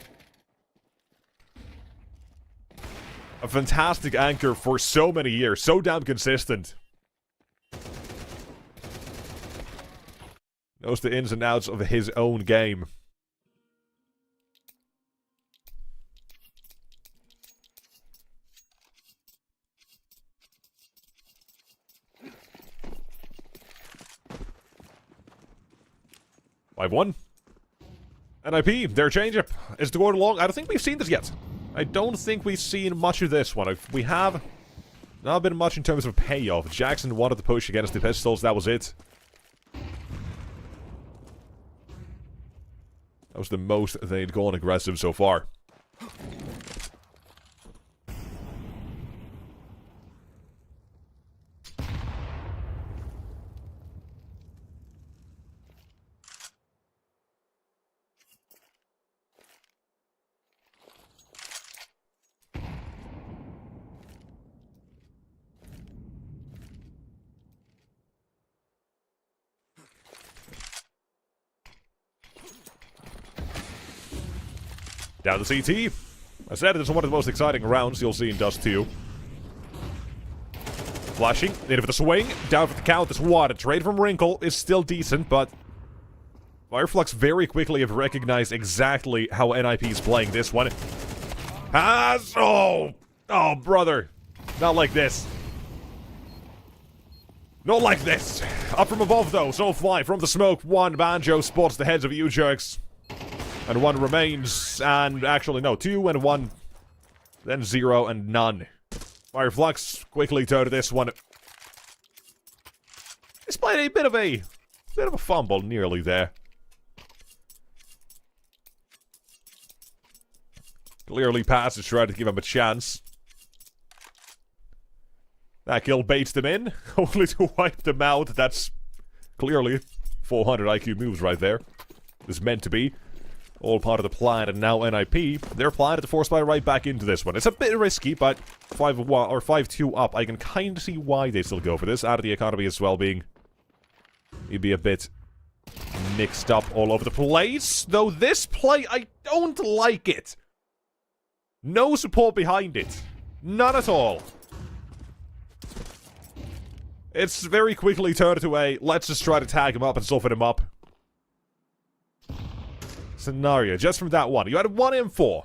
A fantastic anchor for so many years. So damn consistent. Knows the ins and outs of his own game. I've won. NIP, their change-up is to go along. I don't think we've seen this yet. I don't think we've seen much of this one. We have not been much in terms of payoff. Jackson wanted to push against the pistols. That was it. That was the most they'd gone aggressive so far. Down the CT. I said it's one of the most exciting rounds you'll see in Dust 2. Flashing, in for the swing, down for the count. This one, a trade from Wrinkle is still decent, but Fireflux very quickly have recognized exactly how NIP is playing this one. Oh, brother. Not like this. Not like this. Up from above, though. So fly from the smoke. One Banjo spots the heads of you jerks. And one remains, and actually, no, 2 and 1, then 0 and none. Fireflux quickly to this one. Displayed a bit of a fumble nearly there. Clearly passes, tried to give him a chance. That kill baits them in, only to wipe them out. That's clearly 400 IQ moves right there. It's meant to be. All part of the plan, and now NIP, they're planning to force my right back into this one. It's a bit risky, but 5-1 or 5-2 up, I can kind of see why they still go for this. Out of the economy as well being maybe a bit mixed up all over the place. Though this play, I don't like it. No support behind it. None at all. It's very quickly turned to a, let's just try to tag him up and soften him up scenario, just from that one. You had 1 M4.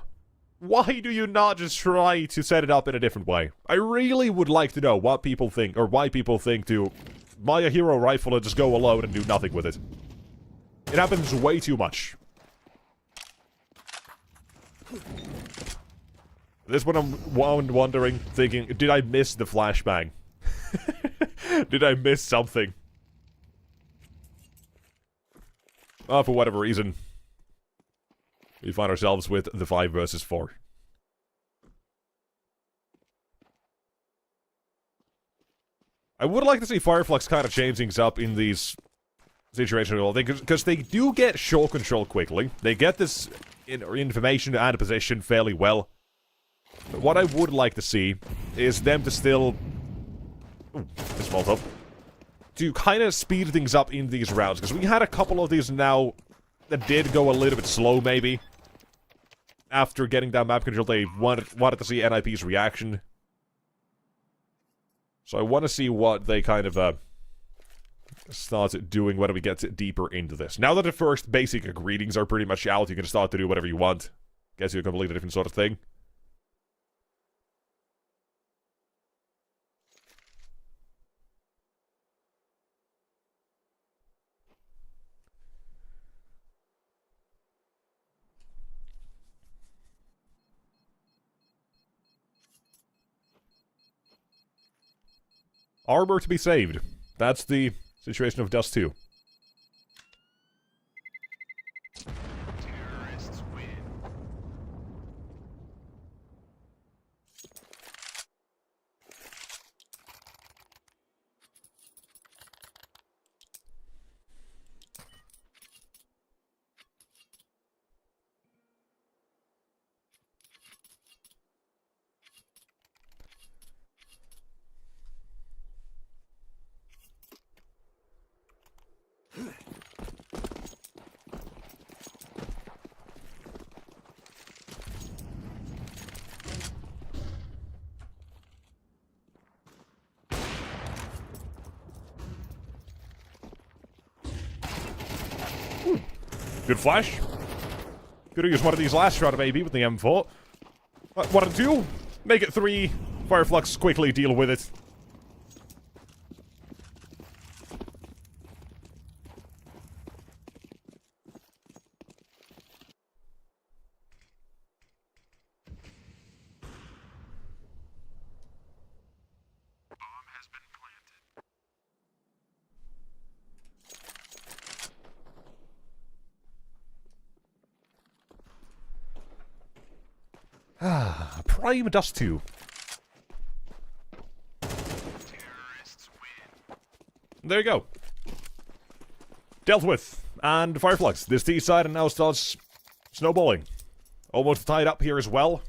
Why do you not just try to set it up in a different way? I really would like to know what people think, or why people think to buy a hero rifle and just go alone and do nothing with it. It happens way too much. This one I'm wondering, thinking, did I miss the flashbang? Did I miss something? For whatever reason, we find ourselves with the 5 versus 4. I would like to see Fireflux kind of change things up in these situations, because they do get short control quickly. They get this information and position fairly well. But what I would like to see is them to still... Ooh, this falls up. To kind of speed things up in these rounds, because we had a couple of these now that did go a little bit slow, maybe. After getting down map control, they wanted to see NIP's reaction. So I want to see what they kind of start doing when we get deeper into this. Now that the first basic greetings are pretty much out, you can start to do whatever you want. Gets you a completely different sort of thing. Armor to be saved. That's the situation of Dust 2. Terrorists win. Good flash. Could have used one of these last shot maybe with the M4. 1 and 2. Make it 3. Fireflux quickly deal with it. Bomb has been planted. Prime Dust 2. Terrorists win. There you go. Dealt with. And Fireflux. This T side and now starts snowballing. Almost tied up here as well.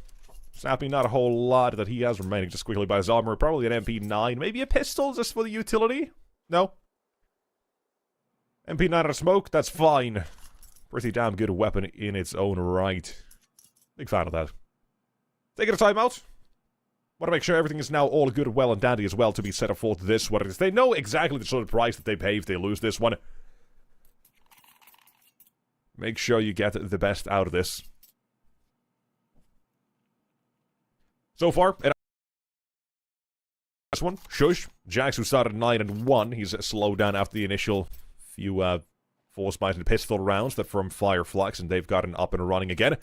Snappy, not a whole lot that he has remaining. Just quickly by his armor. Probably an MP9. Maybe a pistol just for the utility? No? MP9 out of smoke? That's fine. Pretty damn good weapon in its own right. Big fan of that. Taking a timeout. Want to make sure everything is now all good, well, and dandy as well to be set up for this one. They know exactly the sort of price that they pay if they lose this one. Make sure you get the best out of this. So far, this one, Shush. Jax, who started 9 and 1, he's slowed down after the initial few force bites and pistol rounds that from Fireflux, and they've gotten up and running again.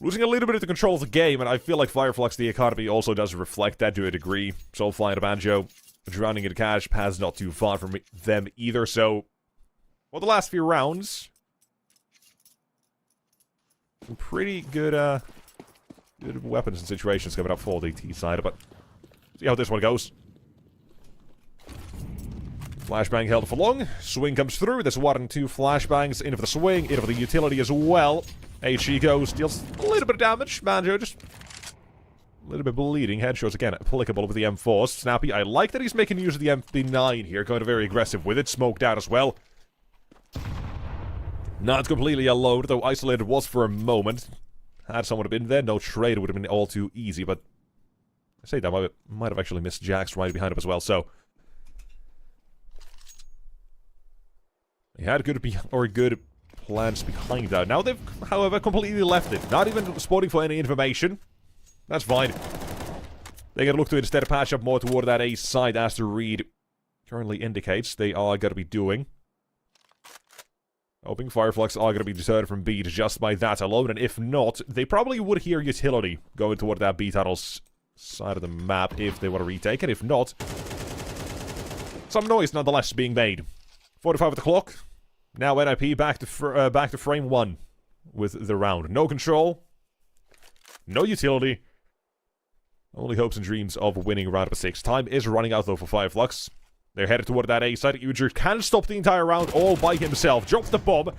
Losing a little bit of the control of the game, and I feel like Fireflux, the economy, also does reflect that to a degree. Soulfly and a Banjo, drowning in cash, paths not too far from them either, so... Well, the last few rounds... Some pretty good, good weapons and situations coming up for the T side, but... See how this one goes. Flashbang held for long. Swing comes through. There's 1 and 2 flashbangs. In for the swing, in for the utility as well. Chico deals a little bit of damage. Banjo just a little bit bleeding. Headshots again applicable with the M4s. Snappy, I like that he's making use of the MP9 here. Going very aggressive with it. Smoked out as well. Not completely a load, though isolated was for a moment. Had someone been there, no trade would have been all too easy, but... I say that, might have actually missed Jax right behind him as well, so... He had good plans behind that. Now they've, however, completely left it. Not even spotting for any information. That's fine. They're going to look to instead patch up more toward that A side, as the read currently indicates they are going to be doing. Hoping Fireflux are going to be deterred from B just by that alone, and if not, they probably would hear utility going toward that B tunnel's side of the map if they want to retake it. If not, some noise nonetheless being made. 45 at the clock. Now NIP back to frame 1 with the round. No control. No utility. Only hopes and dreams of winning round of 6. Time is running out though for Fireflux. They're headed toward that A side. Uger can stop the entire round all by himself. Drops the bomb.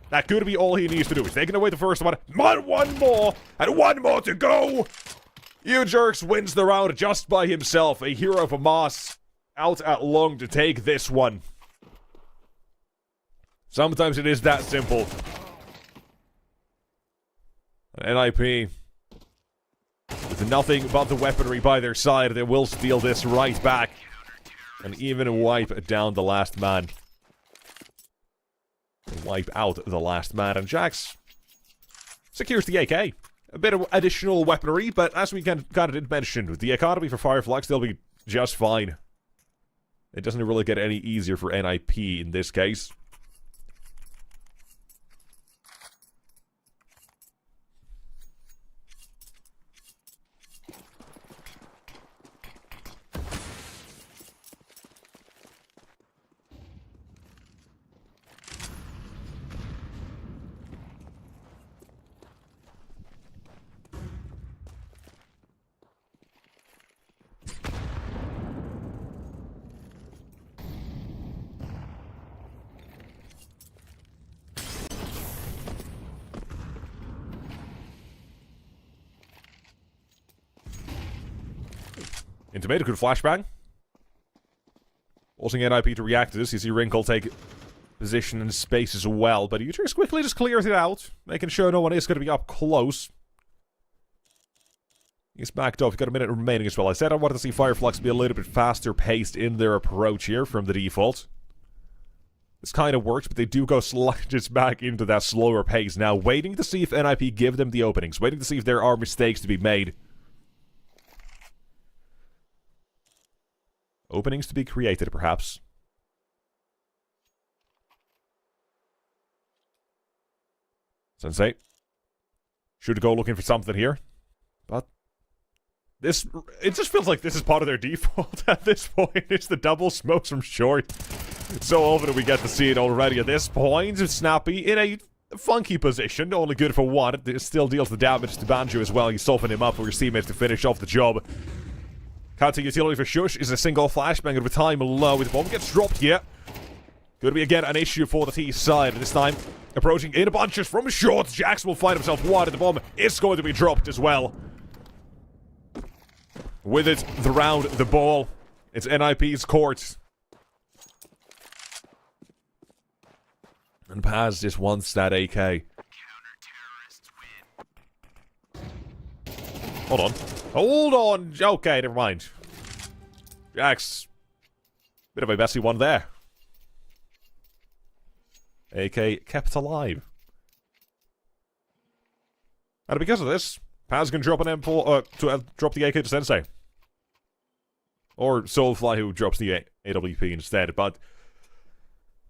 That could be all he needs to do. He's taking away the first one. One more! And 1 more to go! Ujerks wins the round just by himself. A hero for Moss. Out at long to take this one. Sometimes it is that simple. NIP, with nothing but the weaponry by their side, they will steal this right back. And even wipe down the last man. Wipe out the last man. And Jax secures the AK. A bit of additional weaponry, but as we kind of did mention, with the economy for Fireflux, they'll be just fine. It doesn't really get any easier for NIP in this case. Intimated, good flashbang. Forcing NIP to react to this. You see Wrinkle take position and space as well, but Uterus quickly just clears it out, making sure no one is going to be up close. He's backed off. He's got a minute remaining as well. I said I wanted to see Fireflux be a little bit faster paced in their approach here from the default. This kind of works, but they do go just back into that slower pace now, waiting to see if NIP give them the openings, waiting to see if there are mistakes to be made. Openings to be created, perhaps. Sensei should go looking for something here, but it just feels like this is part of their default at this point. It's the double smokes from short. So often we get to see it already at this point. Snappy in a funky position, only good for one. It still deals the damage to Banjo as well. You soften him up for your teammates to finish off the job. Counter utility for Shush is a single flashbang at a time low. With the bomb gets dropped here. Could be again an issue for the T side. This time approaching in bunches from short. Jax will find himself wide, and the bomb is going to be dropped as well. With it, the ball. It's NIP's court. And Paz just wants that AK. Counter-terrorists win. Hold on. Hold on! Okay, never mind. Jax. Bit of a messy one there. AK kept alive. And because of this, Paz can drop an M4, drop the AK to Sensei. Or Soulfly, who drops the AWP instead, but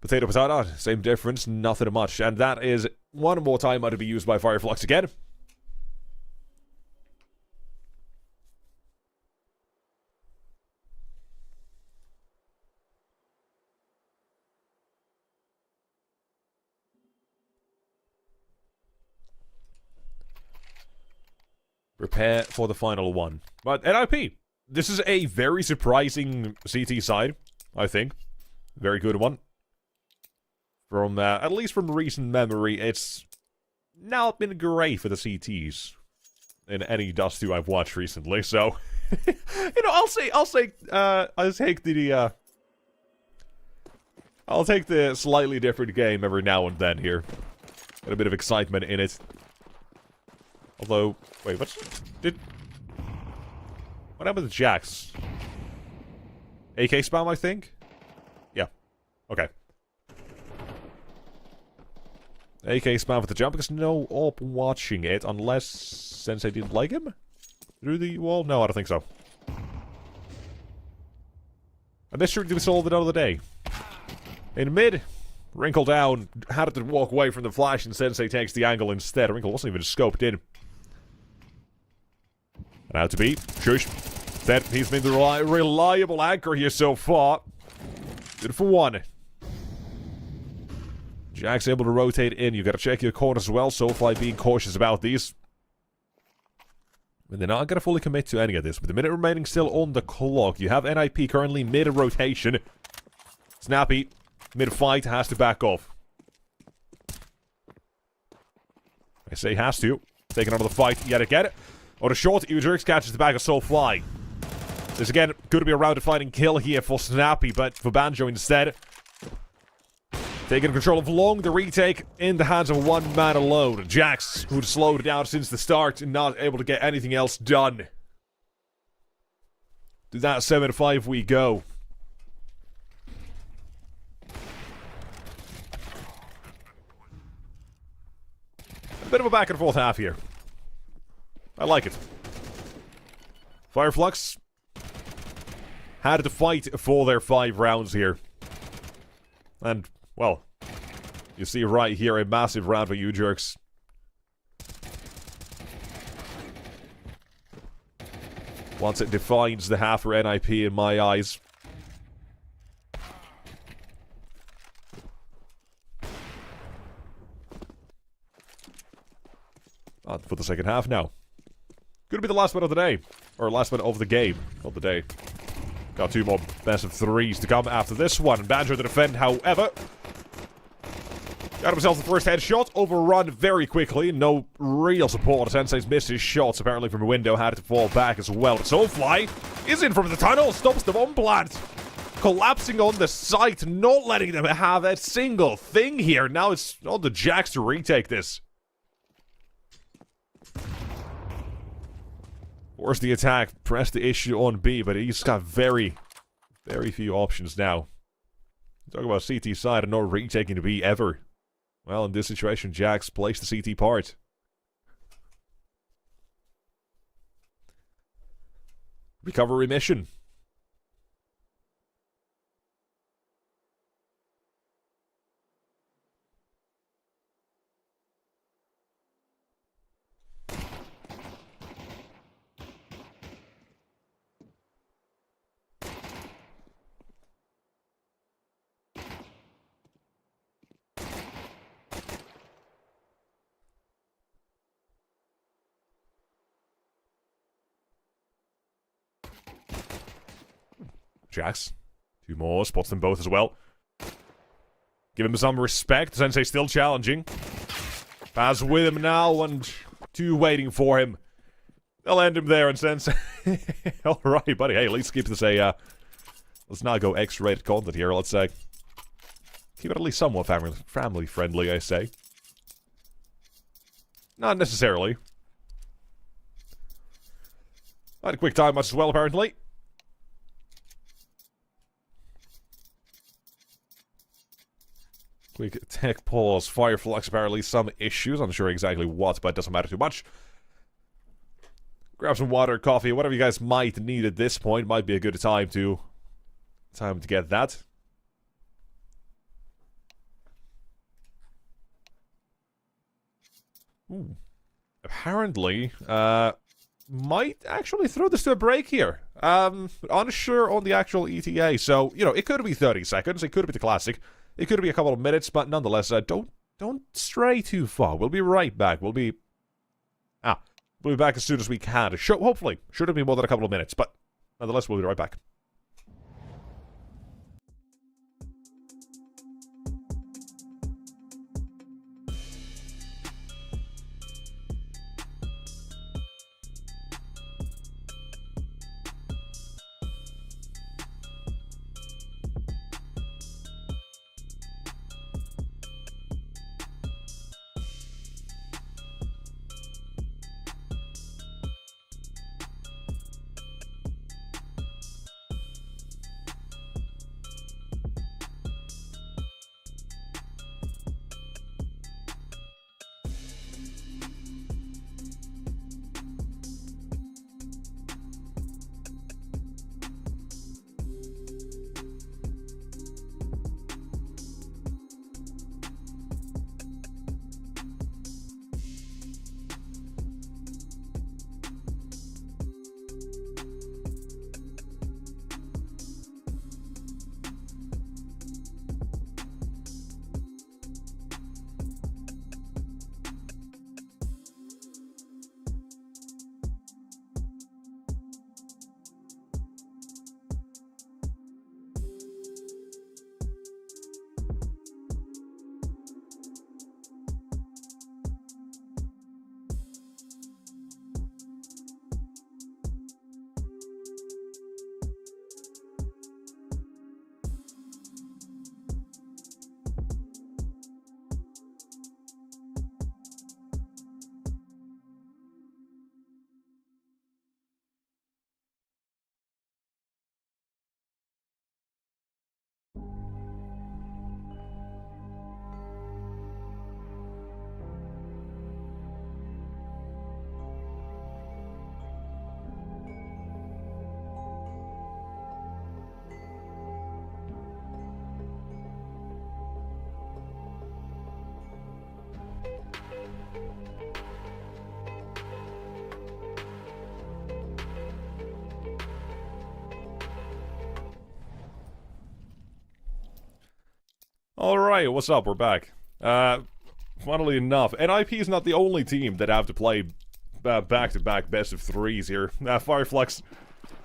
potato, potato, same difference, nothing much. And that is one more time to be used by Fireflux again. Prepare for the final one. But NIP, this is a very surprising CT side, I think. Very good one. From, at least from recent memory, it's not been great for the CTs in any Dust 2 I've watched recently, so... you know, I'll take the slightly different game every now and then here. Get a bit of excitement in it. Although, wait, what happened to Jax? AK spam, I think? Yeah. Okay. AK spam for the jump, because no op watching it, unless Sensei didn't like him? Through the wall? No, I don't think so. And this should be solved another day. In mid, Wrinkle down, had to walk away from the flash, and Sensei takes the angle instead. Wrinkle wasn't even scoped in. And out to beat. Shush. That he's been the reliable anchor here so far. Good for one. Jack's able to rotate in. You gotta check your corners as well. Soulfly being cautious about these. And they're not gonna fully commit to any of this. With the minute remaining still on the clock, you have NIP currently mid-rotation. Snappy, mid-fight, has to back off. I say has to. Taking on the fight yet again. On a short, Udrix catches the back of Soulfly. There's again going to be a round-defining kill here for Snappy, but for Banjo instead. Taking control of long, the retake in the hands of one man alone. Jax, who'd slowed down since the start and not able to get anything else done. To that 7-5 we go. A bit of a back and forth half here. I like it. Fireflux had to fight for their 5 rounds here. And, well, you see right here a massive round for you jerks. Once it defines the half for NIP in my eyes. On for the second half now. Gonna be the last one of the day. Or last one of the game. Of the day. Got 2 more best of 3s to come after this one. Banjo to defend, however. Got himself the first headshot. Overrun very quickly. No real support. Sensei's missed his shots. Apparently from a window. Had to fall back as well. Soulfly is in from the tunnel. Stops the bomb plant. Collapsing on the site. Not letting them have a single thing here. Now it's on the Jacks to retake this. Force the attack, press the issue on B, but he's got very, very few options now. Talk about CT side and not retaking the B ever. Well, in this situation, Jax placed the CT part. Recovery mission. Jax. 2 more, spots them both as well. Give him some respect. Sensei still challenging. Pass with him now, and 2 waiting for him. They'll end him there, and Sensei... Alright, buddy. Hey, let's keep this a... let's not go X-rated content here. Let's keep it at least somewhat family-friendly, I say. Not necessarily. I had a quick time as well, apparently. Quick tech pause. Fireflux apparently some issues. I'm not sure exactly what, but it doesn't matter too much. Grab some water, coffee, whatever you guys might need at this point. Might be a good time to get that. Ooh. Apparently, might actually throw this to a break here. Unsure on the actual ETA, so, you know, it could be 30 seconds, it could be the classic. It could be a couple of minutes, but nonetheless, don't stray too far. We'll be right back. We'll be back as soon as we can. Hopefully. Shouldn't be more than a couple of minutes, but nonetheless, we'll be right back. Alright, what's up? We're back. Funnily enough, NIP is not the only team that have to play back-to-back best of threes here. Fireflux,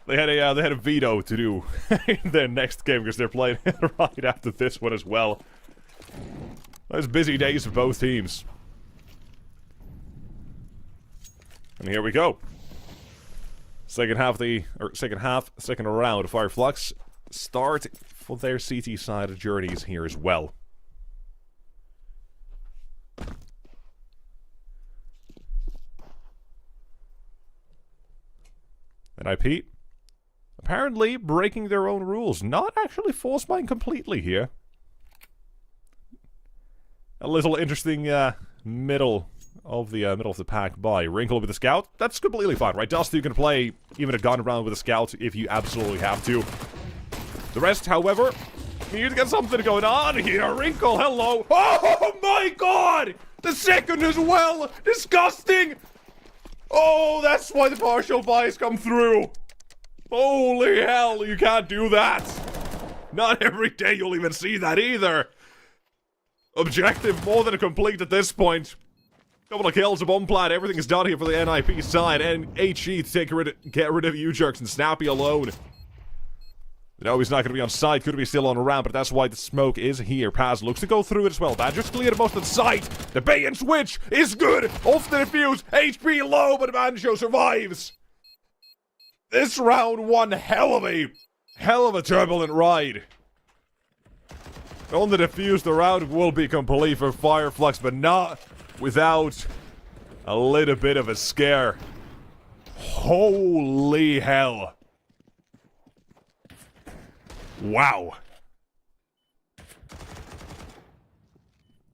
they had a veto to do in their next game because they're playing right after this one as well. Those busy days for both teams. And here we go. Second round of Fireflux start for their CT side journeys here as well. NIP apparently breaking their own rules, not actually force mine completely here. a little interesting middle of the pack by Wrinkle with the Scout. That's completely fine, right? Dusty, you can play even a gun round with a Scout if you absolutely have to. The rest, however, you get something going on here. Wrinkle, hello. Oh my god! The second as well! Disgusting! Oh, that's why the partial buys come through. Holy hell, you can't do that. Not every day you'll even see that either. Objective more than complete at this point. Couple of kills, a bomb plant, everything is done here for the NIP side, and HE to get rid of you jerks and Snappy alone. No, he's not going to be on site, could be still on a ramp, but that's why the smoke is here. Paz looks to go through it as well. Badger's cleared most of the site. The bait and switch is good. Off the defuse, HP low, but Banjo survives. This round one hell of a turbulent ride. On the defuse, the round will be complete for Fireflux, but not without a little bit of a scare. Holy hell. Wow.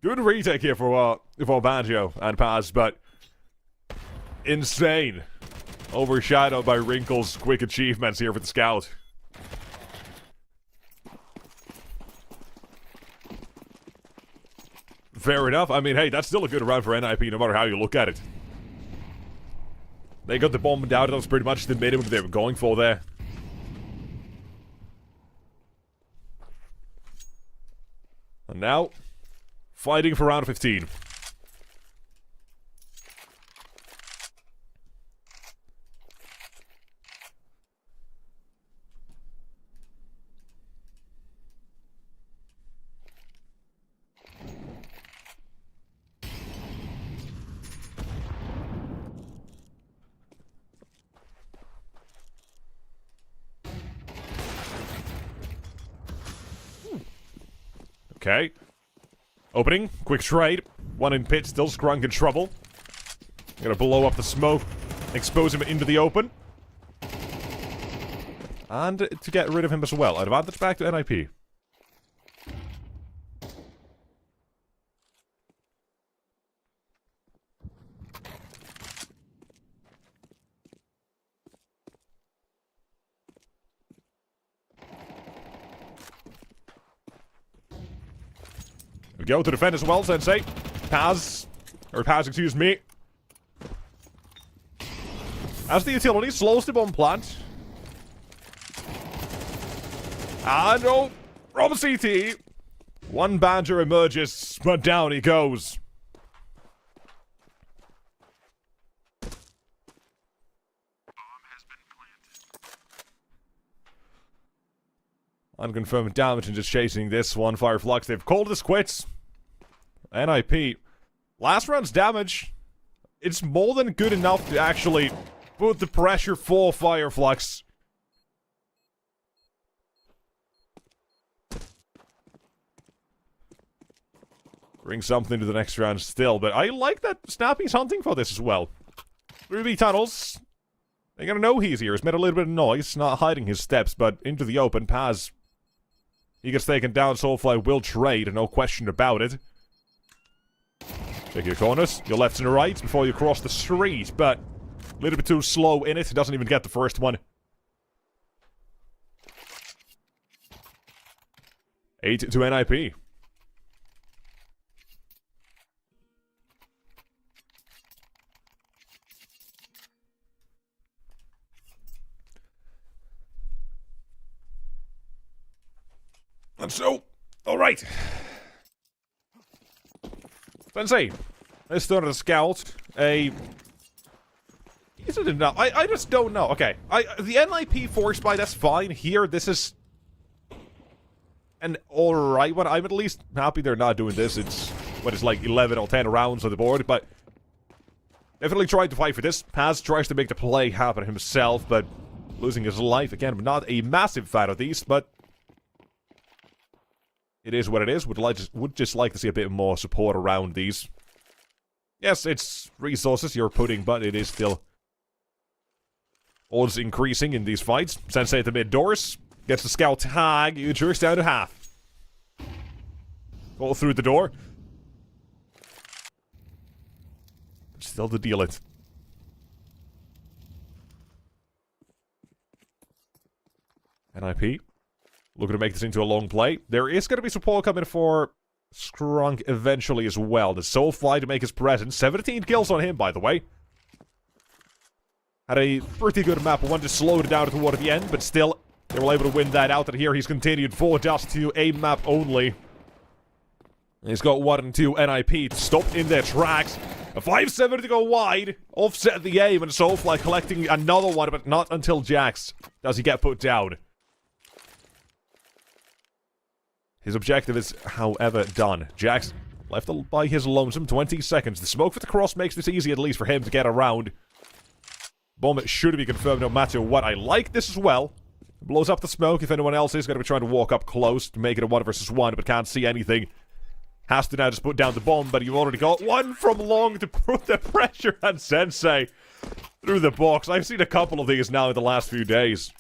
Good retake here for Banjo and Paz, but insane. Overshadowed by Wrinkle's quick achievements here for the Scout. Fair enough. I mean, hey, that's still a good round for NIP no matter how you look at it. They got the bomb down. That was pretty much the minimum they were going for there. And now, fighting for round 15. Okay. Opening. Quick trade. One in pit. Still Skrunk in trouble. Gonna blow up the smoke. Expose him into the open. And to get rid of him as well. Advantage back to NIP. We go to defend as well, Sensei. Paz, excuse me. As the utility slows the bomb plant. And oh, from CT. One Badger emerges, but down he goes. Unconfirmed damage and just chasing this one. Fireflux, they've called this quits. NIP. Last round's damage, it's more than good enough to actually put the pressure for Fireflux. Bring something to the next round still, but I like that Snappy's hunting for this as well. Ruby tunnels. They're gonna know he's here. He's made a little bit of noise, not hiding his steps, but into the open. Paz. He gets taken down, Soulfly will trade, no question about it. Check your corners, your left and right before you cross the street, but a little bit too slow in it. He doesn't even get the first one. 8 to NIP. And so, alright. Sensei, let's start a Scout. Is it enough? I just don't know. Okay, the NIP force buy, that's fine. Here, this is an alright one. I'm at least happy they're not doing this. It's, what is like 11 or 10 rounds on the board, but definitely trying to fight for this. Paz tries to make the play happen himself, but losing his life again. I'm not a massive fan of these, but it is what it is. Would just like to see a bit more support around these. Yes, it's resources you're putting, but it is still odds increasing in these fights. Sensei at the mid doors. Gets the Scout tag. You jerks down to half. Fall through the door. Still to deal it. NIP. Looking to make this into a long play. There is going to be support coming for Skrunk eventually as well. The Soulfly to make his presence. 17 kills on him, by the way. Had a pretty good map. Wanted to slow it down toward the end, but still, they were able to win that out. And here he's continued 4 dust to a map only. He's got 1 and 2 NIP stopped in their tracks. A 5-7 to go wide. Offset the aim, and Soulfly collecting another one, but not until Jax does he get put down. His objective is, however, done. Jax left by his lonesome 20 seconds. The smoke for the cross makes this easy, at least, for him to get around. Bomb should be confirmed no matter what. I like this as well. Blows up the smoke if anyone else is going to be trying to walk up close to make it a 1 versus 1, but can't see anything. Has to now just put down the bomb, but you've already got one from long to put the pressure on Sensei through the box. I've seen a couple of these now in the last few days.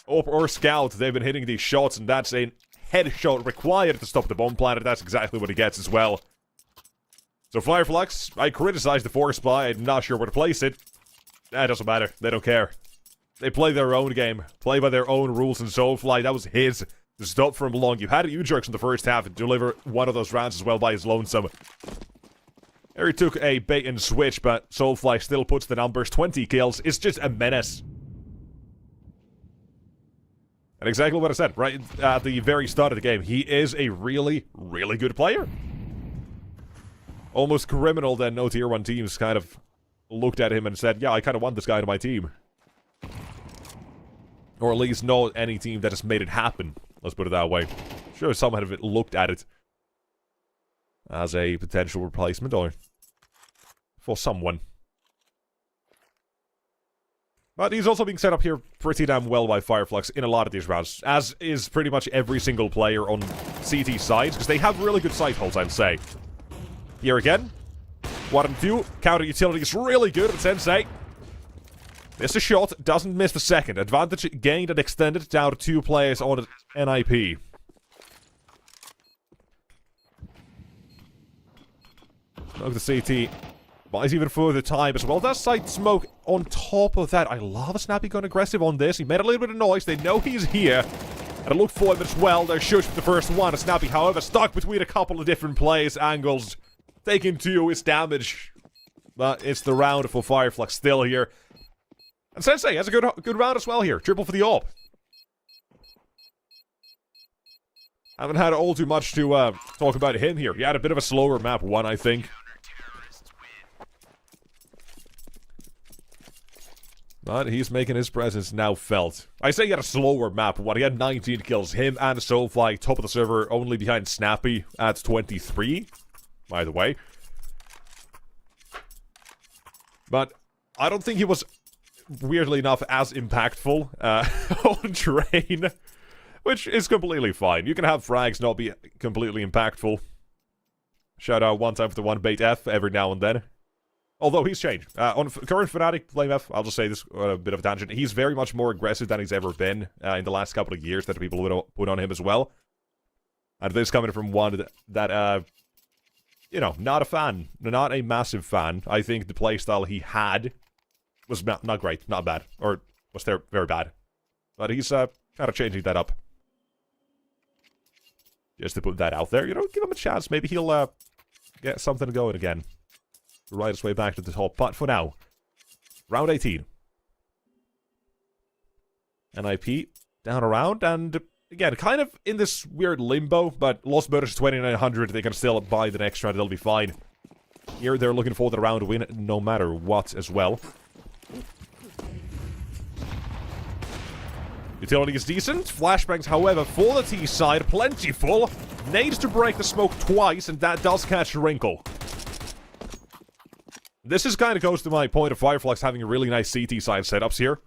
Or Scout, they've been hitting these shots, and that's a headshot required to stop the bomb planet. That's exactly what he gets as well. So Fireflux, I criticized the Force Spy. I'm not sure where to place it. That doesn't matter. They don't care. They play their own game. Play by their own rules, and Soulfly, that was his to stop from long. You had U-Jerks in the first half and deliver one of those rounds as well by his lonesome. There he took a bait and switch, but Soulfly still puts the numbers. 20 kills. It's just a menace. And exactly what I said right at the very start of the game. He is a really, really good player. Almost criminal that no tier 1 teams kind of looked at him and said, yeah, I kind of want this guy to my team. Or at least not any team that has made it happen. Let's put it that way. Sure, some have looked at it as a potential replacement or for someone. But he's also being set up here pretty damn well by Fireflux in a lot of these rounds, as is pretty much every single player on CT sides, because they have really good sight holds, I'd say. Here again, 1 and 2, counter utility is really good at Sensei. Missed a shot, doesn't miss the second. Advantage gained and extended down to 2 players on NIP. Smoke the CT. Buys even further time as well. Does side smoke on top of that. I love Snappy going aggressive on this. He made a little bit of noise. They know he's here. And I look for him as well. They're shush for the first one. Snappy, however, stuck between a couple of different plays, angles. Taking 2 is damage. But it's the round for Fireflux still here. And Sensei has a good round as well here. Triple for the AWP. Haven't had all too much to talk about him here. He had a bit of a slower map 1, I think. But he's making his presence now felt. I say he had a slower map 1. He had 19 kills. Him and Soulfly, top of the server, only behind Snappy at 23. By the way. But I don't think he was, weirdly enough, as impactful on Train. Which is completely fine. You can have frags not be completely impactful. Shout out one time for the 1 bait F every now and then. Although he's changed. On current Fnatic Flame F, I'll just say this, a bit of a tangent. He's very much more aggressive than he's ever been in the last couple of years that people would put on him as well. And this coming from one that, you know, not a fan. Not a massive fan. I think the playstyle he had was not great. Not bad. Or was there very bad. But he's kind of changing that up. Just to put that out there. You know, give him a chance. Maybe he'll get something going again. Ride his way back to the top. But for now, round 18. NIP down around, and again, kind of in this weird limbo, but Lost Murders 2900, they can still buy the next round, they'll be fine. Here, they're looking for the round win, no matter what, as well. Utility is decent. Flashbangs, however, for the T side, plentiful. Nades to break the smoke twice, and that does catch Wrinkle. This is kind of goes to my point of Fireflux having a really nice CT side setups here.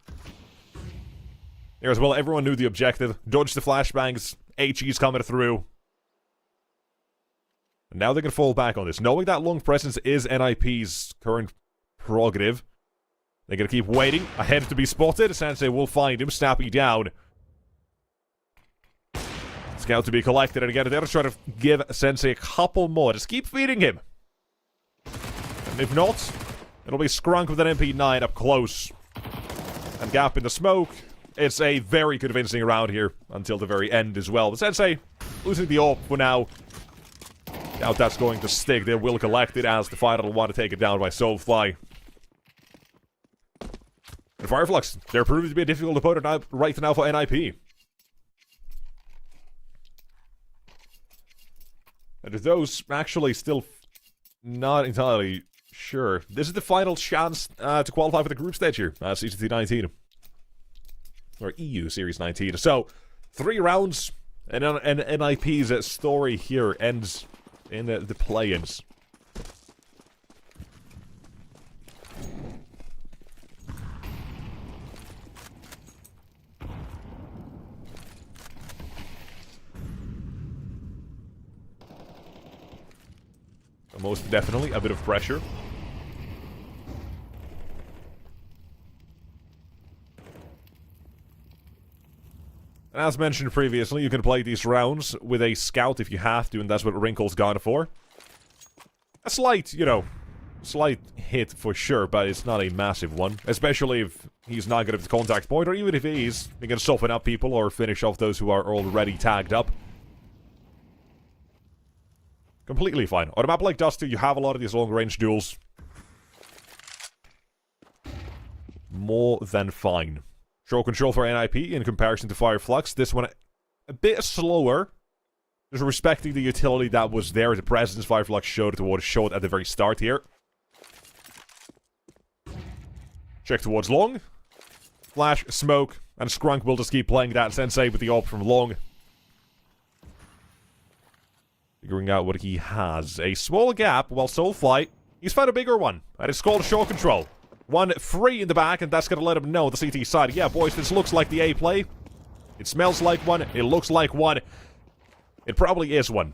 Here as well, everyone knew the objective. Dodge the flashbangs. HE's coming through. And now they can fall back on this. Knowing that long presence is NIP's current prerogative. They're going to keep waiting. Ahead to be spotted. Sensei will find him. Snappy down. Scout to be collected. And again, they're going to try to give Sensei a couple more. Just keep feeding him. And if not, It'll be Skrunk with an MP9 up close. And Gap in the smoke. It's a very convincing round here until the very end as well. But Sensei losing the AWP for now. Doubt that's going to stick. They will collect it as the fighter will want to take it down by Soulfly. And Fireflux, they're proving to be a difficult opponent right now for NIP. And those actually still not entirely sure. This is the final chance to qualify for the group stage here. CCT-19. Or EU Series 19. So, 3 rounds, and NIP's story here ends in the play-ins. Most definitely a bit of pressure. And as mentioned previously, you can play these rounds with a scout if you have to, and that's what Wrinkle's gone for. A slight, you know, slight hit for sure, but it's not a massive one. Especially if he's not good at the contact point, or even if he is, he can soften up people or finish off those who are already tagged up. Completely fine. On a map like Dusty, you have a lot of these long-range duels. More than fine. Show control for NIP in comparison to Fireflux. This one a bit slower. Just respecting the utility that was there. The presence Fireflux showed at the very start here. Check towards long. Flash, smoke, and Skrunk will just keep playing that Sensei with the AWP from long. Figuring out what he has. A small gap, while Soulfly, he's found a bigger one. And it's called show control. 1 free in the back, and that's gonna let him know, the CT side. Yeah, boys, this looks like the A play. It smells like one. It looks like one. It probably is one.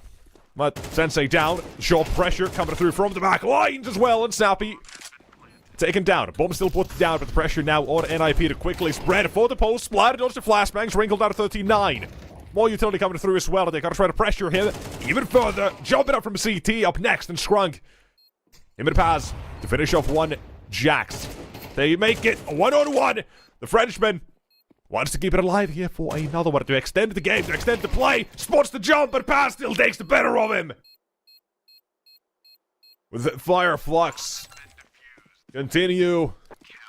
But Sensei down. Short pressure coming through from the back lines as well, and Snappy taken down. Bomb still put down, but the pressure now on NIP to quickly spread for the post. Splattered dodge the flashbangs, wrinkled down to 39. More utility coming through as well, and they gotta try to pressure him even further. Jumping up from CT, up next, and Skrunk. Him and Paz to finish off one Jax. They make it 1-on-1. The Frenchman wants to keep it alive here for another one to extend the game, to extend the play. Spots the jump, but Paz still takes the better of him. With Fireflux, continue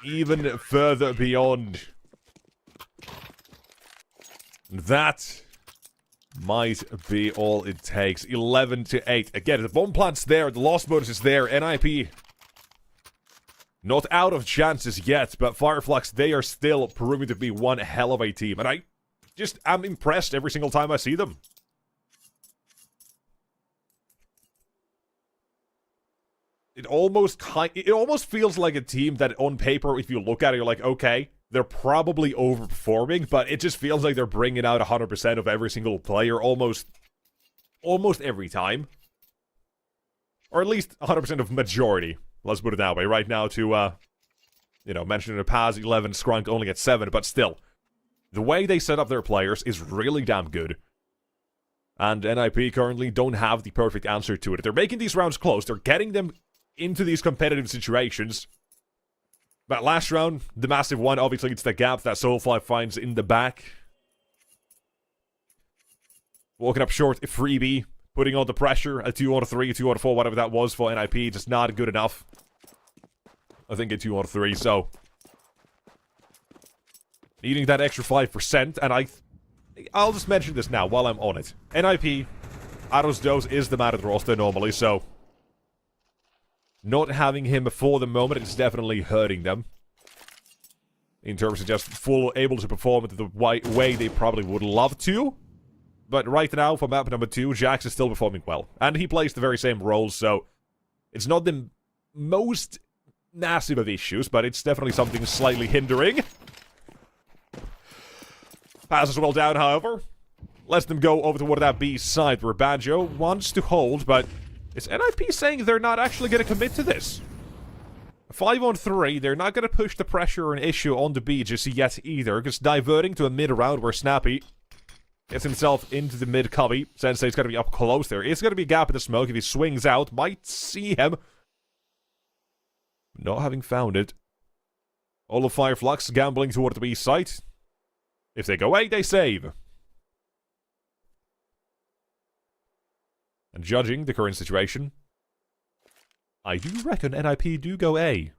even further beyond. That might be all it takes. 11-8. Again, the bomb plant's there. The lost bonus is there. NIP not out of chances yet, but Fireflux, they are still proving to be one hell of a team. And I just am impressed every single time I see them. It almost feels like a team that on paper, if you look at it, you're like, okay, they're probably overperforming, but it just feels like they're bringing out 100% of every single player almost every time. Or at least 100% of majority. Let's put it that way. Right now to, mentioning a Paz 11, Skrunk only at 7, but still. The way they set up their players is really damn good. And NIP currently don't have the perfect answer to it. They're making these rounds close. They're getting them into these competitive situations. But last round, the massive one, obviously it's the gap that Soulfly finds in the back. Walking up short, a freebie. Putting on the pressure, a 2-on-3, a 2-on-4, whatever that was for NIP, just not good enough. I think a 2-on-3, so needing that extra 5%, and I'll just mention this now while I'm on it. NIP, Aros Dose is the man at the roster normally, so not having him for the moment is definitely hurting them. In terms of just able to perform the way they probably would love to. But right now, for map number 2, Jax is still performing well. And he plays the very same roles, so it's not the most massive of issues, but it's definitely something slightly hindering. Passes well down, however. Lets them go over toward that B side where Banjo wants to hold, but is NIP saying they're not actually going to commit to this? 5-on-3, they're not going to push the pressure or an issue on the B just yet either, just diverting to a mid-round where Snappy gets himself into the mid-cubby. Sensei's going to be up close there. It's going to be a gap in the smoke. If he swings out, might see him. Not having found it. All of Fireflux gambling toward the B site. If they go A, they save. And judging the current situation, I do reckon NIP do go A.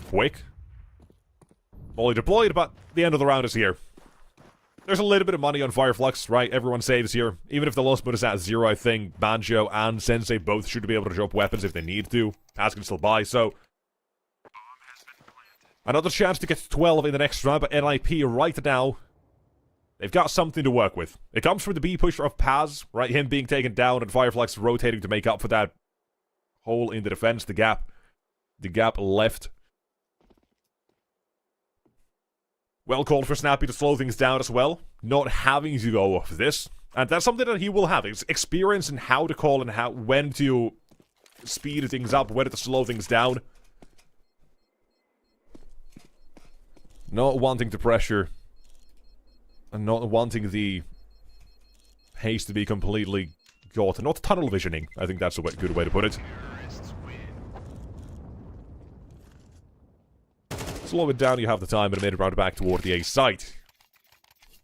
Quick. Fully deployed, but the end of the round is here. There's a little bit of money on Fireflux, right? Everyone saves here. Even if the loss bonus is at 0, I think Banjo and Sensei both should be able to drop weapons if they need to. As can still buy, so... Another chance to get to 12 in the next round, but NIP right now, they've got something to work with. It comes from the B push of Paz, right? Him being taken down and Fireflux rotating to make up for that hole in the defense, the gap left. Well called for Snappy to slow things down as well, not having to go off this. And that's something that he will have. It's experience in how to call and when to speed things up, when to slow things down. Not wanting to pressure. And not wanting the pace to be completely got. Not tunnel visioning. I think that's a good way to put it. Slow it down, you have the time, and a minute round back toward the A site.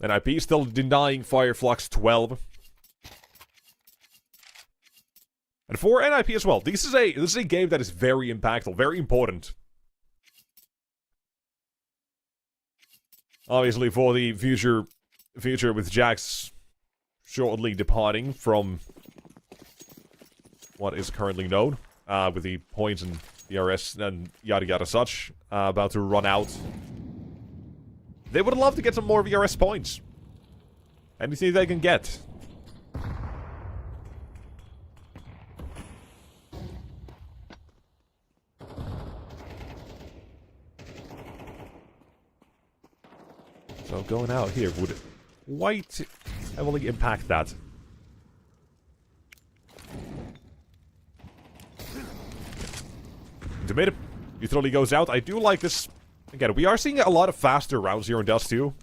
NIP still denying Fireflux 12. And for NIP as well, this is a game that is very impactful, very important. Obviously, for the future with Jax shortly departing from what is currently known, with the points and ERS and yada yada such, about to run out. They would love to get some more ERS points. Anything they can get. So going out here would quite heavily impact that. Tomato utility goes out. I do like this. Again, we are seeing a lot of faster rounds here in Dust 2.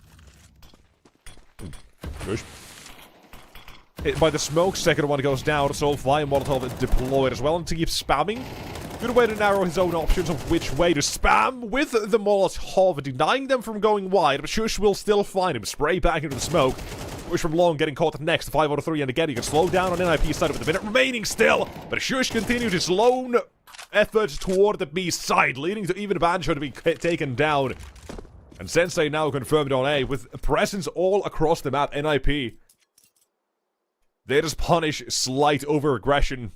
Push. Hit by the smoke. Second one goes down. Soulfly and Molotov deployed as well. And to keep spamming. Good way to narrow his own options of which way to spam with the Molotov, denying them from going wide. But Shush will still find him. Spray back into the smoke. Push from long, getting caught next. 5 out of 3. And again, you can slow down on NIP side with a minute remaining still. But Shush continues his lone effort toward the B side, leading to even Banjo to be taken down. And Sensei now confirmed on A with a presence all across the map. NIP. They just punish slight over-aggression.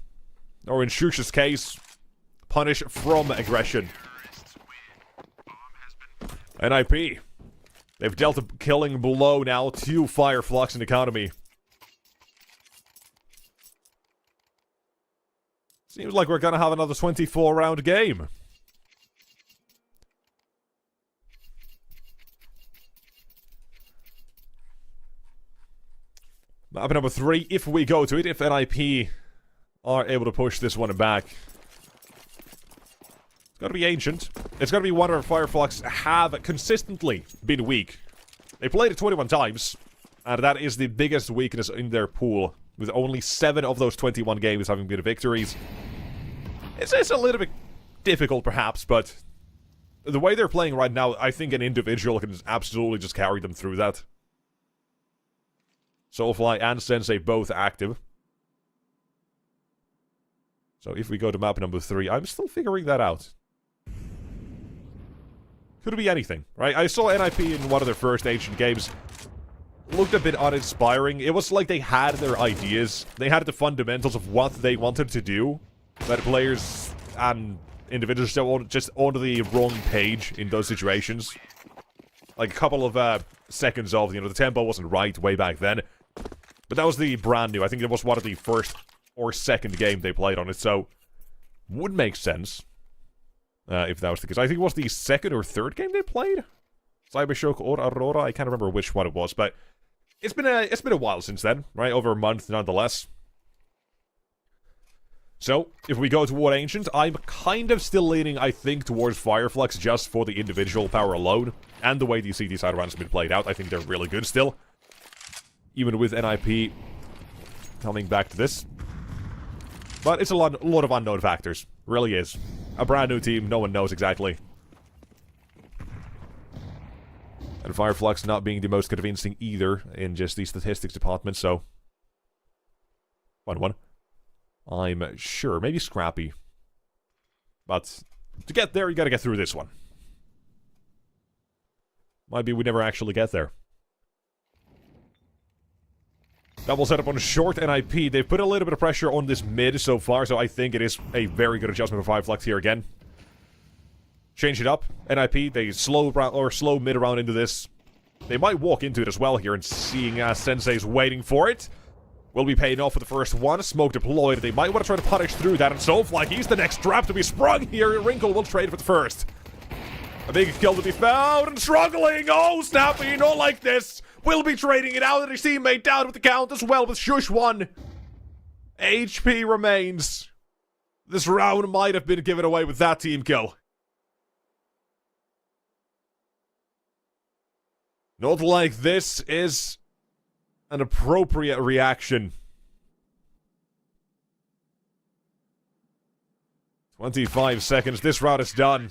Or in Shush's case, punish from aggression. NIP. They've dealt a killing blow now to Fireflux and Economy. Seems like we're gonna have another 24-round game. Map number 3, if we go to it, if NIP are able to push this one back. It's gotta be Ancient. It's gotta be one where Fireflux have consistently been weak. They played it 21 times, and that is the biggest weakness in their pool, with only 7 of those 21 games having been victories. It's a little bit difficult, perhaps, but the way they're playing right now, I think an individual can absolutely just carry them through that. Soulfly and Sensei both active. So if we go to map number 3, I'm still figuring that out. Could be anything, right? I saw NIP in one of their first Ancient games. Looked a bit uninspiring. It was like they had their ideas. They had the fundamentals of what they wanted to do. But players and individuals just on the wrong page in those situations. Like a couple of seconds of, the tempo wasn't right way back then. But that was the brand new. I think it was one of the first or second game they played on it, so would make sense if that was the case. I think it was the second or third game they played. Cybershock or Aurora. I can't remember which one it was, but it's been a while since then, right? Over a month, nonetheless. So, if we go toward Ancient, I'm kind of still leaning, I think, towards Fireflux just for the individual power alone, and the way the CT side rounds have been played out. I think they're really good still. even with NIP coming back to this. But it's a lot of unknown factors. Really is. A brand new team, no one knows exactly. And Fireflux not being the most convincing either in just the statistics department, so... 1-1. I'm sure. Maybe Scrappy. But to get there, you gotta get through this one. Might be we never actually get there. Double setup on short NIP. They've put a little bit of pressure on this mid so far, so I think it is a very good adjustment for Fireflux here again. Change it up. NIP, they slow mid around into this. They might walk into it as well here, and seeing Sensei's waiting for it. Will be paying off for the first one. Smoke deployed. They might want to try to punish through that, and Soulfly, he's the next trap to be sprung here. Wrinkle will trade for the first. A big kill to be found, and struggling. Oh, Snappy, not like this. Will be trading it out, and his teammate down with the count as well with Shush 1. HP remains. This round might have been given away with that team kill. Not like this is an appropriate reaction. 25 seconds. This round is done.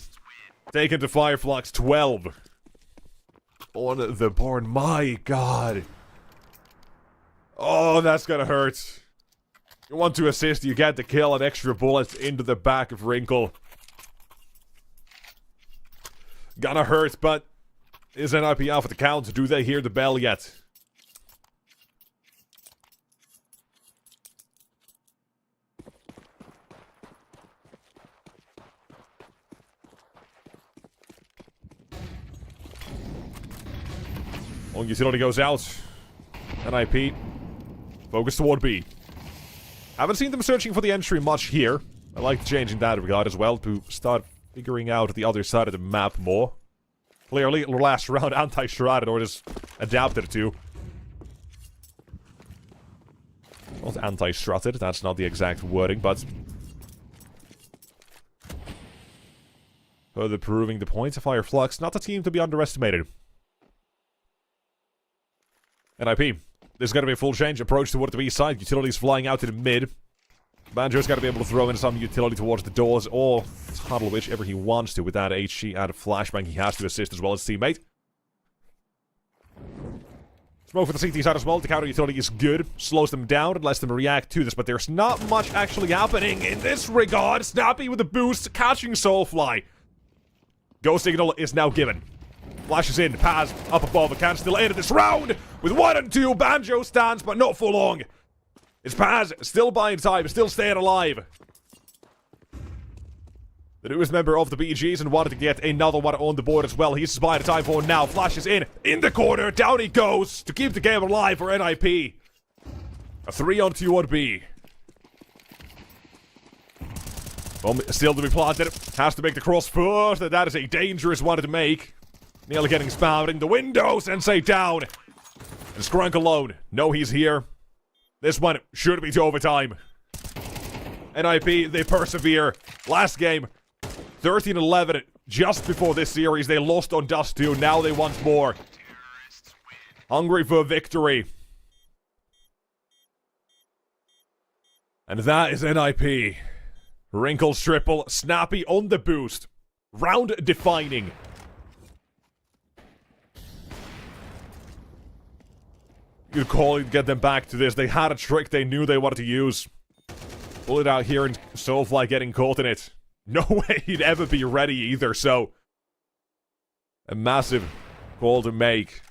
Taken to Fireflux 12. On the board. My god. Oh, that's gonna hurt. You want to assist, you get the kill, and extra bullets into the back of Wrinkle. Gonna hurt, but is NIP out for the count? Do they hear the bell yet? Long utility goes out. NIP. Focus toward B. Haven't seen them searching for the entry much here. I like the change in that regard as well, to start figuring out the other side of the map more. Clearly, last round, anti-shrouded, or just adapted to. Not anti-strutted, that's not the exact wording, but... further proving the point of Fireflux, not a team to be underestimated. NIP. There's got to be a full change approach toward the B side. Utilities flying out to the mid. Banjo's got to be able to throw in some utility towards the doors or tunnel whichever he wants to. With that HG and flashbang, he has to assist as well as teammate. Smoke for the CT side as well. The counter utility is good. Slows them down and lets them react to this. But there's not much actually happening in this regard. Snappy with the boost, catching Soulfly. Go signal is now given. Flashes in, Paz up above, can still end this round with 1 and 2. Banjo stands, but not for long. It's Paz, still buying time, still staying alive. The newest member of the BGs and wanted to get another one on the board as well. He's buying time for now. Flashes in the corner, down he goes to keep the game alive for NIP. A 3-on-2 on B. Bomb still to be planted. Has to make the cross first. That is a dangerous one to make. Nearly getting spammed in the window. Sensei down. And Scrunk alone. No, he's here. This one should be to overtime. NIP, they persevere. Last game, 13-11. Just before this series, they lost on Dust 2. Now they want more. Hungry for victory. And that is NIP. Wrinkles triple. Snappy on the boost. Round defining. Good call to get them back to this. They had a trick they knew they wanted to use. Pull it out here and Soulfly getting caught in it. No way he'd ever be ready either, so... a massive call to make.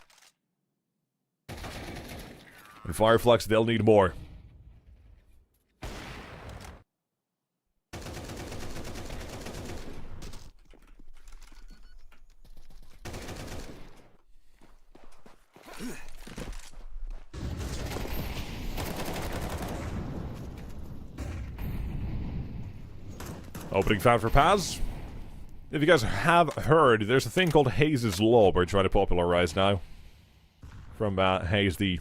And Fireflux, they'll need more. Opening time for Paz. If you guys have heard, there's a thing called Hayes' Law we're trying to popularize now. From Hayes, the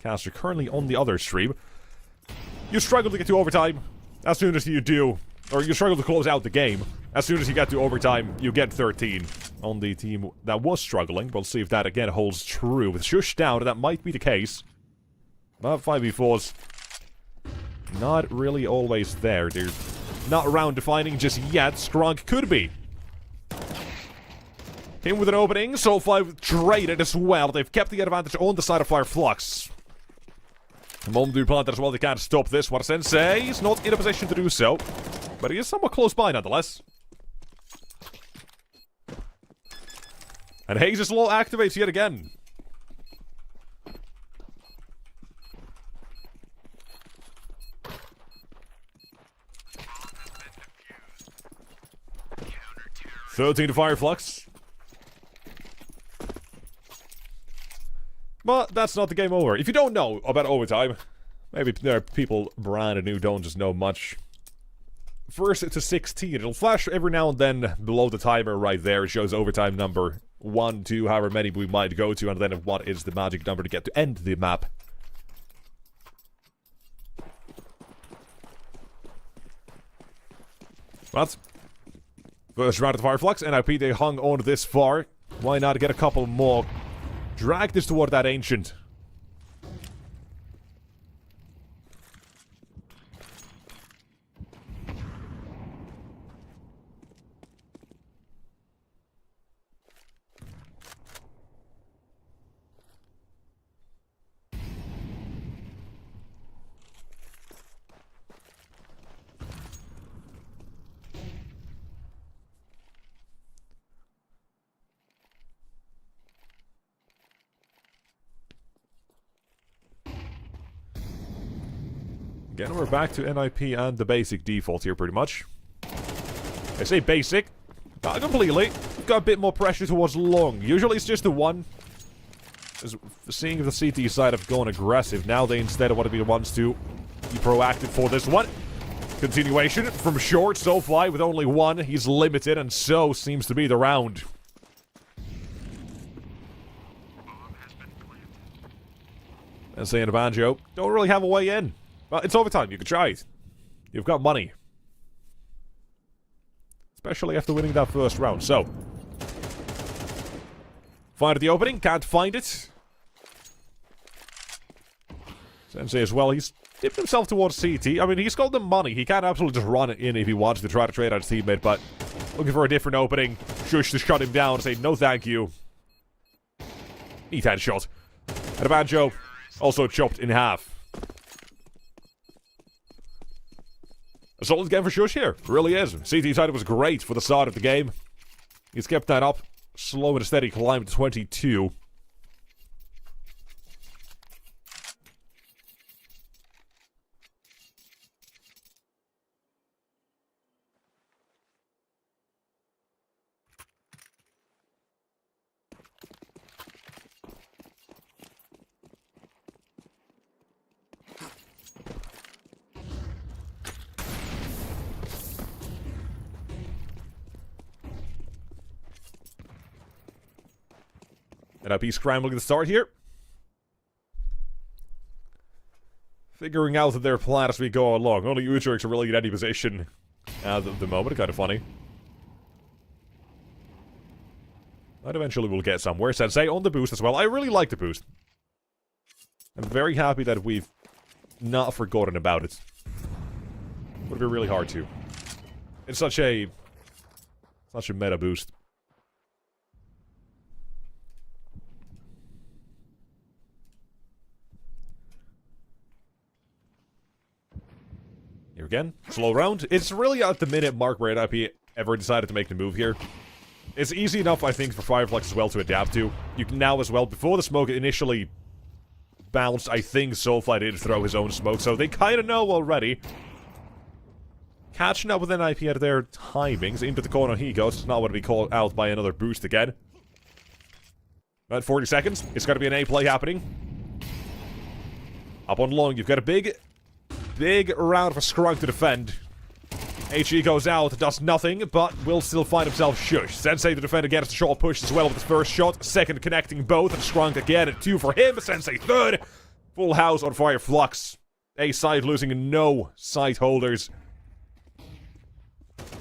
caster currently on the other stream. You struggle to get to overtime. As soon as you do, or you struggle to close out the game. As soon as you get to overtime, you get 13 on the team that was struggling. We'll see if that again holds true. With Shush down, that might be the case. But 5v4's not really always there. They're not round defining just yet. Skrunk could be. Him with an opening. Soul 5 traded as well. They've kept the advantage on the side of Fireflux. The moment we plant as well, they can't stop this. What Sensei is not in a position to do so. But he is somewhat close by nonetheless. And Haze's Law activates yet again. Counter-terrorist. 13 to Fireflux. But that's not the game over. If you don't know about overtime, maybe there are people brand new who don't just know much. First to 16. It'll flash every now and then below the timer right there. It shows overtime number 1, 2, however many we might go to, and then what is the magic number to get to end the map. But first round of Fireflux, NIP, they hung on this far. Why not get a couple more? Drag this toward that Ancient. Again, we're back to NIP and the basic default here, pretty much. I say basic, not completely. Got a bit more pressure towards long. Usually it's just the one. As seeing the CT side have gone aggressive, now they instead want to be the ones to be proactive for this one. Continuation from short, Soulfly with only one. He's limited, and so seems to be the round. Bomb has been planted. And saying a Banjo, don't really have a way in. Well, it's overtime. You can try it. You've got money. Especially after winning that first round. So. Find the opening. Can't find it. Sensei as well. He's dipped himself towards CT. I mean, he's got the money. He can absolutely just run it in if he wants to try to trade out his teammate. But looking for a different opening. Shush to shut him down and say no thank you. Neat headshot. And a Banjo also chopped in half. A solid game for Shush here. It really is. CT side was great for the start of the game. He's kept that up. Slow and steady climb to 22. NIP scrambling to start here. Figuring out their plan as we go along. Only Utrix are really in any position at the moment. Kind of funny. But eventually we'll get somewhere. Sensei on the boost as well. I really like the boost. I'm very happy that we've not forgotten about it. Would be really hard to. It's such a meta boost. Here again, slow round. It's really at the minute mark where NIP ever decided to make the move here. It's easy enough, I think, for Fireflux as well to adapt to. You can now as well, before the smoke initially bounced, I think Soulfly did throw his own smoke, so they kind of know already. Catching up with NIP at their timings. Into the corner he goes. It's not want to be called out by another boost again. About 40 seconds. It's got to be an A play happening. Up on long, you've got a big round for Skrunk to defend. HE goes out, does nothing, but will still find himself Shush. Sensei to defend again as the shot push as well with his first shot. Second connecting both, and Skrunk again at 2 for him. Sensei third. Full house on Fireflux. A side losing no sight holders.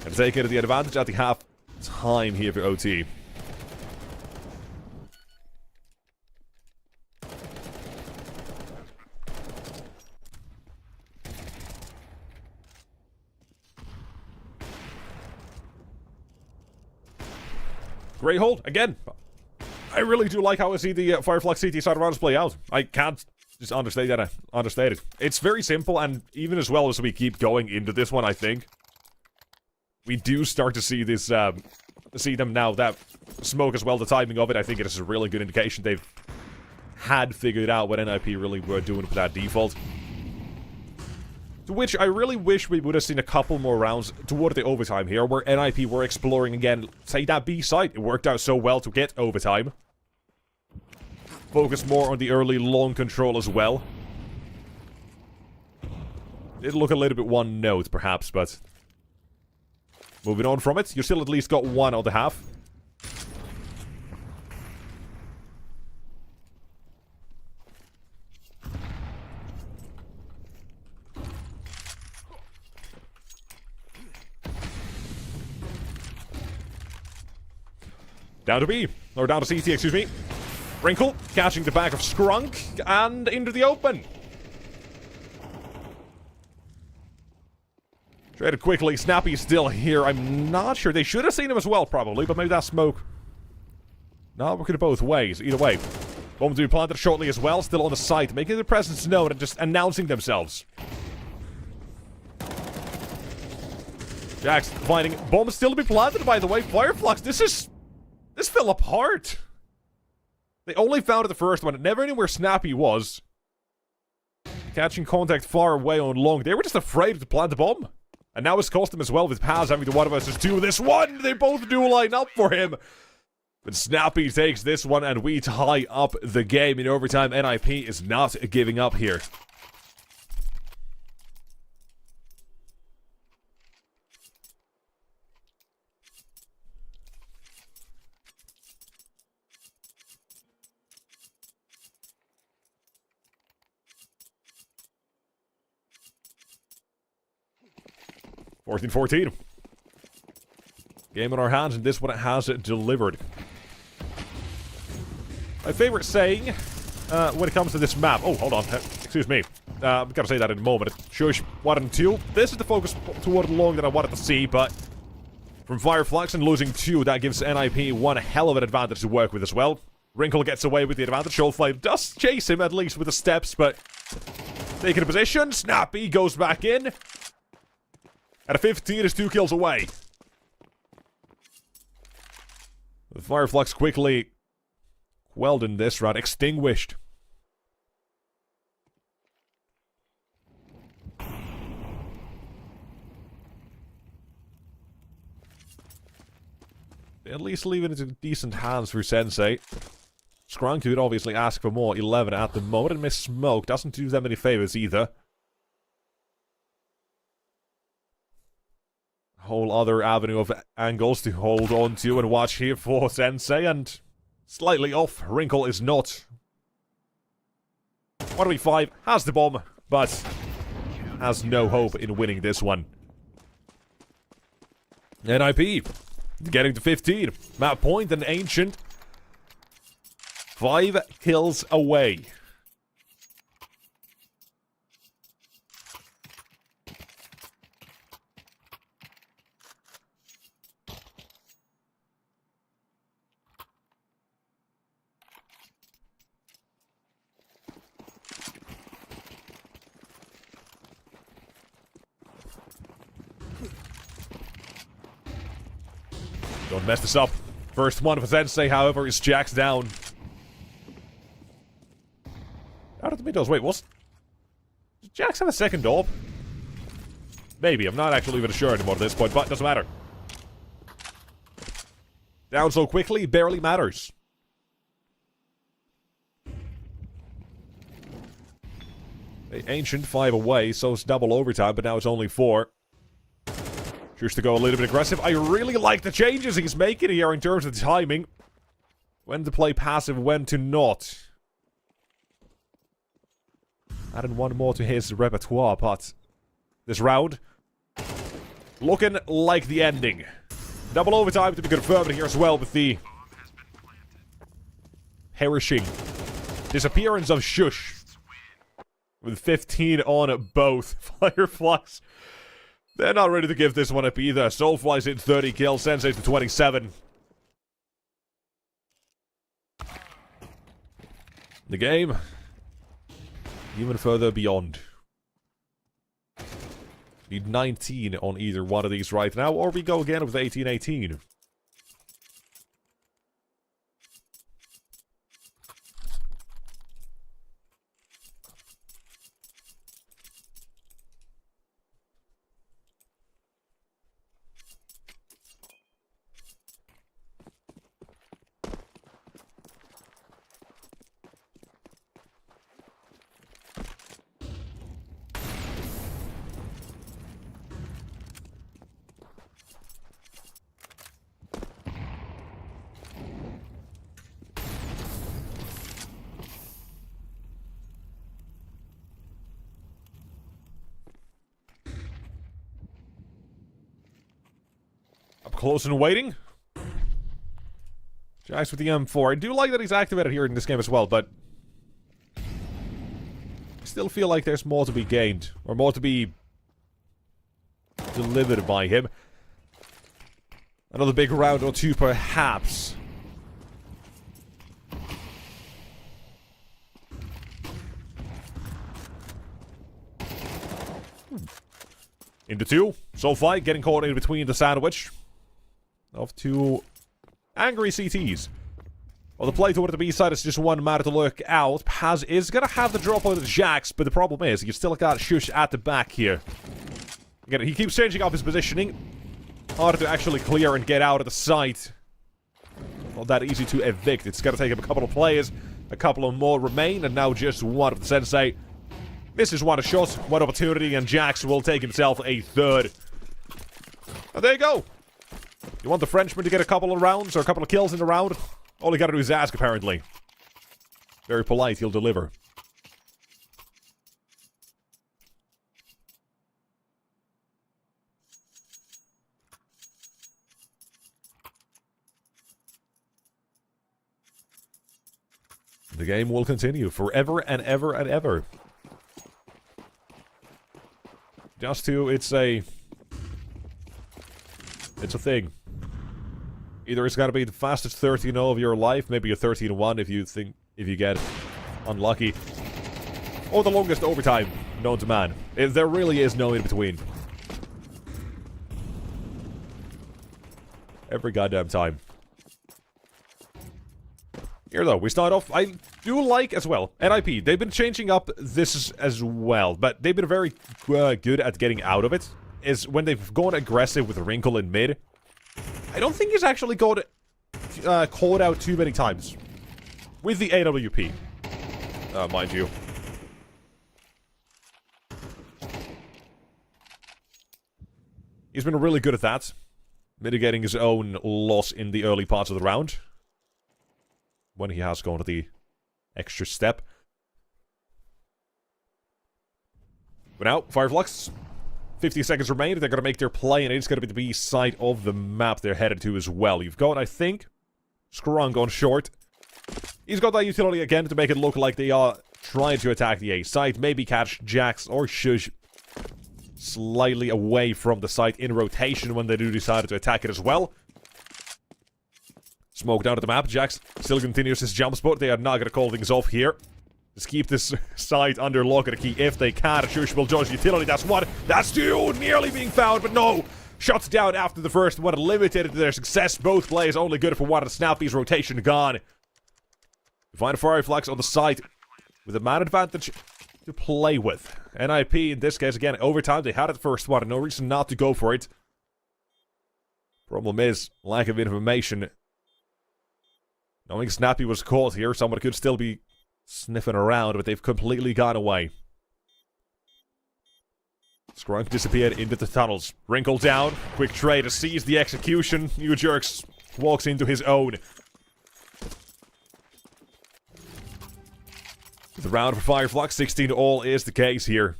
And taking the advantage at the half time here for OT. Great hold, again. I really do like how I see the Fireflux CT side rounds play out. I can't just understate it. It's very simple, and even as well as we keep going into this one, I think we do start to see this, see them now, that smoke as well, the timing of it. I think it is a really good indication they've had figured out what NIP really were doing with that default. To which I really wish we would have seen a couple more rounds toward the overtime here, where NIP were exploring again, say, that B site. It worked out so well to get overtime. Focus more on the early long control as well. It'll look a little bit one note, perhaps, but moving on from it, you still at least got one on the half. Down to B, or down to CT, excuse me. Wrinkle, catching the back of Skrunk, and into the open. Traded quickly, Snappy's still here. I'm not sure. They should have seen him as well, probably, but maybe that smoke. No, we're going both ways. Either way. Bomb to be planted shortly as well, still on the site, making their presence known and just announcing themselves. Jax finding bomb still to be planted, by the way. Fireflux, this fell apart. They only found it the first one. It never knew where Snappy was. Catching contact far away on long. They were just afraid to plant the bomb. And now it's cost them as well with Paz having to 1 versus 2. This one, they both do line up for him. But Snappy takes this one and we tie up the game in overtime. NIP is not giving up here. (14-14). Game in our hands, and this one has delivered. My favorite saying when it comes to this map. Oh, hold on. Excuse me. I'm gonna say that in a moment. Shush, 1 and 2. This is the focus toward long that I wanted to see, but from Fireflux and losing 2, that gives NIP one hell of an advantage to work with as well. Wrinkle gets away with the advantage. Soulflame does chase him, at least with the steps, but taking a position. Snappy goes back in. At a 15, is 2 kills away. The Fireflux quickly quelled in this round. Extinguished. They at least leave it in decent hands for Sensei. Skrunk could obviously ask for more. 11 at the moment. And Miss Smoke doesn't do them any favors either. Whole other avenue of angles to hold on to and watch here for Sensei, and slightly off. Wrinkle is not. 1v5 has the bomb, but has no hope in winning this one. NIP getting to 15. Map point and Ancient 5 kills away. Don't mess this up. First one for Sensei, however, is Jax down. Out of the middles. Wait, what's... Did Jax have a second orb? Maybe. I'm not actually even sure anymore at this point, but it doesn't matter. Down so quickly, barely matters. Ancient 5 away, so it's double overtime, but now it's only 4. Choose to go a little bit aggressive. I really like the changes he's making here in terms of the timing. When to play passive, when to not. Adding one more to his repertoire, but this round looking like the ending. Double overtime to be confirmed here as well with the perishing disappearance of Shush. With 15 on both. Fireflux. They're not ready to give this one up either. Soulfly's in 30 kills, Sensei's to 27. The game, even further beyond. Need 19 on either one of these right now, or we go again with 18-18. Up close and waiting. Jax with the M4. I do like that he's activated here in this game as well, but I still feel like there's more to be gained, or more to be delivered by him. Another big round or two, perhaps. Into two. Soulfight getting caught in between the sandwich of two angry CTs. Well, the play toward the B side is just one matter to look out. Paz is going to have the drop on the Jax, but the problem is you still got Shush at the back here. Again, he keeps changing up his positioning. Harder to actually clear and get out of the site. Not that easy to evict. It's going to take him a couple of players. A couple of more remain, and now just one of the Sensei. This is one shot, one opportunity, and Jax will take himself a third. And there you go. You want the Frenchman to get a couple of rounds or a couple of kills in the round? All you gotta do is ask, apparently. Very polite, he'll deliver. The game will continue forever and ever and ever. Just to, it's a thing. Either it's gotta be the fastest 13-0 of your life, maybe a 13-1 if you get unlucky. Or the longest overtime known to man. There really is no in between. Every goddamn time. Here though, we start off, I do like as well, NIP, they've been changing up this as well, but they've been very good at getting out of it, is when they've gone aggressive with Wrinkle in mid. I don't think he's actually got called out too many times. With the AWP. Mind you. He's been really good at that. Mitigating his own loss in the early parts of the round. When he has gone to the extra step. But now, Fireflux. 50 seconds remain. They're going to make their play, and it's going to be the B side of the map they're headed to as well. You've got, I think, Scrung on short. He's got that utility again to make it look like they are trying to attack the A side. Maybe catch Jax or Shush slightly away from the site in rotation when they do decide to attack it as well. Smoke down at the map. Jax still continues his jump spot. They are not going to call things off here. Just keep this site under lock and a key if they can. Shush will dodge utility. That's one. That's two. Nearly being found, but no. Shuts down after the first one. Limited to their success. Both plays only good for one of the Snappy's rotation gone. Find a Fireflux on the site with a man advantage to play with. NIP in this case, again, overtime. They had it the first one. No reason not to go for it. Problem is, lack of information. Knowing Snappy was caught here, someone could still be sniffing around, but they've completely gone away. Scrunk disappeared into the tunnels. Wrinkle down. Quick trade to seize the execution. New Jerks walks into his own. The round for Fireflux, 16 all is the case here.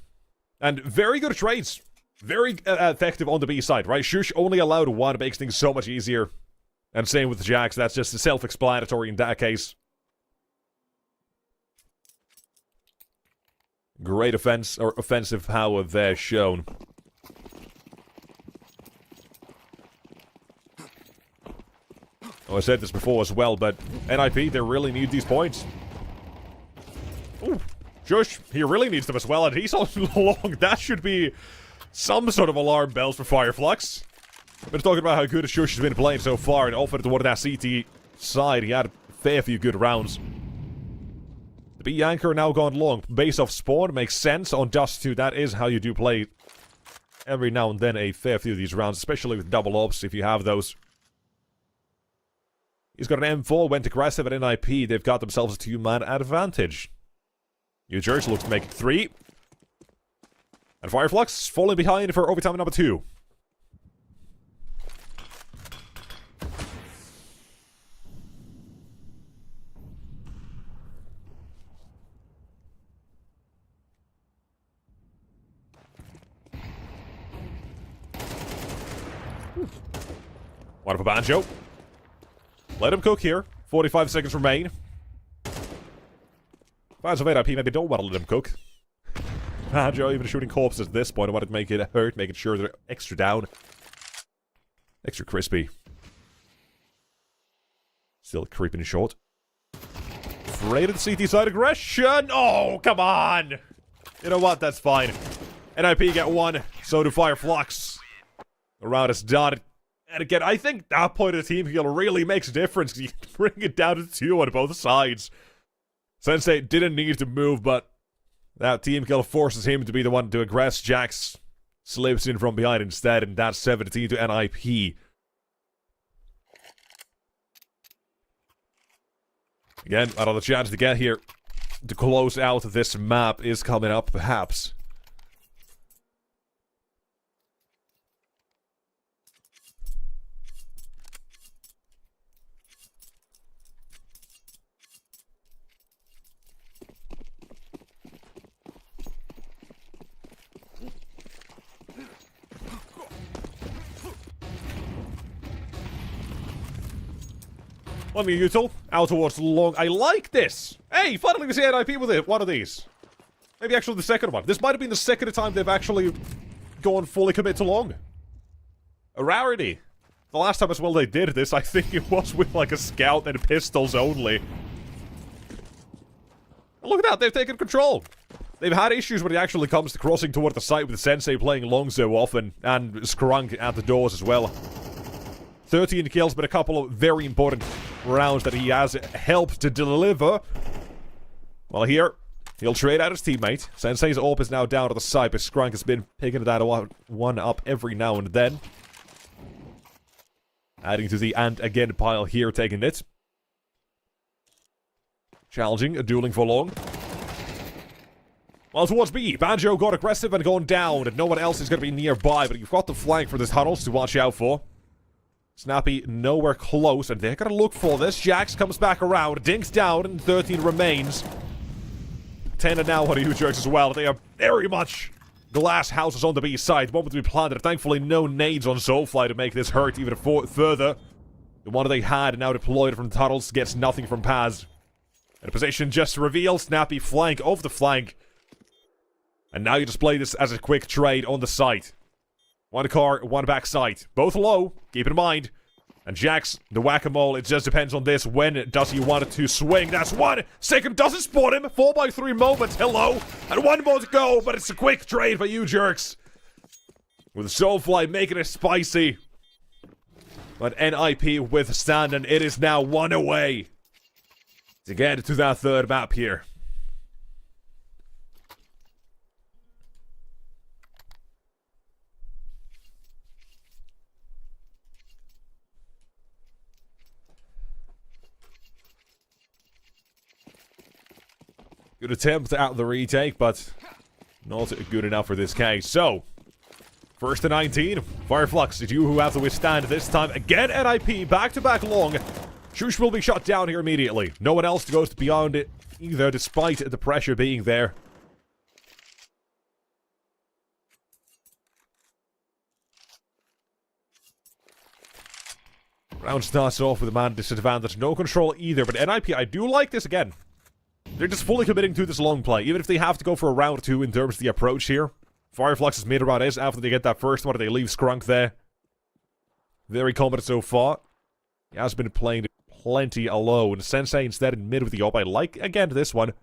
And very good trades. Very effective on the B side, right? Shush only allowed one, makes things so much easier. And same with Jax, that's just self-explanatory in that case. Great offensive power there shown. Oh, I said this before as well, but NIP, they really need these points. Ooh, Shush, he really needs them as well, and he's on long. That should be some sort of alarm bells for Fireflux. Been talking about how good Shush has been playing so far, and often toward that CT side, he had a fair few good rounds. The B anchor now gone long. Base off spawn makes sense on Dust 2. That is how you do play every now and then a fair few of these rounds, especially with double ops if you have those. He's got an M4, went aggressive at NIP. They've got themselves a 2-man advantage. New Jersey looks to make it 3. And Fireflux falling behind for overtime number 2. One for Banjo. Let him cook here. 45 seconds remain. Fans of AIP maybe don't want to let him cook. Banjo even shooting corpses at this point. I wanted to make it hurt, making sure they're extra down. Extra crispy. Still creeping short. Afraid of the CT side aggression. Oh, come on. You know what? That's fine. NIP get 1. So do Fireflux. The round is done. And again, I think that point of the team kill really makes a difference. You bring it down to 2 on both sides. Sensei didn't need to move, but that team kill forces him to be the one to aggress. Jax slips in from behind instead, and that's 17 to NIP. Again, another chance to get here to close out this map is coming up, perhaps. Let me util. Out towards long. I like this. Hey, finally we see NIP with it. One of these. Maybe actually the second one. This might have been the second time they've actually gone fully commit to long. A rarity. The last time as well they did this, I think it was with like a scout and pistols only. And look at that, they've taken control. They've had issues when it actually comes to crossing toward the site with Sensei playing long so often, and Skrunk at the doors as well. 13 kills, but a couple of very important rounds that he has helped to deliver. Well, here, he'll trade out his teammate. Sensei's AWP is now down to the side, but Skrunk has been picking that one up every now and then. Adding to the and again pile here, taking it. Challenging, dueling for long. Well, towards B, Banjo got aggressive and gone down, and no one else is going to be nearby, but you've got the flank for this tunnels to watch out for. Snappy nowhere close, and they're gonna look for this. Jax comes back around, dinks down, and 13 remains. 10 and now on you jerks as well. They are very much glass houses on the B side. Moment to be planted. Thankfully, no nades on Soulfly to make this hurt even further. The one they had now deployed from tunnels gets nothing from Paz. And a position just revealed. Snappy flank over the flank. And now you display this as a quick trade on the site. One car, one back site. Both low, keep in mind. And Jax, the whack-a-mole, it just depends on this. When does he want it to swing? That's 1 second, doesn't spot him. 4x3 moments, hello. And 1 more to go, but it's a quick trade for you jerks. With Soulfly making it spicy. But NIP withstanding, it is now 1 away to get to that third map here. Good attempt at the retake, but not good enough for this case. So, first to 19. Fireflux, it's you who have to withstand this time. Again, NIP, back-to-back long. Shush will be shot down here immediately. No one else goes beyond it either, despite the pressure being there. Round starts off with a man disadvantage. No control either, but NIP, I do like this again. They're just fully committing to this long play, even if they have to go for a round or two in terms of the approach here. Fireflux's mid-round is after they get that first one, they leave Skrunk there. Very competent so far. He has been playing plenty alone. Sensei instead in mid with the op. I like, again, this one.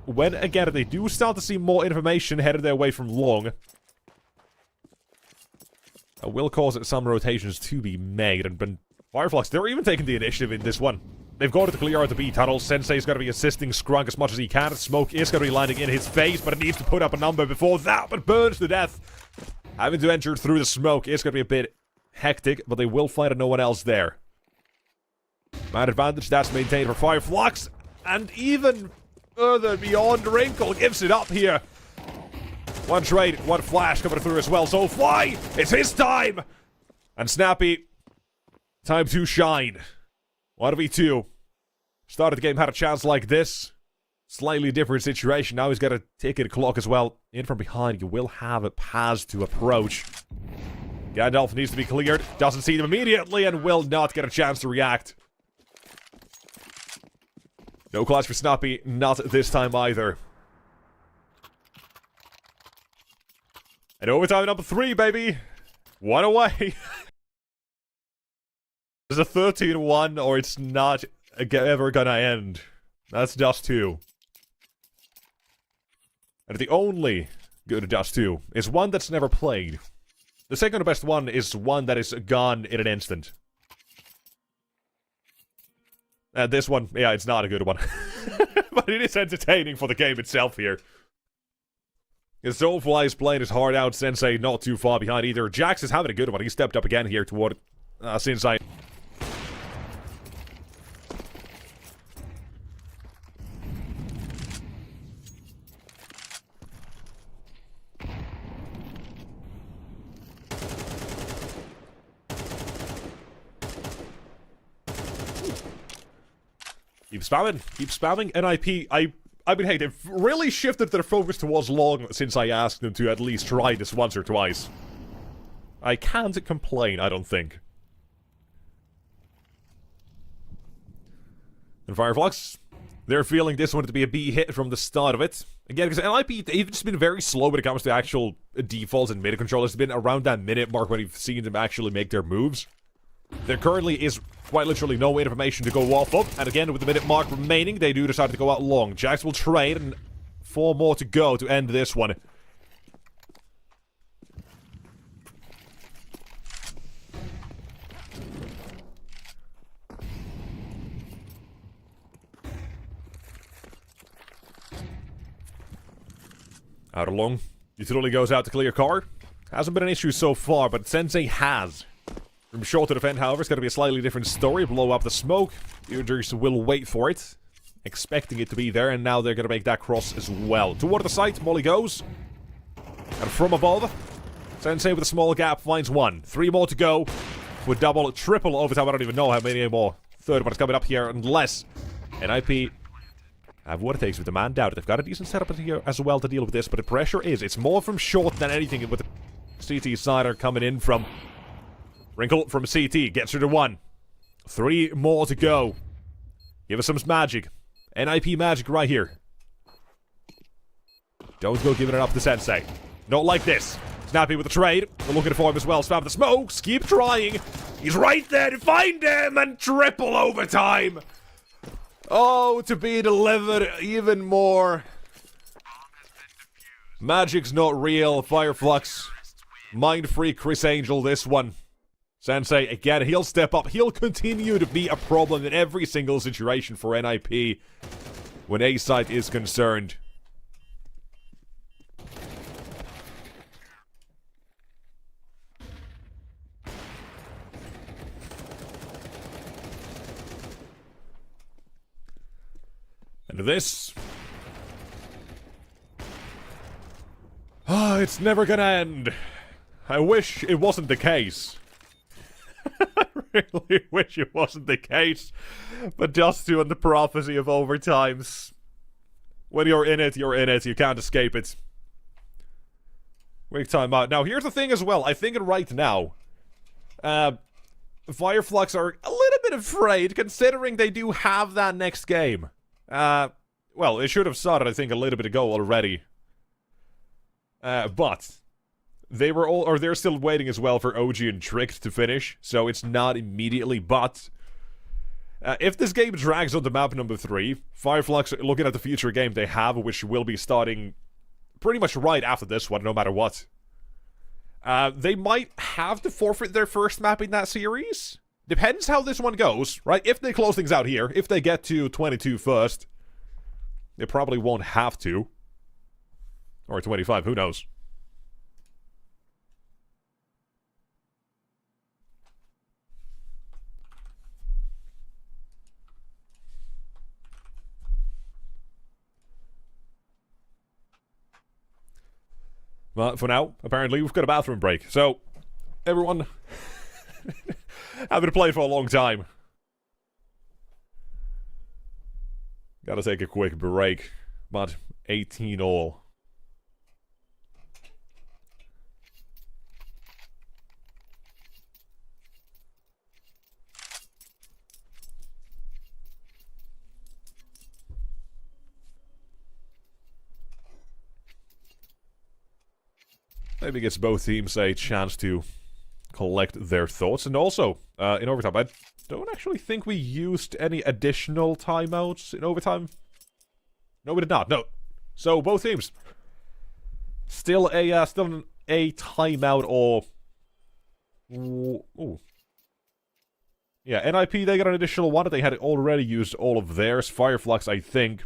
When, again, they do start to see more information headed their way from long, it will cause some rotations to be made. And Fireflux, they're even taking the initiative in this one. They've got to clear out the B tunnel. Sensei's got to be assisting Scrunk as much as he can. Smoke is going to be landing in his face, but it needs to put up a number before that one burns to death. Having to enter through the smoke is going to be a bit hectic, but they will find no one else there. Man advantage, that's maintained for Fireflux. And even further beyond, Wrinkle gives it up here. One trade, one flash coming through as well. So Fly, it's his time! And Snappy, time to shine. 1v2. Start of the game had a chance like this. Slightly different situation. Now he's got a ticket clock as well. In from behind, you will have a pass to approach. Gandalf needs to be cleared. Doesn't see them immediately and will not get a chance to react. No clutch for Snappy. Not this time either. And overtime number 3, baby. 1 away. There's a 13-1 or it's not ever gonna end. That's Dust 2. And the only good Dust 2 is one that's never played. The second best one is one that is gone in an instant. And this one, yeah, it's not a good one. But it is entertaining for the game itself here. Soulfly is playing his heart out. Sensei not too far behind either. Jax is having a good one. He stepped up again here toward Sensei. Keep spamming, NIP. I mean, hey, they've really shifted their focus towards long since I asked them to at least try this once or twice. I can't complain, I don't think. And Fireflux, they're feeling this one to be a B hit from the start of it. Again, because NIP, they've just been very slow when it comes to actual defaults and meta control. It's been around that minute mark when we've seen them actually make their moves. There currently is quite literally no information to go off of. And again, with the minute mark remaining, they do decide to go out long. Jax will trade, and 4 more to go to end this one. Out along. Utility goes out to clear car. Hasn't been an issue so far, but Sensei has. From short to defend, however, it's going to be a slightly different story. Blow up the smoke. Users will wait for it, expecting it to be there, and now they're going to make that cross as well. Toward the site, Molly goes. And from above, Sensei with a small gap finds 1. 3 more to go. With double, triple overtime. I don't even know how many more. Third one is coming up here, unless NIP have what it takes with the man down. They've got a decent setup here as well to deal with this, but the pressure is, it's more from short than anything with the CT sider coming in from Wrinkle from CT, gets her to 1. 3 more to go. Give us some magic. NIP magic right here. Don't go giving it up to Sensei. Not like this. Snappy with the trade. We're looking for him as well. Spam the smokes. Keep trying. He's right there to find him, and triple overtime. Oh, to be delivered even more. Magic's not real. Fireflux. Mind-free Chris Angel this one. Sensei, again, he'll step up. He'll continue to be a problem in every single situation for NIP when A-site is concerned. And this... Ah, it's never gonna end. I wish it wasn't the case. I really wish it wasn't the case. But Dust 2 and the prophecy of overtimes. When you're in it, you're in it. You can't escape it. Quick time out. Now, here's the thing as well. I think right now, Fireflux are a little bit afraid, considering they do have that next game. Well, it should have started, I think, a little bit ago already. But they're still waiting as well for OG and Tricked to finish, so it's not immediately, but If this game drags on to map number 3, Fireflux, looking at the future game they have, which will be starting pretty much right after this one, no matter what, they might have to forfeit their first map in that series. Depends how this one goes, right? If they close things out here, if they get to 22 first, they probably won't have to. Or 25, who knows? But for now, apparently, we've got a bathroom break. So, everyone, I've been playing for a long time. Gotta take a quick break. But 18 all. Maybe gives both teams a chance to collect their thoughts. And also, in overtime, I don't actually think we used any additional timeouts in overtime. No, we did not. No. So, both teams. Still a timeout or... Ooh. Yeah, NIP, they got an additional one. They had already used all of theirs. Fireflux, I think,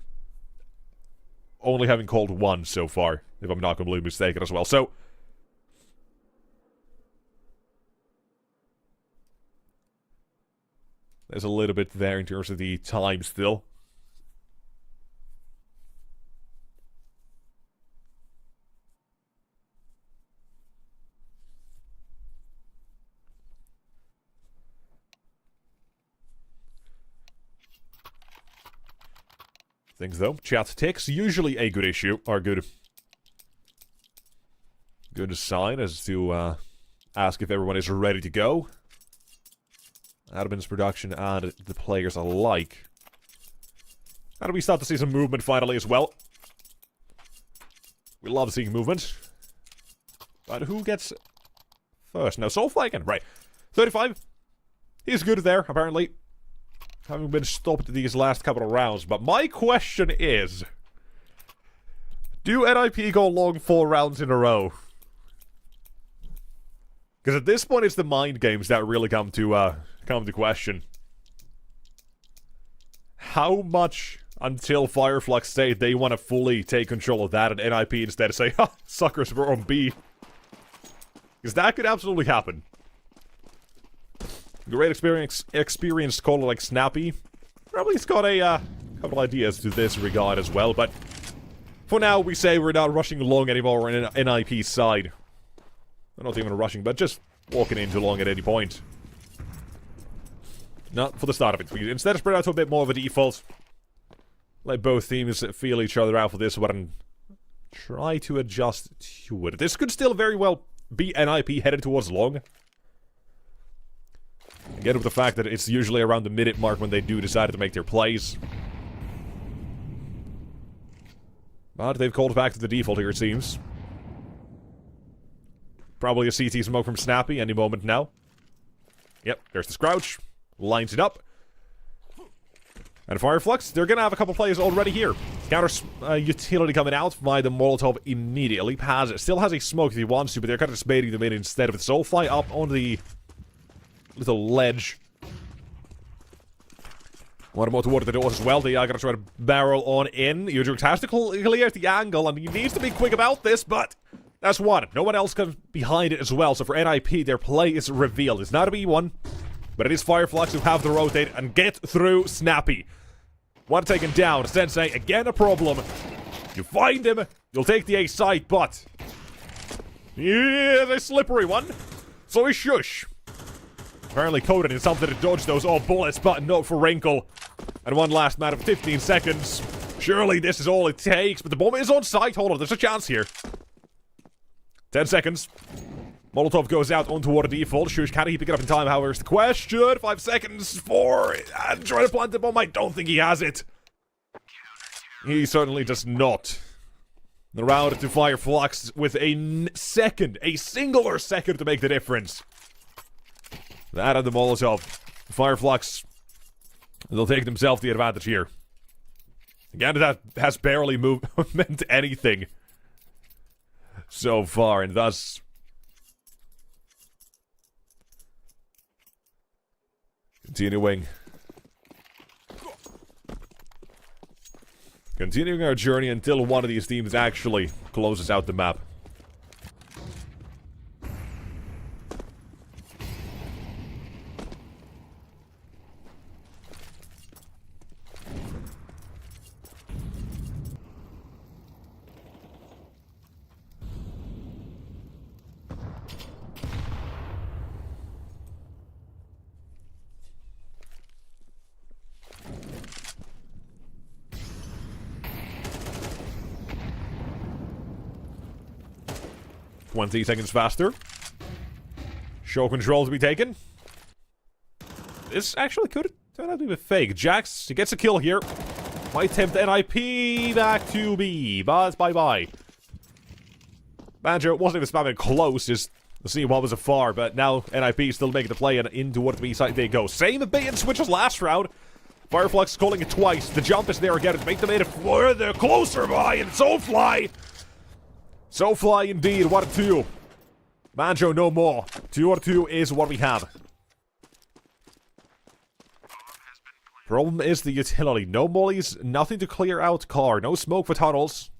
only having called one so far, if I'm not completely mistaken as well. So... there's a little bit there in terms of the time still. Things though. Chat ticks, usually a good issue, or good sign as to ask if everyone is ready to go. Admin's production and the players alike. And we start to see some movement finally as well. We love seeing movement. But who gets first? No, Soulfly again. Right. 35. He's good there, apparently. Having been stopped these last couple of rounds. But my question is... do NIP go long 4 rounds in a row? Because at this point, it's the mind games that really come to question. How much until Fireflux say they want to fully take control of that and NIP instead say, ha, suckers, we're on B. Because that could absolutely happen. Great experienced caller like Snappy probably's got a couple ideas to this regard as well, but for now we say we're not rushing long anymore on NIP's side. We're not even rushing, but just walking in too long at any point. Not for the start of it. We instead spread out to a bit more of a default. Let both teams feel each other out for this one and try to adjust to it. This could still very well be NIP headed towards long. Again, with the fact that it's usually around the minute mark when they do decide to make their plays. But they've called back to the default here, it seems. Probably a CT smoke from Snappy any moment now. Yep, there's the Scrouch. Lines it up. And Fireflux, they're gonna have a couple plays already here. Counter utility coming out via the Molotov immediately. Paz still has a smoke if he wants to, but they're kind of just baiting them in instead of the Soulfly up on the little ledge. One more toward the doors as well. They are gonna try to barrel on in. Udrix has to clear the angle, and he needs to be quick about this, but that's one. No one else comes behind it as well, so for NIP, their play is revealed. It's not a B1, but it is Fireflux who have to rotate and get through Snappy. One taken down. Sensei, again a problem. You find him, you'll take the A site, but... yeah, a slippery one. So he shush. Apparently coded in something to dodge those all bullets, but no for Wrinkle. And one last matter of 15 seconds. Surely this is all it takes, but the bomb is on site. Hold on, there's a chance here. 10 seconds. Molotov goes out on toward a default. Shush, can he pick it up in time? However, is the question. 5 seconds. 4. And try to plant the bomb. I don't think he has it. He certainly does not. The round to Fireflux with a second. A singular second to make the difference. That and the Molotov. Fireflux They'll take themselves the advantage here. Again, that has barely meant anything so far, and thus continuing our journey until one of these teams actually closes out the map. Seconds faster. Show control to be taken. This actually could turn out to be a fake. Jax, he gets a kill here. Might tempt NIP back to B. Buzz, bye-bye. Banjo wasn't even spamming close, just to see what was afar, but now NIP still making the play and into what B side they go. Same bait and switch as last round. Fireflux calling it twice. The jump is there again to make them further closer by, and Soulfly. Soulfly indeed, 1-2. Banjo no more. 2-2 is what we have. Problem is the utility. No mollies, nothing to clear out car, no smoke for tunnels.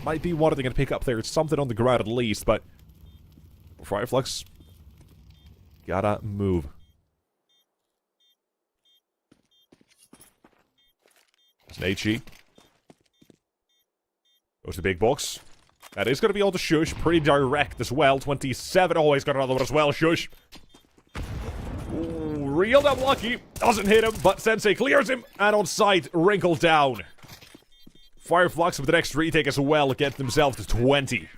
Might be one thing to pick up there. It's something on the ground at least, but Fireflux gotta move. Snatchy. Goes to the big box. That is going to be on the Shush. Pretty direct as well. 27. Oh, he's got another one as well. Shush. Ooh, real unlucky. Doesn't hit him, but Sensei clears him. And on sight, Wrinkle down. Fireflux with the next retake as well. Get themselves to 20.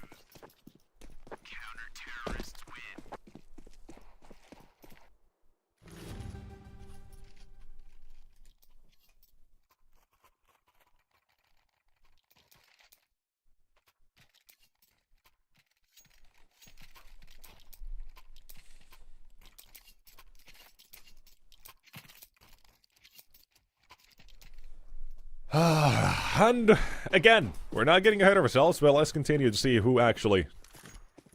Counter-terrorists win. And again, we're not getting ahead of ourselves, but let's continue to see who actually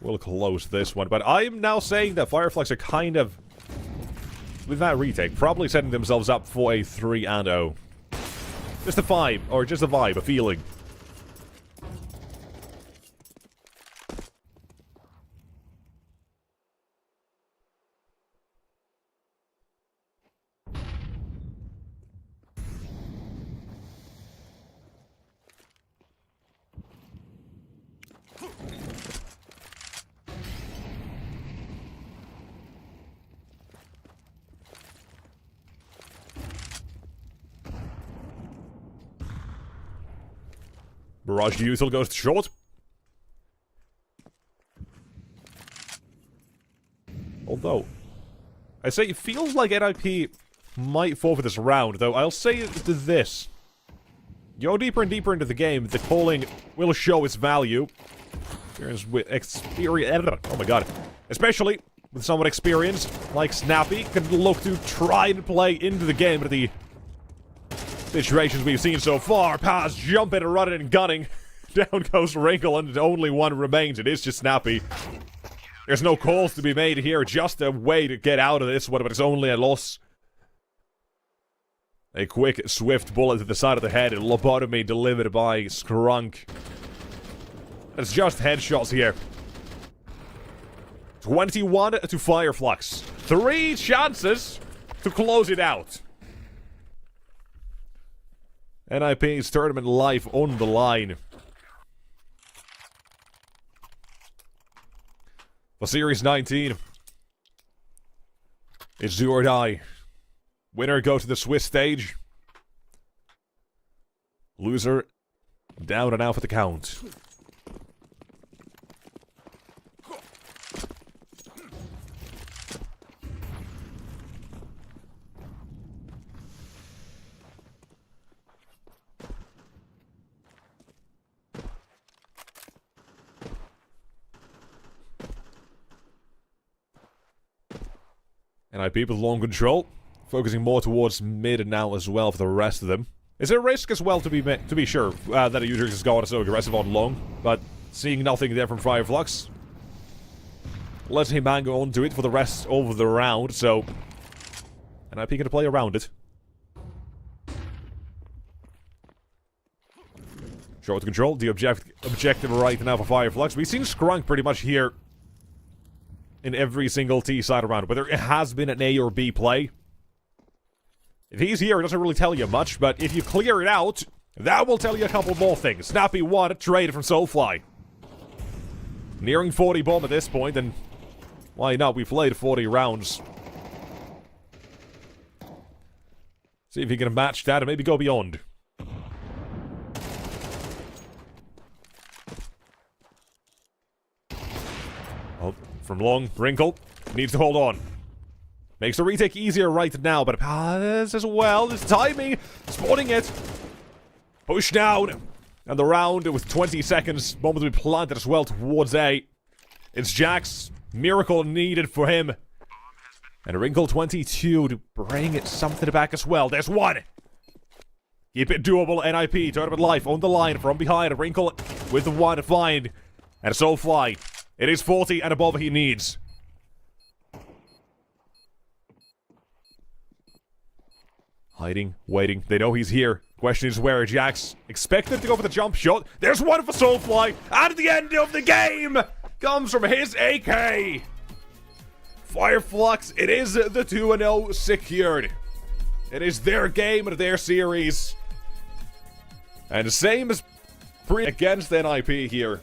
will close this one. But I'm now saying that Fireflux are kind of, with that retake, probably setting themselves up for a 3-0. Just a vibe, or just a vibe, a feeling. Barrage Util goes to short. Although, I say it feels like NIP might fall for this round, though I'll say this. You go deeper and deeper into the game, the calling will show its value. Oh my god. Especially with someone experienced, like Snappy, can look to try and play into the game, but the situations we've seen so far, pass, jumping and running and gunning. Down goes Wrinkle and only one remains. It is just Snappy. There's no calls to be made here, just a way to get out of this one, but it's only a loss. A quick, swift bullet to the side of the head, and lobotomy delivered by Skrunk. It's just headshots here. 21 to Fireflux. 3 chances to close it out. NIP's tournament life on the line. For Series 19, it's do or die. Winner go to the Swiss stage. Loser down and out for the count. NIP with long control. Focusing more towards mid now as well for the rest of them. It's a risk as well to be sure that a user is going so aggressive on long, but seeing nothing there from Fireflux, let him hang on to it for the rest of the round, so NIP going to play around it. Short control, the objective right now for Fireflux. We've seen Skrunk pretty much here in every single T side round, whether it has been an A or B play. If he's here, it doesn't really tell you much, but if you clear it out, that will tell you a couple more things. Snappy 1 traded from Soulfly. Nearing 40 bomb at this point, and why not? We've played 40 rounds. See if he can match that and maybe go beyond. Oh, from long, Wrinkle needs to hold on. Makes the retake easier right now, but this as well, this timing, spawning it. Push down. And the round with 20 seconds, bomb to be planted as well towards A. It's Jax. Miracle needed for him. And Wrinkle 22 to bring it something back as well. There's one. Keep it doable, NIP. Tournament life on the line from behind. Wrinkle with the one to find. And Soulfly. It is 40 and above he needs. Hiding, waiting. They know he's here. Question is where Jax expected to go for the jump shot. There's one for Soulfly. And at the end of the game comes from his AK. Fireflux, it is the 2-0 secured. It is their game and their series. And the same as against NIP here.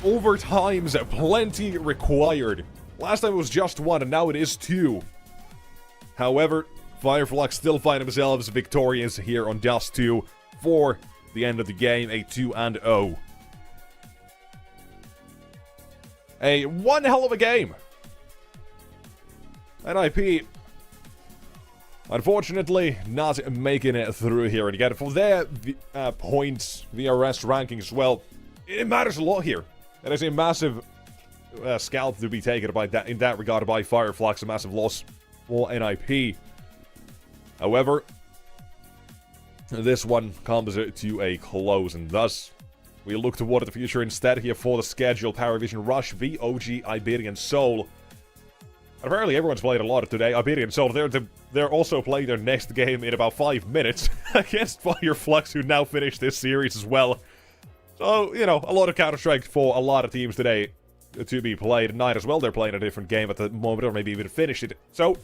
Overtimes plenty required. Last time it was just 1 and now it is 2. However, Fireflux still find themselves victorious here on Dust 2 for the end of the game, a 2-0. A one hell of a game. NIP, unfortunately, not making it through here. And again, for their points, VRS rankings as well, it matters a lot here. It is a massive scalp to be taken by that, in that regard by Fireflux, a massive loss for NIP. However, this one comes to a close, and thus we look toward the future instead here for the schedule. Power Vision Rush, VOG, Iberian Soul. And apparently everyone's played a lot today. Iberian Soul, they're also playing their next game in about 5 minutes against Fireflux, who now finished this series as well. So, you know, a lot of Counter-Strike for a lot of teams today to be played. Tonight as well, they're playing a different game at the moment, or maybe even finished it. So,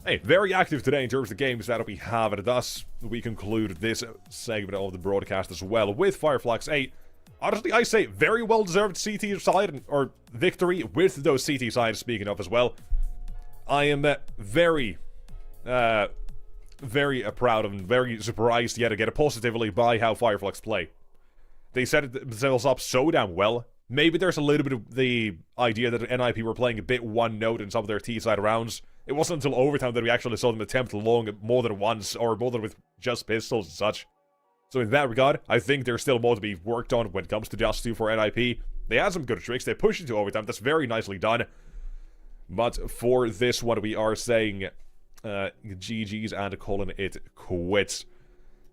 hey, very active today in terms of the games that we have, and thus we conclude this segment of the broadcast as well with Fireflux 8. Honestly, I say very well-deserved CT side, or victory with those CT sides, speaking of as well. I am very proud of and very surprised yet again positively by how Fireflux play. They set themselves up so damn well. Maybe there's a little bit of the idea that NIP were playing a bit one-note in some of their T-side rounds. It wasn't until overtime that we actually saw them attempt long more than once, or more than with just pistols and such. So in that regard, I think there's still more to be worked on when it comes to Just 2 for NIP. They had some good tricks, they pushed into overtime, that's very nicely done. But for this one, we are saying GG's and calling it quits.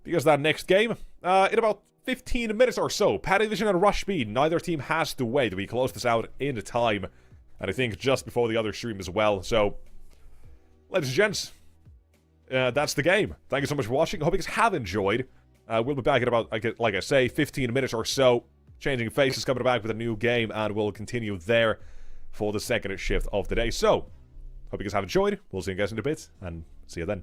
Because that next game, in about 15 minutes or so, Paddy Vision and Rush B, neither team has to wait. We close this out in time, and I think just before the other stream as well. So, ladies and gents, that's the game. Thank you so much for watching. I hope you guys have enjoyed. We'll be back in about, like I say, 15 minutes or so. Changing Faces coming back with a new game, and we'll continue there for the second shift of the day. So, hope you guys have enjoyed. We'll see you guys in a bit, and see you then.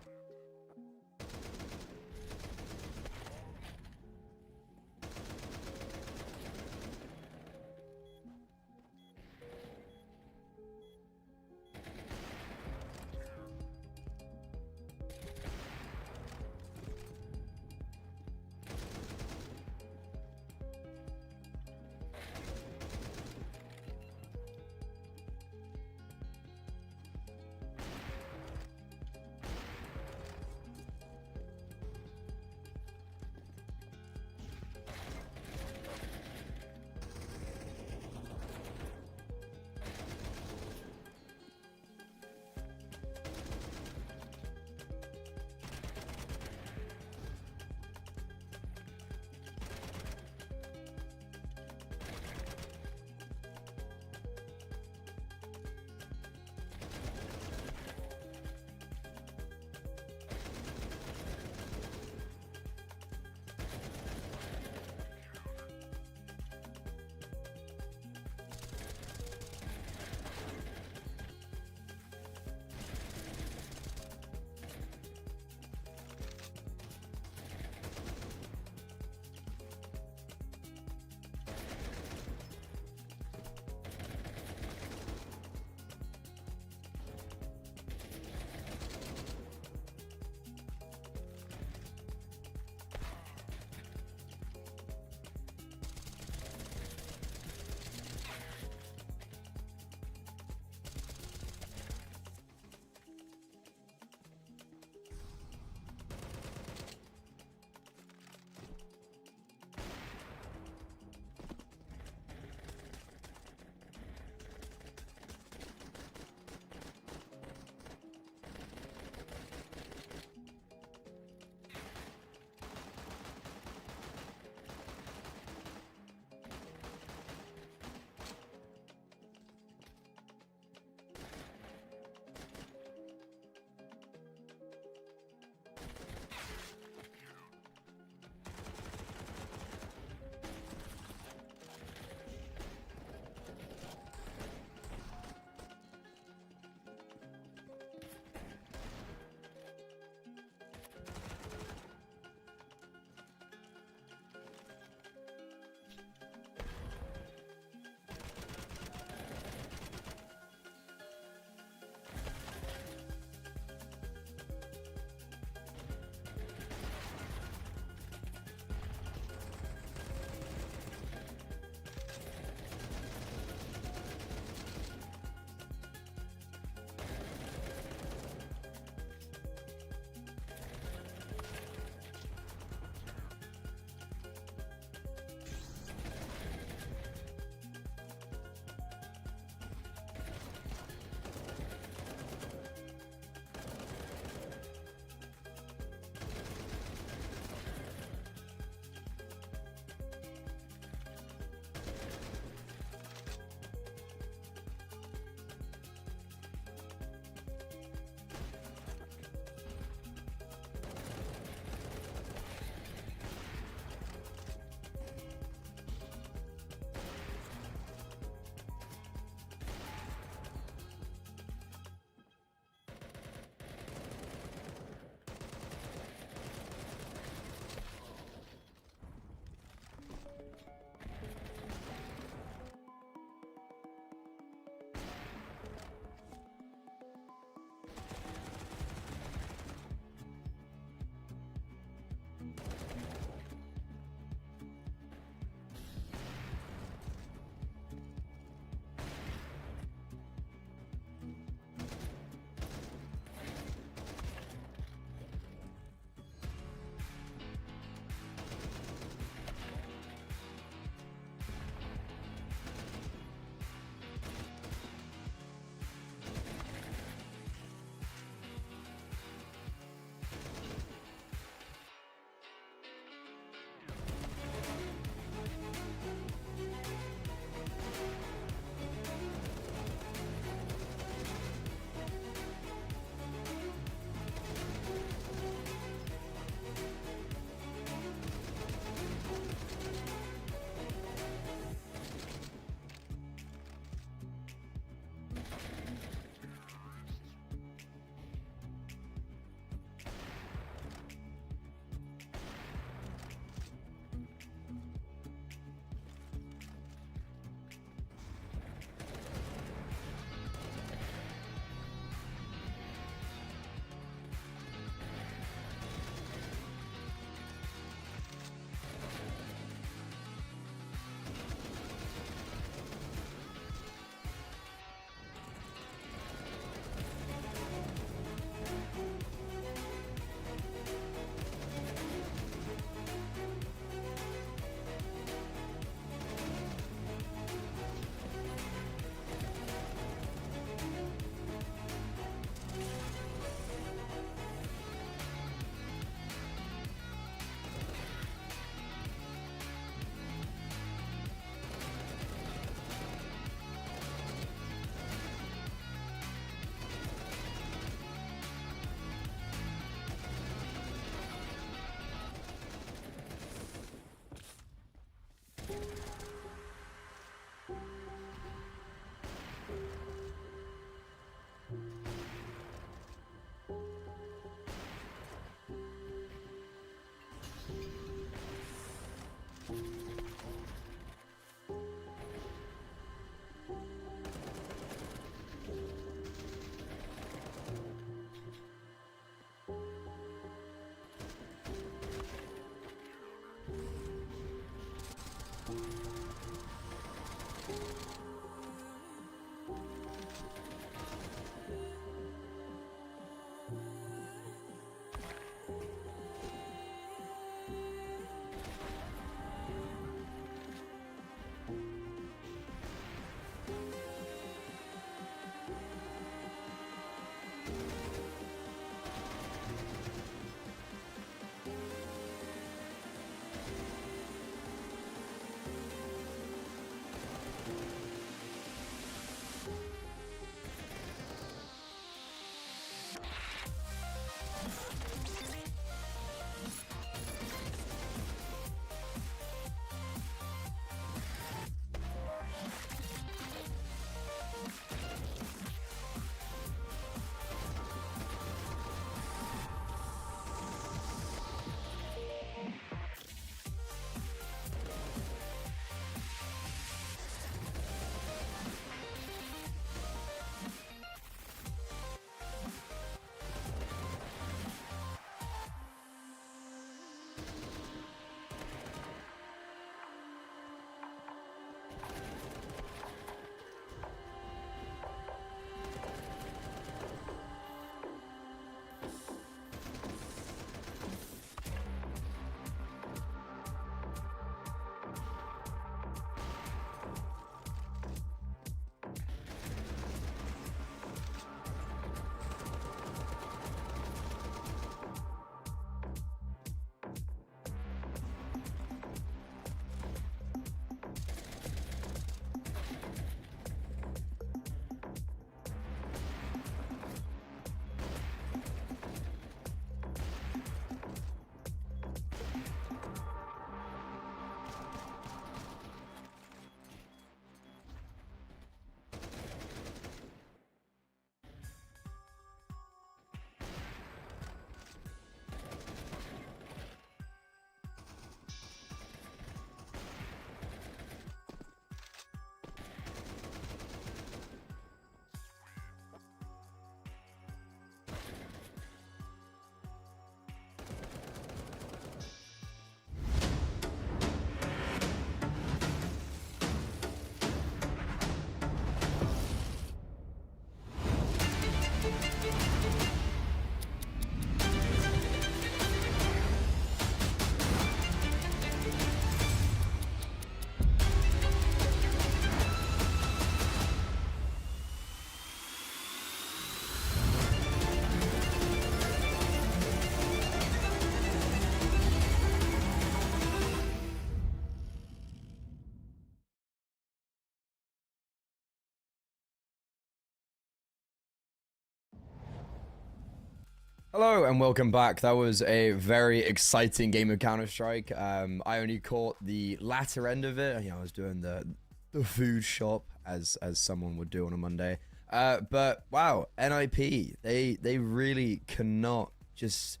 Hello and welcome back. That was a very exciting game of Counter-Strike. I only caught the latter end of it. You know, I was doing the food shop as someone would do on a Monday. But wow, NIP, they really cannot just,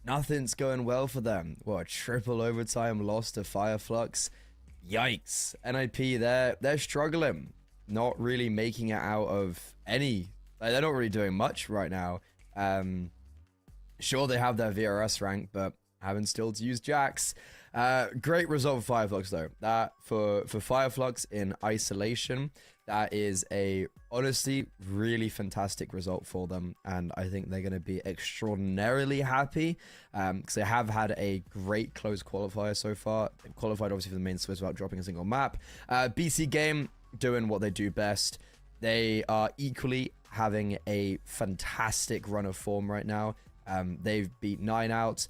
nothing's going well for them. What, a triple overtime loss to Fireflux? Yikes. NIP, they're struggling, not really making it out of any, like, they're not really doing much right now. Sure, they have their VRS rank, but having still to use Jax. Great result for Fireflux, though. That for Fireflux in isolation, that is a honestly really fantastic result for them, and I think they're going to be extraordinarily happy because they have had a great close qualifier so far. They've qualified obviously for the main Swiss without dropping a single map. BC game doing what they do best. They are equally having a fantastic run of form right now. They've beat 9 out,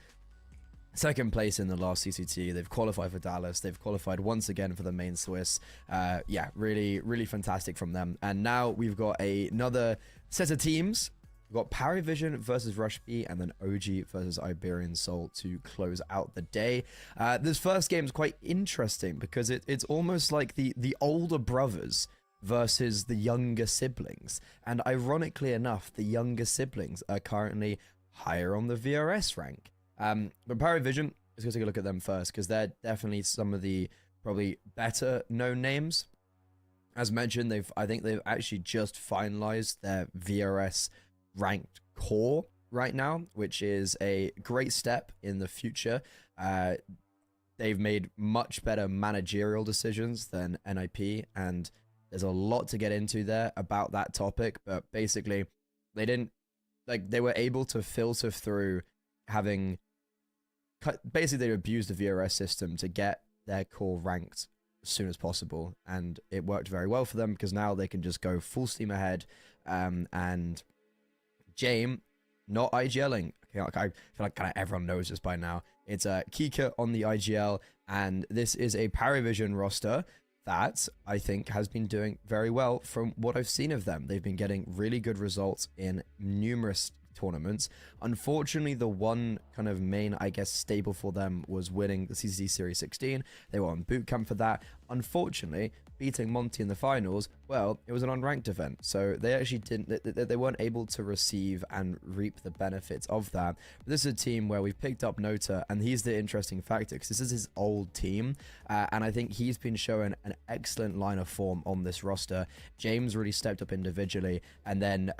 second place in the last CCT. They've qualified for Dallas. They've qualified once again for the main Swiss. Yeah, really, really fantastic from them. And now we've got another set of teams. We've got Paravision versus Rush B, and then OG versus Iberian Soul to close out the day. This first game is quite interesting because it's almost like the older brothers versus the younger siblings. And ironically enough, the younger siblings are currently higher on the VRS rank. But Paravision, let's go take a look at them first, because they're definitely some of the probably better known names. As mentioned, I think they've actually just finalized their VRS ranked core right now, which is a great step in the future. they've made much better managerial decisions than NIP, and there's a lot to get into there about that topic. But basically, they didn't they were able to filter through having basically they abused the VRS system to get their core ranked as soon as possible, and it worked very well for them because now they can just go full steam ahead. And Jame not IGLing. I feel like kind of everyone knows this by now. It's Kika on the IGL, and this is a Paravision roster that I think has been doing very well from what I've seen of them. They've been getting really good results in numerous tournaments. Unfortunately, the one kind of main, I guess, staple for them was winning the CCT Series 16. They were on boot camp for that. Unfortunately, beating Monty in the finals, well, it was an unranked event, so they actually they weren't able to receive and reap the benefits of that. But this is a team where we've picked up Nota, and he's the interesting factor because this is his old team, and I think he's been showing an excellent line of form on this roster. James really stepped up individually, and then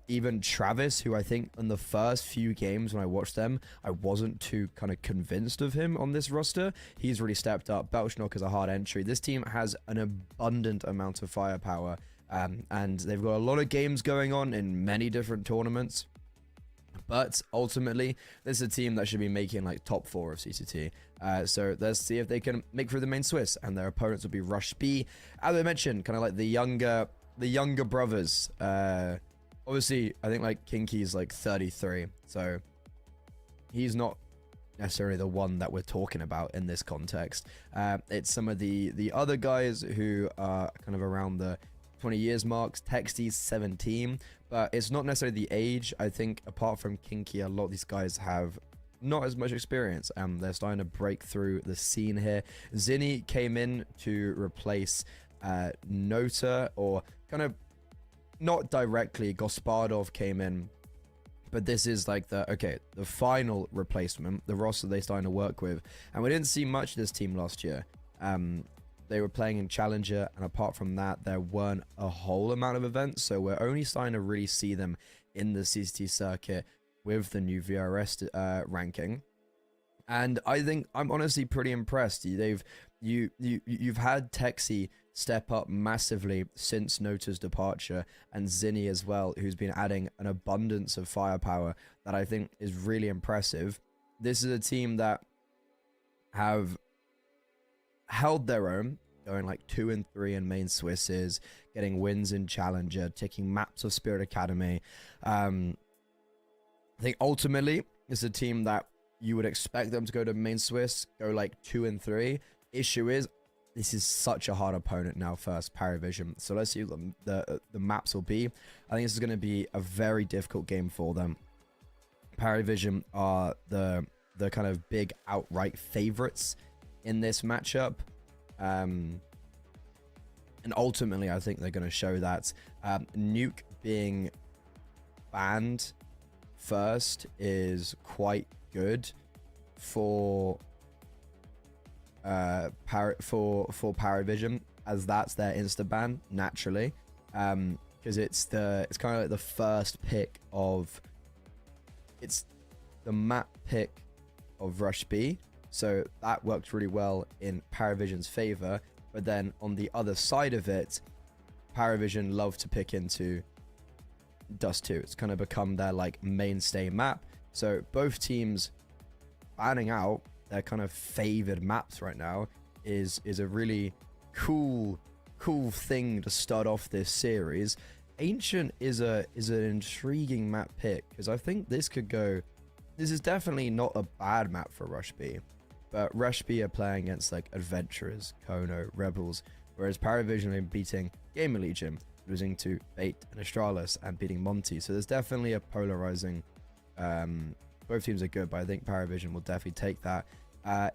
even Travis, who I think in the first few games when I watched them, I wasn't too kind of convinced of him on this roster. He's really stepped up. Belchnock is a hard entry. This team has an abundant amount of firepower, and they've got a lot of games going on in many different tournaments. But ultimately, this is a team that should be making like top 4 of CCT. So let's see if they can make through the main Swiss, and their opponents will be Rush B. As I mentioned, kind of like the younger brothers. Obviously, I think like Kinky's like 33, so he's not necessarily the one that we're talking about in this context. It's some of the other guys who are kind of around the 20 years marks. Texty's 17, but it's not necessarily the age. I think apart from Kinky, a lot of these guys have not as much experience, and they're starting to break through the scene here. Zinni came in to replace Nota, or kind of not directly. Gospodov came in, but this is like the final replacement, the roster they starting to work with. And we didn't see much of this team last year. They were playing in Challenger, and apart from that, there weren't a whole amount of events, so we're only starting to really see them in the CCT circuit with the new VRS ranking. And I think I'm honestly pretty impressed. You've had Texy step up massively since Nota's departure, and Zinni as well, who's been adding an abundance of firepower that I think is really impressive. This is a team that have held their own, going like 2 and 3 in main Swisses, getting wins in Challenger, taking maps of Spirit Academy. I think ultimately it's a team that you would expect them to go to main Swiss, go like 2 and 3. Issue is, this is such a hard opponent now first, Paravision. So let's see what the maps will be. I think this is going to be a very difficult game for them. Paravision are the kind of big outright favorites in this matchup. And ultimately, I think they're going to show that. Nuke being banned first is quite good for Paravision, as that's their insta ban naturally, because it's kind of like the first pick of, it's the map pick of Rush B, so that worked really well in Paravision's favor. But then on the other side of it, Paravision love to pick into Dust 2. It's kind of become their like mainstay map. So both teams banning out their kind of favored maps right now is a really cool thing to start off this series. Ancient is an intriguing map pick, because I think this is definitely not a bad map for Rush B, but Rush B are playing against like Adventurers, Kono, Rebels, whereas Paravision are beating Gamer Legion, losing to Bait and Astralis, and beating Monty. So there's definitely a polarizing, both teams are good, but I think Paravision will definitely take that.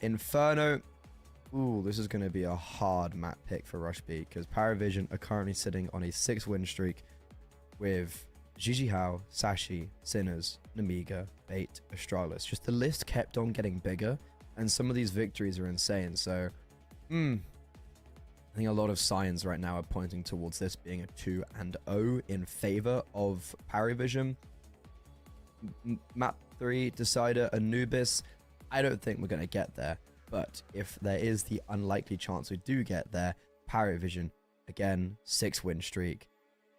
Inferno, ooh, this is going to be a hard map pick for Rush B, because Paravision are currently sitting on a 6-win streak with Gigi Hao, Sashi, Sinners, Namiga, Bait, Astralis. Just the list kept on getting bigger, and some of these victories are insane. So, I think a lot of signs right now are pointing towards this being a 2-0 in favor of Paravision. Map 3 Decider, Anubis. I don't think we're going to get there. But if there is the unlikely chance we do get there, Paravision, again, 6-win streak,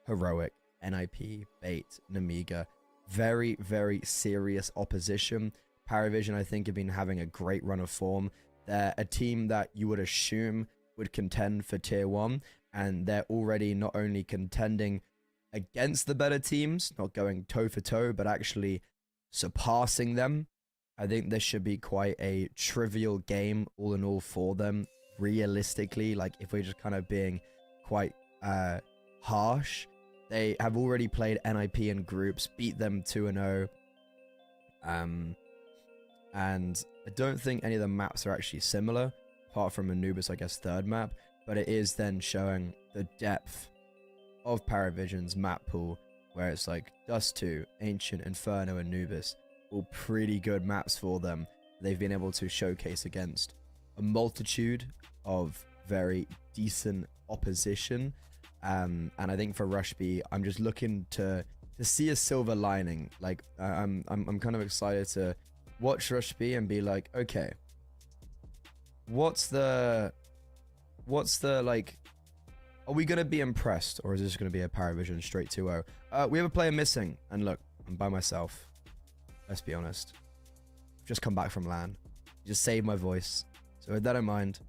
heroic, NIP, Bait, Namiga, very, very serious opposition. Paravision, I think, have been having a great run of form. They're a team that you would assume would contend for Tier 1, and they're already not only contending against the better teams, not going toe-for-toe, but actually surpassing them. I think this should be quite a trivial game, all in all, for them. Realistically, like, if we're just kind of being quite harsh, they have already played NIP in groups, beat them 2-0. And I don't think any of the maps are actually similar, apart from Anubis, I guess, third map, but it is then showing the depth of Paravision's map pool, where it's like Dust 2, Ancient, Inferno, Anubis, all pretty good maps for them. They've been able to showcase against a multitude of very decent opposition. And I think for Rush B, I'm just looking to see a silver lining. Like, I'm kind of excited to watch Rush B and be like, okay, what's the like, are we gonna be impressed, or is this gonna be a Paravision straight 2-0? We have a player missing, and look, I'm by myself. Let's be honest. I've just come back from LAN. Just saved my voice. So with that in mind,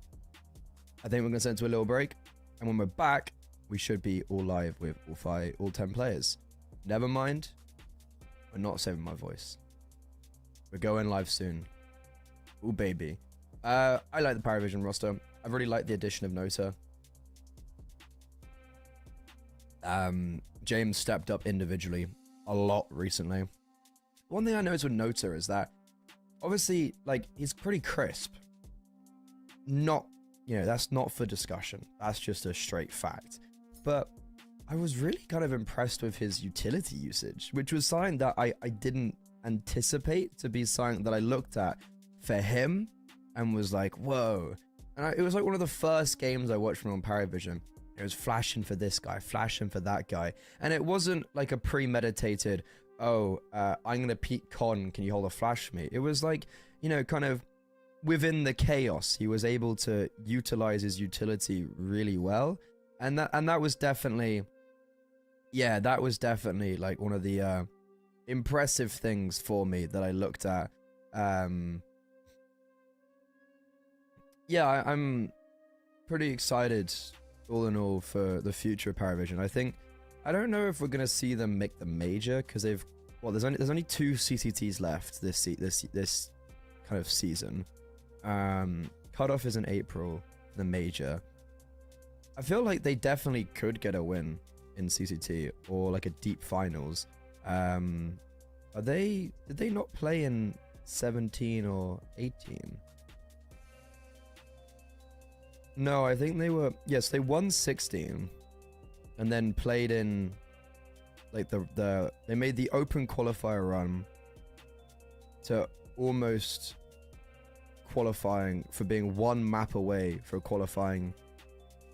I think we're gonna send it to a little break, and when we're back, we should be all live with all 10 players. Never mind, we're not saving my voice. We're going live soon. Ooh, baby. I like the Paravision roster. I really like the addition of Nota. James stepped up individually a lot recently. One thing I noticed with Nota is that, obviously, like, he's pretty crisp. Not, you know, that's not for discussion. That's just a straight fact. But I was really kind of impressed with his utility usage, which was something that I didn't anticipate to be something that I looked at for him and was like, whoa. And it was like one of the first games I watched from on Paravision. It was flashing for this guy, flashing for that guy. And it wasn't like a premeditated, oh, I'm going to peek Con, can you hold a flash for me? It was like, you know, kind of within the chaos, he was able to utilize his utility really well. And that was definitely, yeah, that was definitely like one of the impressive things for me that I looked at. Yeah, I'm pretty excited, all in all, for the future of Paravision. I don't know if we're gonna see them make the major, because they've, well, there's only 2 CCTs left this kind of season. Cutoff is in April, the major. I feel like they definitely could get a win in CCT, or like a deep finals. Did they not play in 17 or 18? No, I think they were, yes, they won 16 and then played in like they made the open qualifier run to almost qualifying for being 1 map away for qualifying.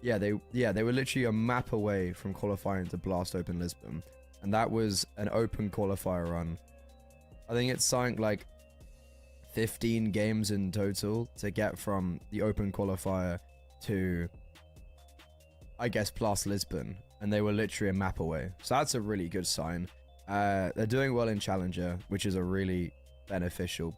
Yeah, they were literally a map away from qualifying to Blast Open Lisbon, and that was an open qualifier run. I think it's something like 15 games in total to get from the open qualifier to, I guess, Blast Lisbon, and they were literally a map away. So that's a really good sign. They're doing well in Challenger, which is a really beneficial.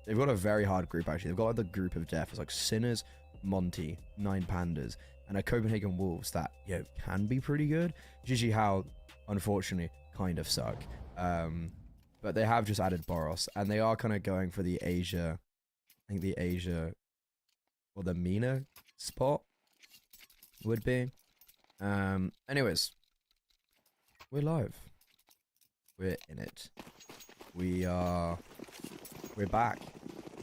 They've got a very hard group, actually. They've got like the group of death. It's like Sinners, Monty, 9 Pandas, and a Copenhagen Wolves that, you know, can be pretty good. Gigi How, unfortunately, kind of suck. But they have just added Boros, and they are kind of going for the Asia, I think the Asia, or the MENA spot would be. Anyways, we're live. We're in it. We're back.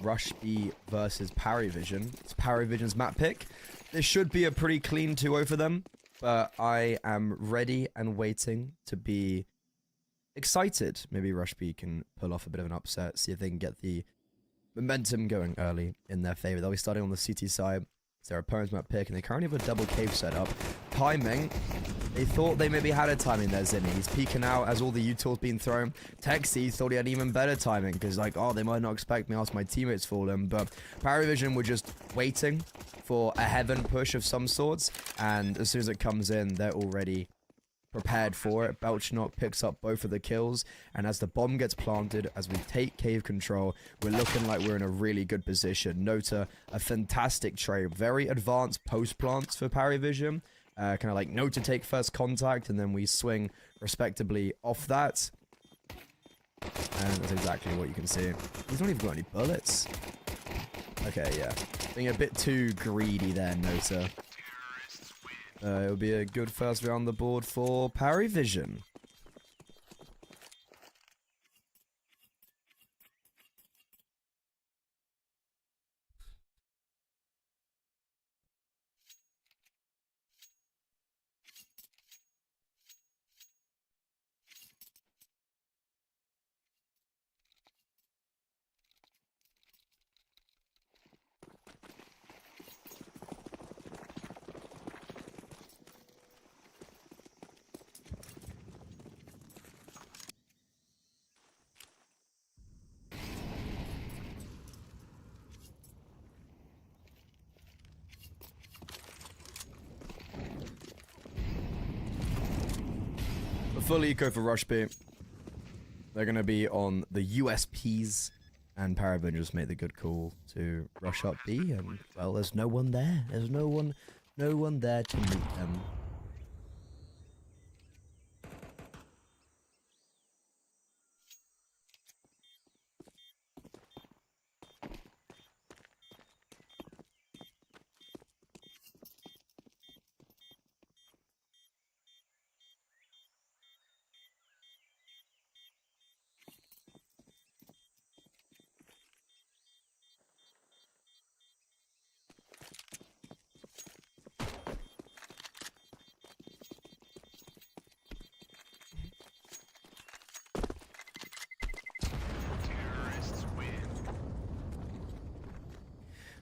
Rush B versus Paravision. It's Paravision's map pick. This should be a pretty clean 2-0 for them, but I am ready and waiting to be excited. Maybe Rush B can pull off a bit of an upset, see if they can get the momentum going early in their favor. They'll be starting on the CT side. It's their opponent's map pick, and they currently have a double cave setup. Timing They thought they maybe had a timing there, Zinni. He's peeking out as all the utils being thrown. Texi thought he had even better timing because, like, oh, they might not expect me after my teammates fall in. But Paravision were just waiting for a heaven push of some sorts. And as soon as it comes in, they're already prepared for it. Belchnok picks up both of the kills. And as the bomb gets planted, as we take cave control, we're looking like we're in a really good position. Nota, a fantastic trade. Very advanced post plants for Paravision. Kind of like Nota take first contact, and then we swing respectably off that. And that's exactly what you can see. He's not even got any bullets. Okay, yeah. Being a bit too greedy there, Nota. It'll be a good first round on the board for Paravision. Full eco for Rush B. They're going to be on the USPs, and Paravision just made the good call to rush up B, and, well, there's no one there. There's no one there to meet them.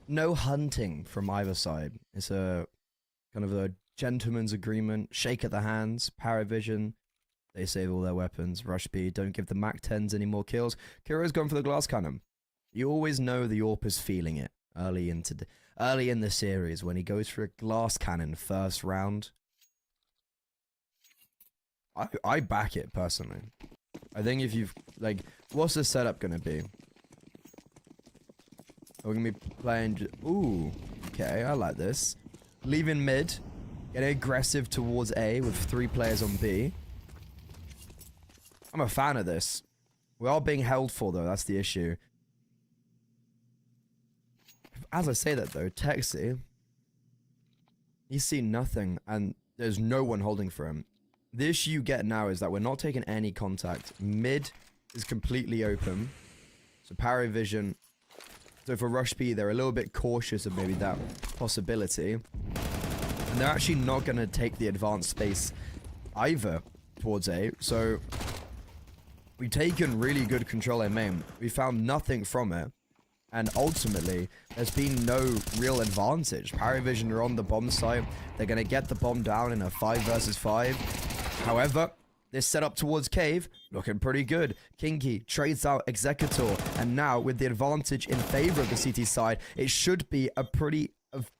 No hunting from either side. It's a kind of a gentleman's agreement. Shake of the hands. Paravision, they save all their weapons. Rush B, don't give the Mac 10s any more kills. Kuro's gone for the glass cannon. You always know the AWP is feeling it early in the series when he goes for a glass cannon first round. I back it personally. I think if you've, like, what's the setup gonna be? We're going to be playing... Ooh, okay, I like this. Leaving mid. Getting aggressive towards A with 3 players on B. I'm a fan of this. We are being held for, though. That's the issue. As I say that, though, Texi... He's seen nothing, and there's no one holding for him. The issue you get now is that we're not taking any contact. Mid is completely open. So Paravision... So for Rush B, they're a little bit cautious of maybe that possibility. And they're actually not going to take the advanced space either towards A. So we've taken really good control in main. We found nothing from it. And ultimately, there's been no real advantage. Paravision are on the bomb site. They're going to get the bomb down in a 5 versus 5. However, this setup towards Cave, looking pretty good. Kinky trades out Executor, and now with the advantage in favor of the CT side, it should be a pretty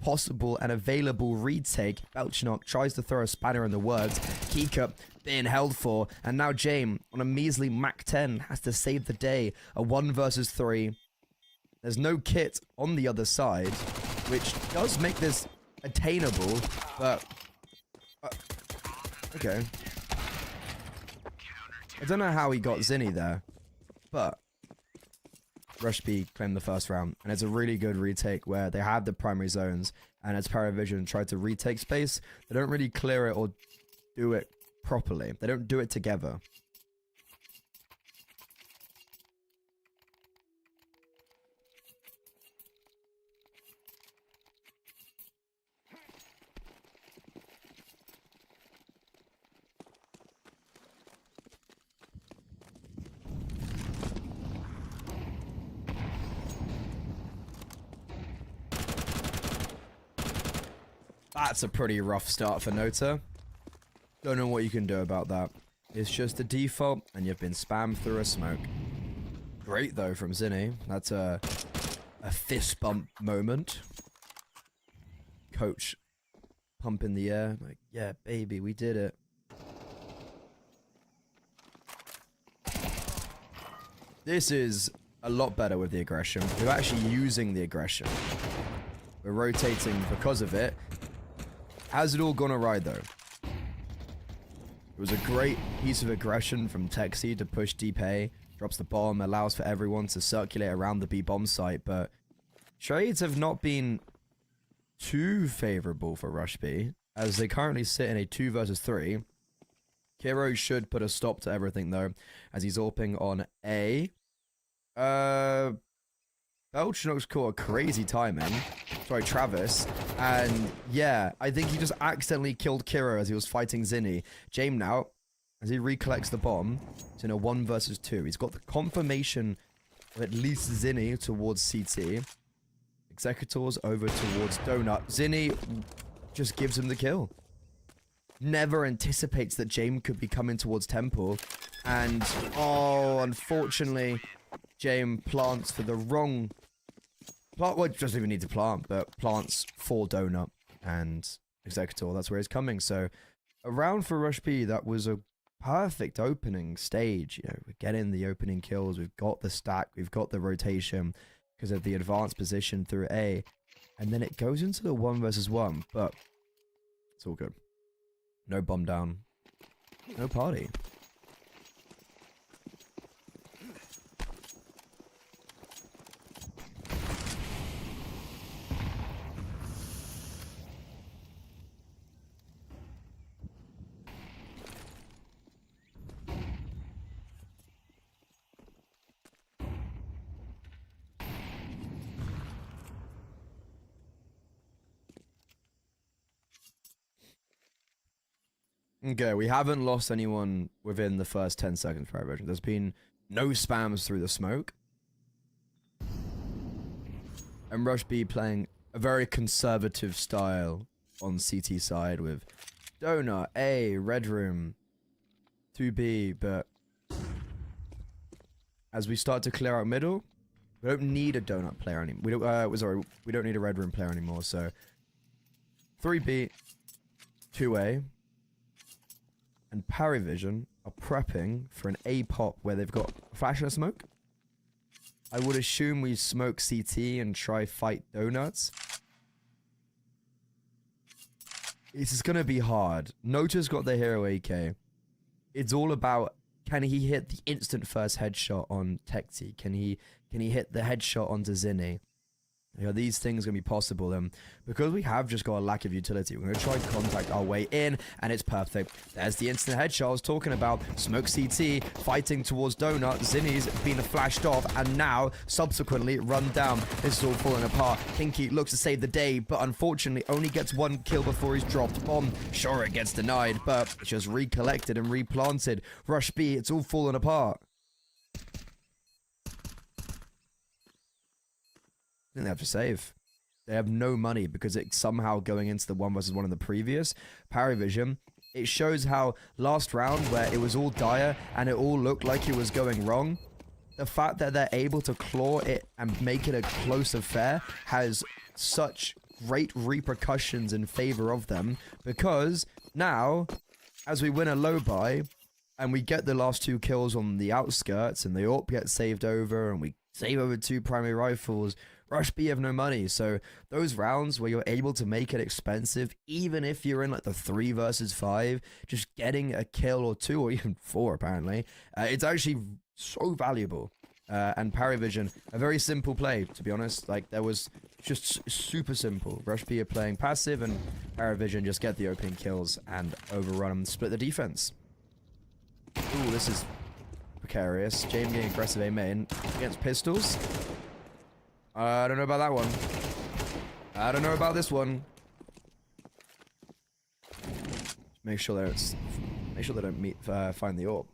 possible and available retake. Belchnok tries to throw a spanner in the works. Kika being held for, and now Jame on a measly Mac 10 has to save the day. A 1 versus 3. There's no kit on the other side, which does make this attainable, but... okay. I don't know how he got Zinni there, but Rush B claimed the first round, and it's a really good retake where they have the primary zones, and as Paravision tried to retake space, they don't really clear it or do it properly. They don't do it together. That's a pretty rough start for Nota. Don't know what you can do about that. It's just the default, and you've been spammed through a smoke. Great, though, from Zinni. That's a fist bump moment. Coach pump in the air. Like, yeah, baby, we did it. This is a lot better with the aggression. We're actually using the aggression. We're rotating because of it. Has it all gone awry, though? It was a great piece of aggression from Texi to push deep A. Drops the bomb, allows for everyone to circulate around the B bomb site, but trades have not been too favorable for Rush B, as they currently sit in a 2 versus 3. Kiro should put a stop to everything, though, as he's AWPing on A. Belchnox caught a crazy timing. Sorry, Travis. And yeah, I think he just accidentally killed Kiro as he was fighting Zinni. Jame now, as he recollects the bomb, it's in a 1 versus 2. He's got the confirmation of at least Zinni towards CT. Executors over towards Donut. Zinni just gives him the kill. Never anticipates that Jame could be coming towards Temple. And, oh, unfortunately, Jame plants for the wrong... Well, doesn't even need to plant, but plants for Donut and Executor. That's where he's coming. So, a round for Rush B, that was a perfect opening stage. You know, we're getting the opening kills. We've got the stack. We've got the rotation because of the advanced position through A. And then it goes into the 1 versus 1. But it's all good. No bomb down. No party. Okay, we haven't lost anyone within the first 10 seconds for our version. There's been no spams through the smoke. And Rush B playing a very conservative style on CT side with Donut, A, Red Room, 2B, but as we start to clear out middle, we don't need a Donut player anymore. We don't need a Red Room player anymore, so 3B, 2A, and Paravision are prepping for an A pop where they've got a flash and a smoke. I would assume we smoke CT and try fight Donuts. This is gonna be hard. Nota's got the hero AK. It's all about, can he hit the instant first headshot on Tekti? Can he hit the headshot onto Zinni? You know, these things are going to be possible, and because we have just got a lack of utility, we're going to try and contact our way in, and it's perfect. There's the instant headshot I was talking about. Smoke CT, fighting towards Donut. Zinni's been flashed off, and now, subsequently, run down. This is all falling apart. Kinky looks to save the day, but unfortunately only gets 1 kill before he's dropped bomb. Sure, it gets denied, but it's just recollected and replanted. Rush B, it's all falling apart. I think they have to save. They have no money because it's somehow going into the 1 versus 1 in the previous. Paravision, it shows how last round where it was all dire and it all looked like it was going wrong, the fact that they're able to claw it and make it a close affair has such great repercussions in favor of them, because now, as we win a low buy and we get the last 2 kills on the outskirts and the AWP gets saved over and we save over 2 primary rifles, Rush B have no money. So those rounds where you're able to make it expensive, even if you're in like the 3 versus 5, just getting a kill or 2 or even 4 apparently, it's actually so valuable. And Paravision, a very simple play, to be honest. Like, there was just super simple. Rush B are playing passive and Paravision just get the opening kills and overrun and split the defense. Ooh, this is precarious. James getting aggressive A main against pistols. I don't know about that one. I don't know about this one. Make sure they don't find the AWP.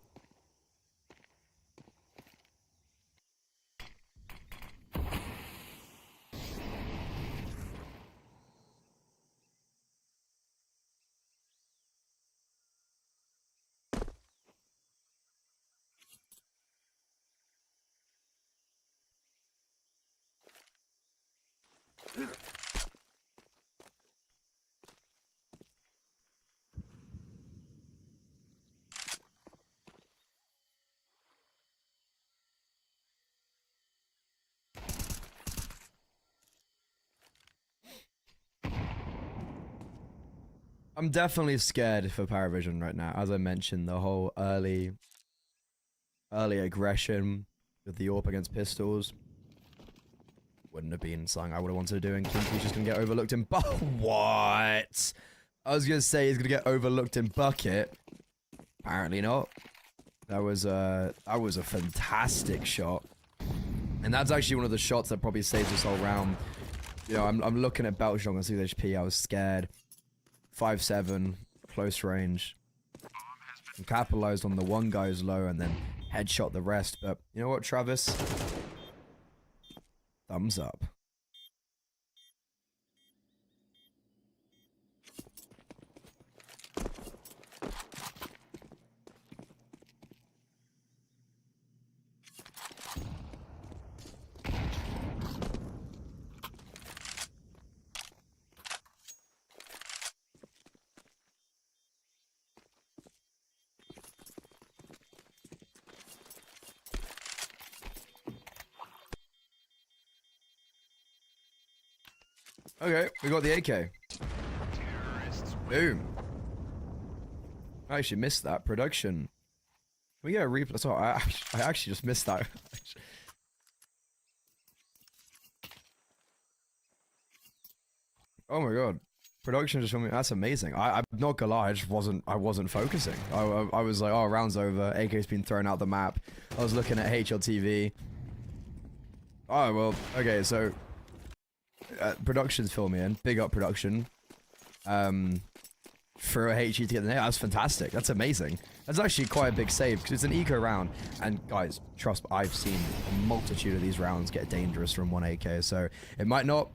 I'm definitely scared for Paravision right now. As I mentioned, the whole early aggression with the AWP against pistols wouldn't have been something I would have wanted to do, and Kinky's just gonna get overlooked in what? I was gonna say he's gonna get overlooked in bucket. Apparently not. That was a fantastic shot. And that's actually one of the shots that probably saves this whole round. You know, I'm looking at Belchong and see HP. I was scared. 5-7, close range. And capitalized on the one guy's low and then headshot the rest. But you know what, Travis? Thumbs up. Okay, we got the AK. Boom. I actually missed that production. Can we get a replay? Sorry, I actually just missed that. Oh my god. Production just filming. That's amazing. I'm not gonna lie, I wasn't focusing. I was like, oh, round's over. AK's been thrown out the map. I was looking at HLTV. Oh well, okay, so production's filming in. Big up production. For a HE to get the nail, that's fantastic. That's amazing. That's actually quite a big save because it's an eco round. And guys, trust me, I've seen a multitude of these rounds get dangerous from one AK. So it might not.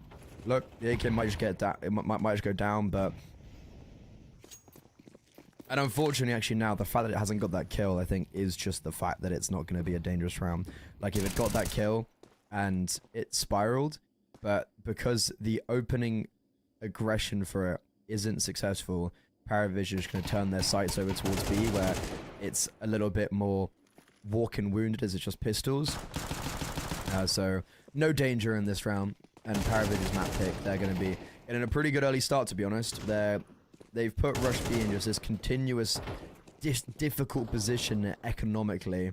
Look, the AK might just get down. It might just go down, but. And unfortunately, actually now, the fact that it hasn't got that kill, I think, is just the fact that it's not going to be a dangerous round. Like, if it got that kill and it spiraled, but because the opening aggression for it isn't successful, Paravision is going to turn their sights over towards B, where it's a little bit more walking wounded as it's just pistols. So, no danger in this round. And Paravision's map pick, they're going to be in a pretty good early start, to be honest. They've put Rush B in just this continuous, difficult position economically.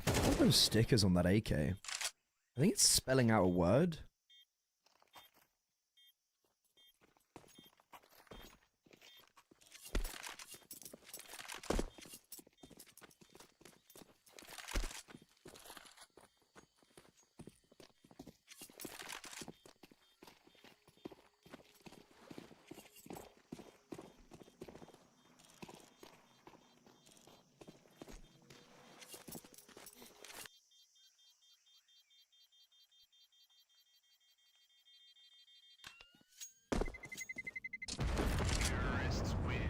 What are those stickers on that AK? I think it's spelling out a word. Terrorists win.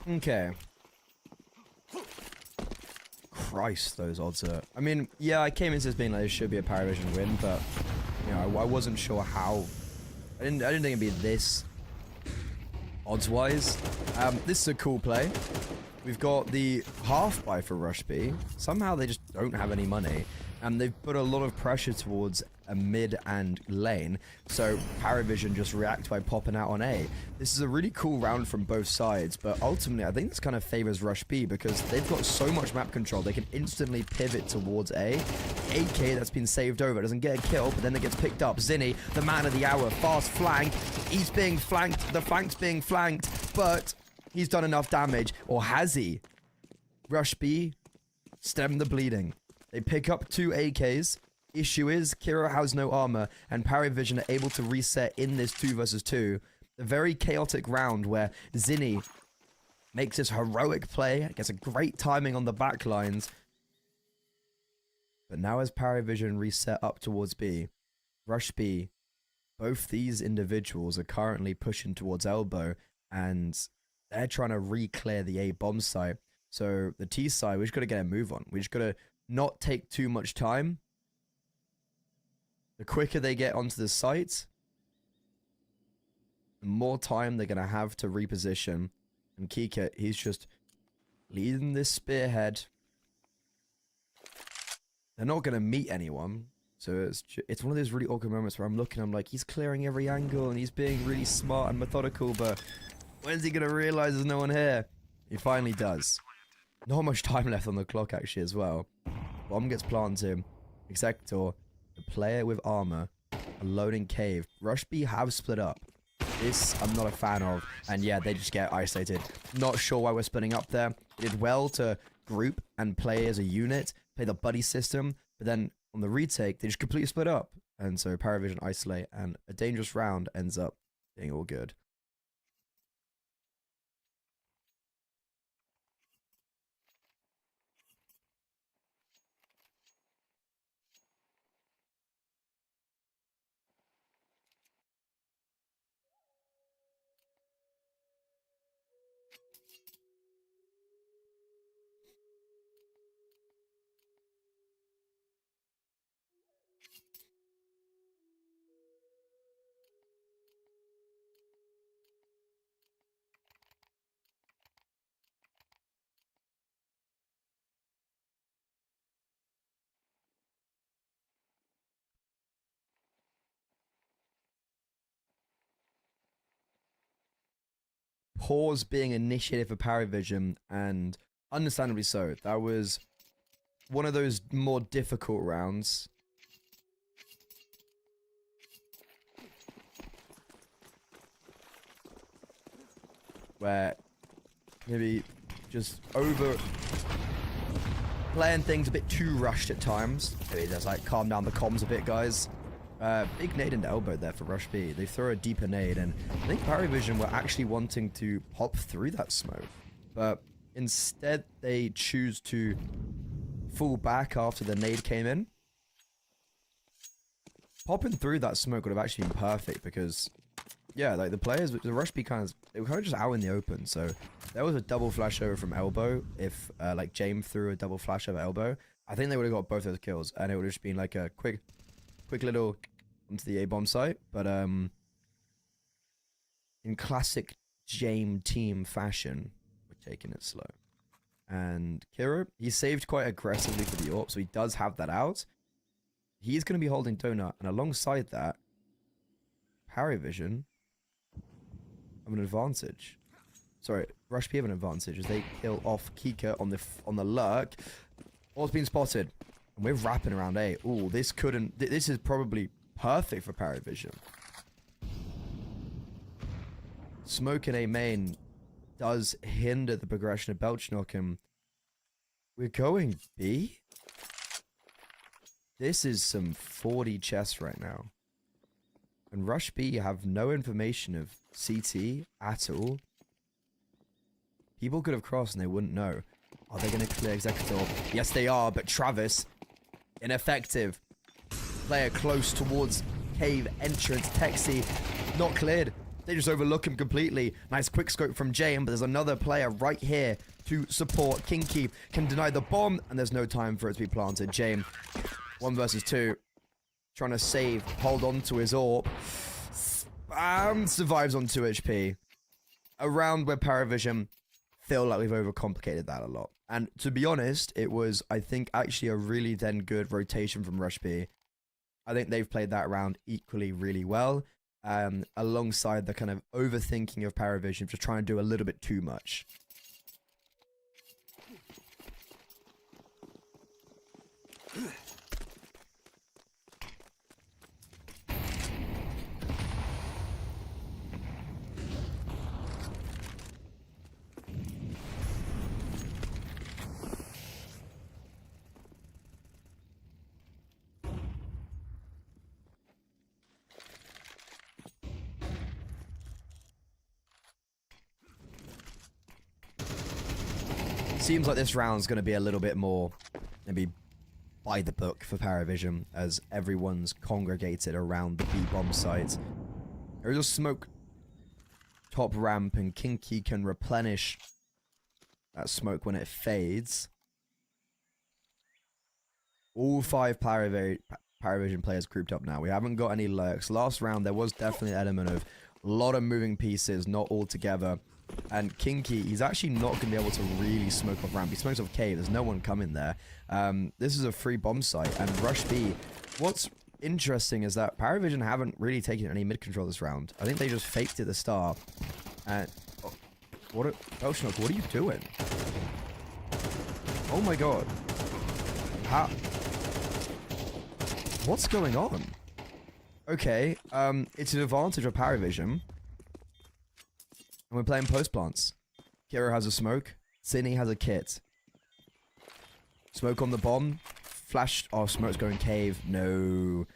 Okay. Christ, those odds are... I mean, yeah, I came into this being like, this should be a Paravision win, but, you know, I wasn't sure how... I didn't think it'd be this odds-wise. This is a cool play. We've got the half buy for Rush B. Somehow they just don't have any money, and they've put a lot of pressure towards a mid and lane, so Paravision just react by popping out on A. This is a really cool round from both sides, but ultimately I think this kind of favors Rush B because they've got so much map control, they can instantly pivot towards A. AK that's been saved over, doesn't get a kill, but then it gets picked up. Zinni, the man of the hour, fast flank, he's being flanked, the flank's being flanked, but he's done enough damage, or has he? Rush B, stem the bleeding. They pick up 2 AKs, issue is Kiro has no armor, and Parry Vision are able to reset in this 2 versus 2. A very chaotic round where Zinni makes this heroic play, gets a great timing on the back lines. But now as Parry Vision reset up towards B, Rush B, both these individuals are currently pushing towards Elbow, and they're trying to re-clear the A bomb site. So the T side, we just got to get a move on. We just got to not take too much time. The quicker they get onto the site, the more time they're going to have to reposition. And Kika, he's just leading this spearhead. They're not going to meet anyone. So it's one of those really awkward moments where I'm looking, I'm like, he's clearing every angle and he's being really smart and methodical, but when's he going to realize there's no one here? He finally does. Not much time left on the clock, actually, as well. Bomb gets planted. Executor, the player with armor, alone in cave. Rush B have split up. This I'm not a fan of. And yeah, they just get isolated. Not sure why we're splitting up there. They did well to group and play as a unit, play the buddy system, but then on the retake, they just completely split up. And so Paravision isolate, and a dangerous round ends up being all good. Pause being initiated for Paravision, and understandably so. That was one of those more difficult rounds. Where maybe just over playing things a bit too rushed at times. Maybe just like calm down the comms a bit, guys. Big nade into elbow there for Rush B. They throw a deeper nade, and I think Paravision were actually wanting to pop through that smoke. But instead, they choose to fall back after the nade came in. Popping through that smoke would have actually been perfect because, yeah, like the players, the Rush B they were kind of just out in the open. So there was a double flash over from elbow. If like James threw a double flash over elbow, I think they would have got both those kills, and it would have just been like a quick little onto the A-bomb site. But in classic James team fashion, we're taking it slow. And Kiro, he saved quite aggressively for the AWP, so he does have that out. He's going to be holding Donut, and alongside that, Paravision have an advantage. Sorry, Rush P have an advantage as they kill off Kika on the lurk. All's been spotted. And we're wrapping around A. Ooh, this is probably perfect for Paravision. Smoke in A main does hinder the progression of Belchnock, and we're going B? This is some 40 chess right now. And Rush B have no information of CT at all. People could have crossed and they wouldn't know. Are they going to clear Executor? Yes, they are, but Travis, ineffective. Player close towards cave entrance. Texi, not cleared. They just overlook him completely. Nice quick scope from Jane, but there's another player right here to support. Kinky can deny the bomb, and there's no time for it to be planted. Jane, 1 versus 2. Trying to save, hold on to his AWP. Survives on 2 HP. A round where Paravision feel like we've overcomplicated that a lot. And to be honest, it was, I think, actually a really then good rotation from Rush B. I think they've played that round equally really well, alongside the kind of overthinking of Paravision, just trying to do a little bit too much. seems like this round's going to be a little bit more, maybe by the book for Paravision, as everyone's congregated around the B-bomb site. There is a smoke top ramp, and Kinky can replenish that smoke when it fades. All 5 Paravision players grouped up now. We haven't got any lurks. Last round, there was definitely an element of a lot of moving pieces, not all together. And Kinky, he's actually not going to be able to really smoke off ramp. He smokes off cave. There's no one coming there. This is a free bomb site. And Rush B, what's interesting is that Paravision haven't really taken any mid control this round. I think they just faked it at the start. And Belchnock, what are you doing? Oh my god. How? What's going on? Okay, it's an advantage of Paravision. And we're playing post plants. Kiro has a smoke. Sydney has a kit. Smoke on the bomb. Flash. Oh, smoke's going cave. No.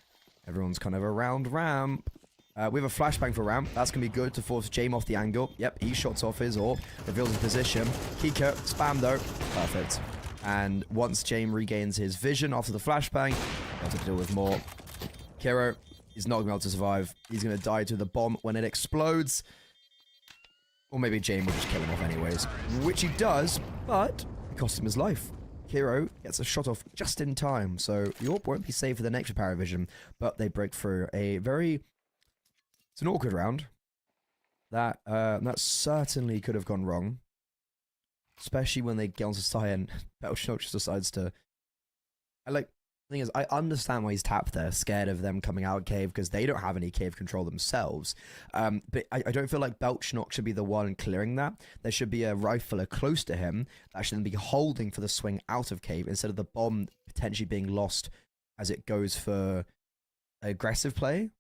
Everyone's kind of around ramp. We have a flashbang for ramp. That's going to be good to force Jame off the angle. Yep, he shots off his AWP. Reveals his position. Kiko, spam though. Perfect. And once Jame regains his vision after the flashbang, he'll have to deal with more. Kiro is not going to be able to survive. He's going to die to the bomb when it explodes. Or maybe Jame will just kill him off anyways. Which he does, but it cost him his life. Hero gets a shot off just in time, so the AWP won't be safe for the next Paravision, but they break through a very... It's an awkward round. That certainly could have gone wrong. Especially when they get onto side and Belchnock just decides to... The thing is, I understand why he's tapped there, scared of them coming out cave, because they don't have any cave control themselves. But I don't feel like Belchnock should be the one clearing that. There should be a rifler close to him that should then be holding for the swing out of cave, instead of the bomb potentially being lost as it goes for aggressive play.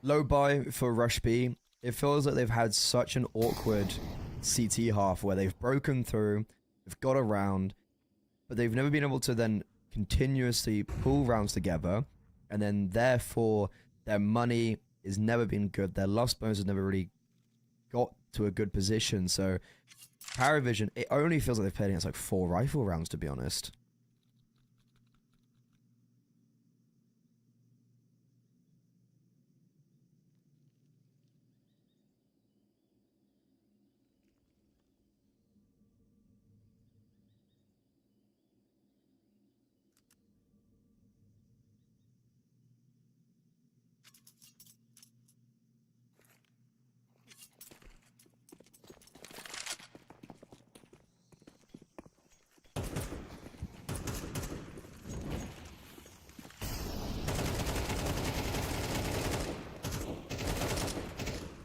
Low buy for Rush B. It feels like they've had such an awkward CT half where they've broken through, they've got around, but they've never been able to then continuously pull rounds together, and then therefore their money has never been good. Their lost bonus has never really got to a good position. So Paravision, it only feels like they've played against like 4 rifle rounds, to be honest.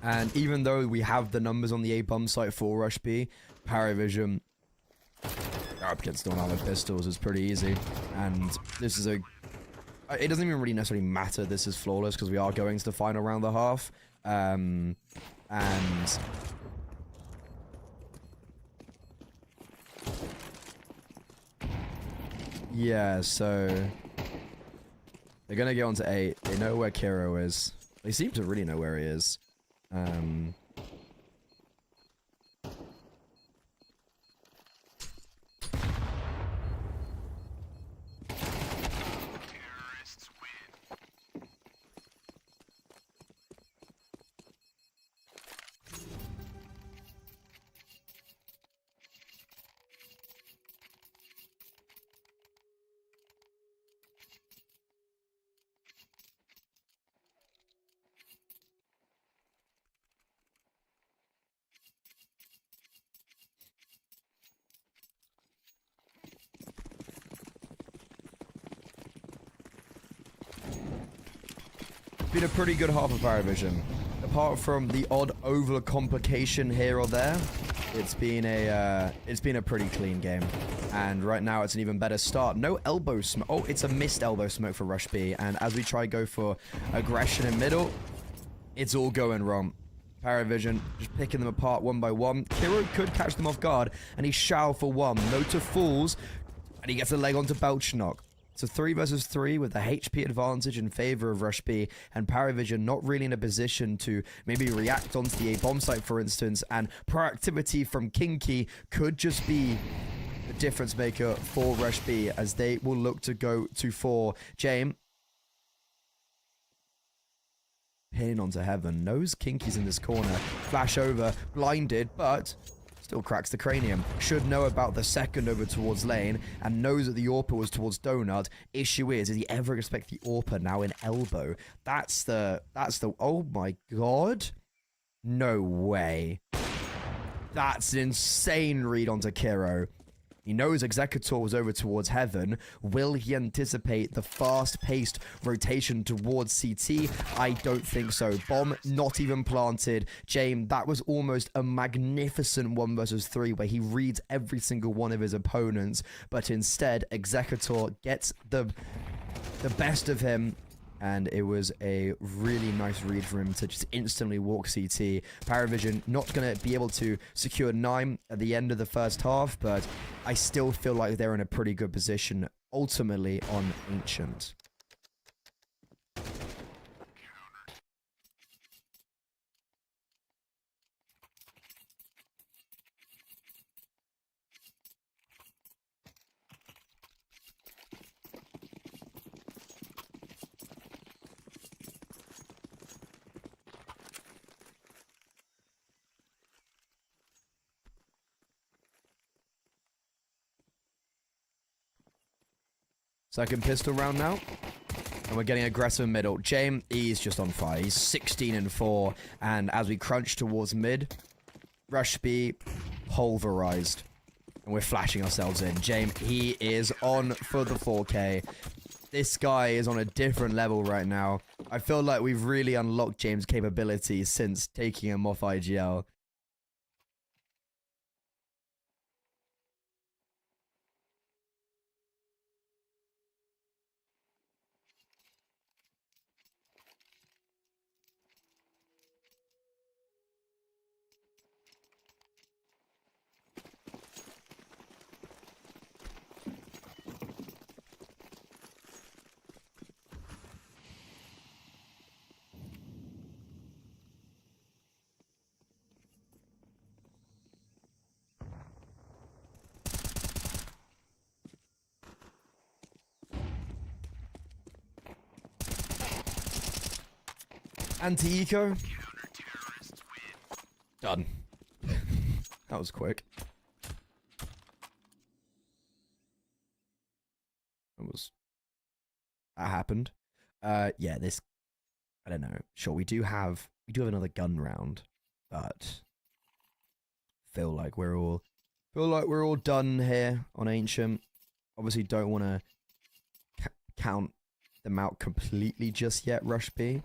And even though we have the numbers on the A-bomb site for Rush B, Paravision up against one armored pistols is pretty easy. And this is a... It doesn't even really necessarily matter this is flawless, because we are going to the final round of the half. And... yeah, so... they're going to get onto 8. They know where Kiro is. They seem to really know where he is. Terrorists win. been a pretty good half of Paravision. Apart from the odd oval complication here or there, it's been a pretty clean game. And right now it's an even better start. No elbow smoke. Oh, it's a missed elbow smoke for Rush B. And as we try to go for aggression in middle, it's all going wrong. Paravision just picking them apart one by one. Kiro could catch them off guard, and he shall for one. No to Fools, and he gets a leg onto Belchnok. So 3 versus 3 with the HP advantage in favor of Rush B, and Paravision not really in a position to maybe react onto the A bomb site, for instance, and proactivity from Kinky could just be the difference maker for Rush B as they will look to go to 4. James pinning onto Heaven, knows Kinky's in this corner, flash over, blinded, but still cracks the cranium. Should know about the second over towards lane, and knows that the AWPer was towards Donut. Issue is, did he ever expect the AWPer now in elbow? That's the, oh my god. No way. That's an insane read onto Kiro. He knows Executor was over towards Heaven. Will he anticipate the fast-paced rotation towards CT? I don't think so. Bomb not even planted. James, that was almost a magnificent 1 versus 3 where he reads every single one of his opponents, but instead Executor gets the best of him. And it was a really nice read for him to just instantly walk CT. Paravision not going to be able to secure 9 at the end of the first half, but I still feel like they're in a pretty good position ultimately on Ancient. Second pistol round now. And we're getting aggressive middle. James, he's just on fire. He's 16-4. And as we crunch towards mid, Rush B pulverized. And we're flashing ourselves in. James, he is on for the 4K. This guy is on a different level right now. I feel like we've really unlocked James' capabilities since taking him off IGL. Anti-eco. Done. That was quick. That happened. Yeah, this, I don't know. Sure, we do have another gun round, but feel like we're all done here on Ancient. Obviously don't want to count them out completely just yet, Rush B.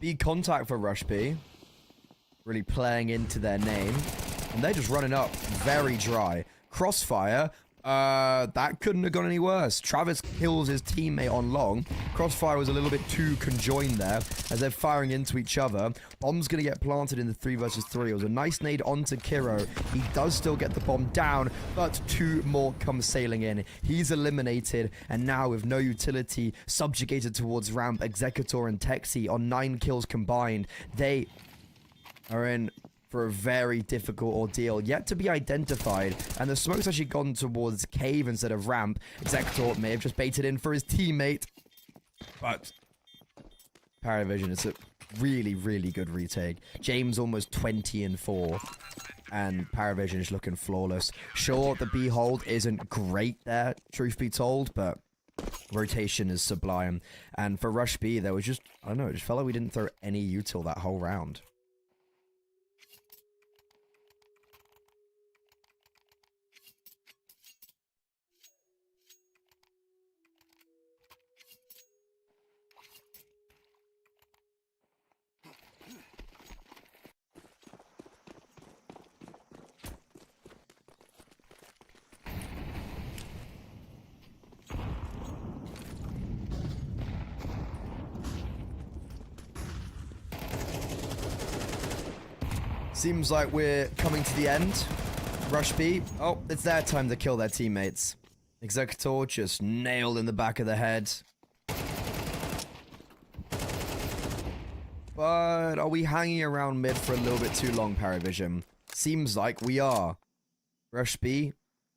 Big contact for Rush B. Really playing into their name. And they're just running up very dry. Crossfire. That couldn't have gone any worse. Travis kills his teammate on long. Crossfire was a little bit too conjoined there as they're firing into each other. Bomb's going to get planted in the 3 versus 3. It was a nice nade onto Kiro. He does still get the bomb down, but 2 more come sailing in. He's eliminated, and now with no utility, subjugated towards ramp, Executor and Texi on 9 kills combined. They are in for a very difficult ordeal, yet to be identified, and the smoke's actually gone towards cave instead of ramp. Executor may have just baited in for his teammate, but Paravision, really, really good retake. James almost 20-4. And Paravision is looking flawless. Sure, the B hold isn't great there, truth be told, but rotation is sublime. And for Rush B, there was just, I don't know, it just felt like we didn't throw any util that whole round. Seems like we're coming to the end. Rush B. Oh, it's their time to kill their teammates. Executor just nailed in the back of the head. But are we hanging around mid for a little bit too long, Paravision? Seems like we are. Rush B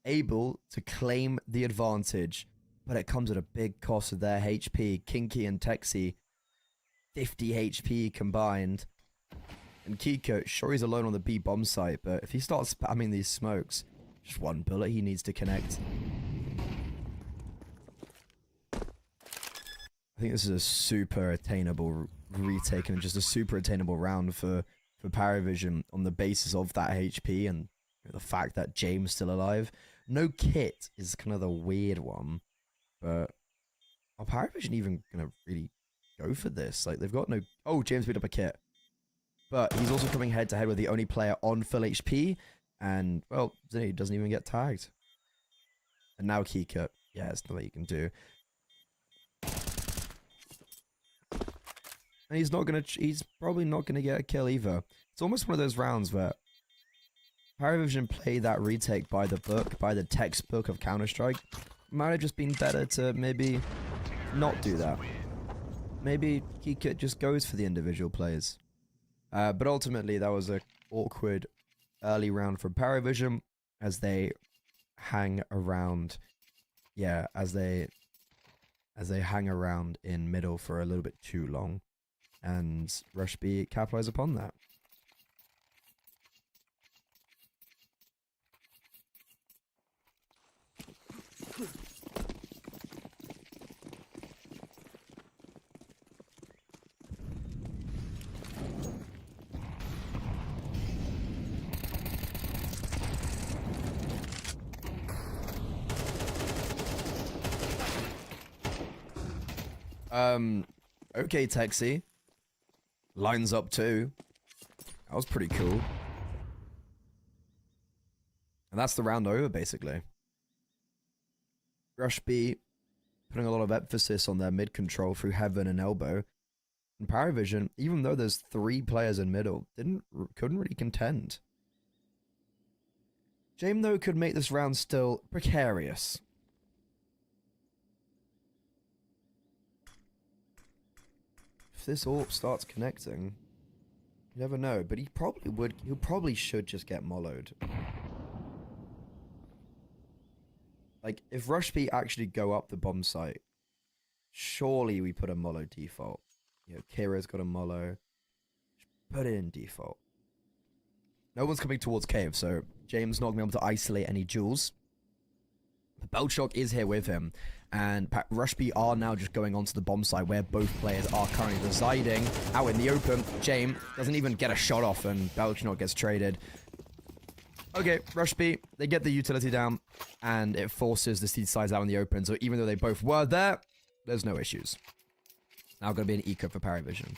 able to claim the advantage, but it comes at a big cost of their HP. Kinky and Texi, 50 HP combined. And Kiko, sure he's alone on the B bomb site, but if he starts spamming these smokes, just one bullet he needs to connect. I think this is a super attainable retake and just a super attainable round for Paravision on the basis of that HP and the fact that James still alive. No kit is kind of the weird one, but are Paravision even gonna really go for this? Like they've got no. Oh, James picked up a kit. But he's also coming head-to-head with the only player on full HP. And, well, he doesn't even get tagged. And now Keycut. Yeah, it's nothing you can do. And he's probably not going to get a kill either. It's almost one of those rounds where Paravision play that retake by the book, by the textbook of Counter-Strike. Might have just been better to maybe not do that. Maybe Keycut just goes for the individual plays. But ultimately, that was an awkward early round for Paravision as they hang around. Yeah, as they hang around in middle for a little bit too long, and Rush B capitalize upon that. Okay, Texi. Lines up too. That was pretty cool. And that's the round over, basically. Rush B putting a lot of emphasis on their mid control through Heaven and Elbow. And Paravision, even though there's 3 players in middle, couldn't really contend. James, though, could make this round still precarious. If this AWP starts connecting, you never know, but he probably should just get mollowed. Like, if Rush B actually go up the bomb site, surely we put a mollow default. You know, Kira's got a mollow. Just put it in default. No one's coming towards cave, so James not going to be able to isolate any jewels. The Belchok is here with him, and Rush B are now just going onto the bomb site where both players are currently residing. Out in the open, James doesn't even get a shot off, and Belchok gets traded. Okay, Rush B, they get the utility down, and it forces the seed sides out in the open, so even though they both were there, there's no issues. Now going to be an eco for Paravision.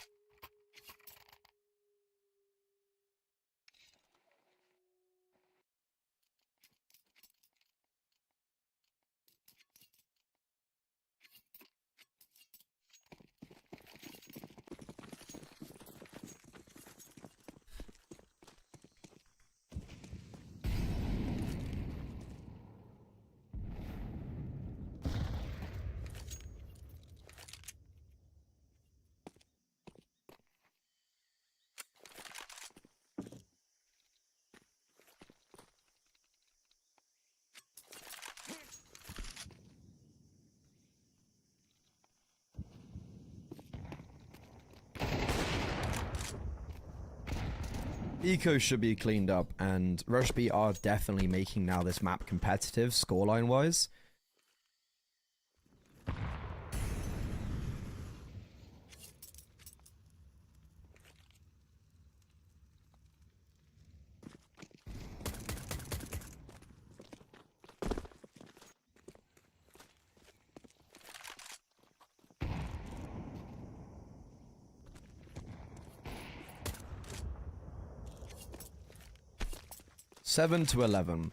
Eco should be cleaned up, and Rush B are definitely making now this map competitive scoreline-wise. Seven to 11.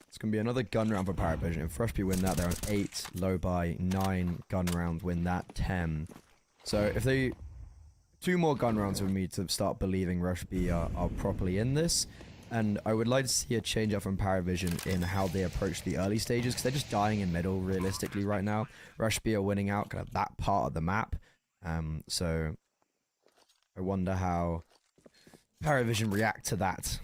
It's going to be another gun round for Pirate Vision. If Rush B win that, they're on 8, low by 9 gun round, win that 10. So if they... 2 more gun rounds for me to start believing Rush B are properly in this. And I would like to see a change up from Pirate Vision in how they approach the early stages, because they're just dying in middle realistically right now. Rush B are winning out kind of that part of the map. So I wonder how Pirate Vision react to that.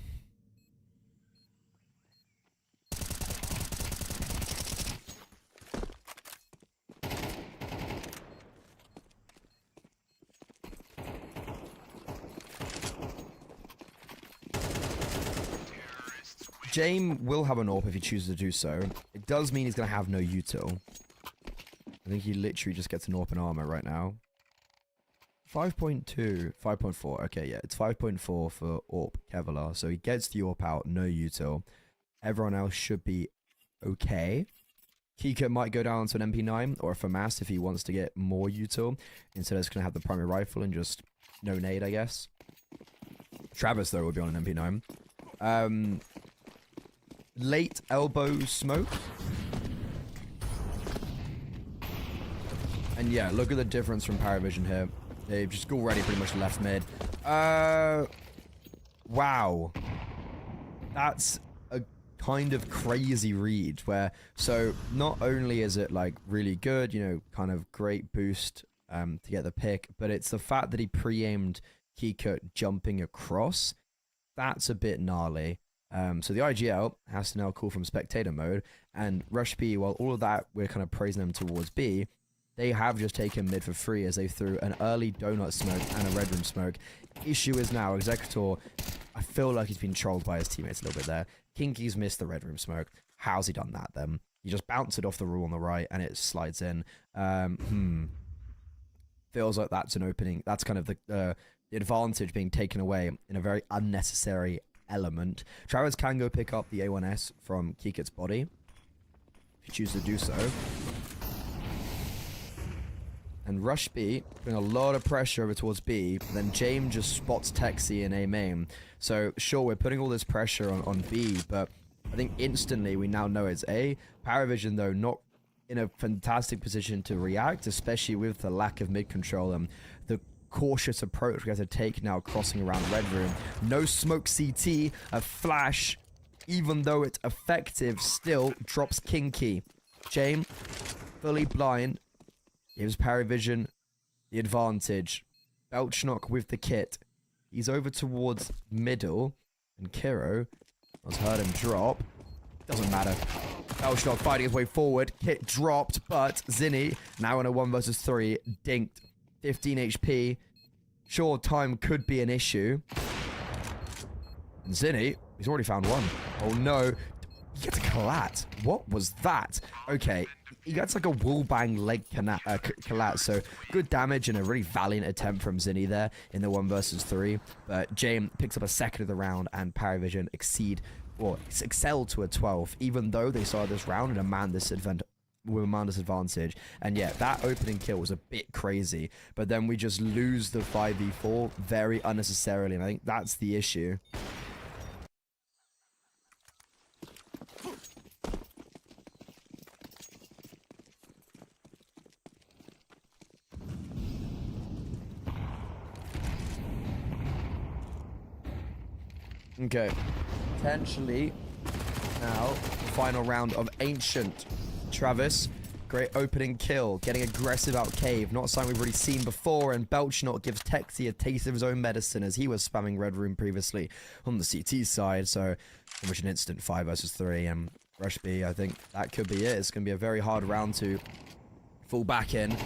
James will have an AWP if he chooses to do so. It does mean he's going to have no util. I think he literally just gets an AWP and armor right now. 5.2, 5.4. Okay, yeah, it's 5.4 for AWP Kevlar. So he gets the AWP out, no util. Everyone else should be okay. Kika might go down to an MP9 or a FAMAS if he wants to get more util. Instead, it's going to have the primary rifle and just no nade, I guess. Travis, though, would be on an MP9. Late elbow smoke. And yeah, look at the difference from Pirate Vision here. They've just already pretty much left mid. Wow. That's a kind of crazy read where, so not only is it like really good, you know, kind of great boost to get the pick, but it's the fact that he pre-aimed Kika jumping across. That's a bit gnarly. So the IGL has to now call from spectator mode, and Rush B, while all of that we're kind of praising them towards B, they have just taken mid for free as they threw an early donut smoke and a red room smoke. Issue is now Executor, I feel like he's been trolled by his teammates a little bit there. Kinky's missed the red room smoke. How's he done that then? He just bounced it off the rule on the right and it slides in. Feels like that's an opening. That's kind of the advantage being taken away in a very unnecessary element. Travis can go pick up the A1S from Kikit's body if you choose to do so. And Rush B, putting a lot of pressure over towards B, but then James just spots Texi in A main. So sure, we're putting all this pressure on B, but I think instantly we now know it's A. Paravision, though, not in a fantastic position to react, especially with the lack of mid control and the cautious approach we have to take now crossing around red room. No smoke CT, a flash, even though it's effective, still drops Kinky. James, fully blind, gives Paravision the advantage. Belchnock with the kit. He's over towards middle, and Kiro has heard him drop. Doesn't matter. Belchnock fighting his way forward. Kit dropped, but Zinni, now in a 1 versus 3, dinked. 15 HP. Sure, time could be an issue. And Zinni, he's already found one. Oh no. He gets a collat. What was that? Okay, he gets like a wallbang leg collat, so good damage and a really valiant attempt from Zinni there in the 1 versus 3. But James picks up a second of the round and Paravision excelled to a 12, even though they saw this round in a man disadvantage. And yeah, that opening kill was a bit crazy, but then we just lose the 5v4 very unnecessarily, and I think that's the issue. Okay, potentially now the final round of Ancient. Travis, great opening kill, getting aggressive out cave, not something we've already seen before, and Belchnot gives Texi a taste of his own medicine as he was spamming red room previously on the CT side, so pretty much an instant 5 versus 3, and Rush B, I think that could be it. It's going to be a very hard round to fall back in.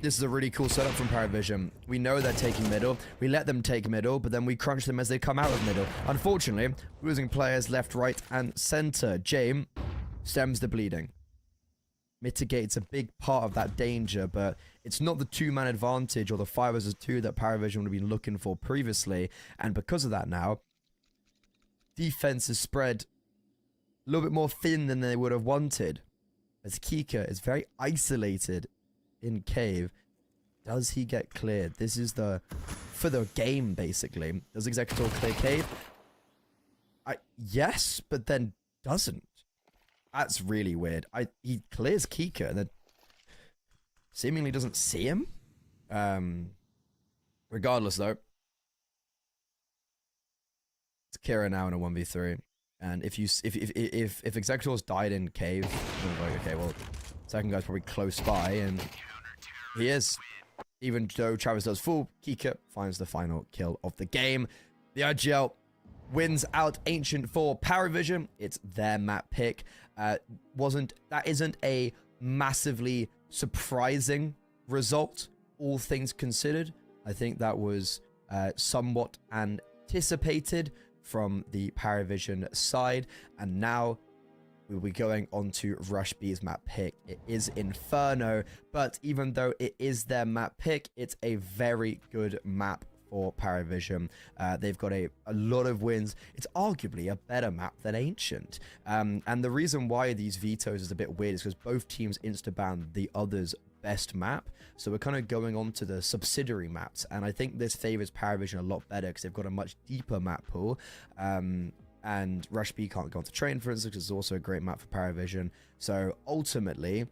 This is a really cool setup from Paravision. We know they're taking middle. We let them take middle, but then we crunch them as they come out of middle. Unfortunately, losing players left, right, and center. Jame stems the bleeding. Mitigates a big part of that danger, but it's not the 2-man advantage or the 5 versus 2 that Paravision would have been looking for previously. And because of that now, defense is spread a little bit more thin than they would have wanted. As Kika is very isolated in cave. Does he get cleared? This is for the game, basically. Does Executor clear cave? Yes, but then doesn't. That's really weird. He clears Kika and then seemingly doesn't see him. Regardless, though, it's Kira now in a 1v3. And if Executor's died in cave, I'm like, okay, well, second guy's probably close by, and he is. Even though Travis does full, Kika finds the final kill of the game. The IGL wins out Ancient for Paravision. It's their map pick. That isn't a massively surprising result, all things considered. I think that was somewhat anticipated from the Paravision side, and now we'll be going on to Rush B's map pick. It is Inferno, but even though it is their map pick, it's a very good map for Paravision. They've got a lot of wins. It's arguably a better map than Ancient. And the reason why these vetoes is a bit weird is because both teams insta-ban the other's best map. So we're kind of going on to the subsidiary maps. And I think this favors Paravision a lot better because they've got a much deeper map pool. And Rush B can't go on to train, for instance, because it's also a great map for Paravision. So ultimately,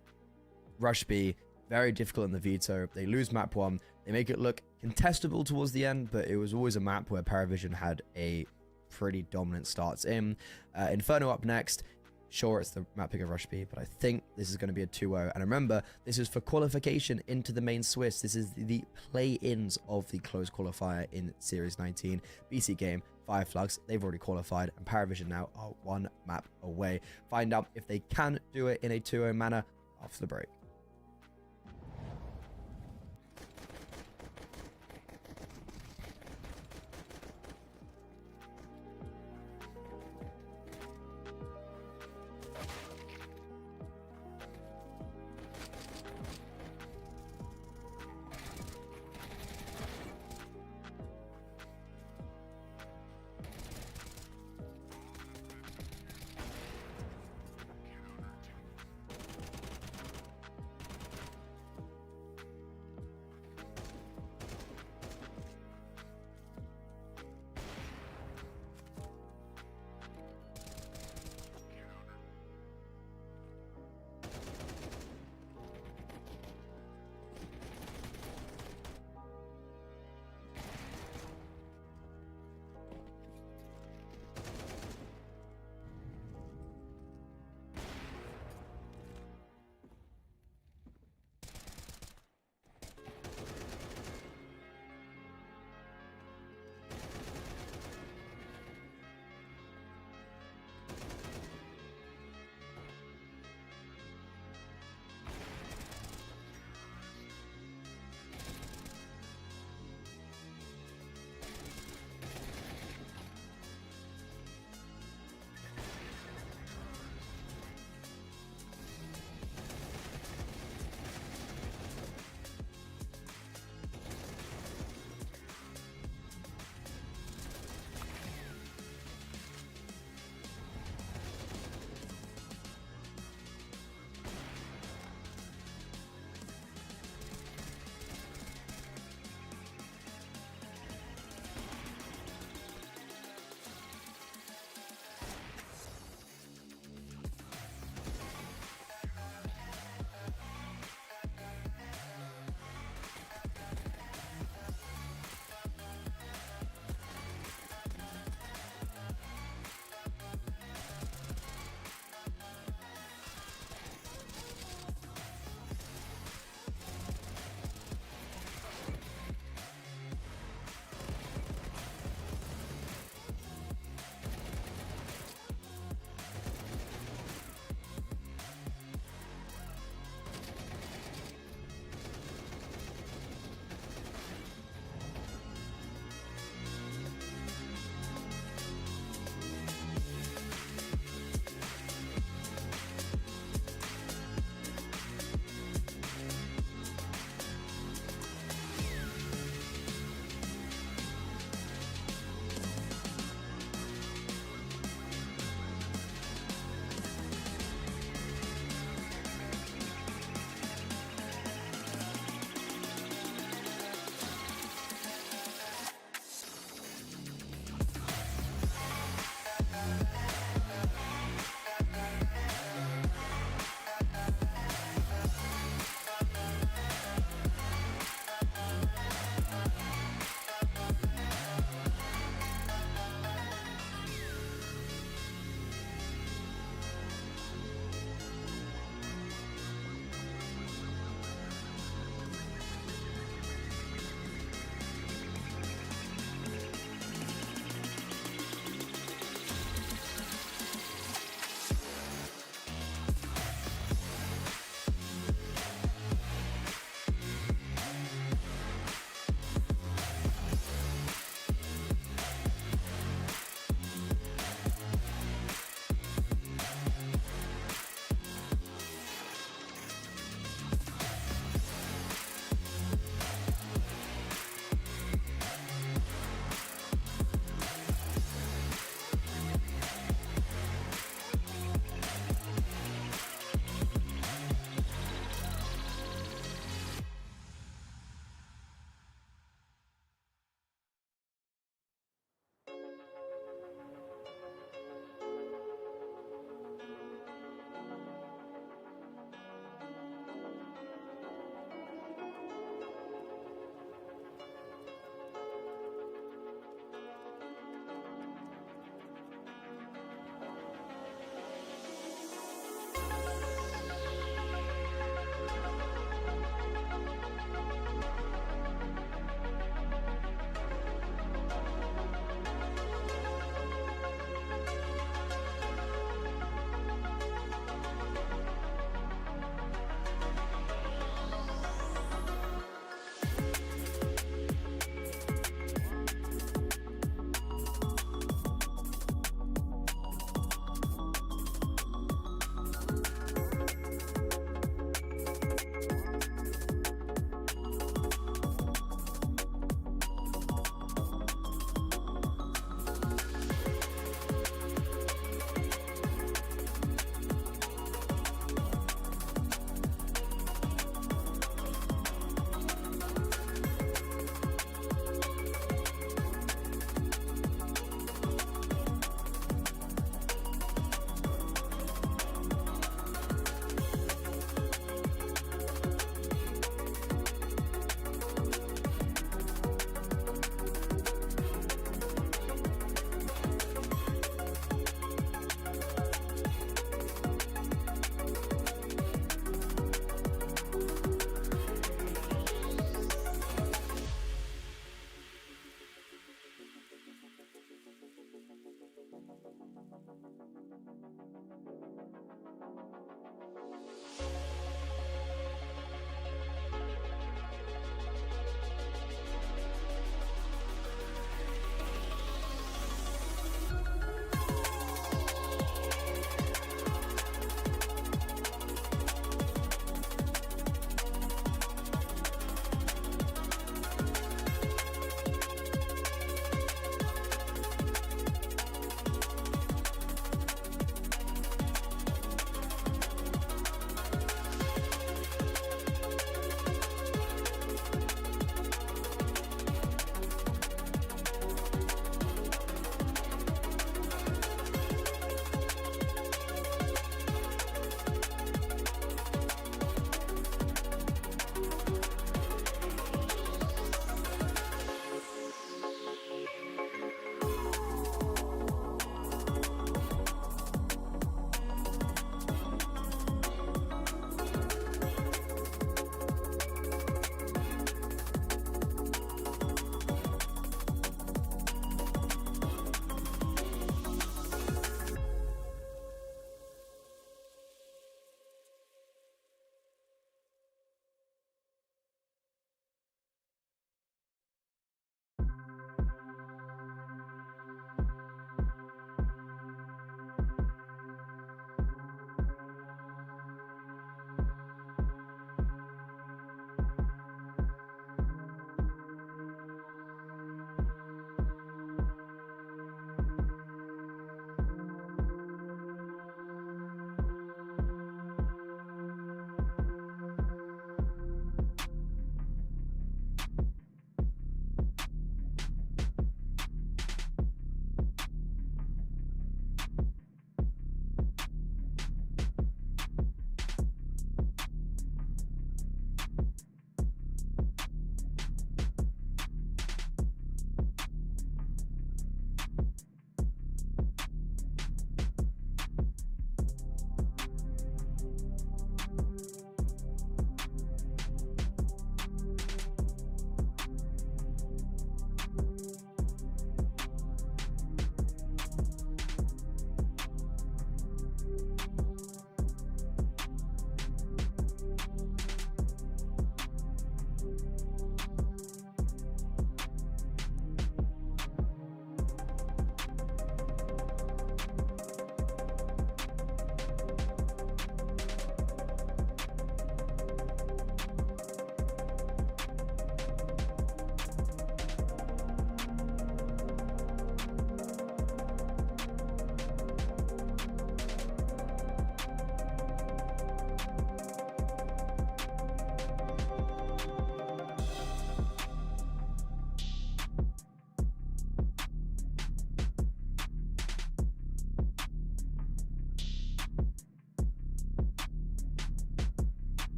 Rush B, very difficult in the veto. They lose map 1. They make it look contestable towards the end, but it was always a map where Paravision had a pretty dominant starts in. Inferno up next. Sure, it's the map pick of Rush B, but I think this is going to be a 2-0. And remember, this is for qualification into the main Swiss. This is the play-ins of the closed qualifier in Series 19. BC game, Fireflugs, they've already qualified, and Paravision now are 1 map away. Find out if they can do it in a 2-0 manner after the break.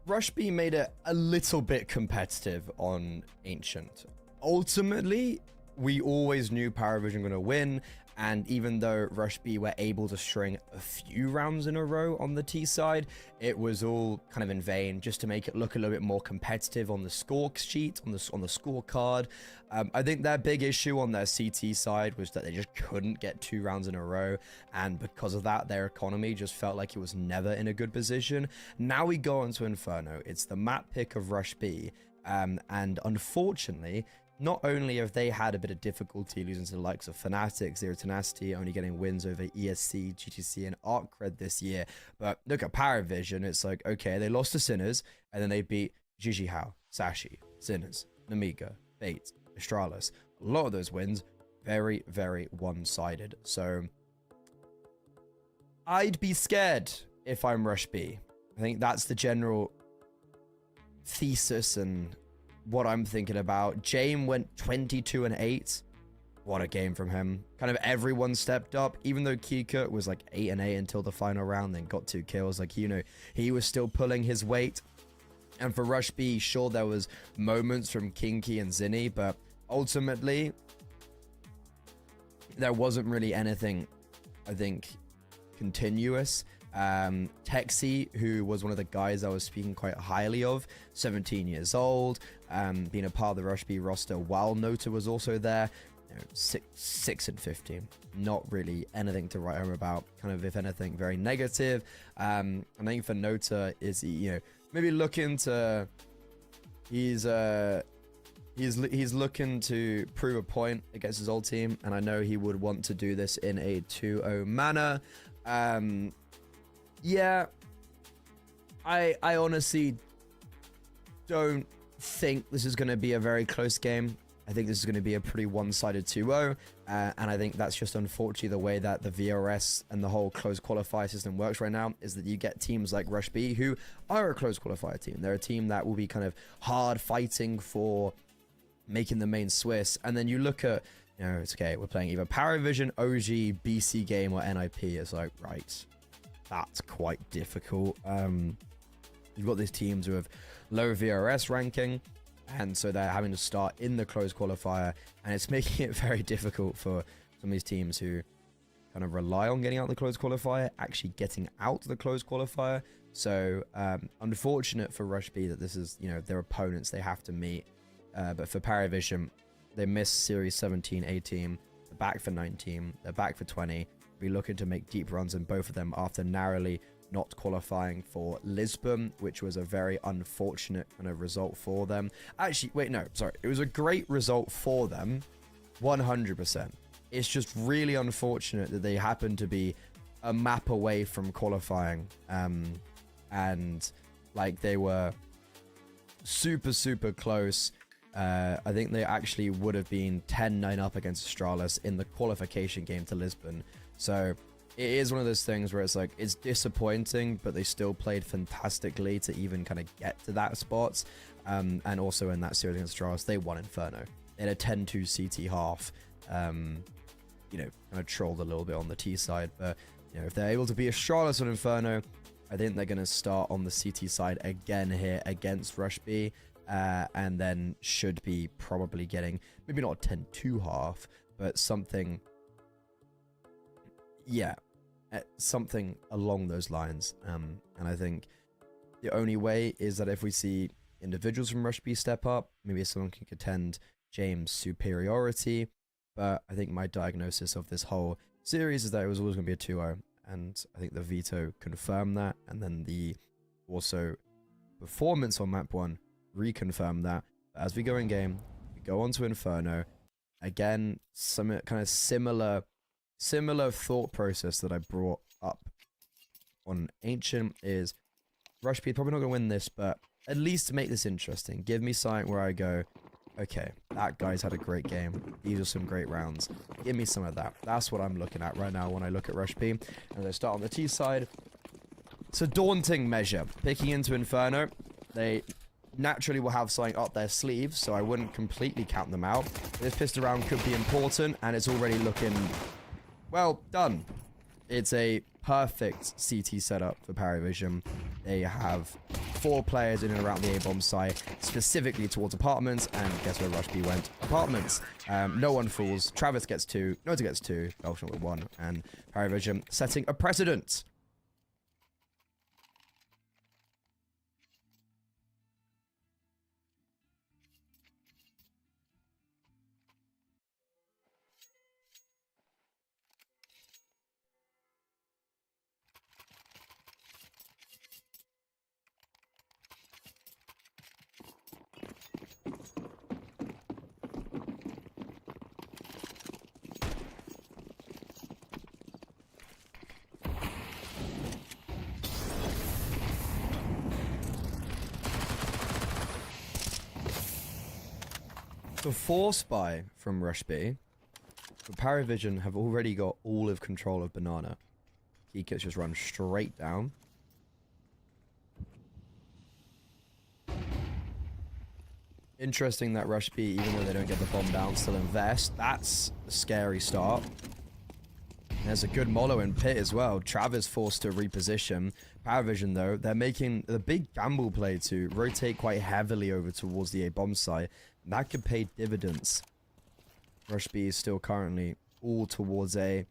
Rush B made it a little bit competitive on Ancient. Ultimately, we always knew Paravision going to win, and even though Rush B were able to string a few rounds in a row on the T side, it was all kind of in vain just to make it look a little bit more competitive on the score sheet, on the scorecard. I think their big issue on their CT side was that they just couldn't get 2 rounds in a row, and because of that, their economy just felt like it was never in a good position. Now we go on to Inferno. It's the map pick of Rush B, and unfortunately, not only have they had a bit of difficulty losing to the likes of Fnatic, Zero Tenacity, only getting wins over ESC, GTC, and ArcCred this year, but look at Paravision, it's like, okay, they lost to Sinners, and then they beat Gigi Hao, Sashi, Sinners, Namiga, Fate, Astralis. A lot of those wins, very, very one-sided. So, I'd be scared if I'm Rush B. I think that's the general thesis and what I'm thinking about. Jame went 22-8. What a game from him. Kind of everyone stepped up, even though Kika was like 8-8 until the final round, then got 2 kills. Like, you know, he was still pulling his weight. And for Rush B, sure, there was moments from Kinky and Zinni, but ultimately, there wasn't really anything, I think, continuous. Texi, who was one of the guys I was speaking quite highly of, 17 years old, being a part of the Rush B roster while Nota was also there, you know, 6-15, not really anything to write home about, kind of, if anything, very negative. I think for Nota is, you know, maybe looking to, he's looking to prove a point against his old team, and I know he would want to do this in a 2-0 manner. Yeah, I honestly don't think this is going to be a very close game. I think this is going to be a pretty one-sided 2-0, and I think that's just unfortunately the way that the VRS and the whole closed qualifier system works right now, is that you get teams like Rush B who are a closed qualifier team. They're a team that will be kind of hard fighting for making the main Swiss, and then you look at, you know, it's okay, we're playing either Paravision, OG, BC Game, or NIP. It's like, right, that's quite difficult. You've got these teams who have low VRS ranking, and so they're having to start in the closed qualifier, and it's making it very difficult for some of these teams who kind of rely on getting out the closed qualifier, actually getting out the closed qualifier. So unfortunate for Rush B that this is, you know, their opponents they have to meet. But for Paravision, they missed Series 17, 18, they're back for 19, they're back for 20. Be looking to make deep runs in both of them after narrowly not qualifying for Lisbon, which was a very unfortunate kind of result for them. Actually, wait, no, sorry. It was a great result for them, 100%. It's just really unfortunate that they happened to be a map away from qualifying. And like they were super, super close. I think they actually would have been 10-9 up against Astralis in the qualification game to Lisbon. So it is one of those things where it's like, it's disappointing, but they still played fantastically to even kind of get to that spot. And also in that series against Astralis, they won Inferno in a 10-2 CT half. You know, kind of trolled a little bit on the T side, but you know, if they're able to beat Astralis on Inferno, I think they're going to start on the CT side again here against Rush B. And then should be probably getting, maybe not a 10-2 half, but something, yeah, something along those lines. And I think the only way is that if we see individuals from Rush B step up, maybe someone can contend James' superiority. But I think my diagnosis of this whole series is that it was always going to be a 2-0. And I think the veto confirmed that. And then the also performance on map 1 reconfirm that. As we go in game, we go on to Inferno. Again, some kind of similar thought process that I brought up on Ancient is Rush B probably not going to win this, but at least make this interesting. Give me something where I go, okay, that guy's had a great game. These are some great rounds. Give me some of that. That's what I'm looking at right now when I look at Rush B. And they start on the T side. It's a daunting measure. Picking into Inferno, they naturally will have something up their sleeves, so I wouldn't completely count them out. This pistol round could be important, and it's already looking, well, done. It's a perfect CT setup for Paravision. They have 4 players in and around the A-bomb site, specifically towards apartments, and guess where Rush B went? Apartments. No one falls. Travis gets 2, Nota gets 2, Belshon with 1, and Paravision setting a precedent. The 4 spy from Rush B, but Paravision have already got all of control of Banana. Kikits just run straight down. Interesting that Rush B, even though they don't get the bomb down, still invest. That's a scary start. There's a good Molo in pit as well. Travis forced to reposition. Paravision, though, they're making the big gamble play to rotate quite heavily over towards the A-bomb site. That could pay dividends. Rush B is still currently all towards A.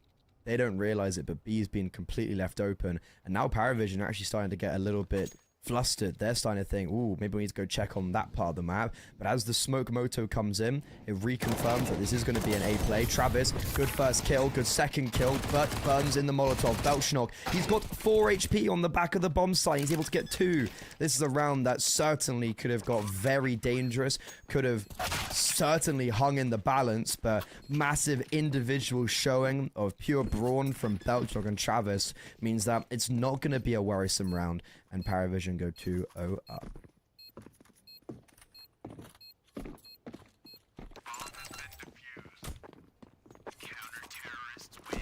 They don't realize it, but B's been completely left open. And now Paravision are actually starting to get a little bit flustered. They're starting to think, ooh, maybe we need to go check on that part of the map. But as the smoke moto comes in, it reconfirms that this is going to be an A play. Travis, good first kill, good second kill, but burns in the Molotov. Belchnok, he's got 4 HP on the back of the bomb site. He's able to get 2. This is a round that certainly could have got very dangerous, could have certainly hung in the balance, but massive individual showing of pure brawn from Belchnok and Travis means that it's not going to be a worrisome round, and Paravision go 2-0 up. Counter-terrorists win.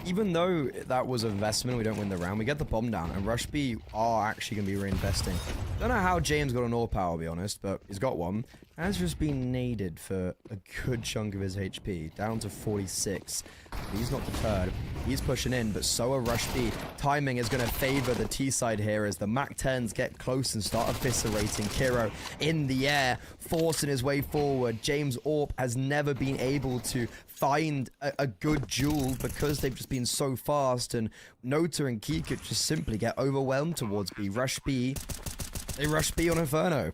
Even though that was an investment, we don't win the round, we get the bomb down, and Rush B are actually going to be reinvesting. Don't know how James got an ore power, I'll be honest, but he's got one. Has just been naded for a good chunk of his HP, down to 46. He's not deterred. He's pushing in, but so are Rush B. Timing is going to favor the T side here as the MAC-10s get close and start eviscerating Kiro in the air, forcing his way forward. James Orp has never been able to find a good duel because they've just been so fast, and Nota and Kikit just simply get overwhelmed towards B. Rush B. They rush B on Inferno.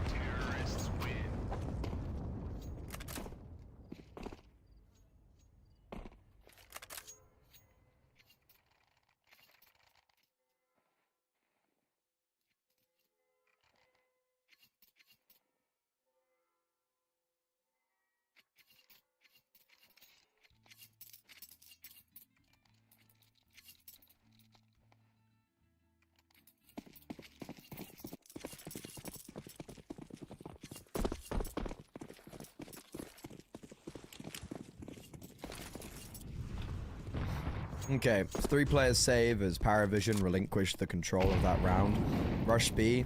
Terrorists win. Okay, 3 players save as Paravision relinquished the control of that round. Rush B,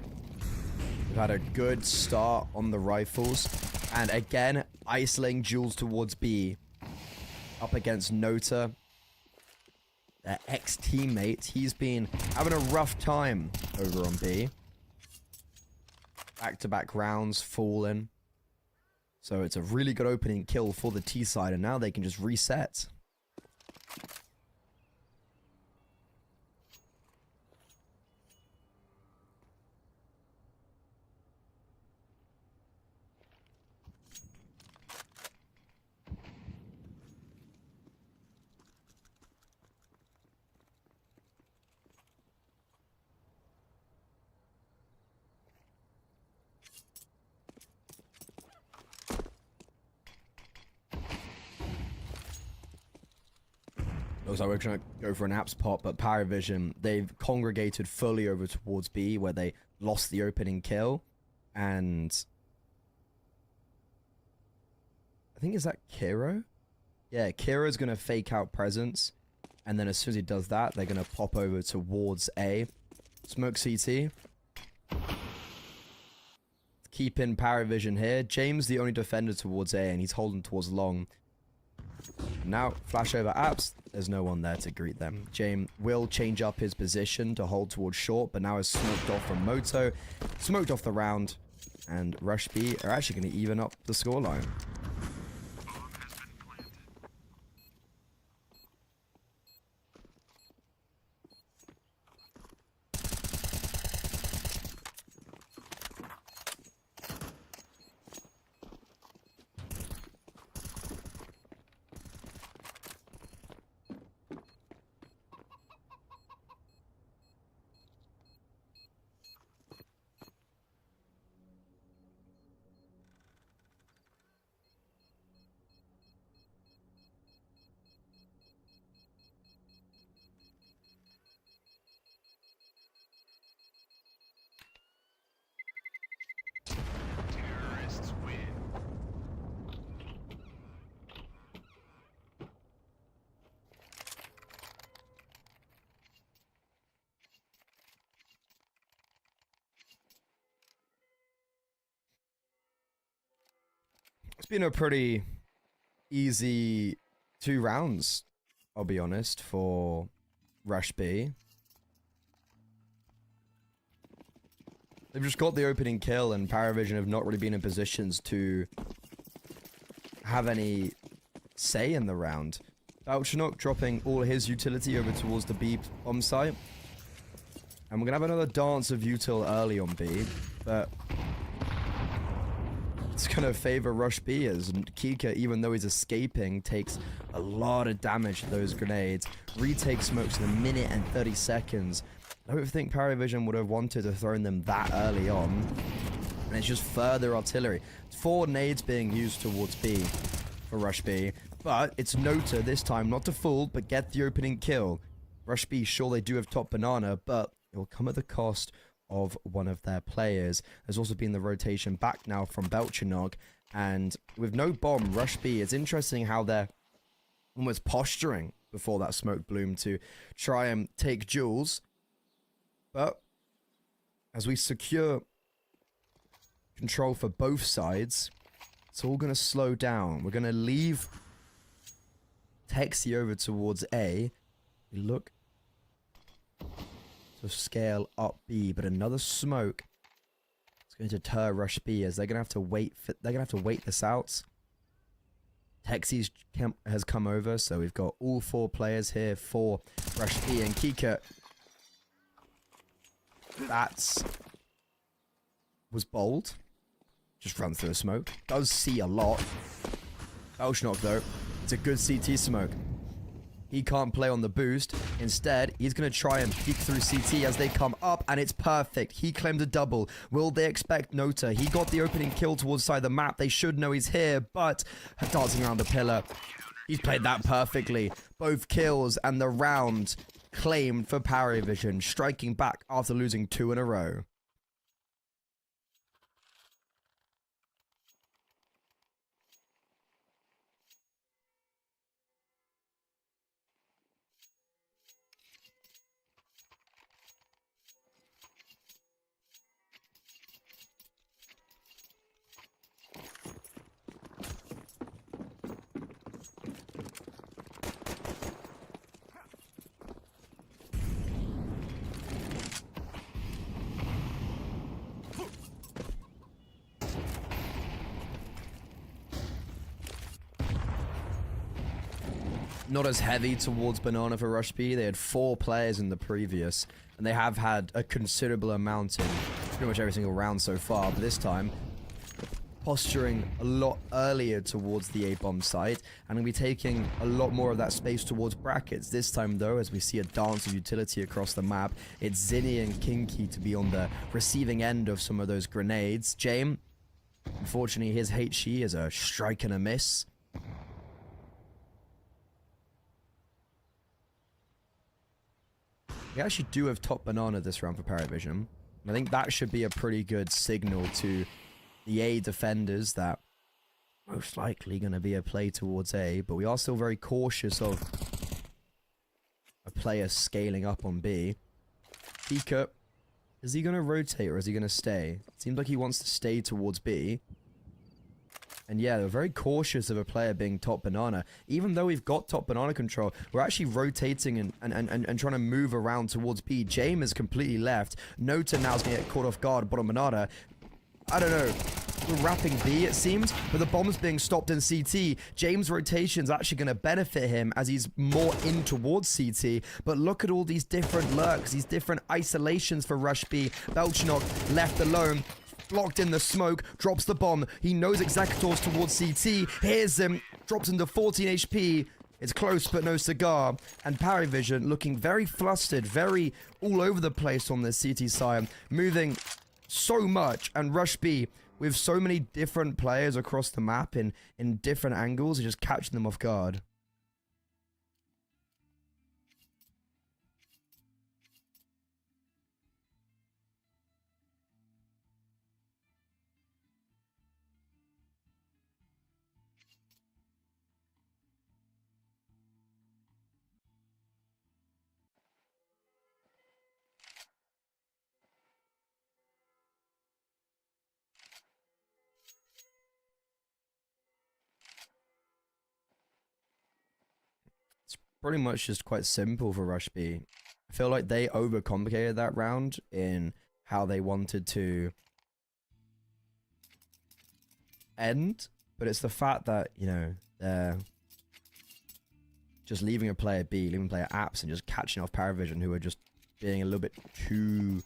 we've had a good start on the rifles, and again, isolating duels towards B. up against Nota, their ex-teammate. He's been having a rough time over on B. Back-to-back rounds, falling. So it's a really good opening kill for the T side, and now they can just reset. Looks like we're trying to go for an apps pop, but Paravision, they've congregated fully over towards B, where they lost the opening kill. And I think, is that Kiro? Yeah, Kiro's going to fake out presence. And then as soon as he does that, they're going to pop over towards A. Smoke CT. Keep in Paravision here. James, the only defender towards A, and he's holding towards long. Now, flash over apps. There's no one there to greet them. James will change up his position to hold towards short, but now is smoked off from Moto. Smoked off the round. And Rush B are actually going to even up the scoreline. Terrorists win. It's been a pretty easy 2 rounds, I'll be honest, for Rush B. They've just got the opening kill, and Paravision have not really been in positions to have any say in the round. Balchinook dropping all his utility over towards the B bomb site. And we're going to have another dance of util early on B, but it's going to favor Rush B, as Kika, even though he's escaping, takes a lot of damage to those grenades. Retake smokes in a minute and 30 seconds. I don't think Paravision would have wanted to throw them that early on. And it's just further artillery. It's 4 nades being used towards B for Rush B. But it's Nota this time not to fool, but get the opening kill. Rush B, sure, they do have top banana, but it will come at the cost of one of their players. There's also been the rotation back now from Belchinog, and with no bomb, Rush B, it's interesting how they're almost posturing before that smoke bloom to try and take Jules. But as we secure control for both sides, it's all going to slow down. We're going to leave Texi over towards A. We look to scale up B, but another smoke is going to deter Rush B, as they're going to have to wait. They're going to have to wait this out. Texi has come over, so we've got all 4 players here for Rush B, and Kika. That was bold. Just run through the smoke. Does see a lot. Belchnock, though, it's a good CT smoke. He can't play on the boost. Instead, he's going to try and peek through CT as they come up, and it's perfect. He claimed a double. Will they expect Nota? He got the opening kill towards the side of the map. They should know he's here, but dancing around the pillar. He's played that perfectly. Both kills and the round claimed for Paravision, striking back after losing 2 in a row. not as heavy towards Banana for Rush B. They had 4 players in the previous, and they have had a considerable amount in pretty much every single round so far, but this time posturing a lot earlier towards the A-bomb site, and will be taking a lot more of that space towards brackets. This time, though, as we see a dance of utility across the map, it's Zinni and Kinky to be on the receiving end of some of those grenades. Jame, unfortunately, his HE is a strike and a miss. We actually do have top Banana this round for Paravision. I think that should be a pretty good signal to the A defenders that most likely going to be a play towards A, but we are still very cautious of a player scaling up on B. Pika, is he going to rotate or is he going to stay? It seems like he wants to stay towards B. And yeah, they're very cautious of a player being top Banana. Even though we've got top Banana control, we're actually rotating and trying to move around towards B. Jame is completely left. Nota now is going to get caught off guard bottom Banana. I don't know. We're wrapping B, it seems, but the bomb's being stopped in CT. James' rotation's actually going to benefit him as he's more in towards CT. But look at all these different lurks, these different isolations for Rush B. Belchinok left alone, blocked in the smoke, drops the bomb. He knows Executor's towards CT. Here's him, drops into 14 HP. It's close, but no cigar. And Paravision looking very flustered, very all over the place on this CT side, moving so much, and Rush B with so many different players across the map in different angles, are just catching them off guard. Pretty much just quite simple for Rush B. I feel like they overcomplicated that round in how they wanted to end, but it's the fact that, you know, they're just leaving a player B, leaving a player apps, and just catching off Paravision, who are just being a little bit too...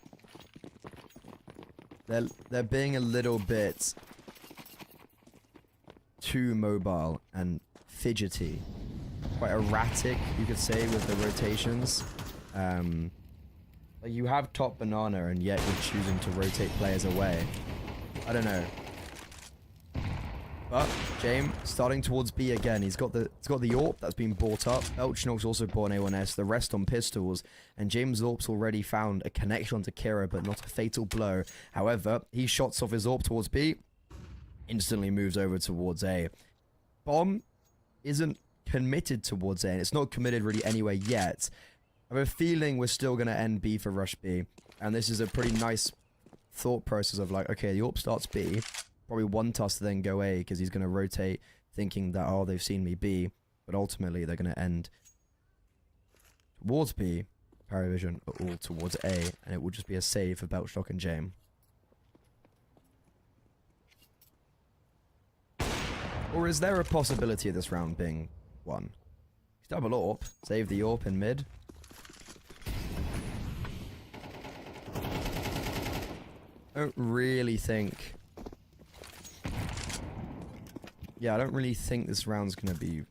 They're being a little bit too mobile and fidgety. Quite erratic, you could say, with the rotations. Like you have top Banana and yet you're choosing to rotate players away. I don't know. But Jame starting towards B again. He's got the AWP that's been bought up. Belchinok's also bought an A1S, the rest on pistols, and James AWP's already found a connection onto Kira, but not a fatal blow. However, he shots off his AWP towards B, instantly moves over towards A. Bomb isn't committed towards A, and it's not committed really anywhere yet. I have a feeling we're still going to end B for Rush B, and this is a pretty nice thought process of like, okay, the AWP starts B, probably want us to then go A, because he's going to rotate thinking that, oh, they've seen me B, but ultimately they're going to end towards B, Paravision all towards A, and it will just be a save for Belchlock and Jame. Or is there a possibility of this round being won? Double AWP. Save the AWP in mid. I don't really think... Yeah, I don't really think this round's going to be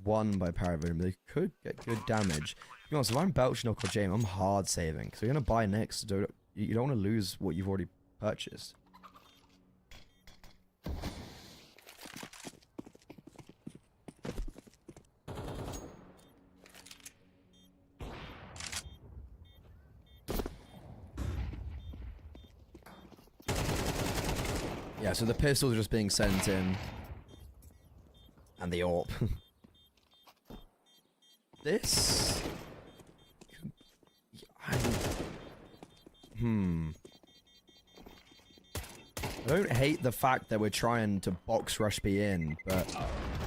won by Paravision, but they could get good damage. To be honest, if I'm Belchnock or Jame, I'm hard saving, because you're going to buy next. You don't want to lose what you've already purchased. Yeah, so the pistols are just being sent in. And the AWP. This... I don't hate the fact that we're trying to box Rush B in, but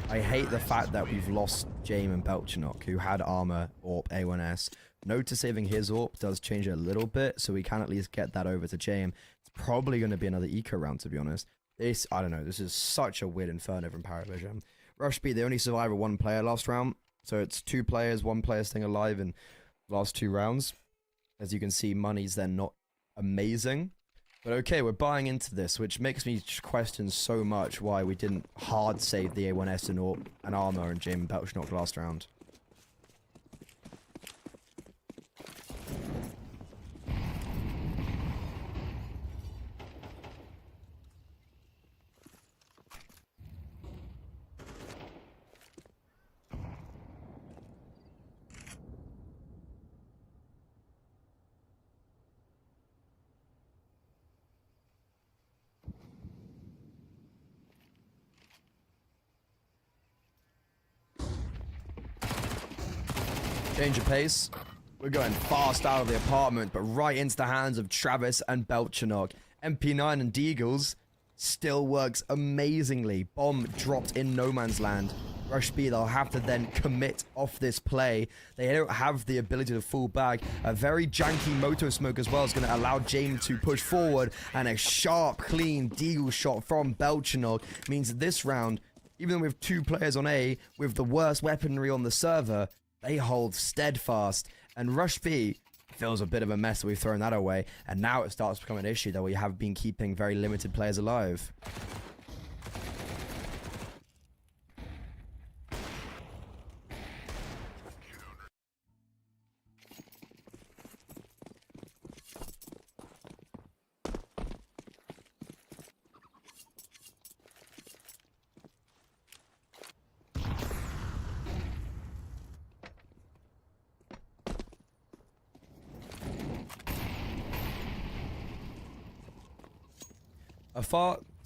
I hate the fact that we've lost Jame and Belchinok, who had armor, AWP, A1S. Nota saving his AWP does change it a little bit, so we can at least get that over to Jame. It's probably going to be another eco round, to be honest. This, I don't know, this is such a weird inferno from Paravision. Rush B, they only survived with one player last round. So it's 2 players, 1 player staying alive in the last 2 rounds. As you can see, money's then not amazing. But okay, we're buying into this, which makes me question so much why we didn't hard save the A1S and armor and Jim Belchnok last round. Change of pace. We're going fast out of the apartment, but right into the hands of Travis and Belchanok. MP9 and Deagles still works amazingly. Bomb dropped in no man's land. Rush B, they'll have to then commit off this play. They don't have the ability to fall back. A very janky moto smoke as well is going to allow James to push forward. And a sharp, clean Deagle shot from Belchanok means that this round, even with 2 players on A, with the worst weaponry on the server, they hold steadfast, and Rush B feels a bit of a mess that we've thrown that away, and now it starts to become an issue that we have been keeping very limited players alive.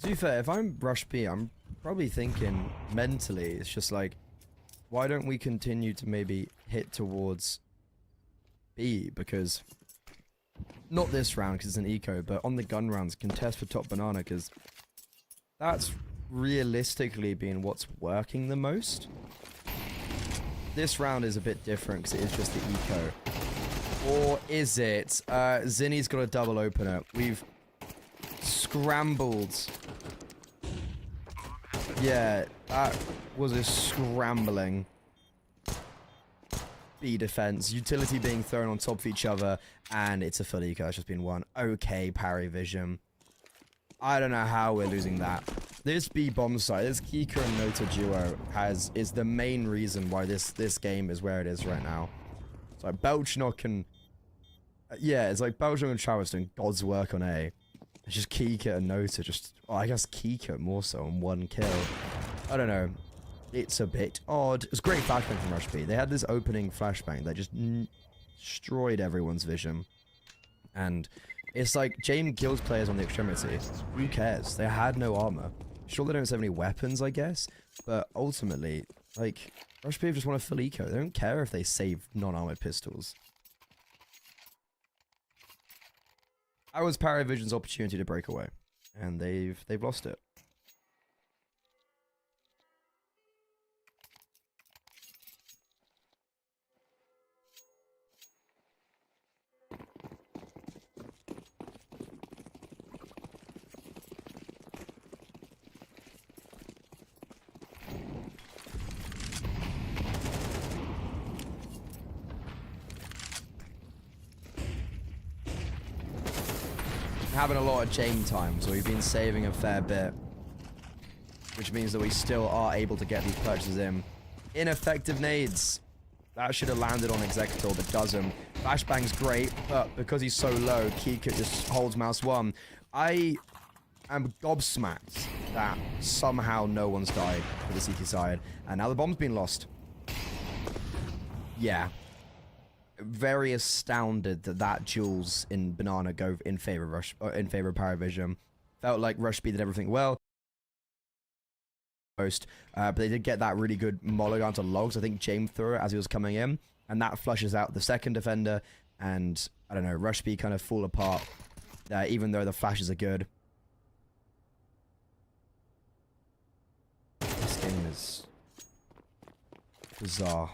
To be fair, if I'm Rush B, I'm probably thinking mentally, it's just like, why don't we continue to maybe hit towards B? Because, not this round because it's an eco, but on the gun rounds, contest for top banana, because that's realistically been what's working the most. This round is a bit different because it is just the eco. Or is it? Zinni's got a double opener. We've scrambled. Yeah, that was a scrambling B defense. Utility being thrown on top of each other, and it's a full eco. It's just been one. Okay, parry vision. I don't know how we're losing that. This B bomb site, this Kika and Nota duo is the main reason why this game is where it is right now. It's like Belchnok and it's like Belchnok and Travis doing God's work on A. It's just Kika and Nota I guess Kika more so on 1 kill. I don't know. It's a bit odd. It was a great flashbang from Rush B. They had this opening flashbang that just destroyed everyone's vision. And it's like James kills players on the extremity. Who cares? They had no armor. Sure, they don't have any weapons, I guess. But ultimately, like, Rush B just want to full eco. They don't care if they save non-armored pistols. That was Paravision's opportunity to break away, and they've lost it. Having a lot of chain time, so we've been saving a fair bit, which means that we still are able to get these purchases in. Ineffective nades. That should have landed on Executor, but doesn't. Flashbang's great, but because he's so low, Kika just holds mouse 1. I am gobsmacked that somehow no one's died for the CT side, and now the bomb's been lost. Yeah. Very astounded that Jules in Banana go in favor of Paravision. Felt like Rush B did everything well. But they did get that really good mollo down to logs. I think James threw it as he was coming in, and that flushes out the second defender. And I don't know, Rush B kind of fall apart there, even though the flashes are good. This game is bizarre.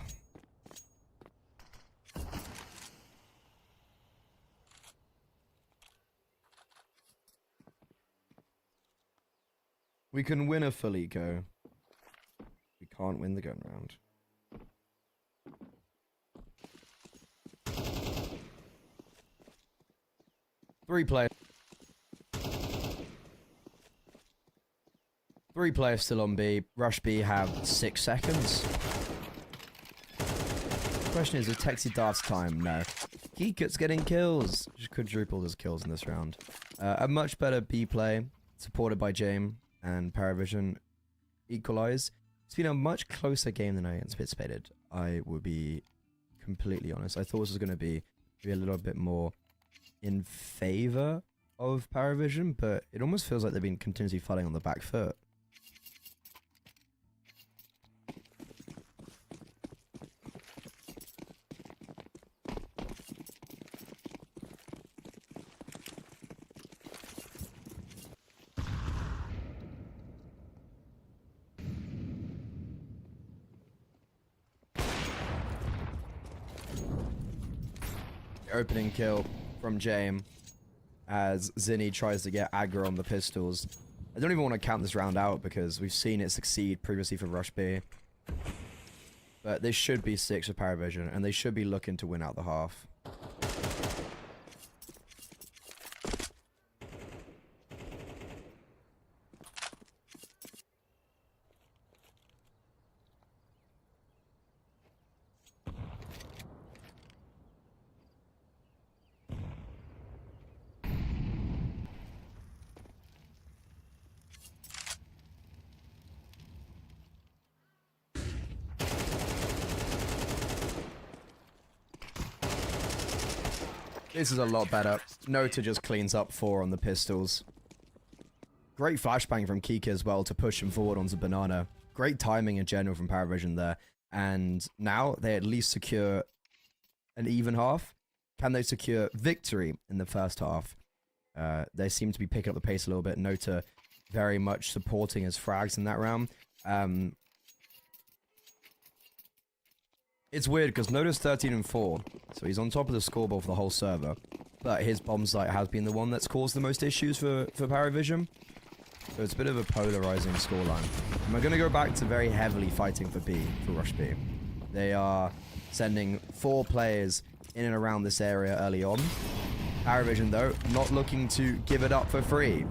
We can win a full eco. We can't win the gun round. Three players. Three players still on B. Rush B have 6 seconds. Question is Texi Dart's time? No. Geeket's getting kills. Just quadrupled his kills in this round. A much better B play, supported by James and Paravision equalize. It's been a much closer game than I anticipated. I would be completely honest. I thought this was going to be a little bit more in favor of Paravision, but it almost feels like they've been continuously fighting on the back foot. Opening kill from James as Zinni tries to get aggro on the pistols. I don't even want to count this round out because we've seen it succeed previously for Rush B. But they should be 6 for Paravision, and they should be looking to win out the half. This is a lot better. Nota just cleans up 4 on the pistols. Great flashbang from Kika as well to push him forward onto Banana. Great timing in general from Paravision there. And now they at least secure an even half. Can they secure victory in the first half? They seem to be picking up the pace a little bit. Nota very much supporting his frags in that round. It's weird because Nota's 13 and 4, so he's on top of the scoreboard for the whole server. But his bomb site has been the one that's caused the most issues for Paravision. So it's a bit of a polarizing scoreline. And we're going to go back to very heavily fighting for B, for Rush B. They are sending 4 players in and around this area early on. Paravision, though, not looking to give it up for free.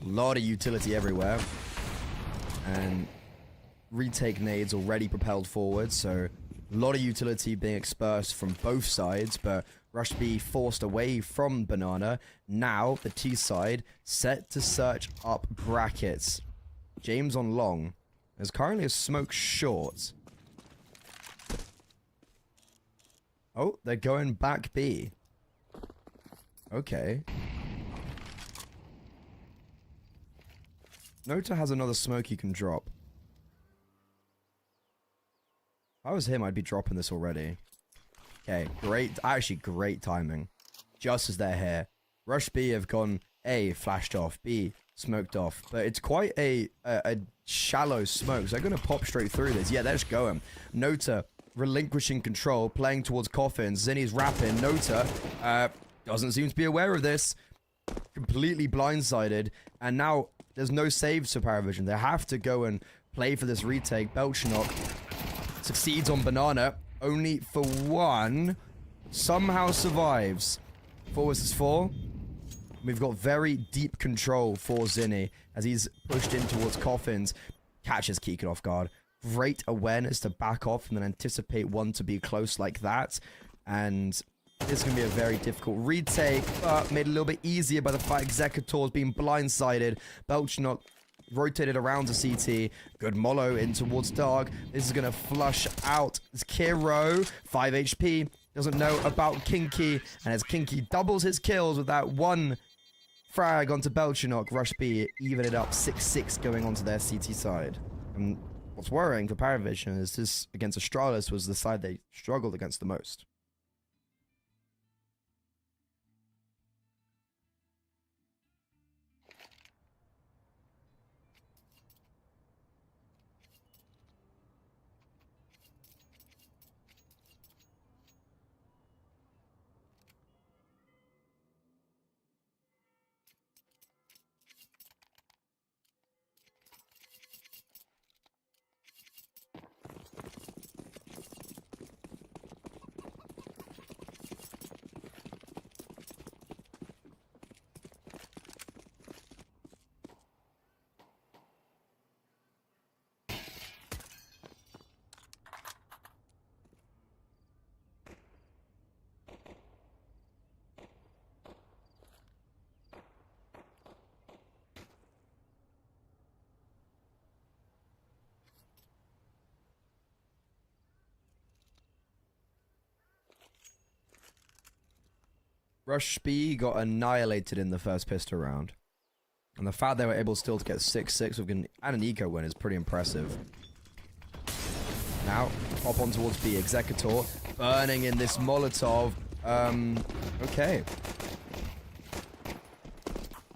A lot of utility everywhere. And retake nades already propelled forward, so a lot of utility being exposed from both sides, but Rush B forced away from Banana. Now the T side set to search up brackets. James on long. There's currently a smoke short. Oh, they're going back B. Okay. Nota has another smoke you can drop. If I was him, I'd be dropping this already. Okay, great. Actually, great timing. Just as they're here. Rush B have gone A, flashed off. B, smoked off. But it's quite a shallow smoke. So they're going to pop straight through this. Yeah, they're just going. Nota relinquishing control, playing towards coffins. Zinni's rapping. Nota doesn't seem to be aware of this. Completely blindsided. And now there's no saves for Paravision. They have to go and play for this retake. Belchnock succeeds on Banana, only for 1. Somehow survives. 4 vs 4. We've got very deep control for Zinni as he's pushed in towards coffins. Catches Keegan off guard. Great awareness to back off and then anticipate one to be close like that. And this is going to be a very difficult retake, but made a little bit easier by the fact Executors being blindsided. Belchnock rotated around to CT. Good mollo in towards Dark. This is going to flush out Kiro. 5 HP. Doesn't know about Kinky. And as Kinky doubles his kills with that 1 frag onto Belchnock, Rush B even it up 6-6 going onto their CT side. And what's worrying for Paravision is this against Astralis was the side they struggled against the most. Rush B got annihilated in the first pistol round. And the fact they were able still to get 6-6 with and an eco win is pretty impressive. Now, hop on towards B. Executor burning in this Molotov. Okay.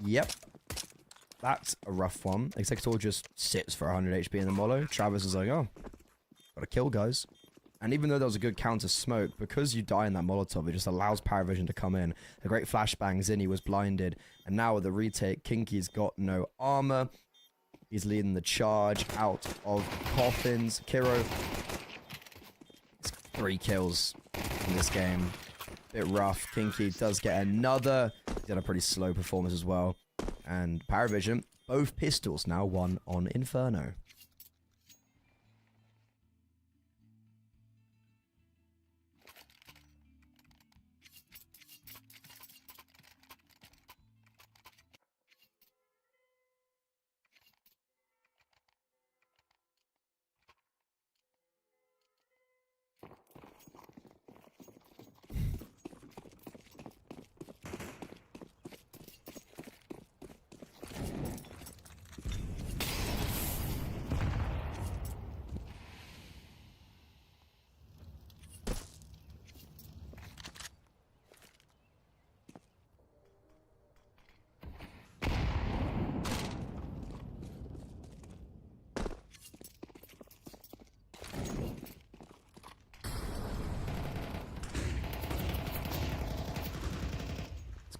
Yep. That's a rough one. Executor just sits for 100 HP in the Molo. Travis is like, oh, gotta kill, guys. And even though there was a good counter smoke, because you die in that Molotov, it just allows Paravision to come in. A great flashbang, Zinni was blinded. And now with the retake, Kinky's got no armor. He's leading the charge out of coffins. Kiro, 3 kills in this game. Bit rough. Kinky does get another. He's got a pretty slow performance as well. And Paravision, both pistols now won on Inferno.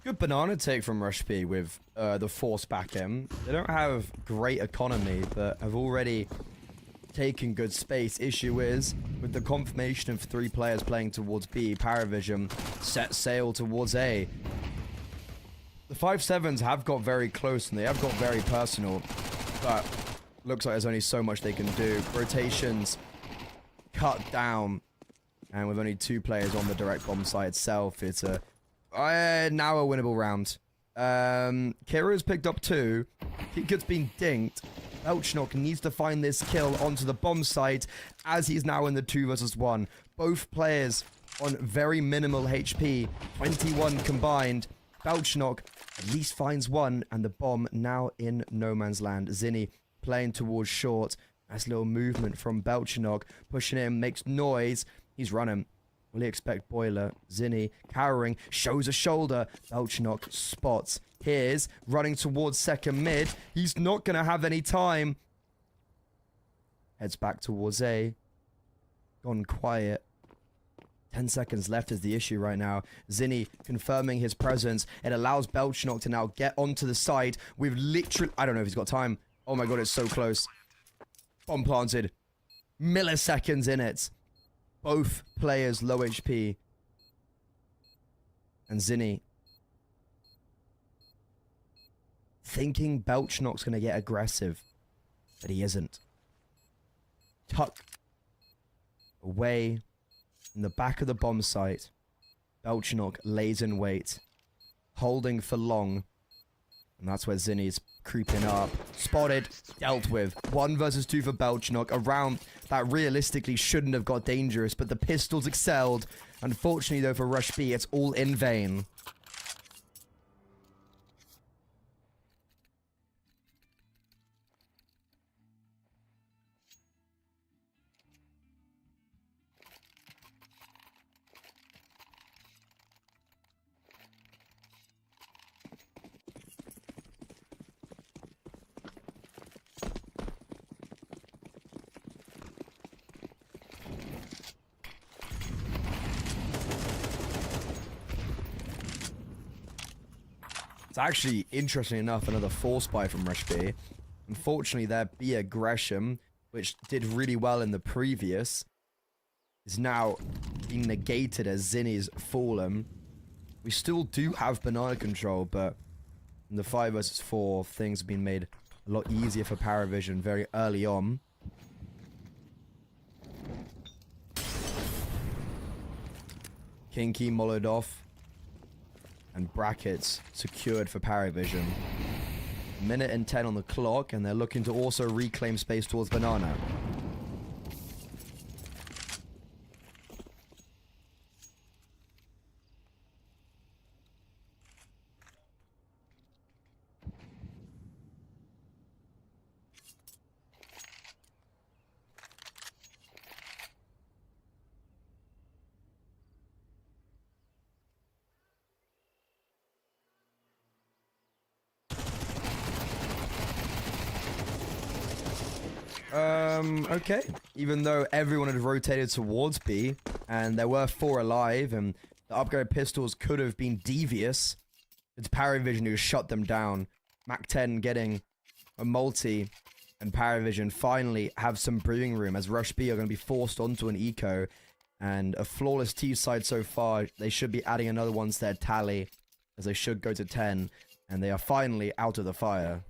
Good banana take from Rush B with the force back in. They don't have great economy, but have already taken good space. Issue is, with the confirmation of 3 players playing towards B, Paravision set sail towards A. The 5-7s have got very close and they have got very personal, but looks like there's only so much they can do. Rotations cut down, and with only 2 players on the direct bomb site itself, it's a now a winnable round. Kiro's picked up 2. Kikut's been dinked. Belchnok needs to find this kill onto the bomb site as he's now in the 2 versus 1. Both players on very minimal HP. 21 combined. Belchnok at least finds 1 and the bomb now in no man's land. Zinni playing towards short. Nice little movement from Belchnok. Pushing him, makes noise. He's running. Will he expect Boiler? Zinni cowering, shows a shoulder. Belchnok spots. Here's running towards second mid. He's not going to have any time. Heads back towards A. Gone quiet. 10 seconds left is the issue right now. Zinni confirming his presence. It allows Belchnok to now get onto the side with literally... I don't know if he's got time. Oh my god, it's so close. Bomb planted. Milliseconds in it. Both players low HP. And Zinni thinking Belchnok's going to get aggressive. But he isn't. Tuck away in the back of the bomb site. Belchnok lays in wait. Holding for long. And that's where Zinni's creeping up. Spotted. Dealt with. 1 versus 2 for Belchnok. A round that realistically shouldn't have got dangerous, but the pistols excelled. Unfortunately, though, for Rush B, it's all in vain. It's actually, interesting enough, another force buy from Rush B. Unfortunately, their B aggression, which did really well in the previous, is now being negated as Zinni's fallen. We still do have banana control, but in the 5 versus 4, things have been made a lot easier for Paravision very early on. Kinky mollowed off. And brackets secured for Paravision. Minute and 10 on the clock, and they're looking to also reclaim space towards banana. Okay. Even though everyone had rotated towards B, and there were 4 alive, and the upgrade pistols could have been devious, it's Paravision who shut them down. Mac 10 getting a multi, and Paravision finally have some breathing room as Rush B are going to be forced onto an eco, and a flawless T side so far. They should be adding another one to their tally, as they should go to 10, and they are finally out of the fire.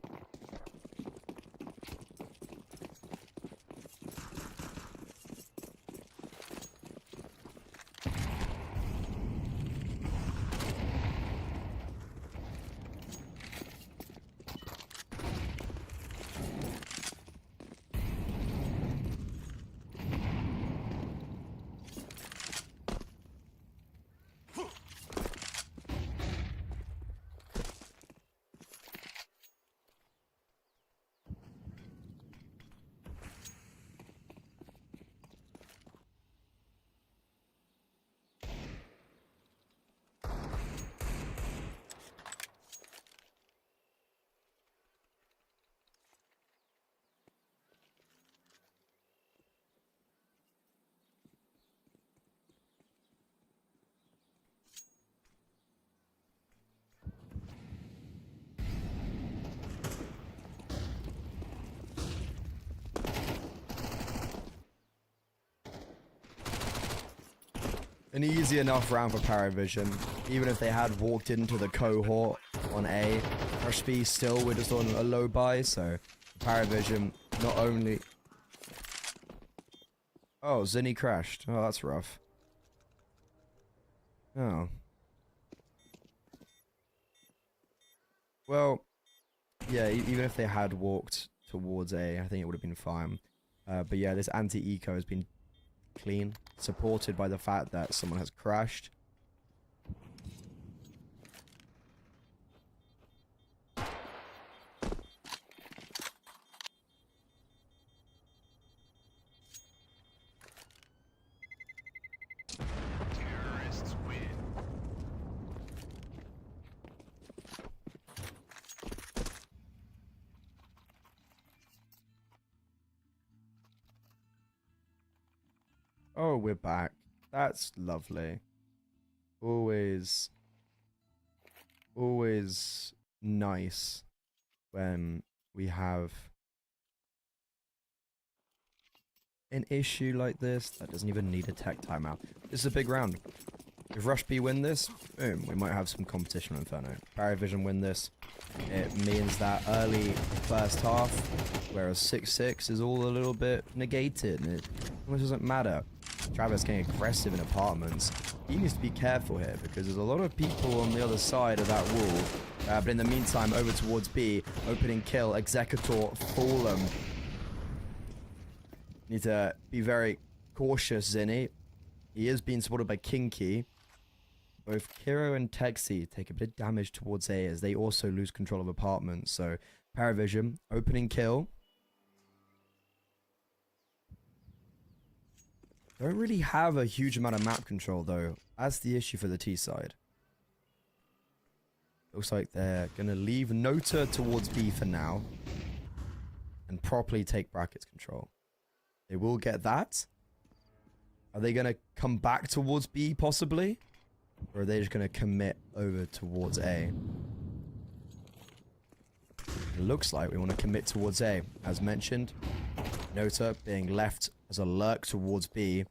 An easy enough round for Paravision. Even if they had walked into the cohort on A, Rush B still were just on a low buy, so Paravision not only... Oh, Zinni crashed. Oh, that's rough. Oh. Well, yeah, even if they had walked towards A, I think it would have been fine. But yeah, this anti-eco has been clean, supported by the fact that someone has crashed. Terrorists win. Oh, we're back. That's lovely. Always nice when we have an issue like this that doesn't even need a tech timeout. This is a big round. If Rush B win this, boom, we might have some competition on Inferno. Paravision win this, it means that early first half, whereas 6-6 is all a little bit negated, and it almost doesn't matter. Travis getting aggressive in apartments. He needs to be careful here because there's a lot of people on the other side of that wall. But in the meantime, over towards B, opening kill, Executor, Fallen. Need to be very cautious, Zinni. He is being supported by Kinky. Both Kiro and Texi take a bit of damage towards A as they also lose control of apartments. So, Paravision, opening kill. Don't really have a huge amount of map control though. That's the issue for the T side. Looks like they're going to leave Nota towards B for now. And properly take brackets control. They will get that. Are they going to come back towards B possibly? Or are they just going to commit over towards A? It looks like we want to commit towards A. As mentioned, Nota being left as a lurk towards B.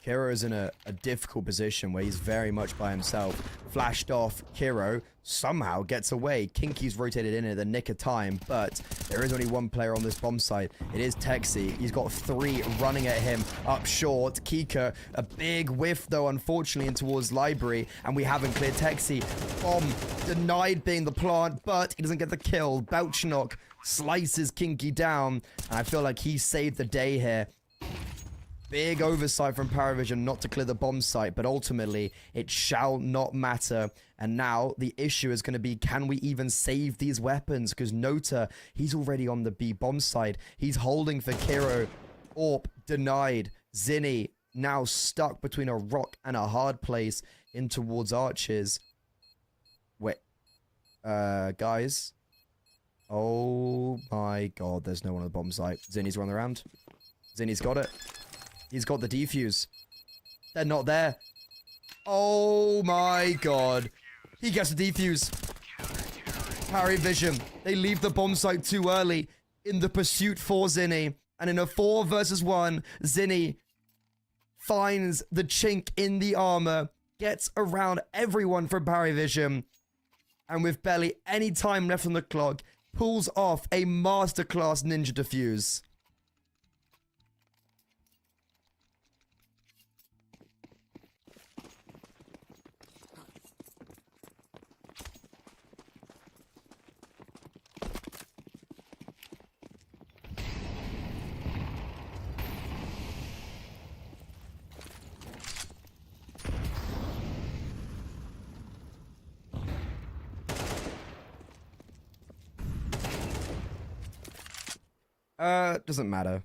Kiro is in a difficult position where he's very much by himself. Flashed off, Kiro somehow gets away. Kinky's rotated in at the nick of time, but there is only one player on this bomb site. It is Texi. He's got 3 running at him up short. Kika, a big whiff though, unfortunately, in towards Library, and we haven't cleared Texi. Bomb denied being the plant, but he doesn't get the kill. Belchnok slices Kinky down, and I feel like he saved the day here. Big oversight from Paravision not to clear the bomb site, but ultimately it shall not matter. And now the issue is going to be, can we even save these weapons? Because Nota, he's already on the B bomb side. He's holding for Kiro. Orp denied. Zinni now stuck between a rock and a hard place in towards Arches. Wait, guys, Oh my god, there's no one on the bomb site. Zinni's running around. Zinni's got it. He's got the defuse. They're not there. Oh my god. He gets the defuse. Parry vision. They leave the bomb site too early in the pursuit for Zinni. And in a 4 versus 1, Zinni finds the chink in the armor, gets around everyone from parry vision, and with barely any time left on the clock, pulls off a masterclass ninja defuse. Doesn't matter.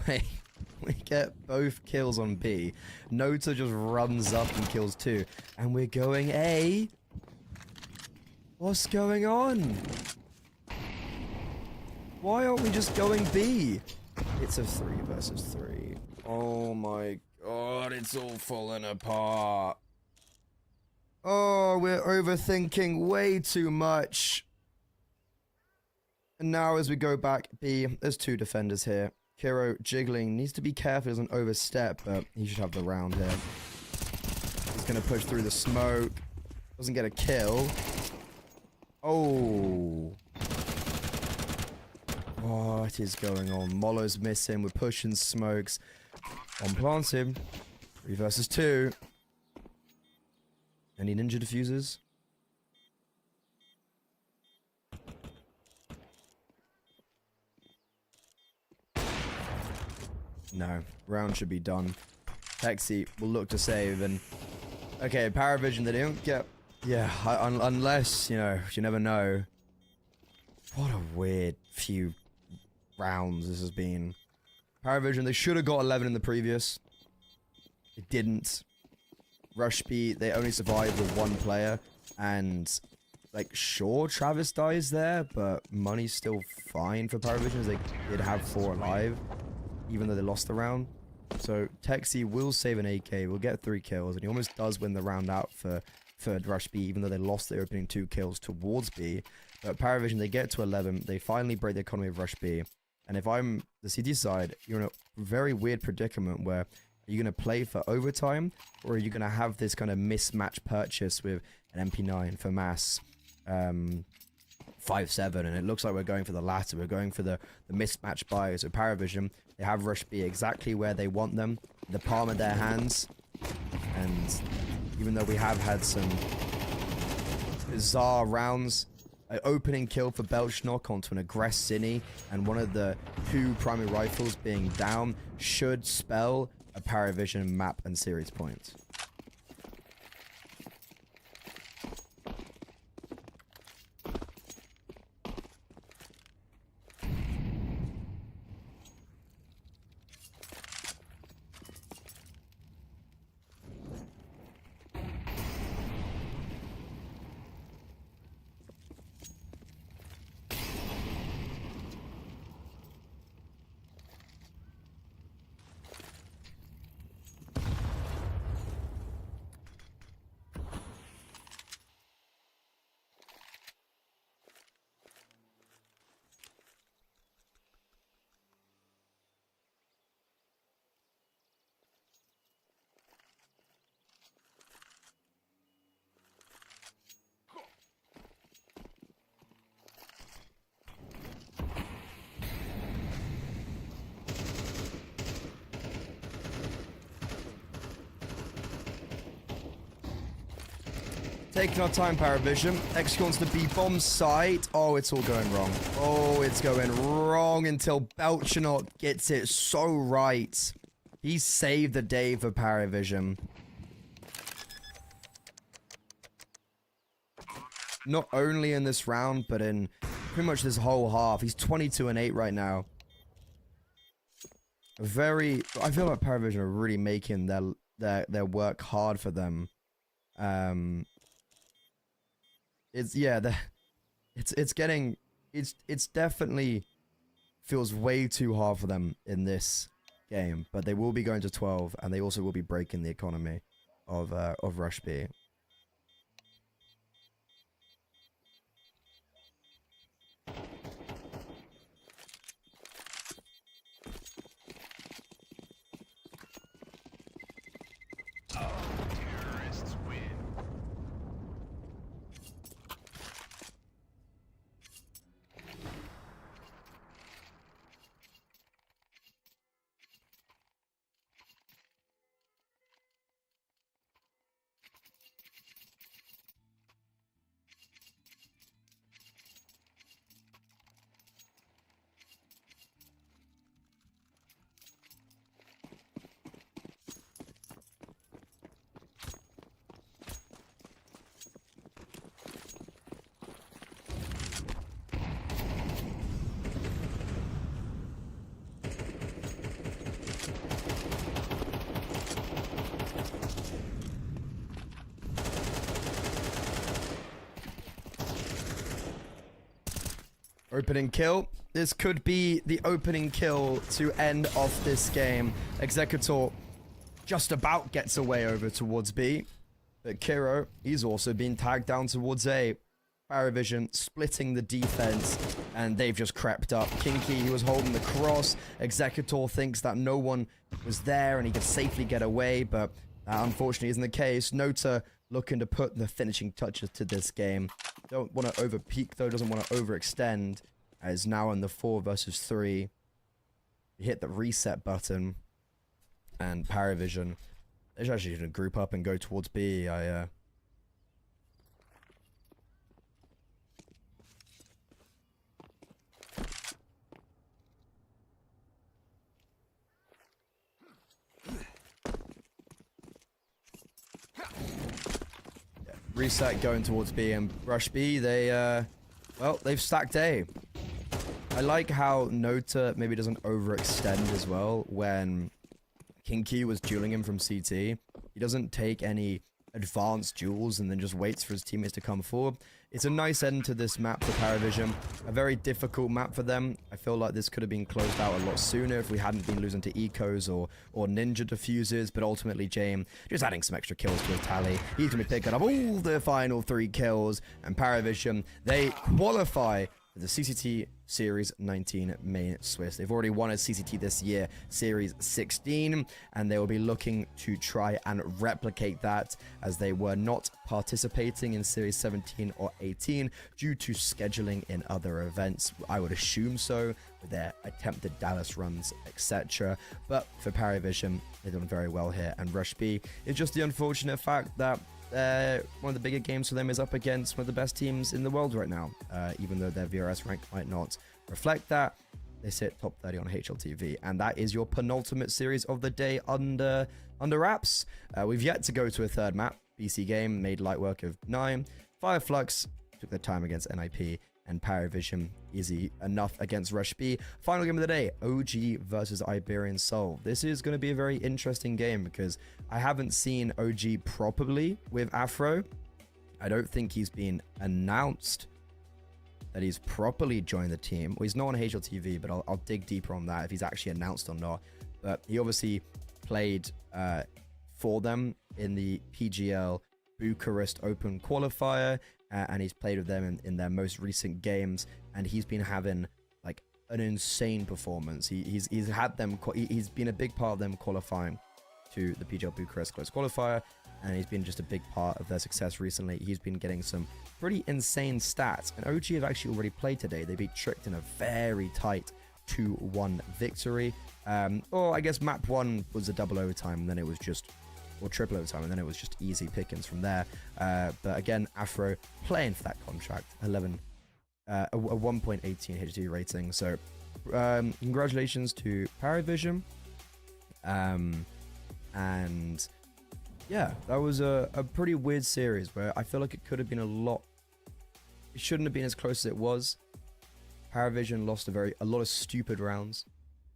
Hey, we get both kills on B. Nota just runs up and kills 2. And we're going A. What's going on? Why aren't we just going B? It's a 3 versus 3. Oh my god, it's all falling apart. Oh, we're overthinking way too much. And now as we go back B, there's 2 defenders here. Kiro jiggling, needs to be careful, doesn't overstep, but he should have the round here. He's gonna push through the smoke. Doesn't get a kill. Oh. What is going on? Molo's missing, we're pushing smokes. One plants him. 3 versus 2. Any ninja diffusers? No. Round should be done. Taxi will look to save and... Okay, Paravision, they don't get... Yeah, unless, you know, you never know. What a weird few rounds this has been. Paravision, they should have got 11 in the previous. It didn't. Rush B, they only survived with 1 player, and like sure Travis dies there, but money's still fine for Paravision as they did have 4 alive, even though they lost the round. So Texi will save an AK, will get 3 kills, and he almost does win the round out for Rush B, even though they lost the opening 2 kills towards B. But Paravision, they get to 11, they finally break the economy of Rush B. And if I'm the CT side, you're in a very weird predicament where are you going to play for overtime, or are you going to have this kind of mismatch purchase with an MP9 for mass 5-7? And it looks like we're going for the latter. We're going for the mismatch buy. So Paravision, they have Rush B exactly where they want them, in the palm of their hands. And even though we have had some bizarre rounds, an opening kill for Belchnock onto an aggress Zinni, and one of the 2 primary rifles being down should spell a Paravision map and series point. Taking our time, Paravision. X wants to be bomb site. Oh, it's all going wrong. Oh, it's going wrong until Belchnock gets it so right. He saved the day for Paravision. Not only in this round, but in pretty much this whole half. He's 22-8 right now. I feel like Paravision are really making their work hard for them. It's definitely feels way too hard for them in this game, but they will be going to 12, and they also will be breaking the economy of Rush B. Terrorists win. Opening kill. This could be the opening kill to end off this game. Executor just about gets away over towards B. But Kiro, he's also been tagged down towards A. Paravision splitting the defense, and they've just crept up. Kinky, he was holding the cross. Executor thinks that no one was there and he could safely get away, but that unfortunately isn't the case. Nota looking to put the finishing touches to this game. Don't want to over-peak though, doesn't want to overextend. As now in the 4 versus 3. You hit the reset button. And Paravision, they're actually going to group up and go towards B. Reset going towards B, and Rush B, well, they've stacked A. I like how Nota maybe doesn't overextend as well. When Kinky was dueling him from CT, he doesn't take any advanced duels and then just waits for his teammates to come forward. It's a nice end to this map for Paravision. A very difficult map for them. I feel like this could have been closed out a lot sooner if we hadn't been losing to ecos or ninja diffusers, but ultimately Jame just adding some extra kills to his tally. He's going to be picking up all the final 3 kills, and Paravision, they qualify for the CCT Series 19 main Swiss. They've already won a CCT this year, Series 16, and they will be looking to try and replicate that, as they were not participating in Series 17 or 18 due to scheduling in other events. I would assume so, with their attempted Dallas runs, etc. But for Paravision, they've done very well here, and Rush B is just the unfortunate fact that one of the bigger games for them is up against one of the best teams in the world right now. Even though their VRS rank might not reflect that, they sit top 30 on HLTV, and that is your penultimate series of the day under wraps. We've yet to go to a third map. BC Game made light work of 9. Fireflux took their time against NIP, and Paravision easy enough against Rush B. Final game of the day, OG versus Iberian Soul. This is going to be a very interesting game because I haven't seen OG properly with Afro. I don't think he's been announced that he's properly joined the team. Well, he's not on HLTV, but I'll dig deeper on that if he's actually announced or not. But he obviously played for them in the PGL Bucharest Open qualifier, and he's played with them in their most recent games, and he's been having like an insane performance. He's had them, he's been a big part of them qualifying to the PGL Bucharest close qualifier, and he's been just a big part of their success recently. He's been getting some pretty insane stats, and OG have actually already played today. They beat Tricked in a very tight 2-1 victory. Or I guess map 1 was a double overtime, and then it was just, or triple overtime, and then it was just easy pickings from there. But again, Afro playing for that contract, a 1.18 HD rating. So congratulations to Paravision. And yeah, that was a pretty weird series where I feel like it could have been a lot. It shouldn't have been as close as it was. Paravision lost a lot of stupid rounds.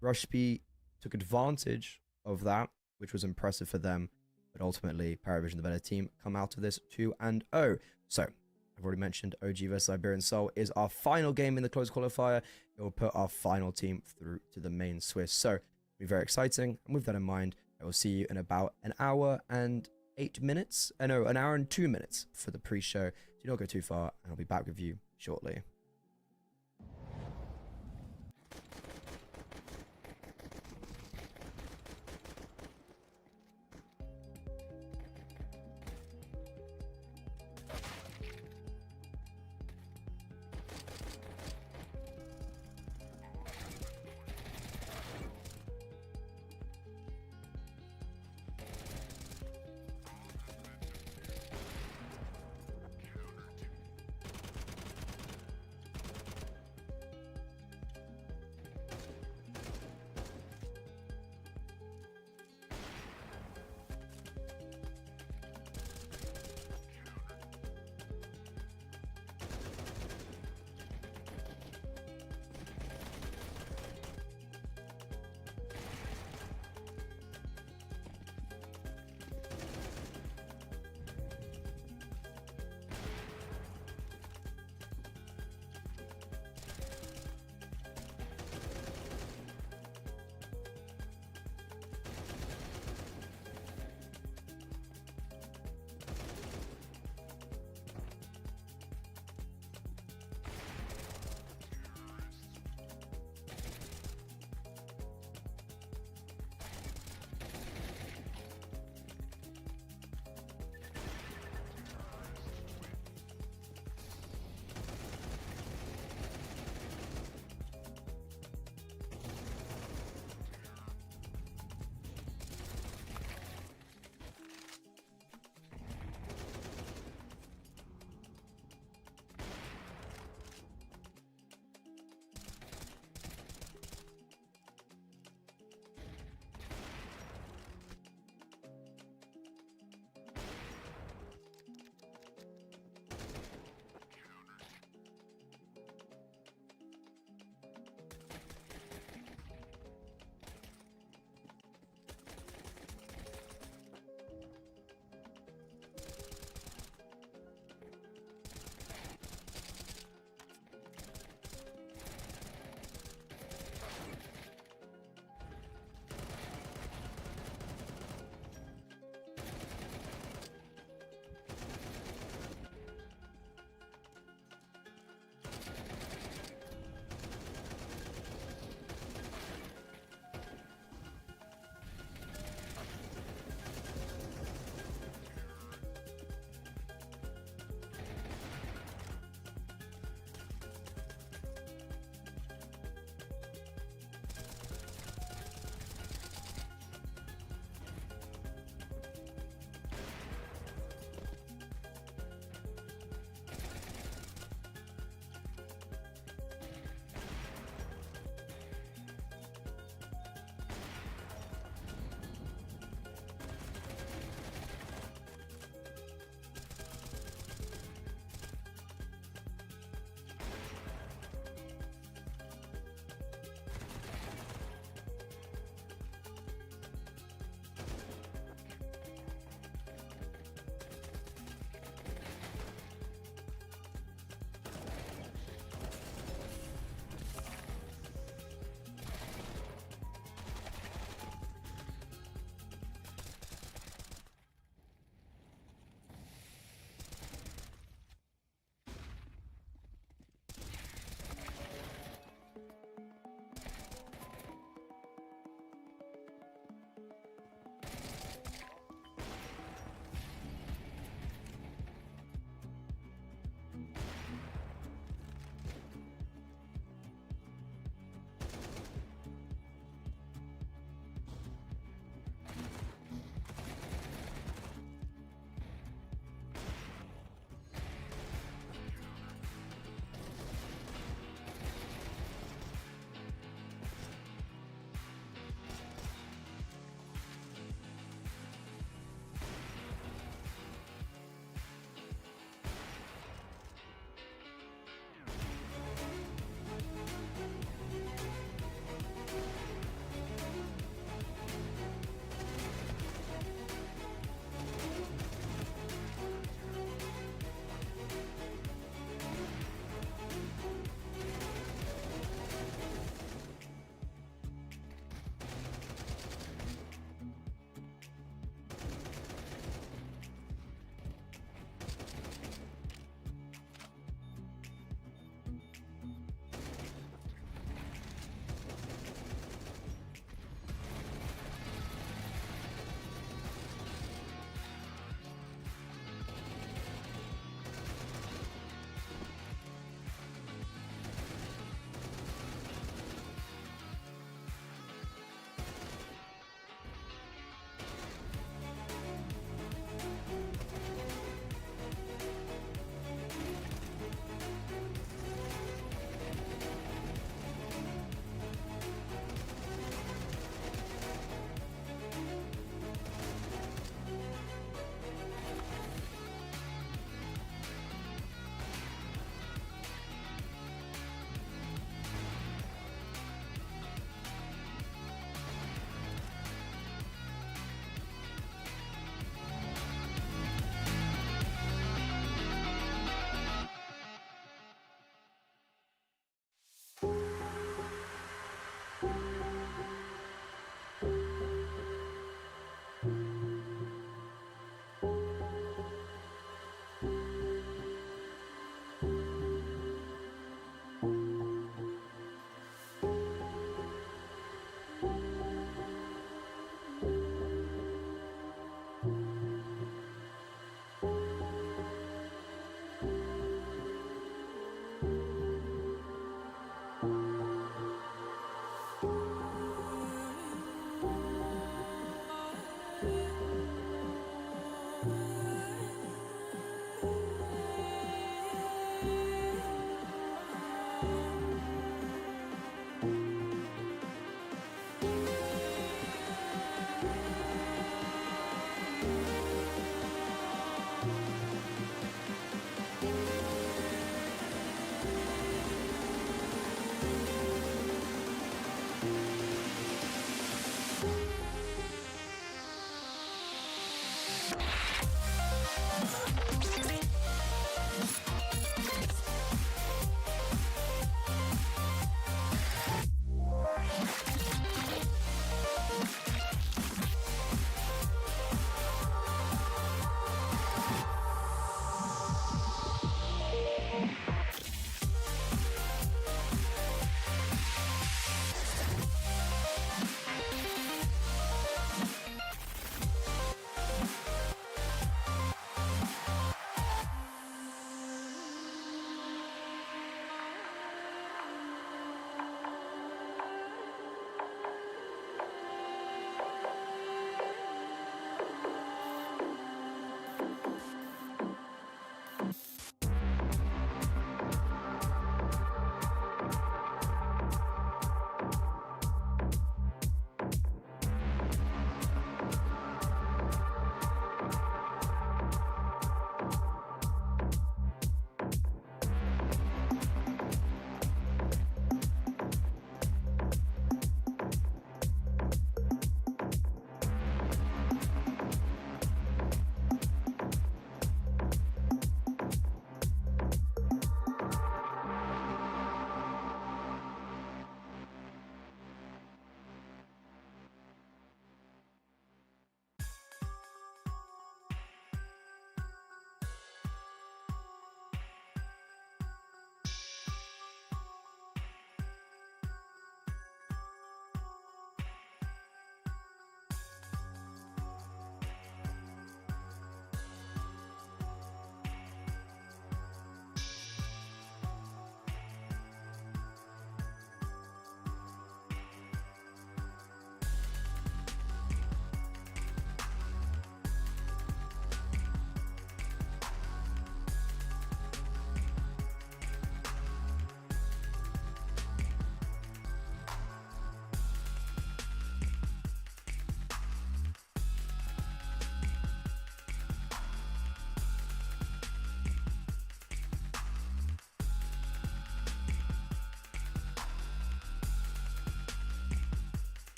Rush B took advantage of that, which was impressive for them. but ultimately Paravision, the better team, come out of this 2-0. So I've already mentioned OG vs Iberian Soul is our final game in the closed qualifier. It will put our final team through to the main Swiss. So it'll be very exciting. And with that in mind, I will see you in about an hour and 8 minutes. No, an hour and 2 minutes for the pre-show. Do not go too far, and I'll be back with you shortly.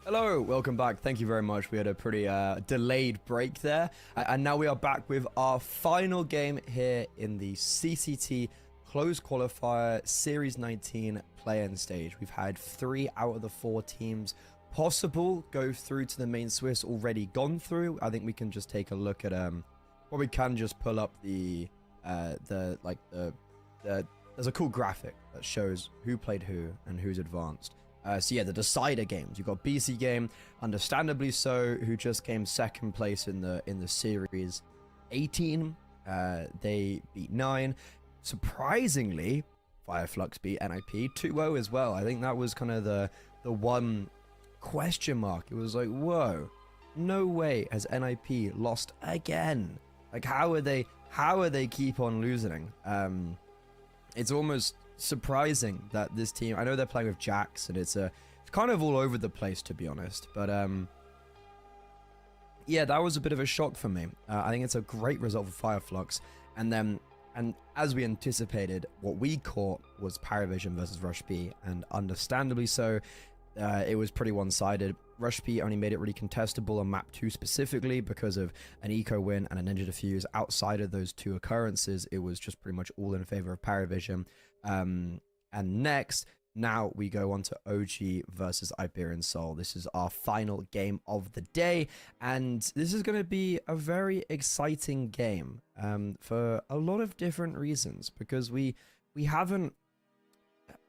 Hello, welcome back. Thank you very much. We had a pretty delayed break there. And now we are back with our final game here in the CCT Closed Qualifier Series 19 play-in stage. We've had 3 out of the 4 teams possible go through to the main Swiss already gone through. I think we can just take a look at well, we can just pull up there's a cool graphic that shows who played who and who's advanced. So yeah, the decider games. You've got BC Game, understandably so, who just came second place in the series 18. They beat 9. Surprisingly, Fireflux beat NIP 2-0 as well. I think that was kind of the one question mark. It was like, whoa, no way has NIP lost again. Like, how are they keep on losing? It's almost surprising that this team, I know they're playing with Jax and it's kind of all over the place, to be honest, but yeah, that was a bit of a shock for me. I think it's a great result for Fireflux, and as we anticipated, what we caught was Paravision versus Rush B, and understandably so. It was pretty one-sided. Rush P only made it really contestable on map 2 specifically because of an eco win and a ninja defuse. Outside of those 2 occurrences, it was just pretty much all in favor of Paravision. And next, now we go on to OG versus Iberian Soul. This is our final game of the day, and this is going to be a very exciting game for a lot of different reasons, because we haven't,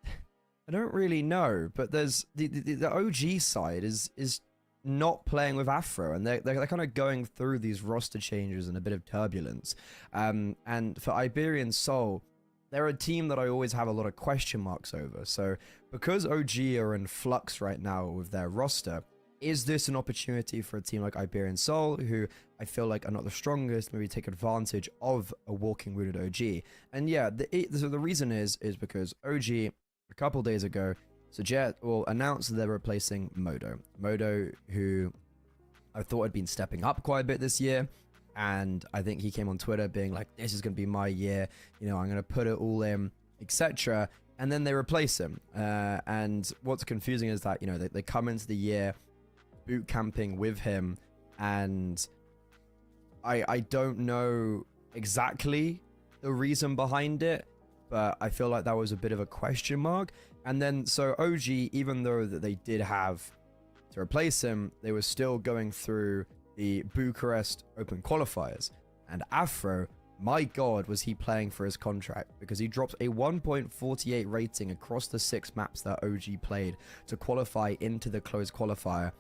I don't really know, but there's the OG side is not playing with Afro, and they're kind of going through these roster changes and a bit of turbulence. And for Iberian Soul, they're a team that I always have a lot of question marks over. So because OG are in flux right now with their roster, is this an opportunity for a team like Iberian Soul, who I feel like are not the strongest, maybe take advantage of a walking wounded OG? And yeah, the reason is because OG, a couple days ago, announced that they're replacing Modo. Modo, who I thought had been stepping up quite a bit this year. And I think he came on Twitter being like, this is going to be my year, you know, I'm going to put it all in, etc. And then they replace him. And what's confusing is that, you know, they come into the year boot camping with him. And I don't know exactly the reason behind it, but I feel like that was a bit of a question mark. And then, so OG, even though that they did have to replace him, they were still going through the Bucharest Open qualifiers, and Afro, my god, was he playing for his contract, because he dropped a 1.48 rating across the 6 maps that OG played to qualify into the closed qualifier.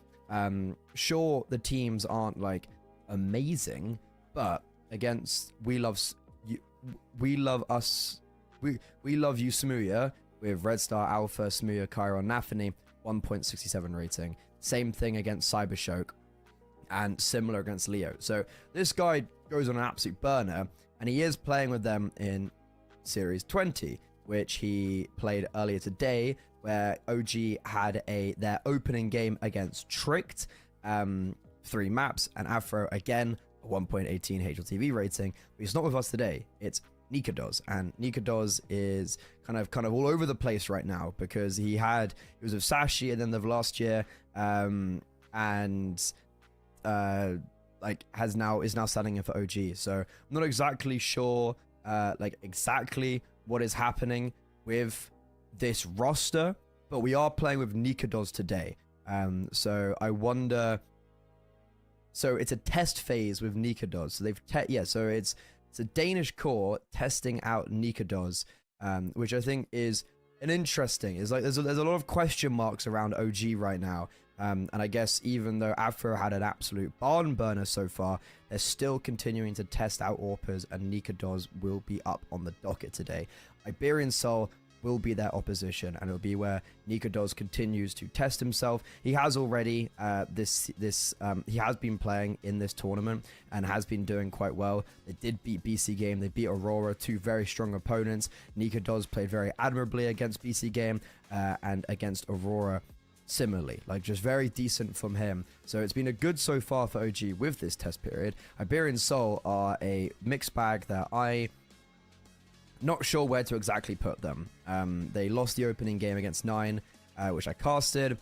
Sure, the teams aren't like amazing, but against we love you Smuya with Red Star Alpha, Smuya, Cairo, Nafani, 1.67 rating. Same thing against Cybershock, and similar against Leo. So this guy goes on an absolute burner, and he is playing with them in Series 20, which he played earlier today, where OG had their opening game against Tricked, 3 maps, and Afro again, a 1.18 HLTV rating. But he's not with us today. It's Nikados, and Nikados is kind of all over the place right now, because he was with Sashi at the end of last year, and is now standing in for OG. So I'm not exactly sure exactly what is happening with this roster, but we are playing with Nikados today. So I wonder, so it's a test phase with Nikados. So so it's a Danish core testing out Nikados, which I think is an interesting, there's a lot of question marks around OG right now. And I guess even though Afro had an absolute barn burner so far, they're still continuing to test out Orpers, and Nikados will be up on the docket today. Iberian Soul will be their opposition, and it'll be where Nikados continues to test himself. He has already he has been playing in this tournament and has been doing quite well. They did beat BC Game, they beat Aurora, 2 very strong opponents. Nikados played very admirably against BC Game and against Aurora similarly, like just very decent from him. So it's been a good so far for OG with this test period. Iberian Soul are a mixed bag that I not sure where to exactly put them. They lost the opening game against 9, which I casted.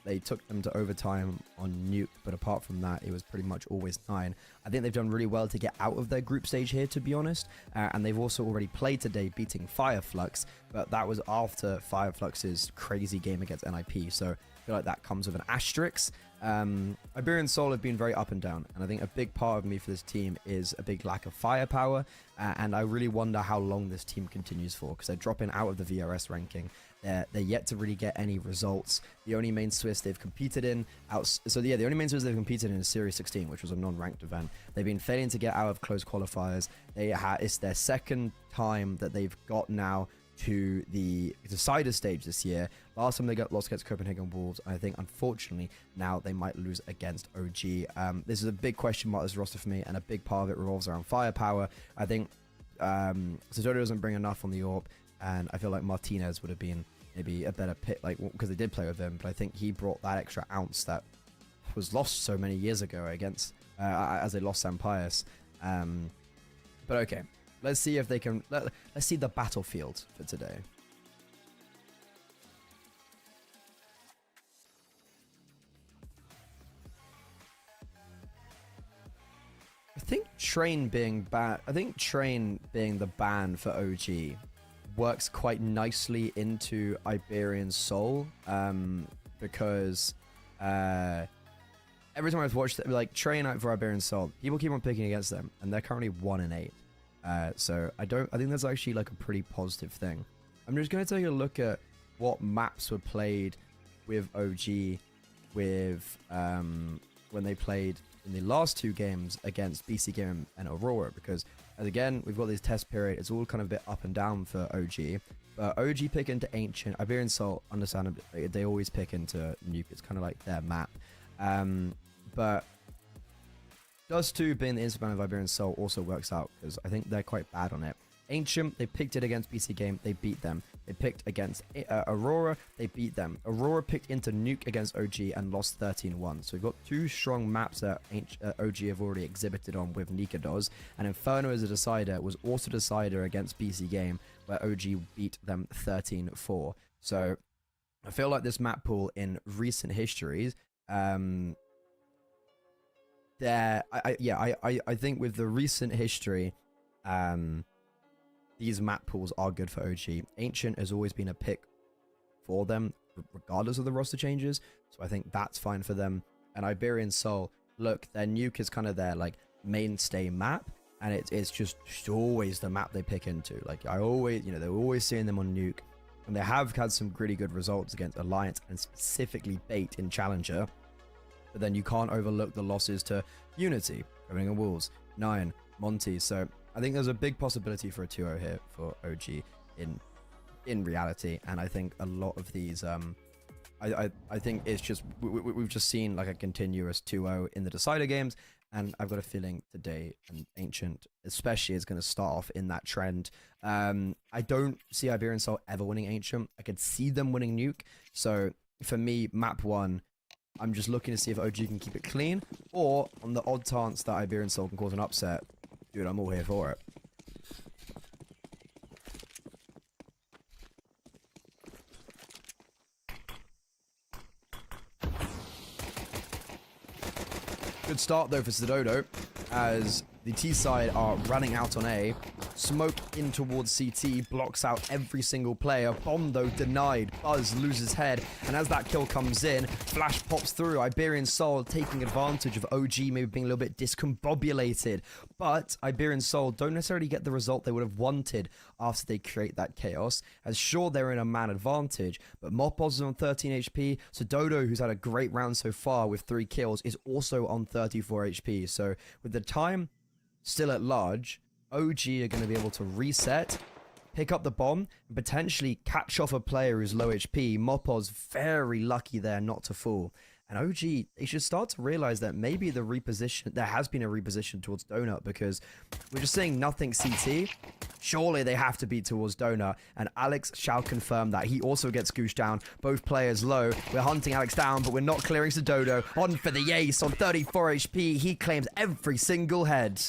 they took them to overtime on Nuke, but apart from that, it was pretty much always 9. I think they've done really well to get out of their group stage here, to be honest, and they've also already played today, beating Fireflux, but that was after Fireflux's crazy game against NIP, so I feel like that comes with an asterisk. Iberian Soul have been very up and down, and I think a big part of me for this team is a big lack of firepower, and I really wonder how long this team continues for, because they're dropping out of the VRS ranking. They're yet to really get any results. The only main Swiss they've competed in, the only main Swiss they've competed in is Series 16, which was a non-ranked event. They've been failing to get out of close qualifiers. It's their second time that they've got now to the decider stage this year. Last time they got lost against Copenhagen Wolves. I think, unfortunately, now they might lose against OG. This is a big question mark, this roster for me, and a big part of it revolves around firepower. I think Dodo doesn't bring enough on the AWP, and I feel like Martinez would have been maybe a better pick, like, because they did play with him, but I think he brought that extra ounce that was lost so many years ago against, as they lost Sampius. But okay. Let's see if they can. Let's see the battlefield for today. I think Train being the ban for OG works quite nicely into Iberian Soul, because every time I've watched like Train out for Iberian Soul, people keep on picking against them, and they're currently 1-8. So I think that's actually like a pretty positive thing. I'm just going to take a look at what maps were played with OG with when they played in the last 2 games against BC Game and Aurora, because as again we've got this test period, it's all kind of a bit up and down for OG, but OG pick into Ancient. Iberian Soul, understandably, they always pick into Nuke. It's kind of like their map, but Dust 2 being the instant of Iberian Soul also works out, because I think they're quite bad on it. Ancient, they picked it against BC Game, they beat them. They picked against Aurora, they beat them. Aurora picked into Nuke against OG and lost 13-1. So we've got 2 strong maps that OG have already exhibited on with Nikados, and Inferno as a decider was also decider against BC Game, where OG beat them 13-4. So I feel like this map pool in recent histories, I think with the recent history, these map pools are good for OG. Ancient has always been a pick for them, regardless of the roster changes, so I think that's fine for them. And Iberian Soul, look, their Nuke is kind of their like mainstay map, and it's just always the map they pick into. Like, they're always seeing them on Nuke, and they have had some really good results against Alliance and specifically Bait in Challenger. But then you can't overlook the losses to Unity, Copenhagen Wolves, 9, Monty. So I think there's a big possibility for a 2-0 here for OG in reality. And I think a lot of these, I think it's just, we've just seen like a continuous 2-0 in the decider games. And I've got a feeling today, and Ancient especially, is going to start off in that trend. I don't see Iberian Soul ever winning Ancient. I could see them winning Nuke. So for me, map 1, I'm just looking to see if OG can keep it clean, or on the odd chance that Iberian Soul can cause an upset, dude, I'm all here for it. Good start though for Sidodo, as the T side are running out on A. Smoke in towards CT, blocks out every single player. Bomb though denied. Buzz loses head, and as that kill comes in, Flash pops through. Iberian Soul taking advantage of OG maybe being a little bit discombobulated, but Iberian Soul don't necessarily get the result they would have wanted after they create that chaos. As sure, they're in a man advantage, but Mopoz is on 13 HP. So Dodo, who's had a great round so far with 3 kills, is also on 34 HP. So with the time still at large, OG are going to be able to reset, pick up the bomb, and potentially catch off a player who's low HP. Mopoz very lucky there not to fall. And OG, they should start to realize that maybe there has been a reposition towards Donut, because we're just seeing nothing CT. Surely they have to be towards Donut, and Alex shall confirm that. He also gets goosed down. Both players low. We're hunting Alex down, but we're not clearing Sidodo. On for the ace on 34 HP. He claims every single head.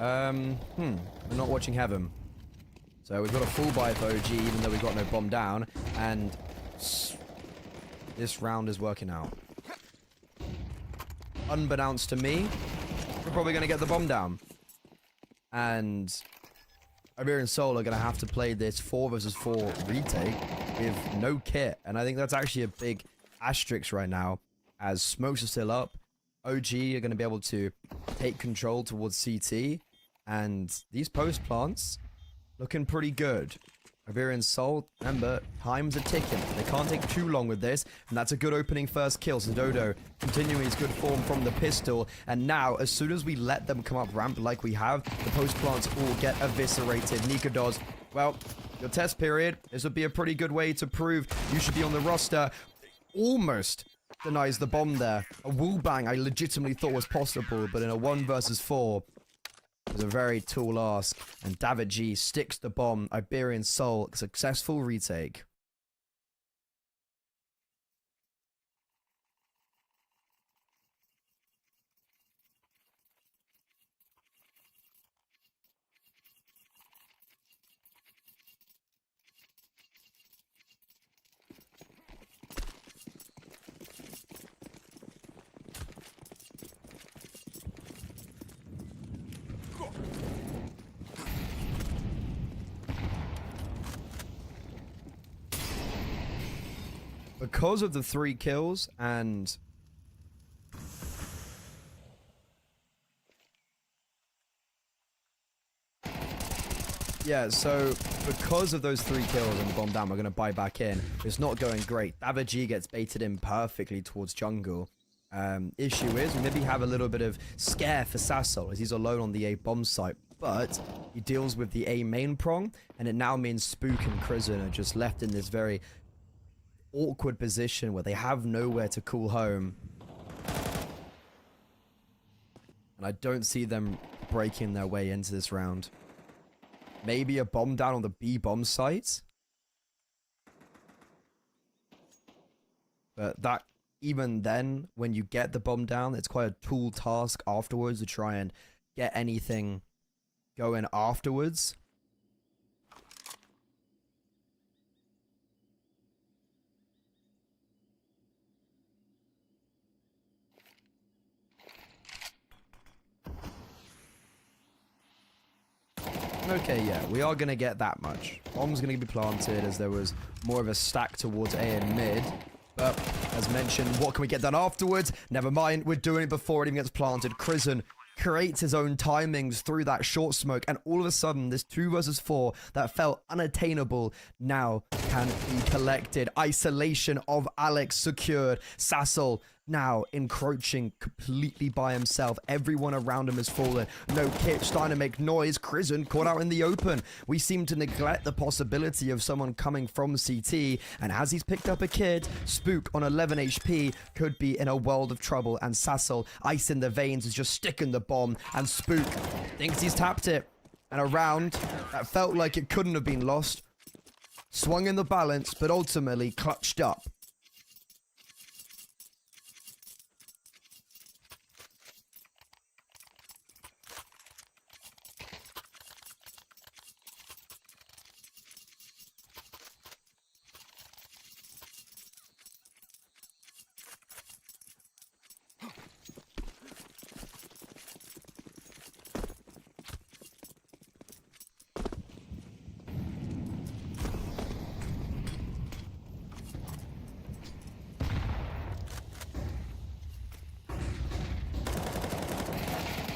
We're not watching Heaven. So we've got a full buy for OG, even though we've got no bomb down. And this round is working out. Unbeknownst to me, we're probably going to get the bomb down. And Iberia and Soul are going to have to play this 4 versus 4 retake with no kit. And I think that's actually a big asterisk right now, as smokes are still up. OG are going to be able to take control towards CT. And these post plants looking pretty good. Iberia and Soul, remember, times are ticking. They can't take too long with this, and that's a good opening first kill. So Dodo continuing his good form from the pistol, and now, as soon as we let them come up ramp like we have, the post plants all get eviscerated. Nikodos, well, your test period, this would be a pretty good way to prove you should be on the roster. Almost denies the bomb there. A wall bang I legitimately thought was possible, but in a 1 versus 4, it was a very tall ask, and David G sticks the bomb. Iberian Soul, successful retake. Because of the 3 kills and yeah, so because of those 3 kills and the bomb down, we're going to buy back in. It's not going great. David G gets baited in perfectly towards jungle. Issue is, we maybe have a little bit of scare for Sassol as he's alone on the A bomb site, but he deals with the A main prong, and it now means Spook and Crizzen are just left in this very awkward position where they have nowhere to call home. And I don't see them breaking their way into this round. Maybe a bomb down on the B bomb site. But that, even then, when you get the bomb down, it's quite a tall task afterwards to try and get anything going afterwards. Okay, yeah, we are going to get that much. Bomb's going to be planted as there was more of a stack towards A and mid. But, as mentioned, what can we get done afterwards? Never mind, we're doing it before it even gets planted. Crizzen creates his own timings through that short smoke, and all of a sudden, this 2 versus 4 that felt unattainable now can be collected. Isolation of Alex secured. Sassol now encroaching completely by himself. Everyone around him has fallen. No kit, starting to make noise. Crizzen caught out in the open. We seem to neglect the possibility of someone coming from CT, and as he's picked up a kid, Spook on 11 HP could be in a world of trouble, and Sassol, ice in the veins, is just sticking the bomb, and Spook thinks he's tapped it. And a round that felt like it couldn't have been lost. Swung in the balance, but ultimately clutched up.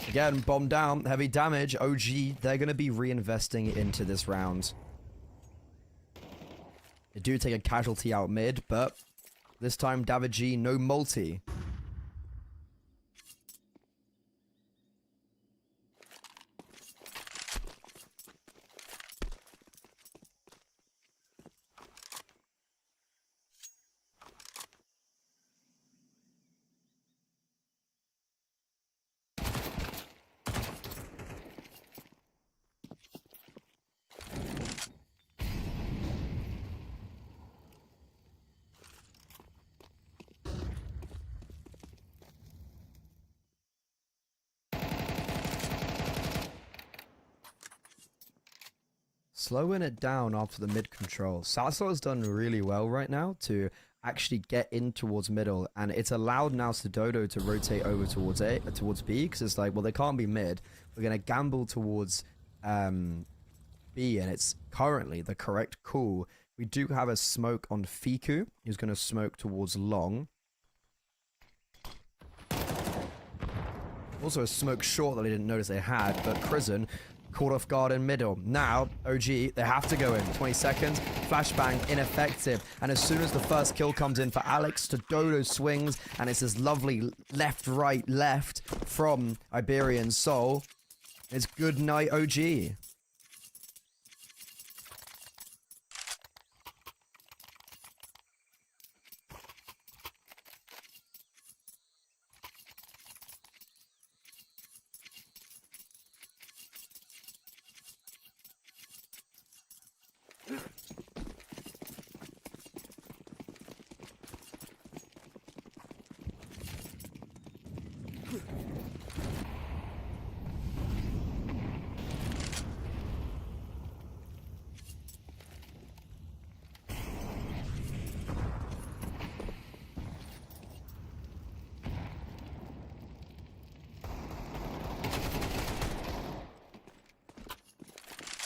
Again, bomb down, heavy damage. OG, they're going to be reinvesting into this round. They do take a casualty out mid, but this time David G, no multi. slowing it down after the mid control. Sasso has done really well right now to actually get in towards middle, and it's allowed now Dodo to rotate over towards B, because it's like, well, they can't be mid. We're gonna gamble towards B, and it's currently the correct call. We do have a smoke on Fiku, who's gonna smoke towards long. Also a smoke short that I didn't notice they had, but Prison caught off guard in middle. Now, OG, they have to go in. 20 seconds, flashbang, ineffective. And as soon as the first kill comes in for Alex, Dodo swings, and it's this lovely left, right, left from Iberian Soul. It's good night, OG.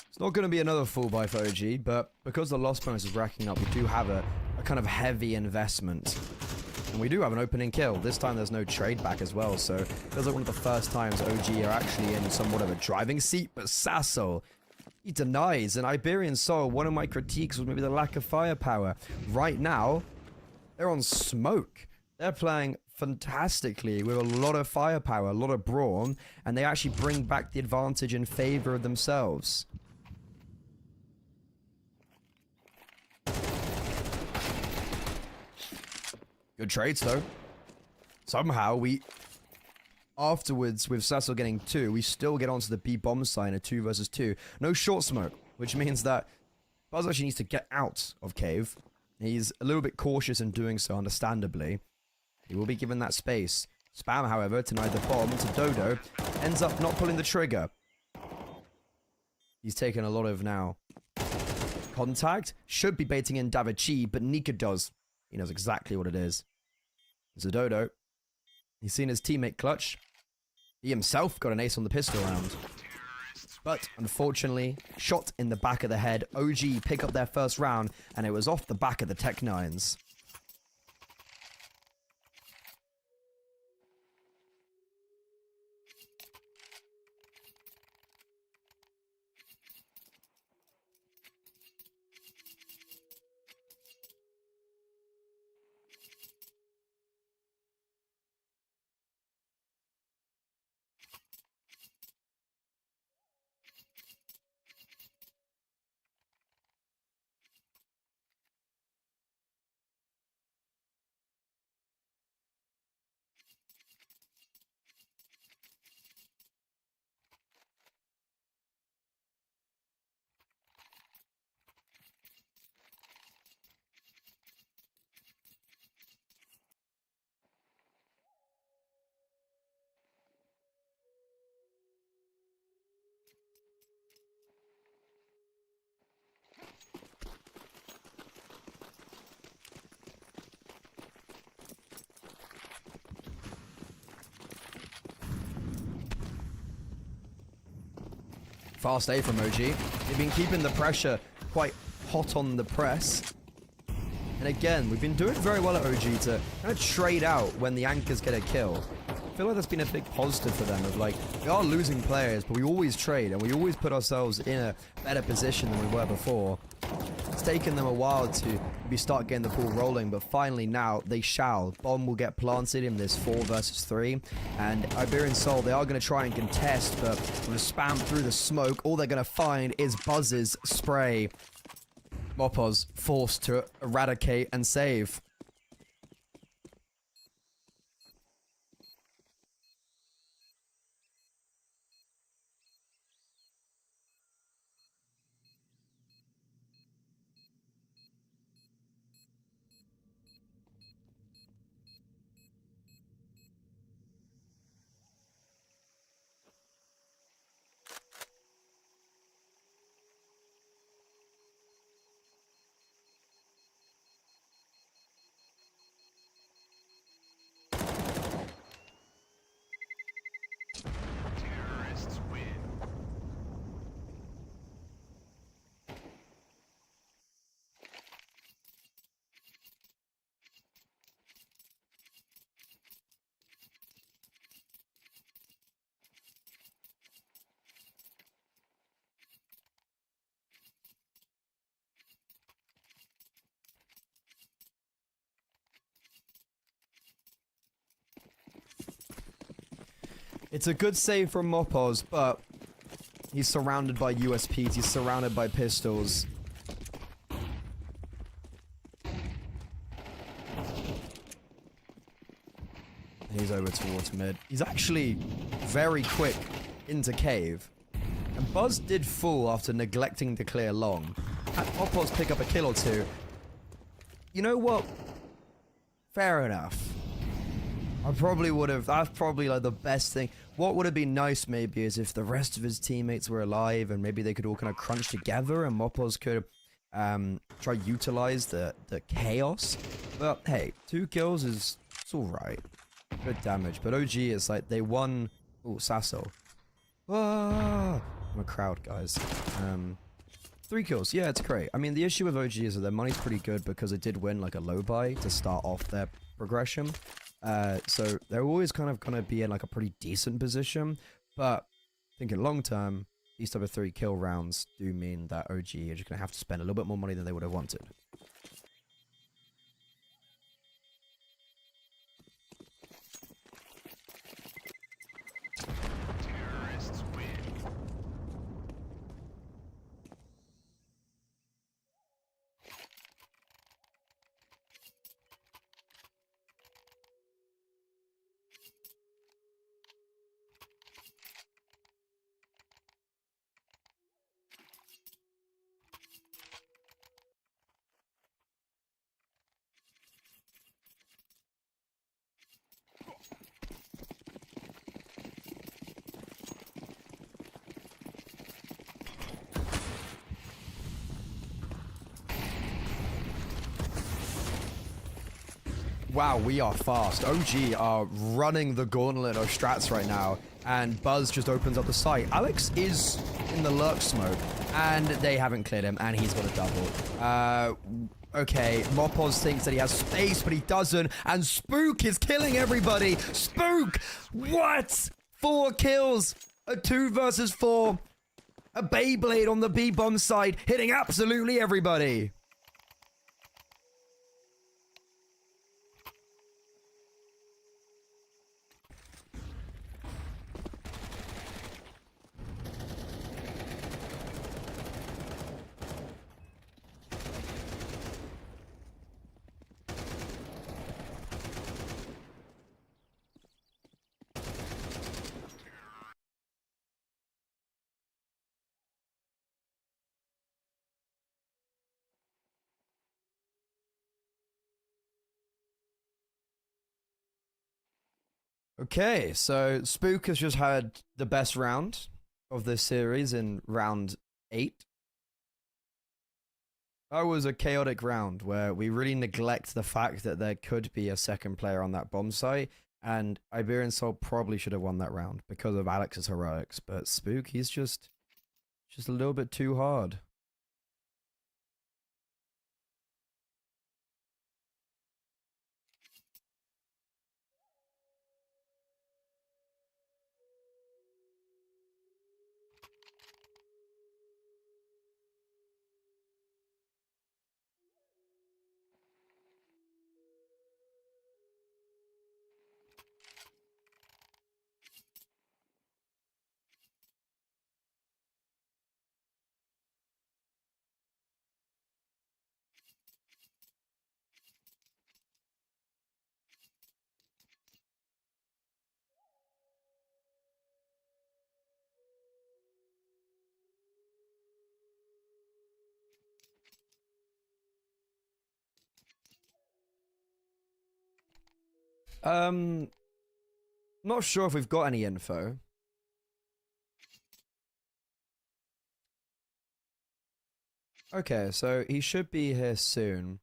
It's not going to be another full buy for OG, but because the loss bonus is racking up, we do have a kind of heavy investment. And we do have an opening kill. This time there's no trade back as well, so it feels like one of the first times OG are actually in somewhat of a driving seat. But Sasso, he denies. And Iberian Soul, one of my critiques was maybe the lack of firepower. Right now, they're on smoke. They're playing fantastically with a lot of firepower, a lot of brawn, and they actually bring back the advantage in favor of themselves. Good trades, though. Somehow, afterwards, with Sasso getting 2, we still get onto the B bomb sign, a 2 versus 2. No short smoke, which means that Buzz actually needs to get out of cave. He's a little bit cautious in doing so, understandably. He will be given that space. Spam, however, denied the bomb to Dodo. Ends up not pulling the trigger. He's taken a lot of now contact. Should be baiting in Davichi, but Nika does. He knows exactly what it is. It's a Dodo. He's seen his teammate clutch. He himself got an ace on the pistol round. But, unfortunately, shot in the back of the head. OG pick up their first round, and it was off the back of the Tech 9s. Fast A from OG. They've been keeping the pressure quite hot on the press. And again, we've been doing very well at OG to kind of trade out when the anchors get a kill. I feel like that's been a big positive for them of like, we are losing players, but we always trade and we always put ourselves in a better position than we were before. It's taken them a while to maybe start getting the ball rolling, but finally now they shall. Bomb will get planted in this 4 versus 3. And Iberian Soul, they are going to try and contest, but with a spam through the smoke, all they're going to find is Buzz's spray. Mopos forced to eradicate and save. It's a good save from Mopoz, but he's surrounded by USPs. He's surrounded by pistols. He's over towards mid. He's actually very quick into cave. And Buzz did fall after neglecting to clear long. Had Mopoz pick up a kill or two. You know what? Fair enough. I probably would have. That's probably like the best thing. What would have been nice maybe is if the rest of his teammates were alive and maybe they could all kind of crunch together and Mopoz could try utilize the chaos. But hey, 2 kills is it's all right. Good damage. But OG is like they won. Oh, Sasso. Ah, I'm a crowd, guys. 3 kills. Yeah, it's great. I mean, the issue with OG is that their money's pretty good because it did win like a low buy to start off their progression. So they're always kind of gonna be in like a pretty decent position, but thinking long term, these type of 3 kill rounds do mean that OG are just gonna have to spend a little bit more money than they would have wanted. Terrorists win. Wow, we are fast. OG are running the gauntlet of strats right now, and Buzz just opens up the site. Alex is in the lurk smoke, and they haven't cleared him, and he's got a double. Okay, Mopoz thinks that he has space, but he doesn't, and Spook is killing everybody. Spook! What? 4 kills! A 2 versus 4. A Beyblade on the B-bomb side, hitting absolutely everybody. Okay, so Spook has just had the best round of this series in round 8. That was a chaotic round where we really neglect the fact that there could be a second player on that bomb site, and Iberian Soul probably should have won that round because of Alex's heroics, but Spook, he's just a little bit too hard. Not sure if we've got any info. Okay, so he should be here soon.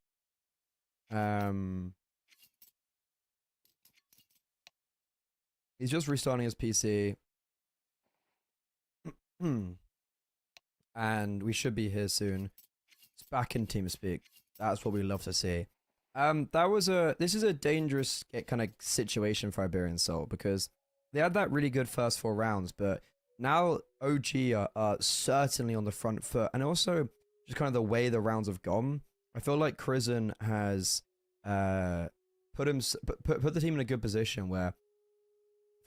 He's just restarting his PC. And we should be here soon. It's back in TeamSpeak. That's what we love to see. This is a dangerous kind of situation for Iberian Soul because they had that really good first 4 rounds, but now OG are certainly on the front foot, and also just kind of the way the rounds have gone. I feel like Crizzen has put the team in a good position where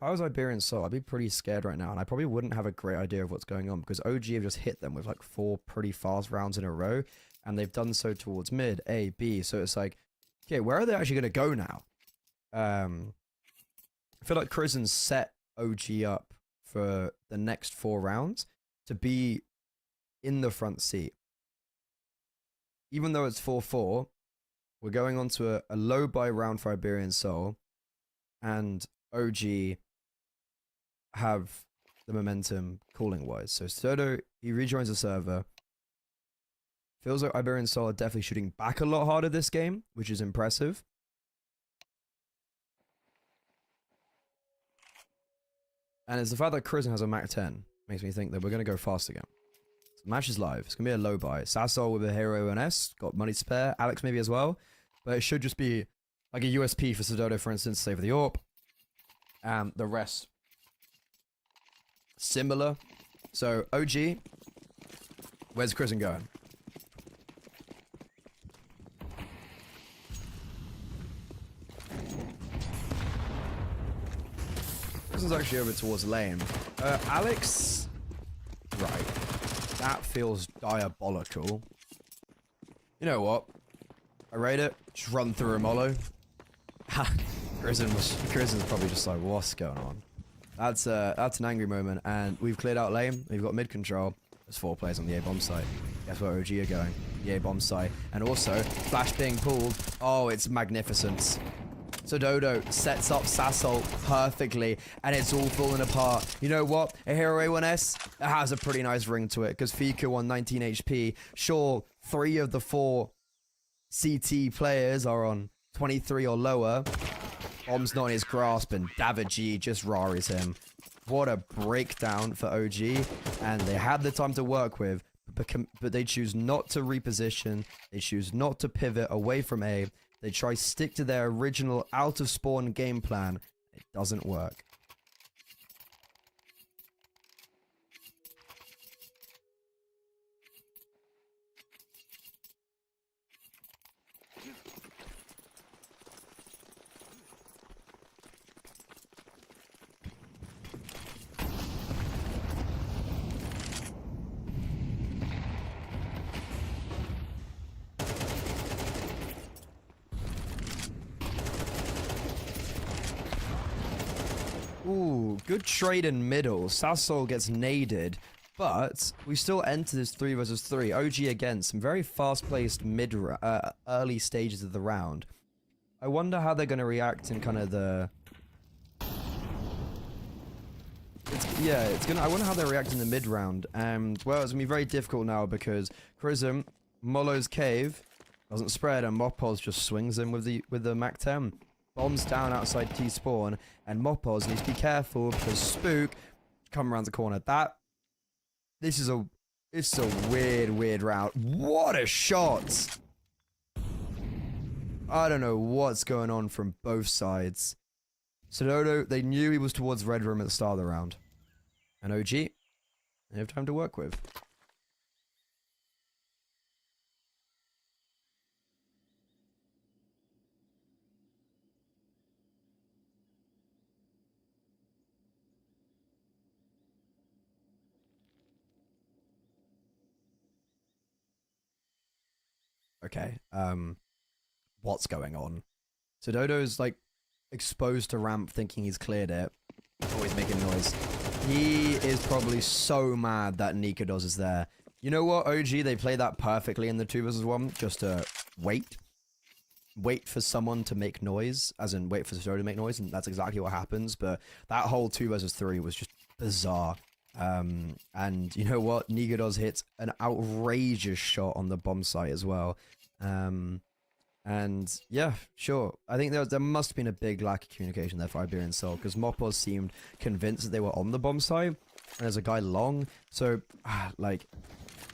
I was Iberian Soul, I'd be pretty scared right now, and I probably wouldn't have a great idea of what's going on because OG have just hit them with like 4 pretty fast rounds in a row, and they've done so towards mid, A, B. So it's like, okay, where are they actually going to go now? I feel like Krizen's set OG up for the next 4 rounds to be in the front seat. Even though it's 4-4, we're going on to a low buy round for Iberian Soul, and OG have the momentum calling wise. So Stodo, he rejoins the server. Feels like Iberian Soul are definitely shooting back a lot harder this game, which is impressive. And it's the fact that Krizen has a Mac 10 makes me think that we're going to go fast again. So the match is live. It's going to be a low buy. Sassol with a hero NS, got money to spare. Alex maybe as well. But it should just be like a USP for Sododo, for instance, save the AWP. And the rest similar. So OG, where's Krizen going? Krizen's actually over towards lane. Alex, right? That feels diabolical. You know what? I rate it. Just run through a mollo. Krizen's probably just like, what's going on? That's an angry moment, and we've cleared out lane. We've got mid control. There's 4 players on the A bomb site. Guess where OG are going? The A bomb site, and also flash being pulled. Oh, it's magnificent. So Dodo sets up Sassol perfectly, and it's all falling apart. You know what? A hero A1S has a pretty nice ring to it because Fiku on 19 HP. Sure, 3 of the 4 CT players are on 23 or lower. Bomb's not in his grasp, and David just raries him. What a breakdown for OG, and they had the time to work with, but they choose not to reposition. They choose not to pivot away from A. They try stick to their original out-of-spawn game plan. It doesn't work. Ooh, good trade in middle. Sassol gets naded, but we still enter this 3 versus 3. OG again, some very fast-paced early stages of the round. I wonder how they're going to react in kind of the... I wonder how they react in the mid round. And well, it's gonna be very difficult now because Krizen, Molo's cave doesn't spread, and Mopos just swings him with the Mac 10. Bombs down outside T spawn, and Mopos needs to be careful because Spook come around the corner. It's a weird route. What a shot! I don't know what's going on from both sides. Sododo, they knew he was towards red room at the start of the round. And OG, they have time to work with. Okay, what's going on? Sododo's like exposed to ramp thinking he's cleared it. Always making noise. He is probably so mad that Nikodos is there. You know what, OG, they play that perfectly in the 2 versus 1. Just to wait. Wait for someone to make noise, as in wait for Sododo to make noise, and that's exactly what happens. But that whole 2 versus 3 was just bizarre. And you know what? Nikodos hits an outrageous shot on the bomb site as well. And yeah, sure. I think there must have been a big lack of communication there for Iberian Soul, because Mopos seemed convinced that they were on the bomb site, and there's a guy long. So, like,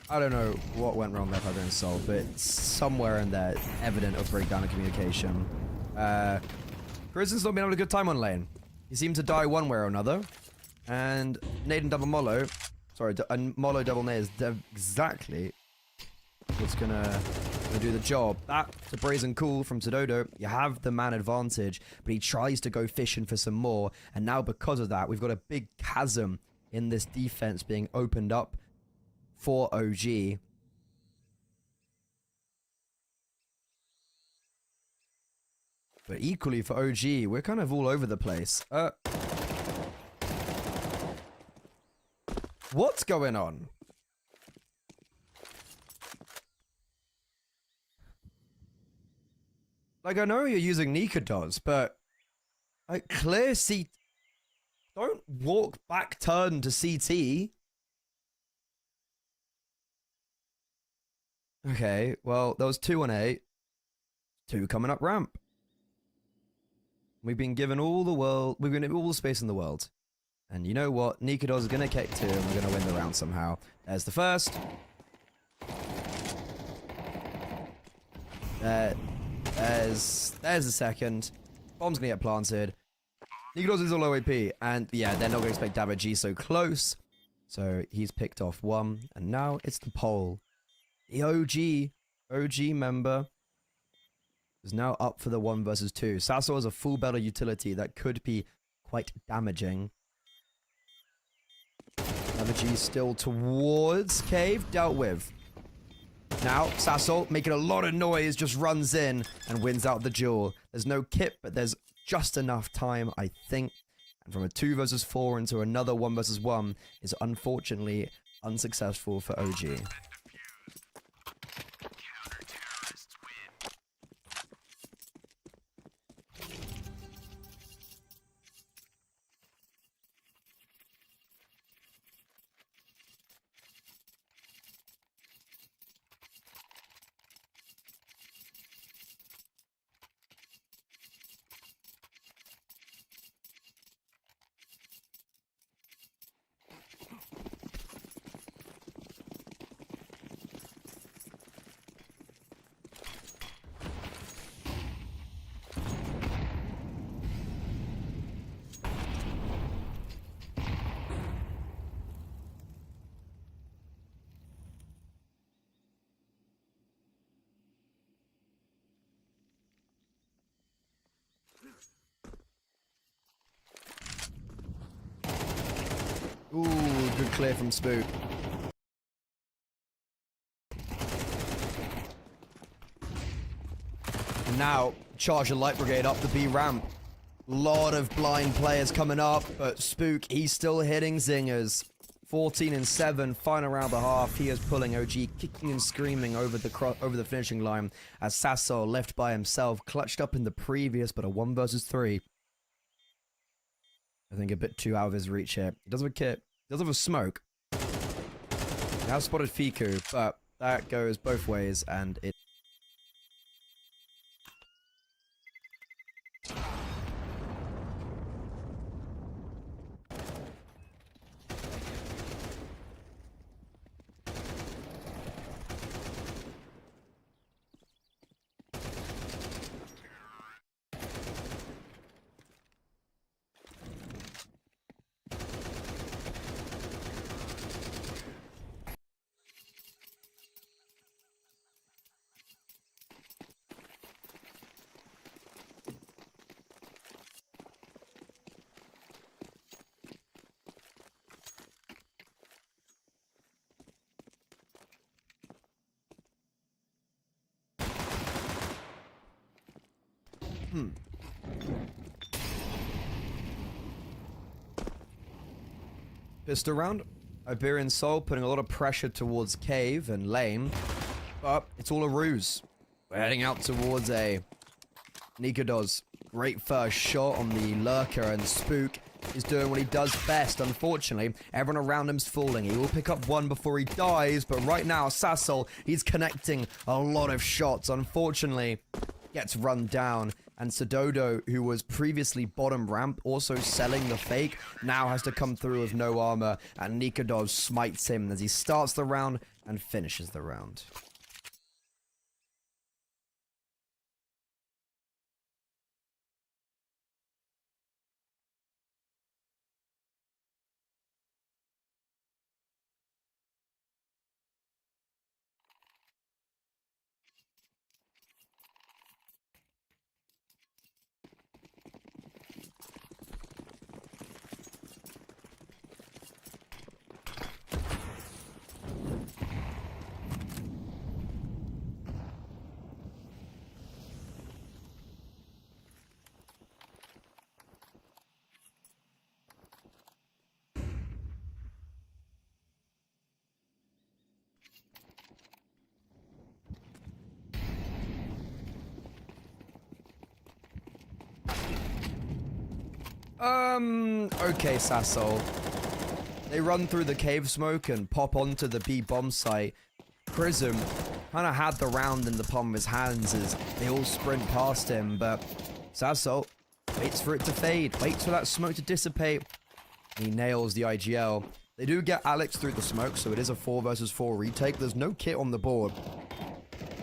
I don't know what went wrong there for Iberian Soul, but somewhere in there, evident of breakdown of communication. Krizen's not been having a good time on lane. He seemed to die one way or another. And nade and double Molo, sorry, and Molo double nade is exactly what's gonna Gonna do the job. That's a brazen call from Tododo. You have the man advantage, but he tries to go fishing for some more. And now because of that, we've got a big chasm in this defense being opened up for OG. But equally for OG, we're kind of all over the place. What's going on? Like, I know you're using Nikados, but like, clear CT. Don't walk back turn to CT. Okay, well, there was 2 on 8. 2 coming up ramp. We've been given all the world. We've been given all the space in the world. And you know what? Nikados is going to kick 2 and we're going to win the round somehow. There's the first. There's the second. Bomb's going to get planted. Nikados is all OAP. And yeah, they're not going to expect damage. He's so close. So he's picked off 1. And now it's the pole. The OG member is now up for the 1 versus 2. Sasso is a full battle utility that could be quite damaging. Another G still towards Cave, dealt with. Now, Sasso, making a lot of noise, just runs in and wins out the duel. There's no kit, but there's just enough time, I think. And from a 2 versus 4 into another 1 versus 1 is unfortunately unsuccessful for OG. Ooh, good clear from Spook. And now, charge the Light Brigade up the B ramp. Lot of blind players coming up, but Spook, he's still hitting zingers. 14 and 7, final round of the half. He is pulling OG, kicking and screaming over the finishing line as Sasso left by himself, clutched up in the previous, but a 1 versus 3. I think a bit too out of his reach here. He does have a kit. He does have a smoke. He has spotted Fiku, but that goes both ways, and it... Pistol round. Iberian Soul putting a lot of pressure towards Cave and Lame, but it's all a ruse. We're heading out towards a Nikados. Great first shot on the Lurker, and Spook is doing what he does best. Unfortunately, everyone around him's falling. He will pick up 1 before he dies, but right now, Sassel, he's connecting a lot of shots. Unfortunately, gets run down. And Sododo, who was previously bottom ramp, also selling the fake, now has to come through with no armor, and Nikados smites him as he starts the round and finishes the round. Okay, Sassol. They run through the cave smoke and pop onto the B bomb site. Prism kind of had the round in the palm of his hands as they all sprint past him, but Sassol waits for it to fade, waits for that smoke to dissipate. He nails the IGL. They do get Alex through the smoke, so it is a 4 versus 4 retake. There's no kit on the board.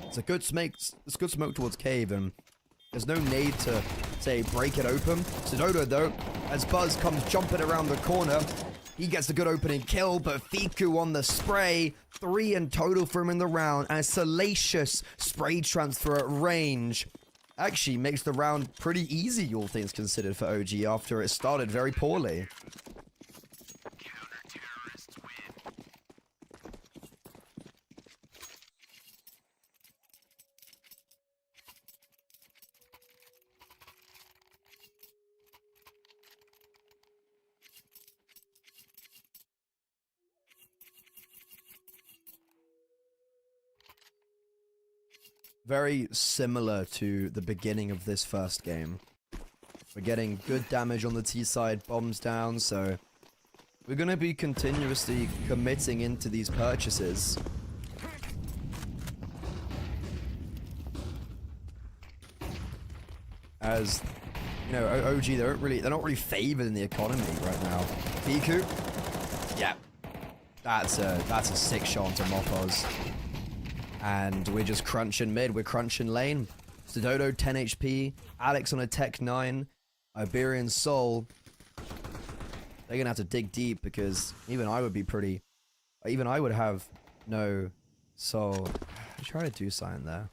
It's a good smoke. It's good smoke towards cave, and there's no need to say break it open. Sidodo though, as Buzz comes jumping around the corner, he gets a good opening kill, but Fiku on the spray, 3 in total for him in the round, and a salacious spray transfer at range. Actually makes the round pretty easy, all things considered, for OG after it started very poorly. Counter-terrorists win. Very similar to the beginning of this first game. We're getting good damage on the T side, bombs down, so we're going to be continuously committing into these purchases. As, you know, OG, they're not really favored in the economy right now. Fiku, yeah, that's a sick shot to Mopoz. And we're just crunching mid, we're crunching lane. Sidodo 10 HP, Alex on a Tech 9, Iberian Soul. They're gonna have to dig deep because even I would be pretty... Even I would have no soul. I'm trying to do something there.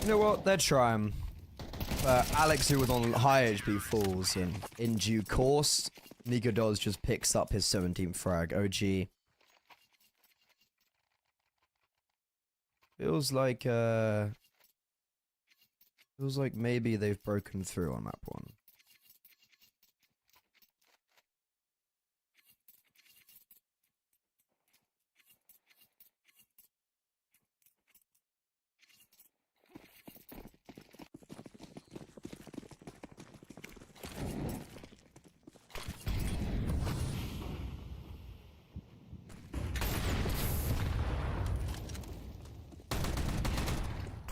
You know what? They're trying. But Alex, who was on high HP, falls, and in due course, Nikodos just picks up his 17th frag. OG. Feels like maybe they've broken through on that one.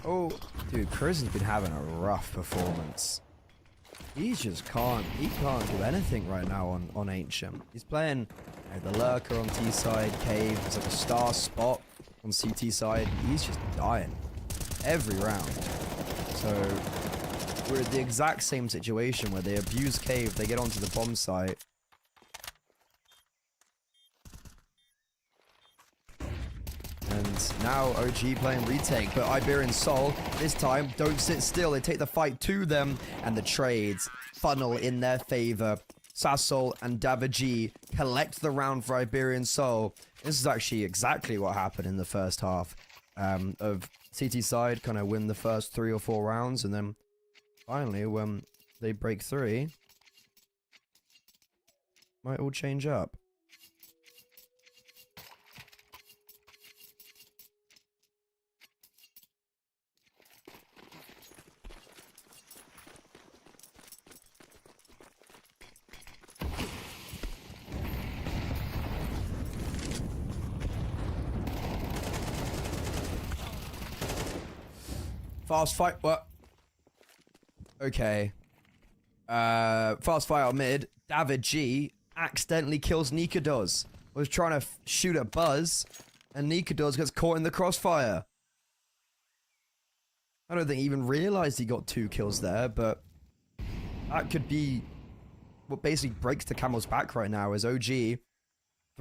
Oh, dude, Prison's been having a rough performance. He just can't do anything right now on Ancient. He's playing the Lurker on T side, Cave, it's like a star spot on CT side. He's just dying every round. So we're at the exact same situation where they abuse Cave, they get onto the bomb site. And now OG playing retake, but Iberian Soul, this time, don't sit still. They take the fight to them, and the trades funnel in their favor. Sassol and Davaji collect the round for Iberian Soul. This is actually exactly what happened in the first half of CT side, kind of win the first 3 or 4 rounds, and then finally, when they break 3, might all change up. Fast fight, what? Okay. Fast fight out mid. David G accidentally kills Nikodos. Was trying to shoot at Buzz, and Nikodos gets caught in the crossfire. I don't think he even realized he got 2 kills there, but that could be what basically breaks the camel's back right now, as OG 3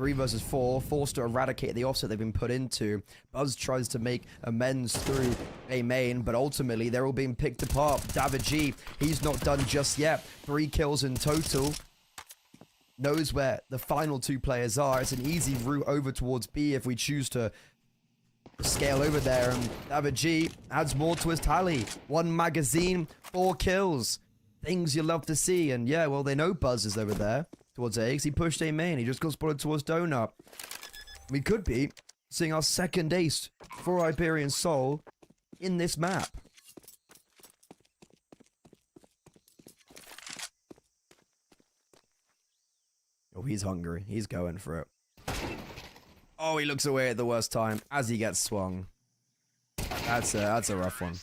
3 versus 4, forced to eradicate the offset they've been put into. Buzz tries to make amends through a main, but ultimately they're all being picked apart. G, he's not done just yet. 3 kills in total. Knows where the final 2 players are. It's an easy route over towards B if we choose to scale over there. And G adds more to his tally. 1 magazine, 4 kills. Things you love to see. And yeah, well, they know Buzz is over there towards A because he pushed A main. He just got spotted towards Donut. We could be seeing our second ace for Iberian Soul in this map. Oh, he's hungry. He's going for it. Oh, he looks away at the worst time as he gets swung. That's a rough one.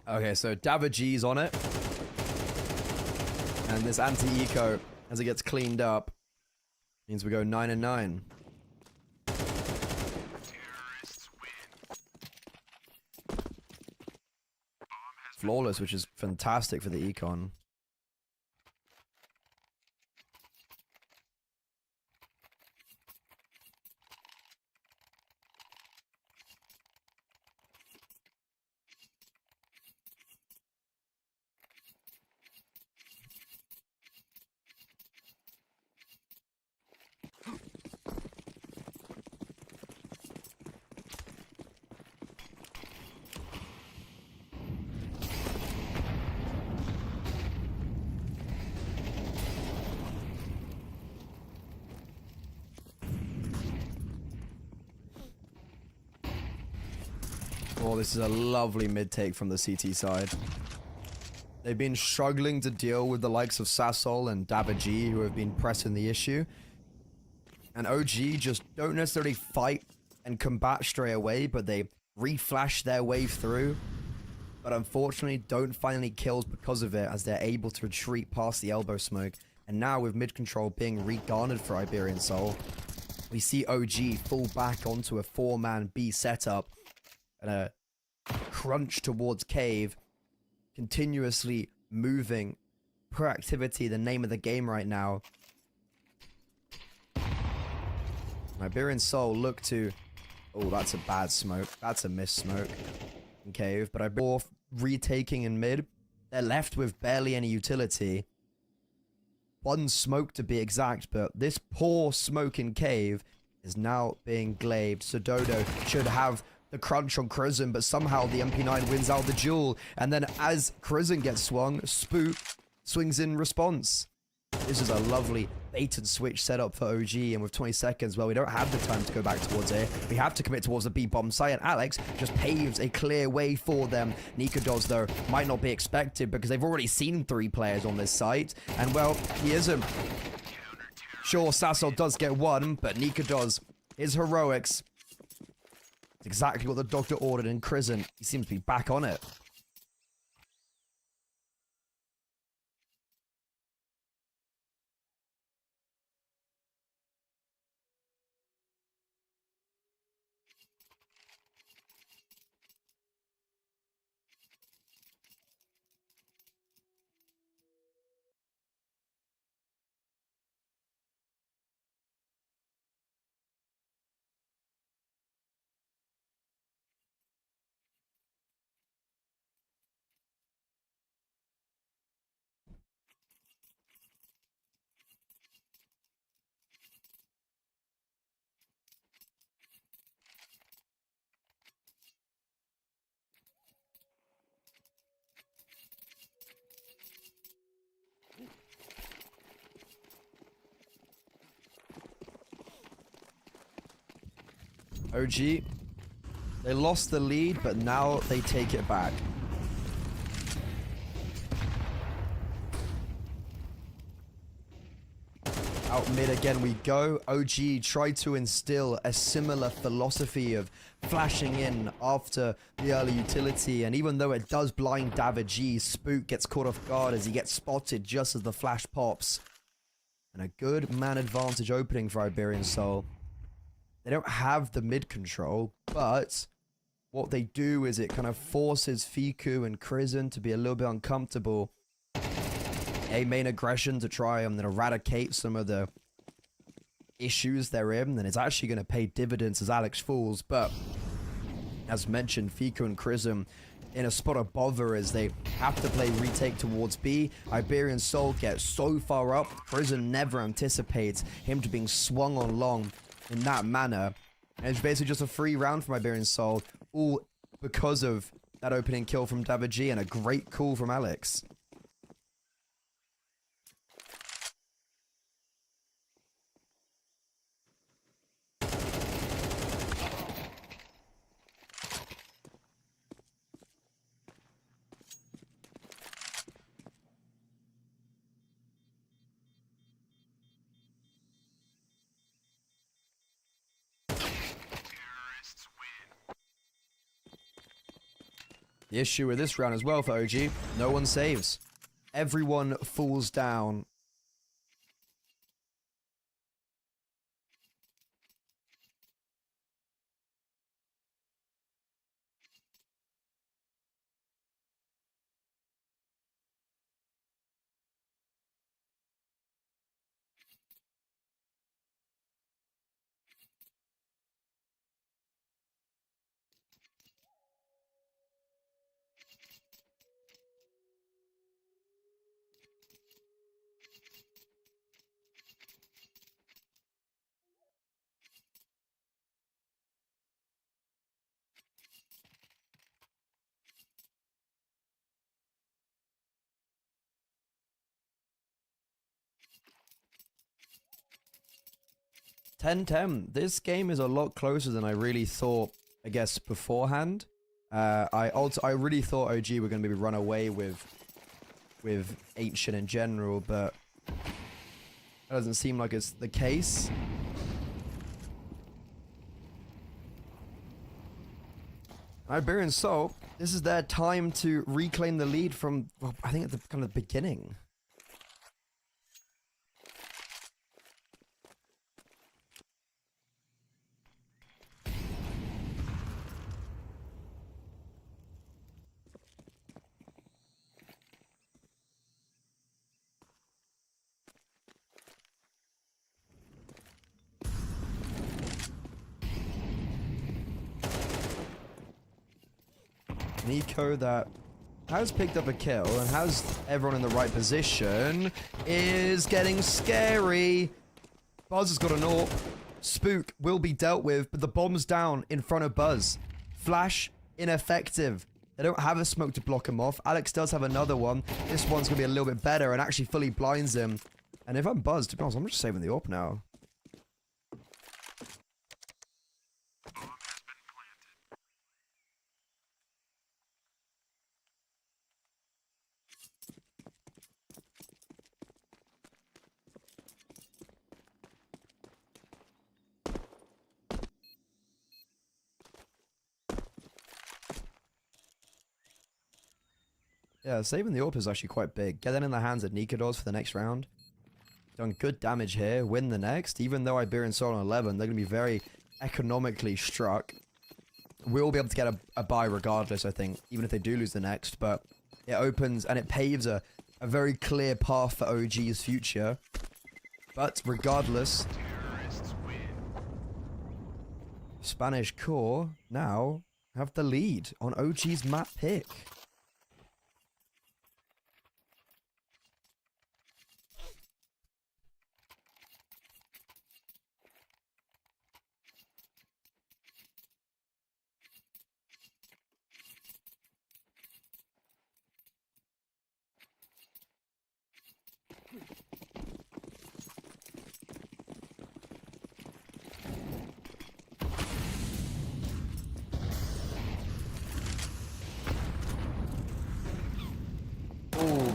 Okay, so G's on it. And this anti-eco, as it gets cleaned up, means we go 9 and 9. Flawless, which is fantastic for the econ. Oh, this is a lovely mid-take from the CT side. They've been struggling to deal with the likes of Sassol and G, who have been pressing the issue. And OG just don't necessarily fight and combat straight away, but they reflash their way through. But unfortunately, don't find any kills because of it, as they're able to retreat past the elbow smoke. And now with mid-control being re-garnered for Iberian Soul, we see OG fall back onto a 4-man B setup. And a crunch towards cave, continuously moving. Proactivity, the name of the game right now. Iberian Soul look to... Oh, that's a bad smoke. That's a missed smoke in cave. But Iberian retaking in mid. They're left with barely any utility. 1 smoke to be exact, but this poor smoke in cave is now being glaived. So Dodo should have the crunch on Crizzen, but somehow the MP9 wins out the duel. And then as Crizzen gets swung, Spook swings in response. This is a lovely bait and switch setup for OG, and with 20 seconds, well, we don't have the time to go back towards A. We have to commit towards the B-bomb site, and Alex just paves a clear way for them. Nikodos, though, might not be expected because they've already seen 3 players on this site, and well, he isn't. Sure, Sassol does get 1, but Nikodos, his heroics, it's exactly what the doctor ordered in Crizzen. He seems to be back on it. OG They lost the lead, but now they take it back. Out mid again we go. OG tried to instill a similar philosophy of flashing in after the early utility, and even though it does blind Davig, Spook gets caught off guard as he gets spotted just as the flash pops. And a good man advantage opening for Iberian Soul. They don't have the mid control, but what they do is it kind of forces Fiku and Krizen to be a little bit uncomfortable. A main aggression to try and eradicate some of the issues they're in, and it's actually going to pay dividends as Alex falls. But as mentioned, Fiku and Krizen in a spot of bother as they have to play retake towards B. Iberian Soul gets so far up, Krizen never anticipates him to being swung on long in that manner. And it's basically just a free round from Iberian Soul, all because of that opening kill from Davig and a great call from Alex. Terrorists win. The issue with this round as well for OG, no one saves. Everyone falls down. $10-10. This game is a lot closer than I really thought, I guess, beforehand. I really thought OG were going to maybe run away with Ancient in general, but that doesn't seem like it's the case. Iberian Soul, this is their time to reclaim the lead from, well, I think at the kind of beginning. Nico that has picked up a kill and has everyone in the right position is getting scary. Buzz has got an AWP. Spook will be dealt with, but the bomb's down in front of Buzz. Flash ineffective. They don't have a smoke to block him off. Alex does have another one. This one's going to be a little bit better and actually fully blinds him. And if I'm Buzz, to be honest, I'm just saving the AWP now. Yeah, saving the AWP is actually quite big. Get that in the hands of Nikados for the next round. Done good damage here. Win the next. Even though Iberian Soul on 11, they're going to be very economically struck. We'll be able to get a buy regardless, I think, even if they do lose the next. But it opens and it paves a very clear path for OG's future. But regardless, Terrorists win. Spanish Core now have the lead on OG's map pick.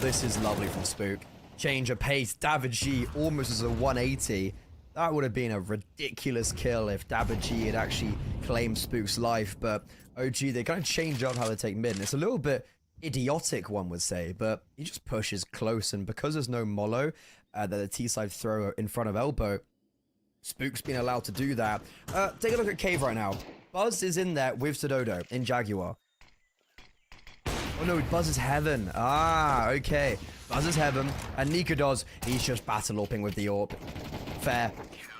this is lovely from Spook. Change of pace. David almost as a 180. That would have been a ridiculous kill if David had actually claimed Spook's life. But OG, they kind of change up how they take mid. And it's a little bit idiotic, one would say. But he just pushes close. And because there's no Molo, that the T-side throw in front of Elbow, Spook's been allowed to do that. Take a look at Cave right now. Buzz is in there with Sododo in Jaguar. Oh no, Buzz is Heaven. Ah, okay. Buzz is Heaven. And Nikodos, he's just battle AWPing with the AWP. Fair.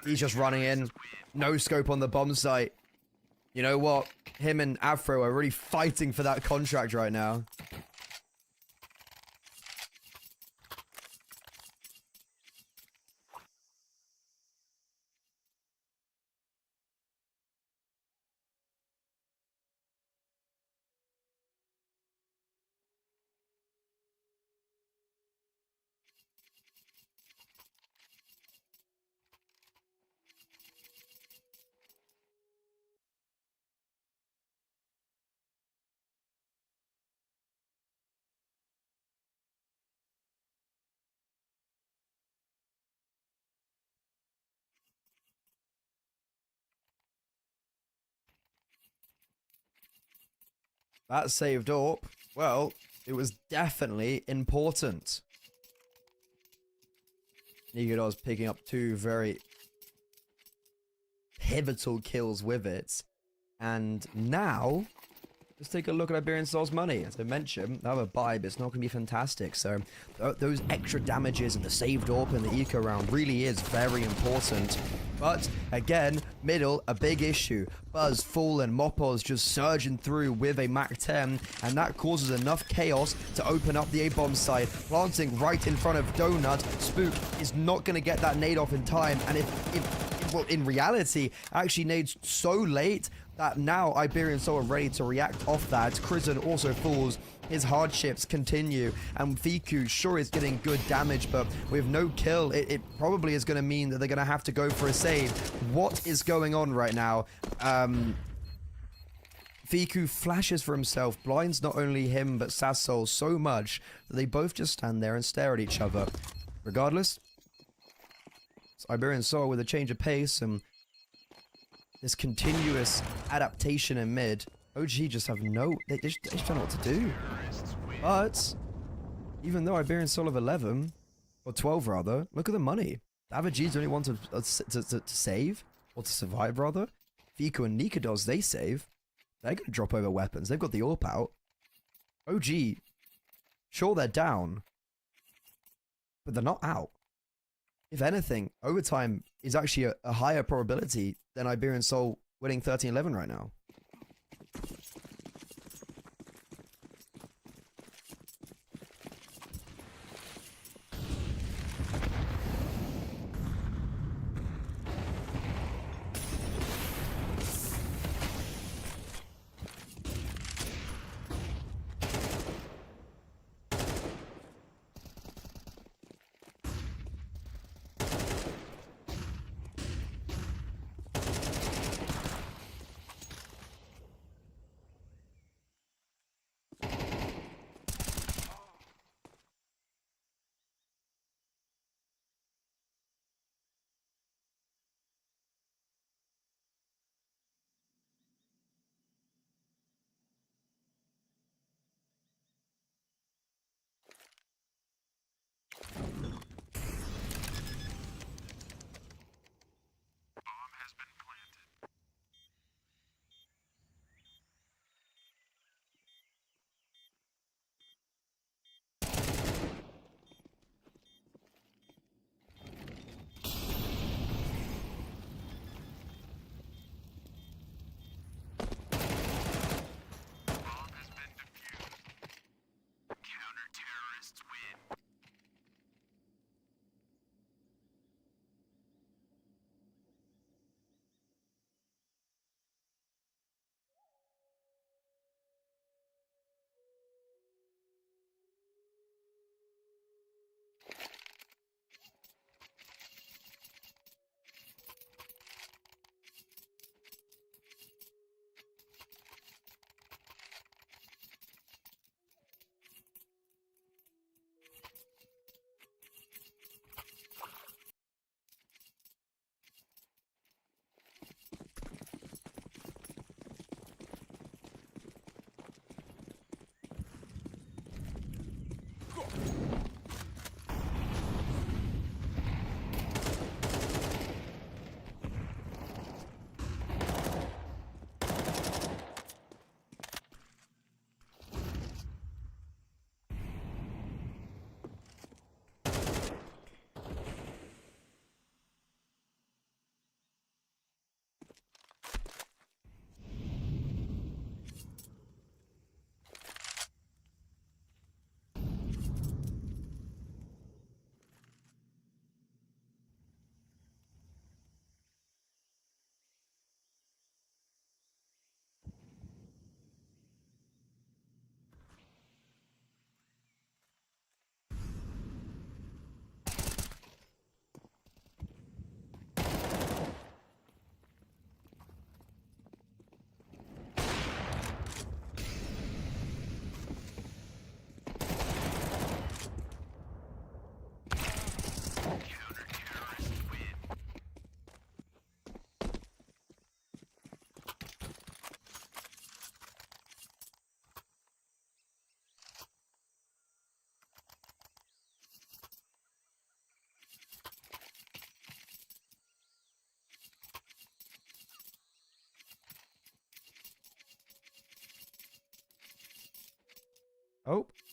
He's just running in. No scope on the bomb site. You know what? Him and Afro are really fighting for that contract right now. That saved AWP. Well, it was definitely important. Nikodos picking up 2 very pivotal kills with it. And now, let's take a look at Iberian Soul's money. As I mentioned, they have a buy, but it's not going to be fantastic. So those extra damages and the saved AWP and the eco round really is very important. But again, middle, a big issue. Buzz, Fallen, Mopos just surging through with a Mach 10, and that causes enough chaos to open up the A-bomb side, planting right in front of Donut. Spook is not going to get that nade off in time, and well, in reality, actually nades so late that now Iberian Soul are ready to react off that. Kristen also falls. His hardships continue, and Fiku sure is getting good damage, but with no kill, it probably is going to mean that they're going to have to go for a save. What is going on right now? Fiku flashes for himself, blinds not only him but Sassol so much that they both just stand there and stare at each other. Regardless, it's Iberian Soul with a change of pace and this continuous adaptation in mid. OG just have they just don't know what to do. But even though Iberian Soul of 11 or 12 rather, look at the money. David only want to save or to survive rather. Fiku and Nikodos, they save. They're gonna drop over weapons. They've got the AWP out. OG, sure they're down, but they're not out. If anything, overtime is actually a higher probability than Iberian Soul winning 13-11 right now.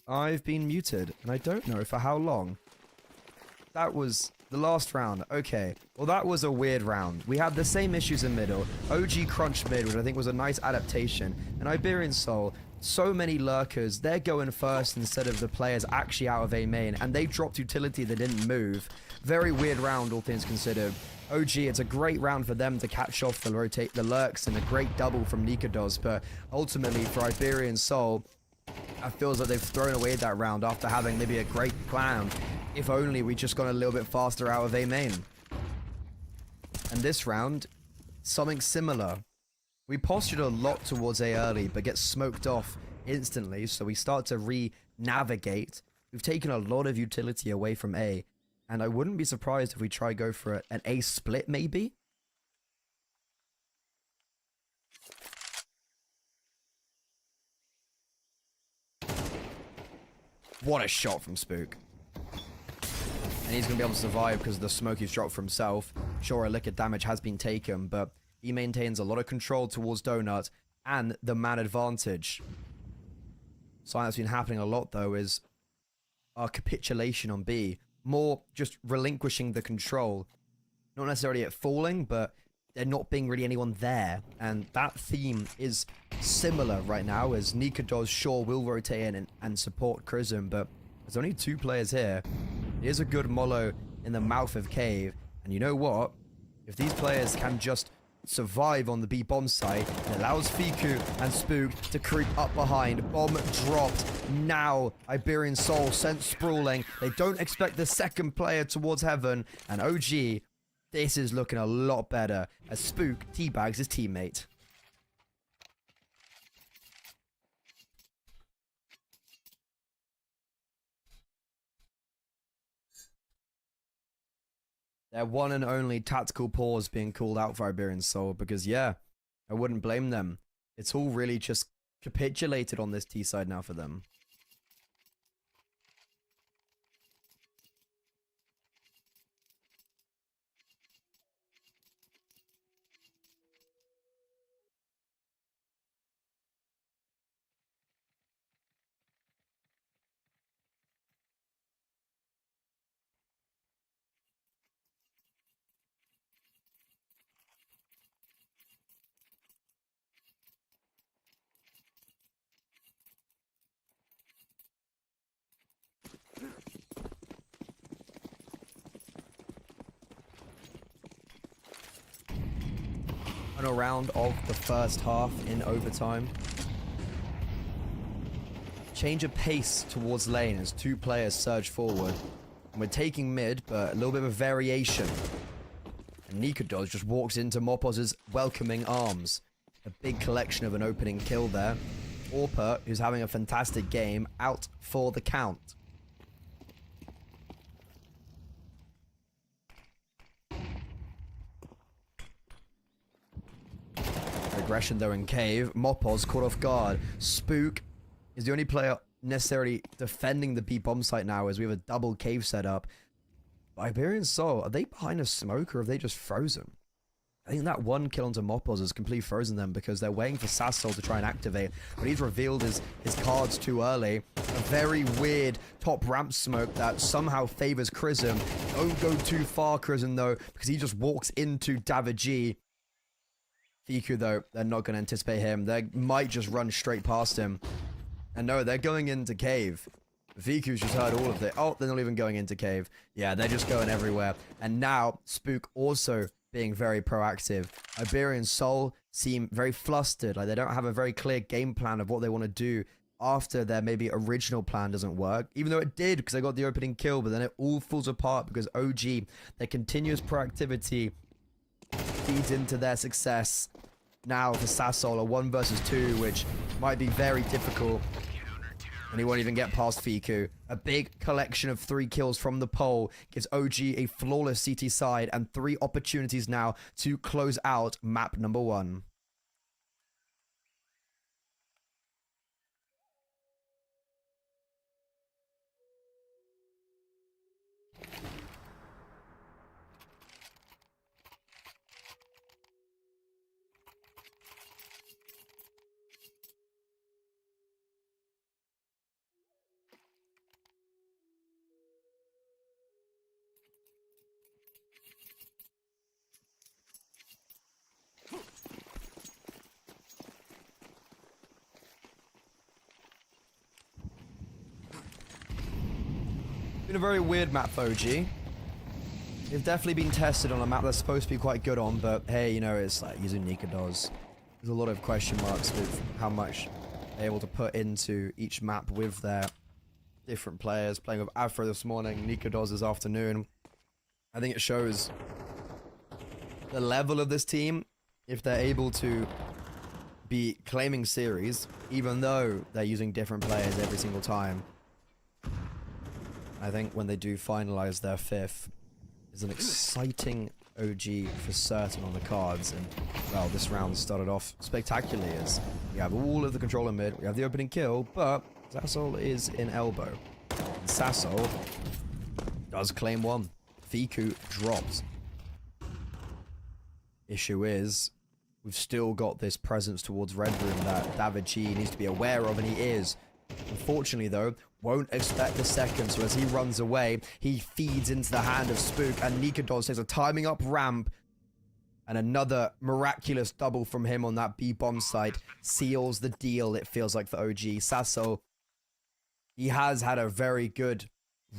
I've been muted, and I don't know for how long. That was the last round. Okay. Well, that was a weird round. We had the same issues in middle. OG crunched mid, which I think was a nice adaptation. And Iberian Soul, so many lurkers. They're going first instead of the players actually out of A main. And they dropped utility that didn't move. Very weird round, all things considered. OG, it's a great round for them to catch off the lurks and a great double from Nikados. But ultimately, for Iberian Soul, it feels like they've thrown away that round after having maybe a great plan. If only we just got a little bit faster out of A main. And this round, something similar. We postured a lot towards A early, but get smoked off instantly, so we start to re-navigate. We've taken a lot of utility away from A, and I wouldn't be surprised if we try go for an A split, maybe? What a shot from Spook. And he's going to be able to survive because of the smoke he's dropped for himself. Sure, a liquid damage has been taken, but he maintains a lot of control towards Donut and the man advantage. Something that's been happening a lot, though, is our capitulation on B. More just relinquishing the control. Not necessarily it falling, but there not being really anyone there. And that theme is similar right now, as Nikados sure will rotate in and support Chrism, but there's only 2 players here. Here's a good mollo in the mouth of Cave. And you know what? If these players can just survive on the B bomb site, it allows Fiku and Spook to creep up behind. Bomb dropped. Now Iberian Soul sent sprawling. They don't expect the second player towards heaven. And OG, this is looking a lot better as Spook teabags his teammate. Their one and only tactical pause being called out for Iberian Soul because, yeah, I wouldn't blame them. It's all really just capitulated on this T side now for them. Final round of the first half in overtime. Change of pace towards lane as 2 players surge forward. And we're taking mid, but a little bit of a variation. And Nikados just walks into Mopos' welcoming arms. A big collection of an opening kill there. Orpa, who's having a fantastic game, out for the count. Aggression though in Cave. Mopos caught off guard. Spook is the only player necessarily defending the B bomb site now as we have a double Cave setup. Iberian Soul, are they behind a smoke or have they just frozen? I think that one kill onto Mopos has completely frozen them because they're waiting for Sassol to try and activate. But he's revealed his cards too early. A very weird top ramp smoke that somehow favors Chrism. Don't go too far, Chrism, though, because he just walks into Daviji. Fiku, though, they're not going to anticipate him. They might just run straight past him. And no, they're going into Cave. Viku's just heard all of it. Oh, they're not even going into Cave. Yeah, they're just going everywhere. And now, Spook also being very proactive. Iberian Soul seem very flustered. Like, they don't have a very clear game plan of what they want to do after their maybe original plan doesn't work. Even though it did, because they got the opening kill, but then it all falls apart because OG, their continuous proactivity feeds into their success. Now for Sassol, a 1 versus 2, which might be very difficult. And he won't even get past Fiku. A big collection of 3 kills from the pole gives OG a flawless CT side and 3 opportunities now to close out map number 1. been a very weird map for OG. They've definitely been tested on a map that's supposed to be quite good on, but hey, you know, it's like using Nikados. There's a lot of question marks with how much they're able to put into each map with their different players. Playing with Afro this morning, Nikados this afternoon. I think it shows the level of this team if they're able to be claiming series, even though they're using different players every single time. I think when they do finalize their 5th, is an exciting OG for certain on the cards. And well, this round started off spectacularly as we have all of the controller mid, we have the opening kill, but Sassol is in elbow. And Sassol does claim one. Fiku drops. Issue is, we've still got this presence towards Red Room that David Chi needs to be aware of, and he is. Unfortunately, though, won't expect the second, so as he runs away, he feeds into the hand of Spook, and Nikados takes a timing up ramp, and another miraculous double from him on that B-bomb site seals the deal, it feels like, for OG. Sasso, he has had a very good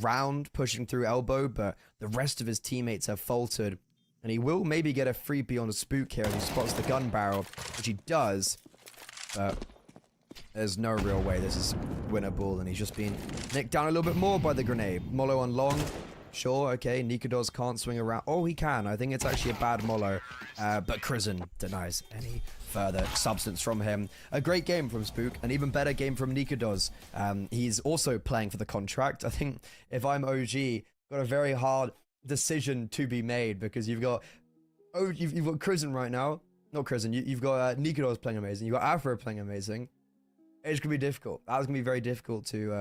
round pushing through elbow, but the rest of his teammates have faltered. And he will maybe get a freebie on a Spook here as he spots the gun barrel, which he does. But there's no real way this is winnable, and he's just been nicked down a little bit more by the grenade. Molo on long. Sure, okay, Nikados can't swing around. Oh, he can. I think it's actually a bad Molo. But Crizzen denies any further substance from him. A great game from Spook, an even better game from Nikados. He's also playing for the contract. I think if I'm OG, got a very hard decision to be made, because you've got you've got Crizzen right now. Not Crizzen, you've got Nikados playing amazing. You've got Afro playing amazing. It's gonna be difficult. That's gonna be very difficult to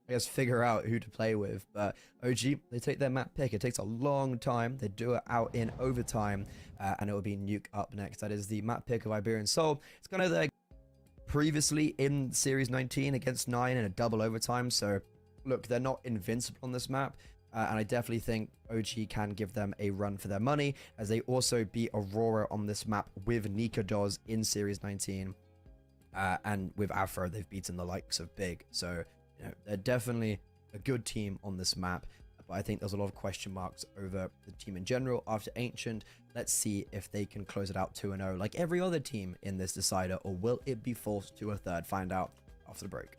I guess figure out who to play with. But OG, they take their map pick. It takes a long time. They do it out in overtime, and it will be Nuke up next. That is the map pick of Iberian Soul. It's kind of like previously in Series 19 against 9 in a double overtime. So look, they're not invincible on this map. And I definitely think OG can give them a run for their money, as they also beat Aurora on this map with Nikados in Series 19. And with Afro, they've beaten the likes of Big. So, you know, they're definitely a good team on this map. But I think there's a lot of question marks over the team in general after Ancient. Let's see if they can close it out 2-0 like every other team in this decider, or will it be forced to a third? Find out after the break.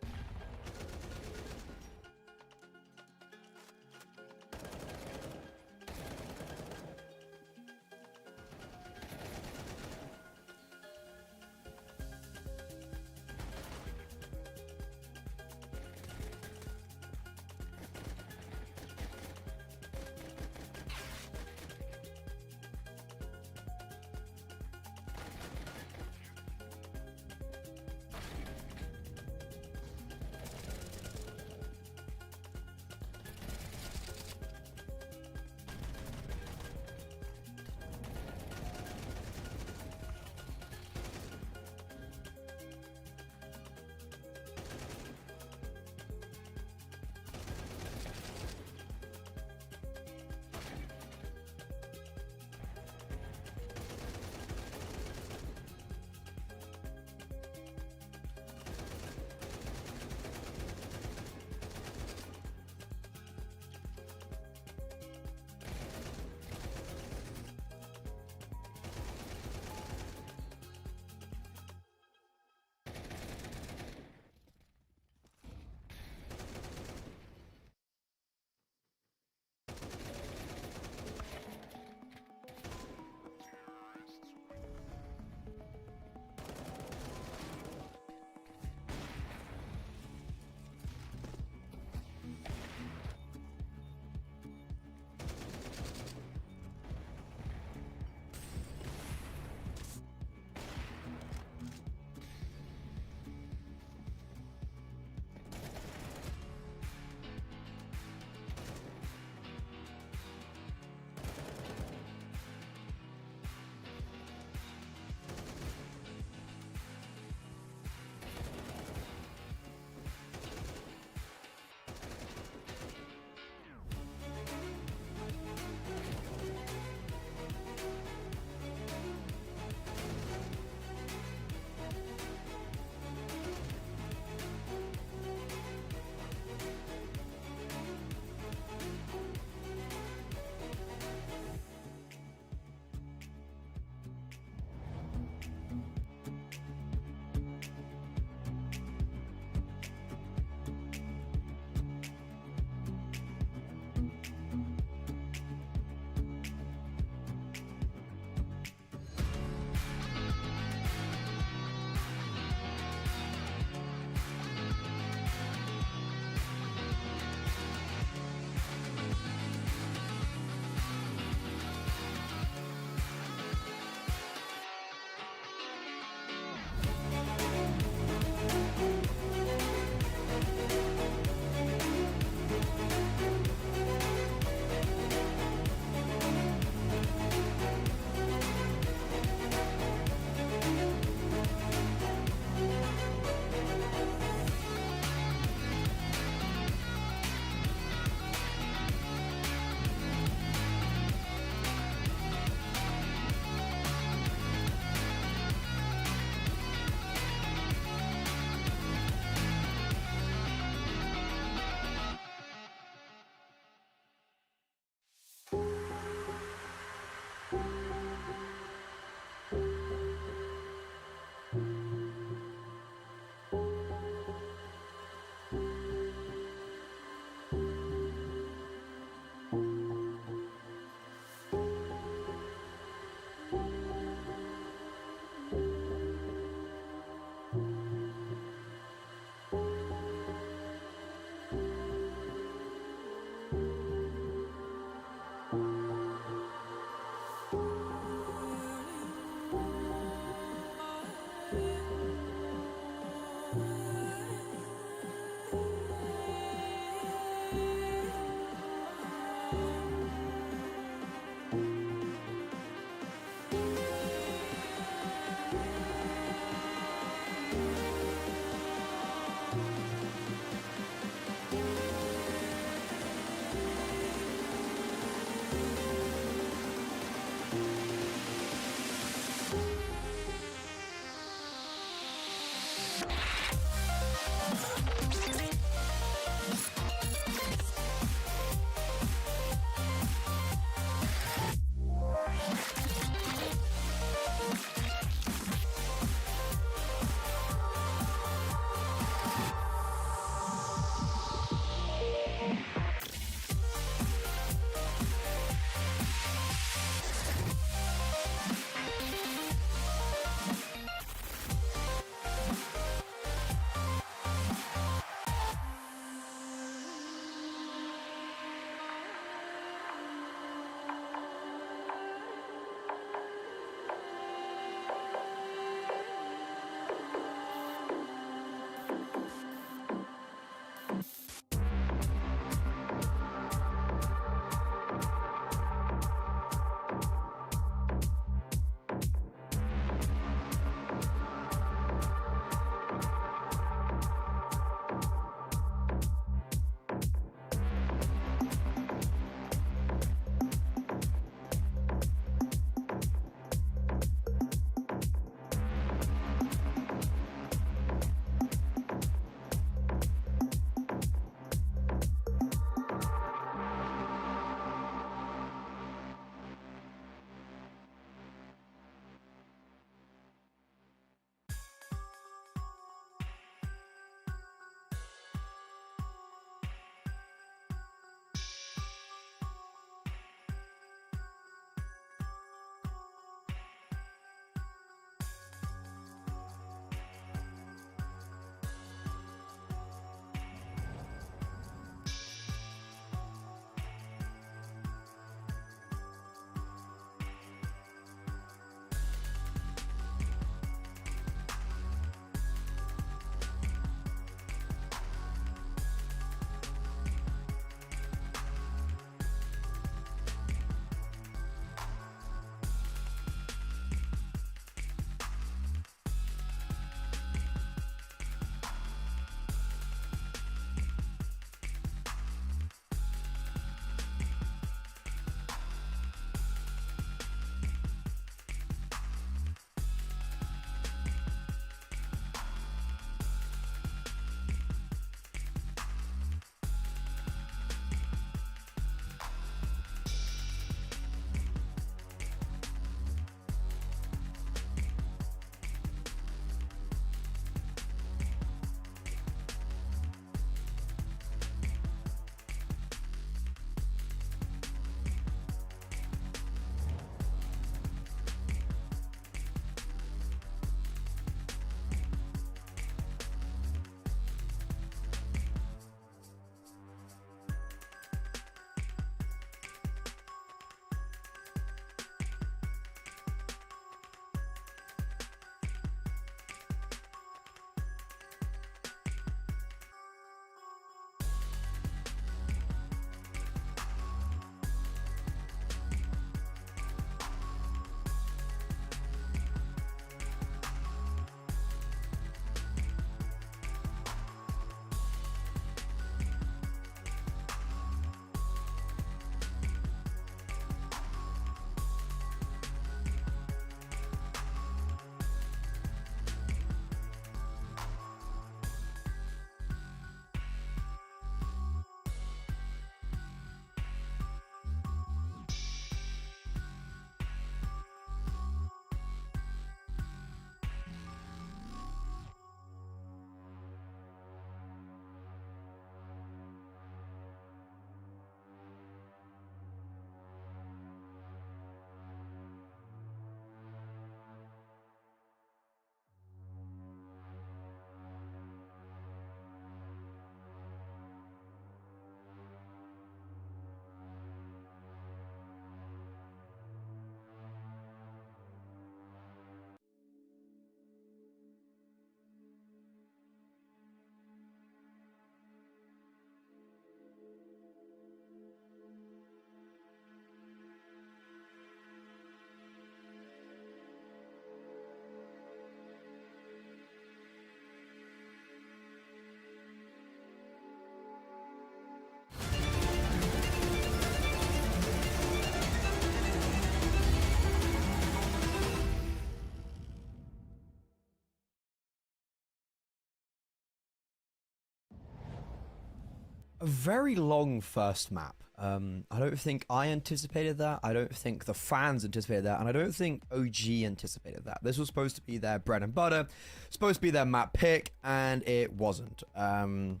a very long first map. I don't think I anticipated that. I don't think the fans anticipated that. And I don't think OG anticipated that. This was supposed to be their bread and butter, supposed to be their map pick, and it wasn't. And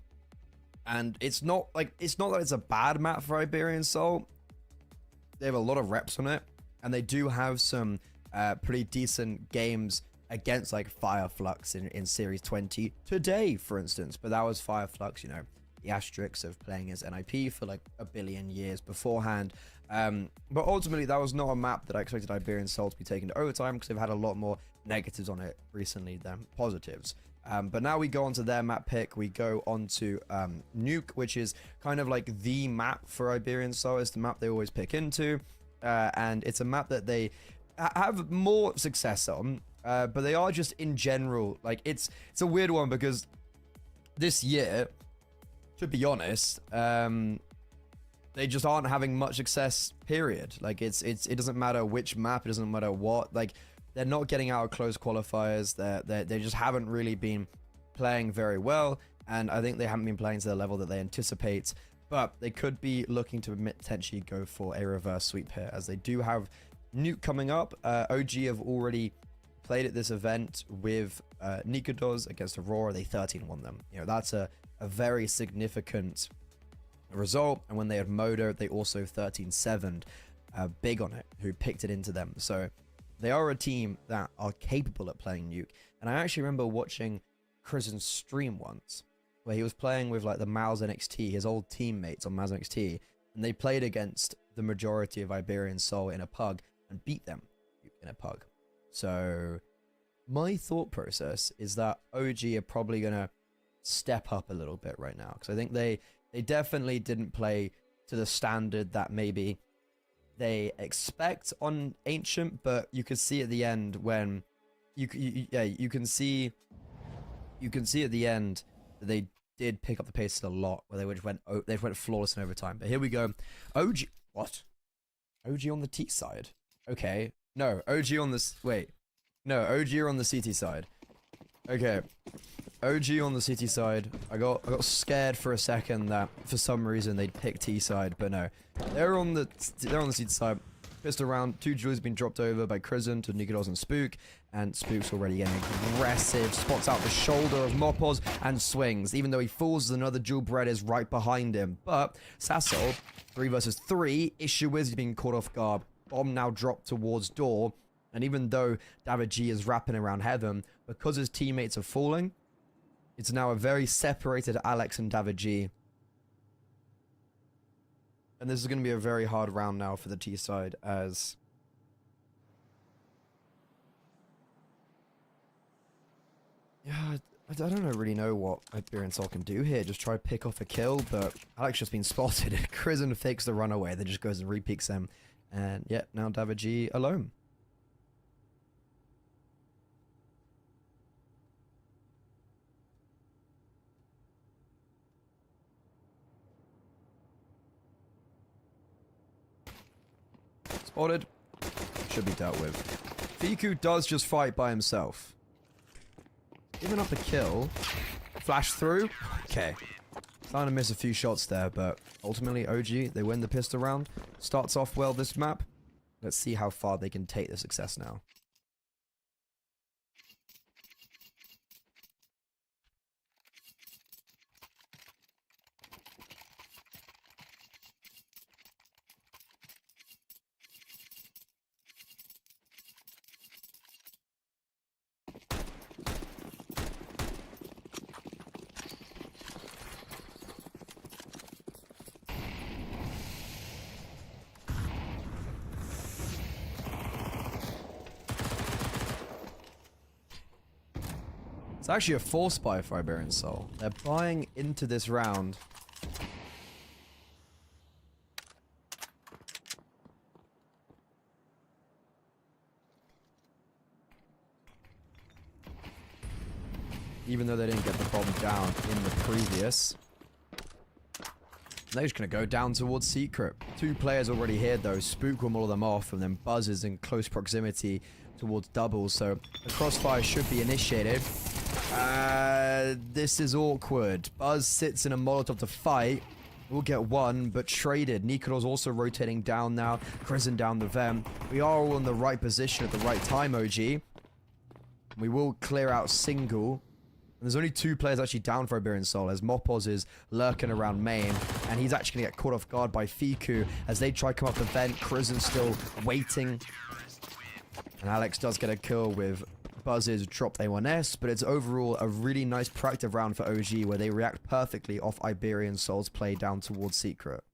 it's not that it's a bad map for Iberian Soul. They have a lot of reps on it, and they do have some pretty decent games against like Fireflux in Series 20 today, for instance. But that was Fireflux, you know, the asterisks of playing as NIP for like a billion years beforehand. But ultimately, that was not a map that I expected Iberian Soul to be taken to overtime, because they've had a lot more negatives on it recently than positives. But now we go on to their map pick. We go on to Nuke, which is kind of like the map for Iberian Soul. It's the map they always pick into. And it's a map that they have more success on. But they are just in general, like it's a weird one, because this year, to be honest, they just aren't having much success, period. Like it doesn't matter which map, it doesn't matter what, like they're not getting out of close qualifiers. They just haven't really been playing very well, and I think they haven't been playing to the level that they anticipate. But they could be looking to potentially go for a reverse sweep here, as they do have Nuke coming up. OG have already played at this event with Nikodos against Aurora. They 13-1 them. You know, that's a very significant result. And when they had Modo, they also 13-7'd Big on it, who picked it into them. So they are a team that are capable at playing Nuke. And I actually remember watching Chris's stream once, where he was playing with like the Mouse NXT, his old teammates on Mouse NXT, and they played against the majority of Iberian Soul in a pug and beat them in a pug. So my thought process is that OG are probably going to step up a little bit right now, because I think they definitely didn't play to the standard that maybe they expect on Ancient, but you could see at the end when you can see at the end that they did pick up the pace a lot, where they went flawless in overtime. But here we go. OG on the T side. Okay. No, OG on this. Wait. No, OG are on the CT side. Okay. OG on the CT side. I got scared for a second that for some reason they'd pick T side, but no. They're on the CT side. Pistol round. 2 jewels been dropped over by Krisen to Nikodos and Spook. And Spook's already getting aggressive. Spots out the shoulder of Mopos and swings. Even though he falls, another jewel bread is right behind him. But Sassel, 3 versus 3. Issue is he's being caught off guard. Bomb now dropped towards door. And even though David G is wrapping around heaven, because his teammates are falling, it's now a very separated Alex and David G. And this is going to be a very hard round now for the T side, as yeah, I don't really know what Iberian Soul can do here. Just try to pick off a kill, but Alex just been spotted. Krisen fakes the runaway, then just goes and repeaks him. And yeah, now David G alone. Spotted. Should be dealt with. Fiku does just fight by himself. Giving up a kill. Flash through. Okay. Starting to miss a few shots there, but ultimately OG, they win the pistol round. Starts off well this map. Let's see how far they can take the success now. It's actually a force buy for Iberian Soul. They're buying into this round. Even though they didn't get the bomb down in the previous. They're just going to go down towards Secret. 2 players already here though. Spook will mull them off, and then Buzz is in close proximity towards doubles, so the crossfire should be initiated. This is awkward. Buzz sits in a Molotov to fight. We'll get one, but traded. Nikodor's also rotating down now. Crimson down the vent. We are all in the right position at the right time, OG. We will clear out single. And there's only 2 players actually down for Iberian Soul, as Mopoz is lurking around main, and he's actually going to get caught off guard by Fiku as they try to come up the vent. Crimson's still waiting. And Alex does get a kill with Buzz's drop A1S, but it's overall a really nice proactive round for OG where they react perfectly off Iberian Soul's play down towards Secret.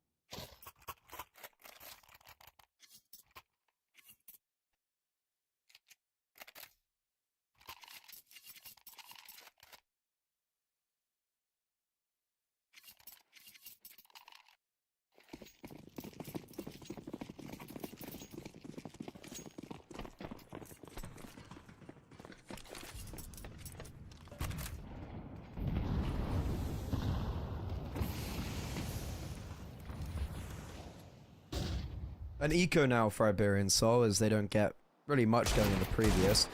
An eco now for Iberian Soul, as they don't get really much going in the previous.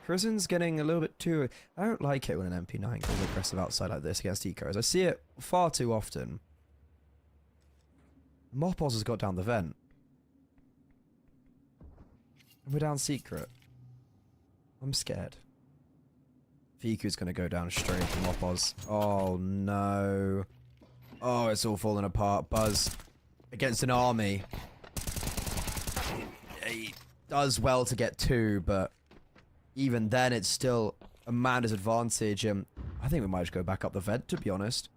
Prison's getting a little bit too... I don't like it when an MP9 goes aggressive outside like this against ecos. I see it far too often. Mopoz has got down the vent. And we're down secret. I'm scared. Fiku's gonna go down straight to Mopoz. Oh no. Oh, it's all falling apart. Buzz against an army. He does well to get 2, but even then it's still a man disadvantage. I think we might just go back up the vent, to be honest.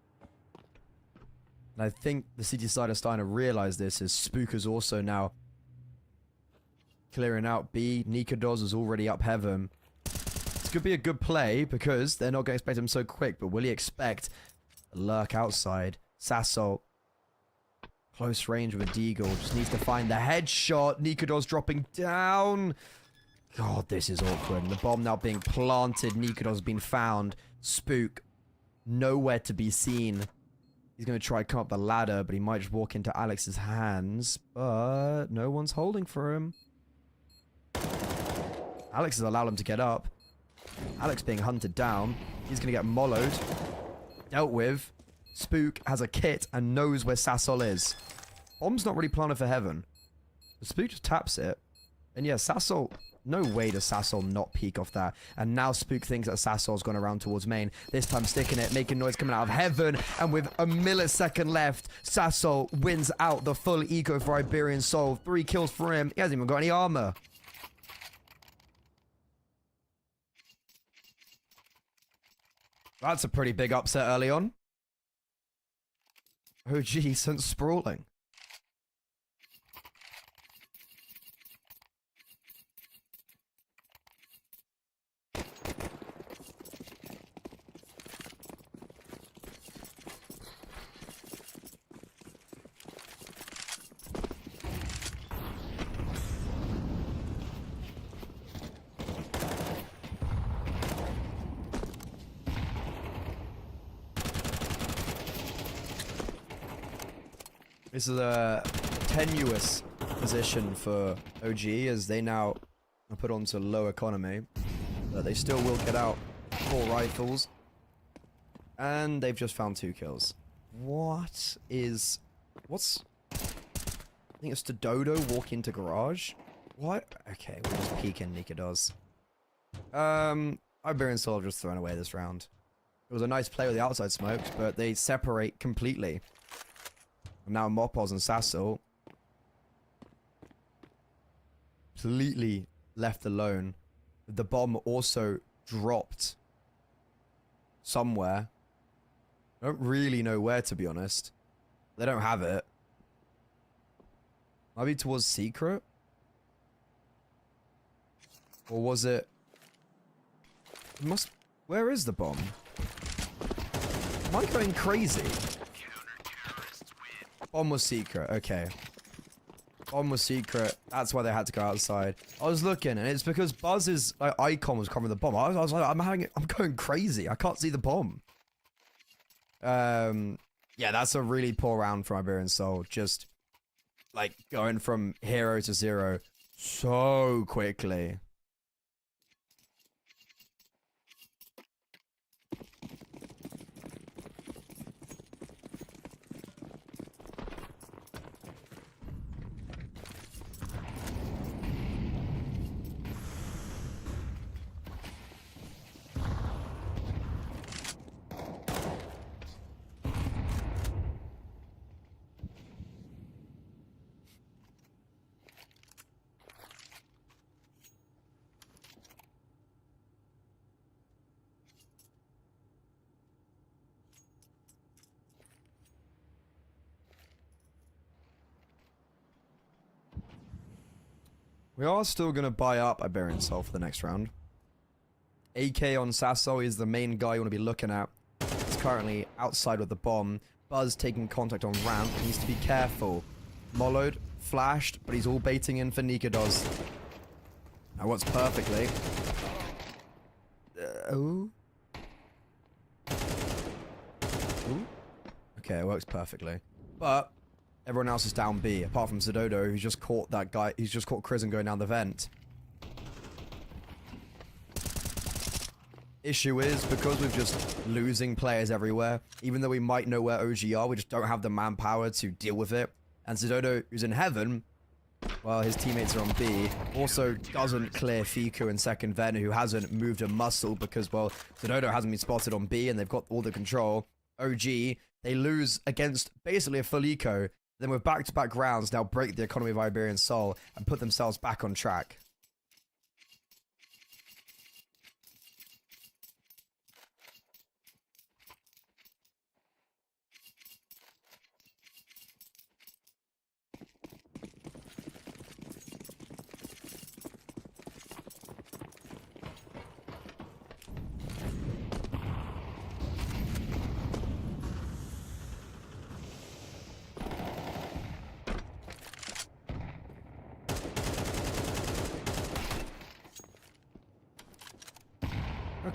And I think the city side are starting to realize this, as Spook is also now clearing out B. Nikodos is already up heaven. This could be a good play because they're not going to expect him so quick, but will he expect a lurk outside? Sasso, close range with a deagle, just needs to find the headshot. Nikodos dropping down. God, this is awkward. And the bomb now being planted. Nikodos been found. Spook, nowhere to be seen. He's going to try to come up the ladder, but he might just walk into Alex's hands. But no one's holding for him. Alex has allowed him to get up. Alex being hunted down. He's going to get mollowed. Dealt with. Spook has a kit and knows where Sassol is. Bomb's not really planted for heaven. The Spook just taps it. And yeah, Sassol... No way does Sassol not peek off that. And now Spook thinks that Sassol's gone around towards main. This time sticking it, making noise coming out of heaven. And with a millisecond left, Sassol wins out the full eco for Iberian Soul. 3 kills for him. He hasn't even got any armor. That's a pretty big upset early on. OG sent sprawling. This is a tenuous position for OG as they now are put onto low economy. But they still will get out 4 rifles. And they've just found 2 kills. What's... I think it's to Dodo walk into garage? What? Okay, we'll just peek in Nikodos. Iberian Soul just thrown away this round. It was a nice play with the outside smokes, but they separate completely. And now Mopoz and Sasso completely left alone. The bomb also dropped somewhere. I don't really know where, to be honest. They don't have it. Maybe towards Secret? Or was it... Where is the bomb? Am I going crazy? Bomb was Secret, okay. Bomb was Secret, that's why they had to go outside. I was looking, and it's because Buzz's icon was covering the bomb. I was like, I'm going crazy. I can't see the bomb. Yeah, that's a really poor round from Iberian Soul. Just, like, going from hero to 0 so quickly. We are still going to buy up Iberian Soul for the next round. AK on Sasso is the main guy you want to be looking at. He's currently outside with the bomb. Buzz taking contact on ramp. Needs to be careful. Mollowed, flashed, but he's all baiting in for Nikados. That works perfectly. Ooh. Ooh. Okay, it works perfectly. But everyone else is down B, apart from Zidodo, who's just caught that guy. He's just caught Crism going down the vent. Issue is, because we're just losing players everywhere, even though we might know where OG are, we just don't have the manpower to deal with it. And Zidodo, who's in heaven, well, his teammates are on B, also doesn't clear Fiku and second Ven, who hasn't moved a muscle because, well, Zidodo hasn't been spotted on B and they've got all the control. OG, they lose against basically a full eco. Then with back-to-back rounds, now break the economy of Iberian Soul and put themselves back on track.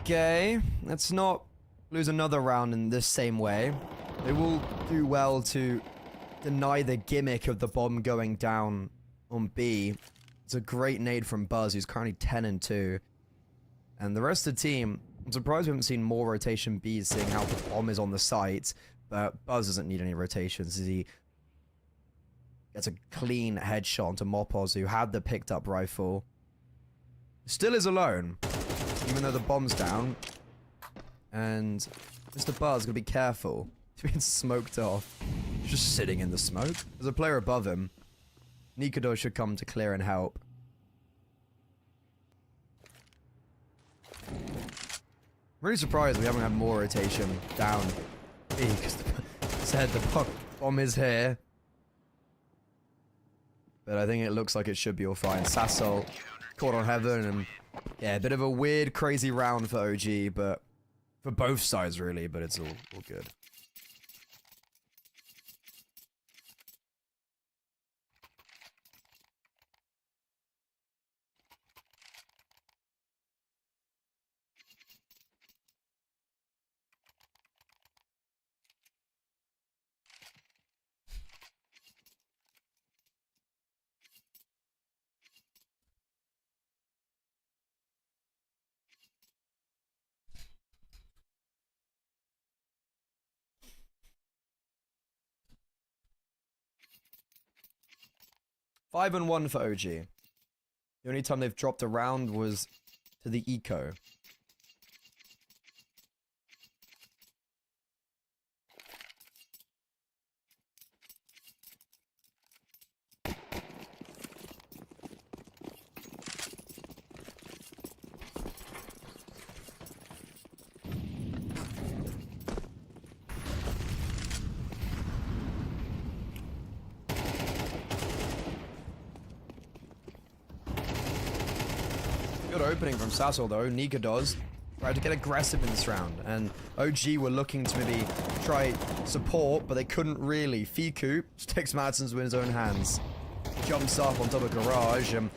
Okay, let's not lose another round in this same way. They will do well to deny the gimmick of the bomb going down on B. It's a great nade from Buzz, who's currently 10 and 2. And the rest of the team, I'm surprised we haven't seen more rotation Bs, seeing how the bomb is on the site. But Buzz doesn't need any rotations, as he gets a clean headshot onto Mopoz, who had the picked up rifle. Still is alone, even though the bomb's down. And Mr. Buzz, gotta be careful. He's being smoked off. He's just sitting in the smoke. There's a player above him. Nikado should come to clear and help. I'm really surprised we haven't had more rotation down B, because said the bomb is here. But I think it looks like it should be all fine. Sassol caught on heaven, and yeah, a bit of a weird, crazy round for OG, but for both sides really, but it's all good. Five and 1 for OG. The only time they've dropped a round was to the eco. Good opening from Sassel though. Nika does. Tried to get aggressive in this round, and OG were looking to maybe try support, but they couldn't really. Fiku just takes Madsen's in his own hands. Jumps up on top of Garage, and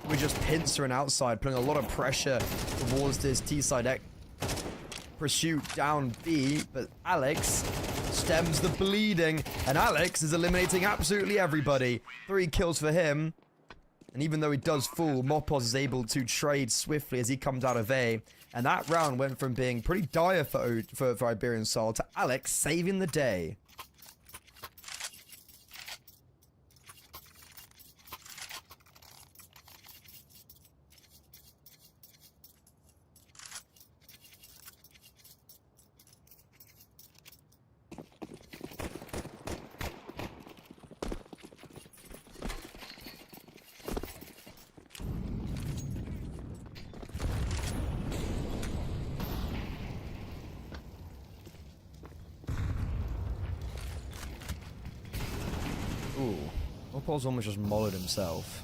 we're just pincering outside, putting a lot of pressure towards this T-side pursuit down B, but Alex stems the bleeding, and Alex is eliminating absolutely everybody. 3 kills for him. And even though he does fall, Mopos is able to trade swiftly as he comes out of A. And that round went from being pretty dire for Iberian Soul to Alex saving the day. Ooh, Opal's almost just mollowed himself.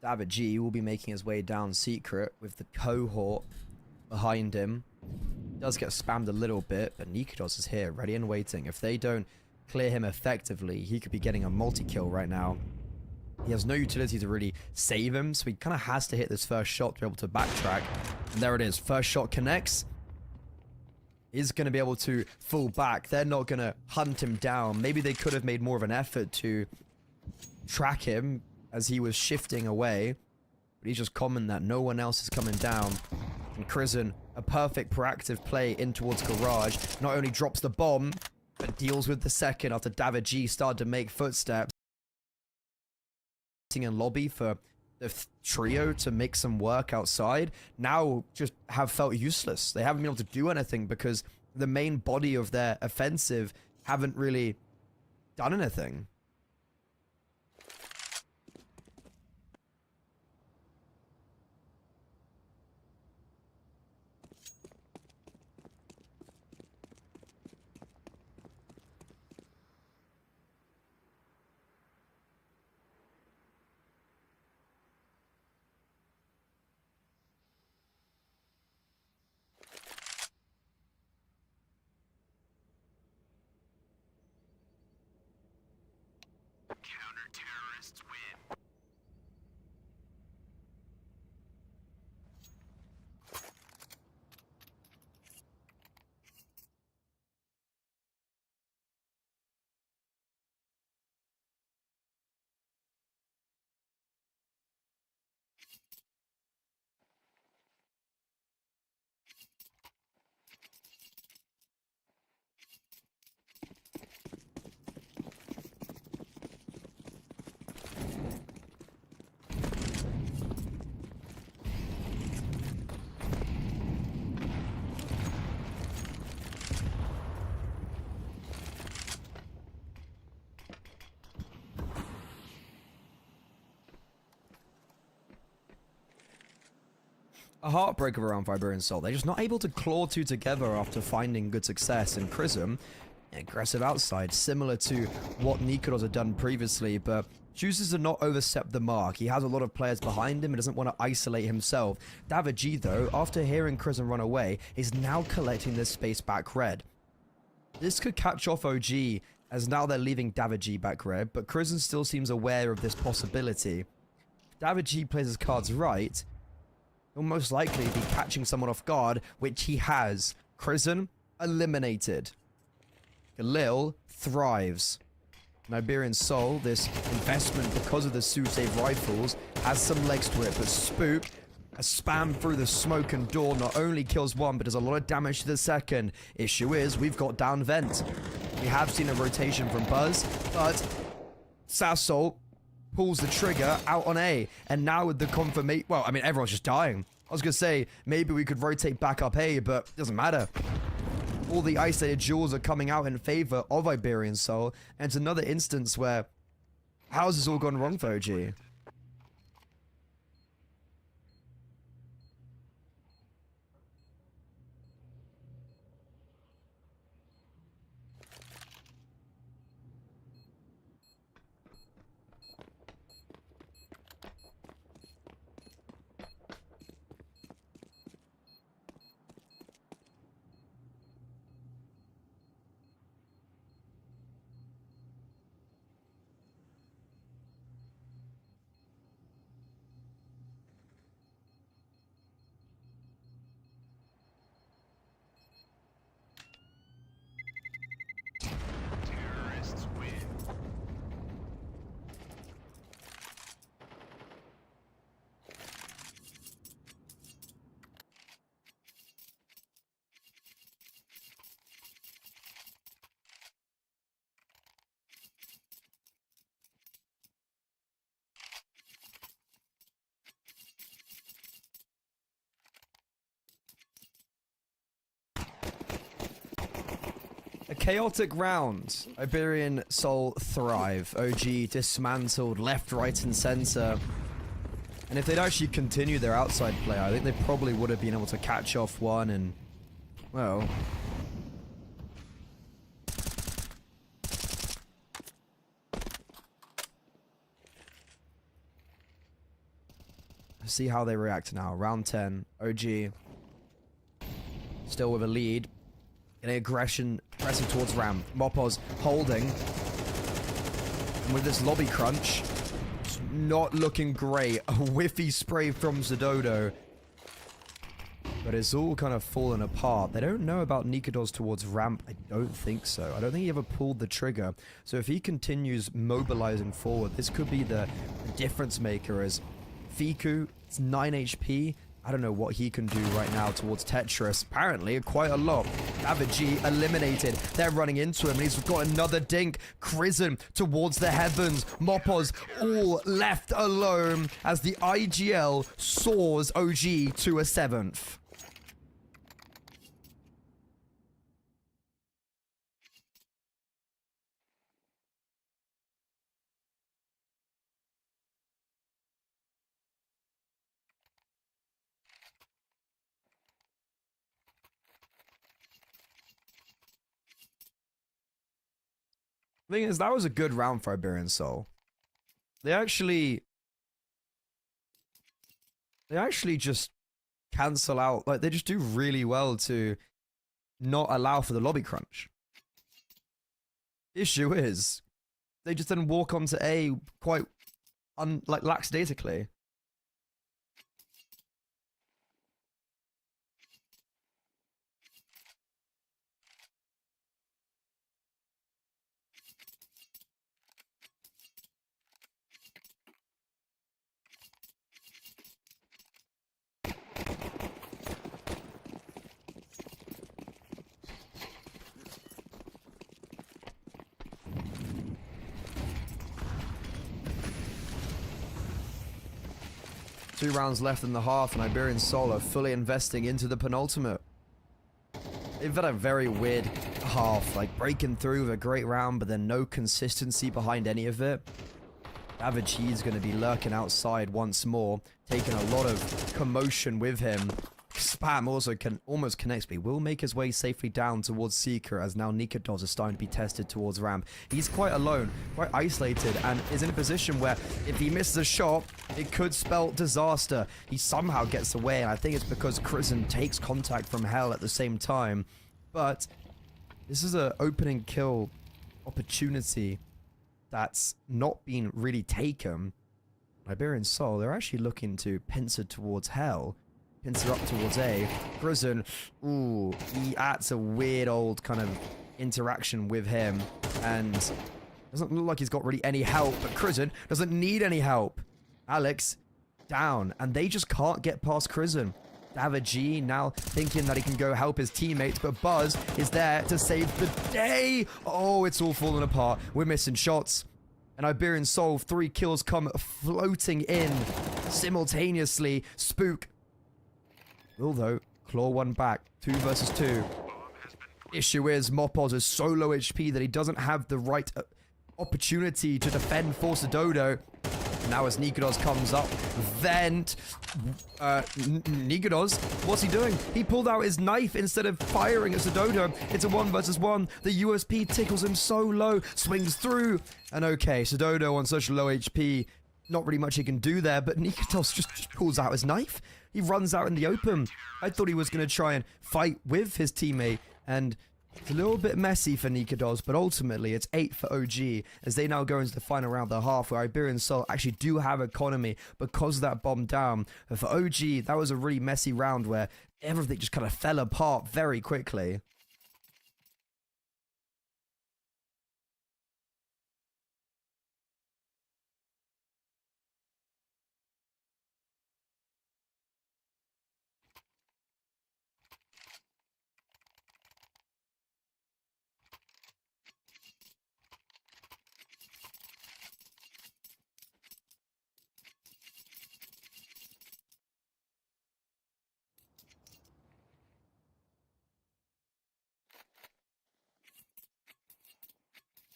David G will be making his way down secret with the cohort behind him. Does get spammed a little bit, but Nikodos is here, ready and waiting. If they don't clear him effectively, he could be getting a multi-kill right now. He has no utility to really save him, so he kind of has to hit this first shot to be able to backtrack. And there it is. First shot connects. Is going to be able to fall back. They're not going to hunt him down. Maybe they could have made more of an effort to track him as he was shifting away. But he's just common that no one else is coming down. And Crizzen, a perfect proactive play in towards Garage. Not only drops the bomb, but deals with the second after David G started to make footsteps. In lobby for the trio to make some work outside now just have felt useless. They haven't been able to do anything because the main body of their offensive haven't really done anything. Counter-terrorists win. A heartbreaker around Viberian Soul. They're just not able to claw two together after finding good success in Crizzen. Aggressive outside, similar to what Nikodos had done previously, but chooses to not overstep the mark. He has a lot of players behind him and doesn't want to isolate himself. David G, though, after hearing Crizzen run away, is now collecting this space back red. This could catch off OG, as now they're leaving David G back red, but Crizzen still seems aware of this possibility. If David G plays his cards right, he'll most likely be catching someone off guard, which he has. Crizzen eliminated. Khalil thrives. Iberian Soul, this investment because of the Save rifles, has some legs to it, but Spook, a spam through the smoke and door, not only kills one, but does a lot of damage to the second. Issue is, we've got down vent. We have seen a rotation from Buzz, but Sassol pulls the trigger out on A, and now with the confirmation, well, I mean, everyone's just dying. I was gonna say, maybe we could rotate back up A, but it doesn't matter. All the isolated jewels are coming out in favor of Iberian Soul, and it's another instance where, how's this all gone wrong for OG? Terrorists win. A chaotic round. Iberian Soul thrive. OG dismantled left, right, and center. And if they'd actually continued their outside play, I think they probably would have been able to catch off one and, well, see how they react now. Round 10, OG still with a lead. Getting aggression, pressing towards Ram. Mopos holding. And with this lobby crunch, it's not looking great. A whiffy spray from Zododo. But it's all kind of fallen apart. They don't know about Nikodos towards ramp. I don't think so. I don't think he ever pulled the trigger. So if he continues mobilizing forward, this could be the difference maker as Fiku, it's 9 HP. I don't know what he can do right now towards Tetris. Apparently, quite a lot. G eliminated. They're running into him, and he's got another dink. Crizzen towards the heavens. Mopos all left alone as the IGL soars OG to a 7th. Thing is, that was a good round for Iberian Soul. They actually just cancel out, like they just do really well to not allow for the lobby crunch. Issue is, they just then walk onto A quite like lackadaisically. Two rounds left in the half, and Iberian Soul are fully investing into the penultimate. They've had a very weird half, like breaking through with a great round, but then no consistency behind any of it. Avachi is going to be lurking outside once more, taking a lot of commotion with him. Spam also can almost connects me. Will make his way safely down towards Seeker as now Nikodos is starting to be tested towards ramp. He's quite alone, quite isolated, and is in a position where if he misses a shot, it could spell disaster. He somehow gets away, and I think it's because Crizzen takes contact from Hell at the same time. But this is an opening kill opportunity that's not been really taken. Iberian Soul, they're actually looking to pincer towards Hell. Pincer up towards A. Crizzen, ooh, that's a weird old kind of interaction with him. And doesn't look like he's got really any help, but Crizzen doesn't need any help. Alex, down. And they just can't get past Crizzen. G now thinking that he can go help his teammates, but Buzz is there to save the day. Oh, it's all falling apart. We're missing shots. And Iberian Soul, 3 kills come floating in simultaneously. Spook will, though, claw one back. 2 versus 2. Issue is, Mopos is so low HP that he doesn't have the right opportunity to defend for Zododo. Now as Nikodos comes up, Vent, Nikodos, what's he doing? He pulled out his knife instead of firing at Zododo. It's a 1 versus 1. The USP tickles him so low, swings through. And okay, Zododo on such low HP, not really much he can do there, but Nikodos just pulls out his knife. He runs out in the open. I thought he was going to try and fight with his teammate, and it's a little bit messy for Nikodos, but ultimately it's 8 for OG as they now go into the final round of the half where Iberian Soul actually do have economy because of that bomb down. But for OG, that was a really messy round where everything just kind of fell apart very quickly.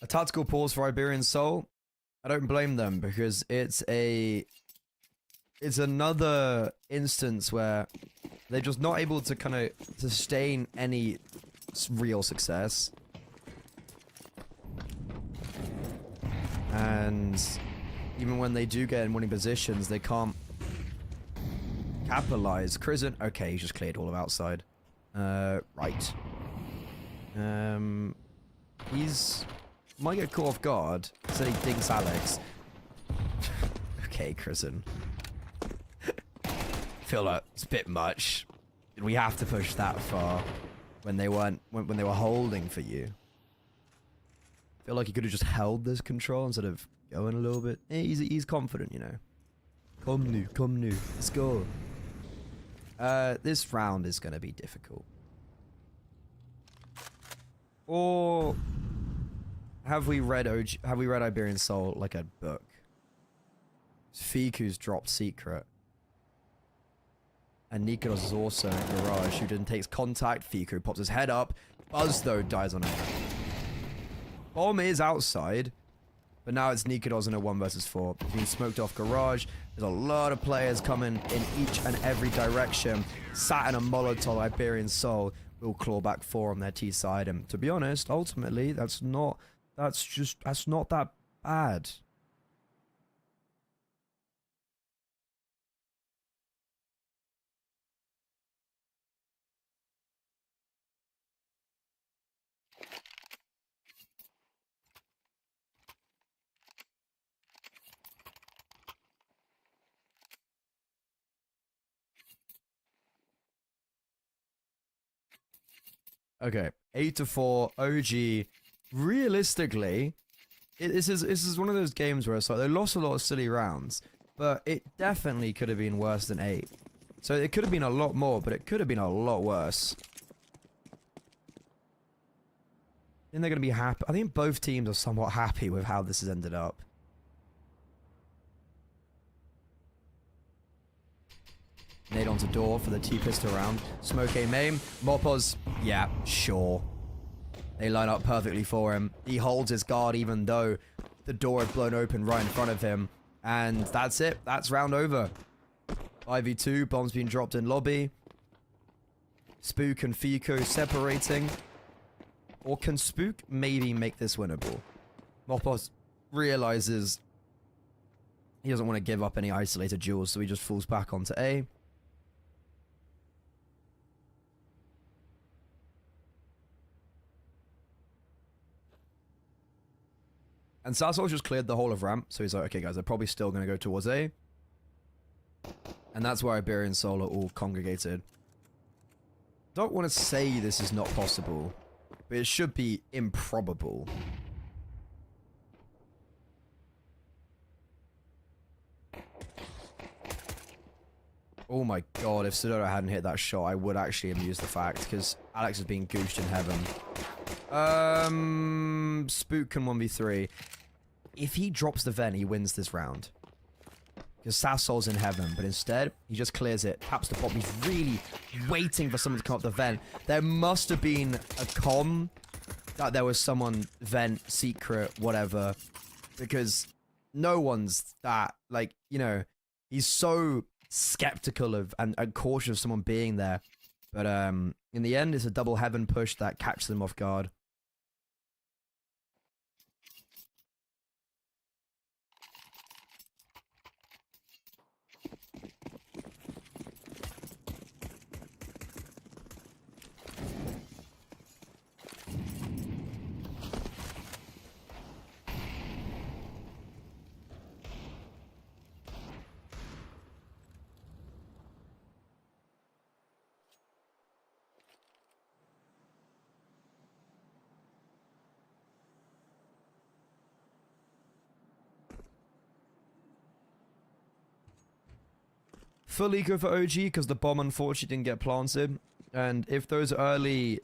A tactical pause for Iberian Soul. I don't blame them because it's another instance where they're just not able to kind of sustain any real success. And even when they do get in winning positions, they can't Capitalize. Crizant. Okay, he's just cleared all of outside. Right. He's... Might get caught off guard. So he dinks Alex. Okay, Crizant. Feel like it's a bit much. Did we have to push that far when they weren't when they were holding for you? Feel like he could have just held this control instead of going a little bit. He's confident, you know. Come new, let's go. This round is gonna be difficult. Or have we read Iberian Soul like a book? Fiku's dropped secret. And Nikolos is also in garage, who then takes contact. Fiku pops his head up. Buzz, though, dies on it. Bomb is outside. But now it's Nikolos in a 1 versus 4. Being smoked off garage. There's a lot of players coming in each and every direction. Sat in a Molotov, Iberian Soul will claw back 4 on their T side. And to be honest, ultimately, that's not that bad. Okay, 8-4, OG. Realistically, this is one of those games where it's like they lost a lot of silly rounds, but it definitely could have been worse than 8. So it could have been a lot more, but it could have been a lot worse. I think they're going to be happy. I think both teams are somewhat happy with how this has ended up. Nade onto door for the T-pistol round. Smoke aim aim. Mopos, yeah, sure. They line up perfectly for him. He holds his guard even though the door had blown open right in front of him. And that's it. That's round over. 5v2. Bombs being dropped in lobby. Spook and Fico separating. Or can Spook maybe make this winnable? Mopos realizes he doesn't want to give up any isolated duels, so he just falls back onto A. And Sasol just cleared the whole of ramp, so he's like, okay guys, they're probably still going to go towards A. And that's where Iberian Soul are all congregated. Don't want to say this is not possible, but it should be improbable. Oh my god, if Sodora hadn't hit that shot, I would actually amuse the fact, because Alex is being goosed in heaven. Spook can 1v3. If he drops the vent, he wins this round. Because Sassol's in heaven, but instead, he just clears it, taps the pop. He's really waiting for someone to come up the vent. There must have been a comm that there was someone, vent, secret, whatever. Because no one's that, like, you know, he's so skeptical of and cautious of someone being there. But in the end, it's a double heaven push that catches them off guard. Full eco for OG because the bomb unfortunately didn't get planted. And if those early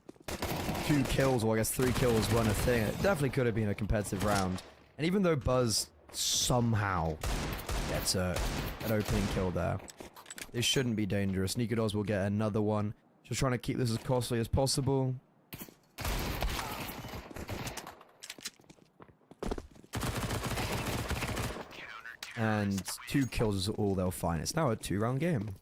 2 kills, or I guess 3 kills, weren't a thing, it definitely could have been a competitive round. And even though Buzz somehow gets an opening kill there, this shouldn't be dangerous. Nikodos will get another one. Just trying to keep this as costly as possible. And 2 kills is all they'll find. It's now a 2-round game.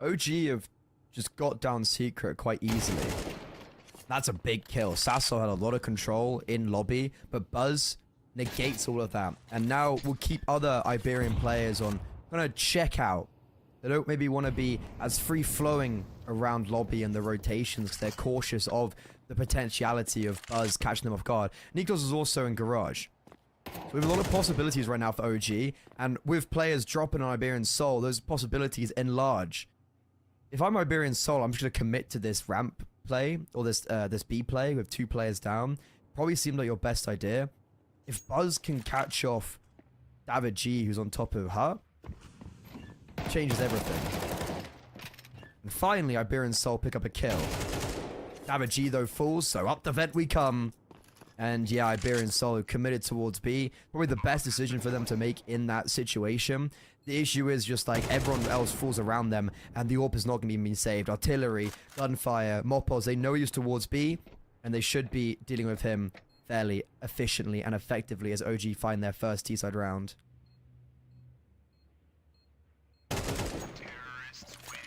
OG have just got down Secret quite easily. That's a big kill. Sasso had a lot of control in lobby, but Buzz negates all of that. And now we'll keep other Iberian players on kind of check out. They don't maybe want to be as free-flowing around lobby and the rotations because they're cautious of the potentiality of Buzz catching them off guard. Nikos is also in Garage. So we have a lot of possibilities right now for OG, and with players dropping on Iberian Soul, those possibilities enlarge. If I'm Iberian Soul, I'm just going to commit to this ramp play, or this B play with 2 players down. Probably seemed like your best idea. If Buzz can catch off David G, who's on top of her, changes everything. And finally, Iberian Soul pick up a kill. David G, though, falls, so up the vent we come. And yeah, Iberian Soul committed towards B. Probably the best decision for them to make in that situation. The issue is just like everyone else falls around them and the AWP is not going to be saved. Artillery, gunfire, Mopos, they know he's towards B and they should be dealing with him fairly efficiently and effectively as OG find their first T-side round. Terrorists win.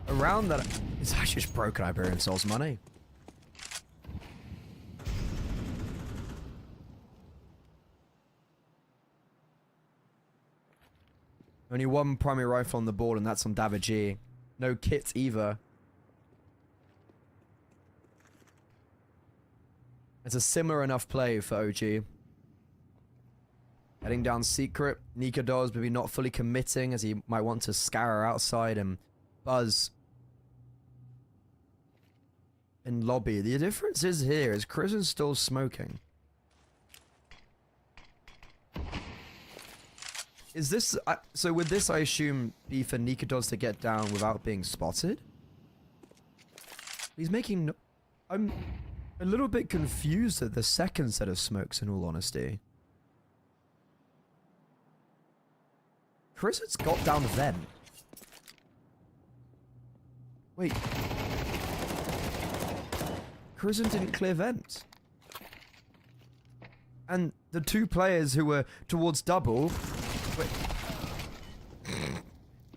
Around that, it's actually just broken Iberian Soul's money. Only 1 primary rifle on the board, and that's on David G. No kits either. It's a similar enough play for OG. Heading down Secret. Nika does, maybe not fully committing as he might want to scour outside, and Buzz in lobby. The difference is here is Chris is still smoking. Is this... so with this, I assume be for Nikados to get down without being spotted? He's making... I'm a little bit confused at the second set of smokes, in all honesty. Chris has got down vent. Wait. Crimson didn't clear vent. And the 2 players who were towards double... Wait.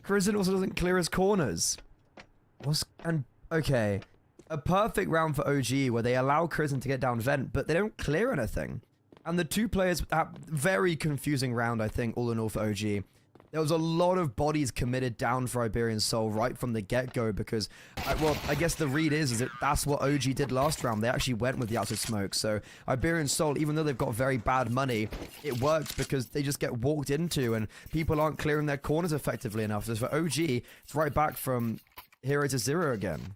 Crimson also doesn't clear his corners. Okay. A perfect round for OG where they allow Crimson to get down vent, but they don't clear anything. And the 2 players... very confusing round, I think, all in all for OG. There was a lot of bodies committed down for Iberian Soul right from the get-go because, well, I guess the read is that that's what OG did last round. They actually went with the outside smoke. So Iberian Soul, even though they've got very bad money, it worked because they just get walked into and people aren't clearing their corners effectively enough. So for OG, it's right back from 0 to 0 again.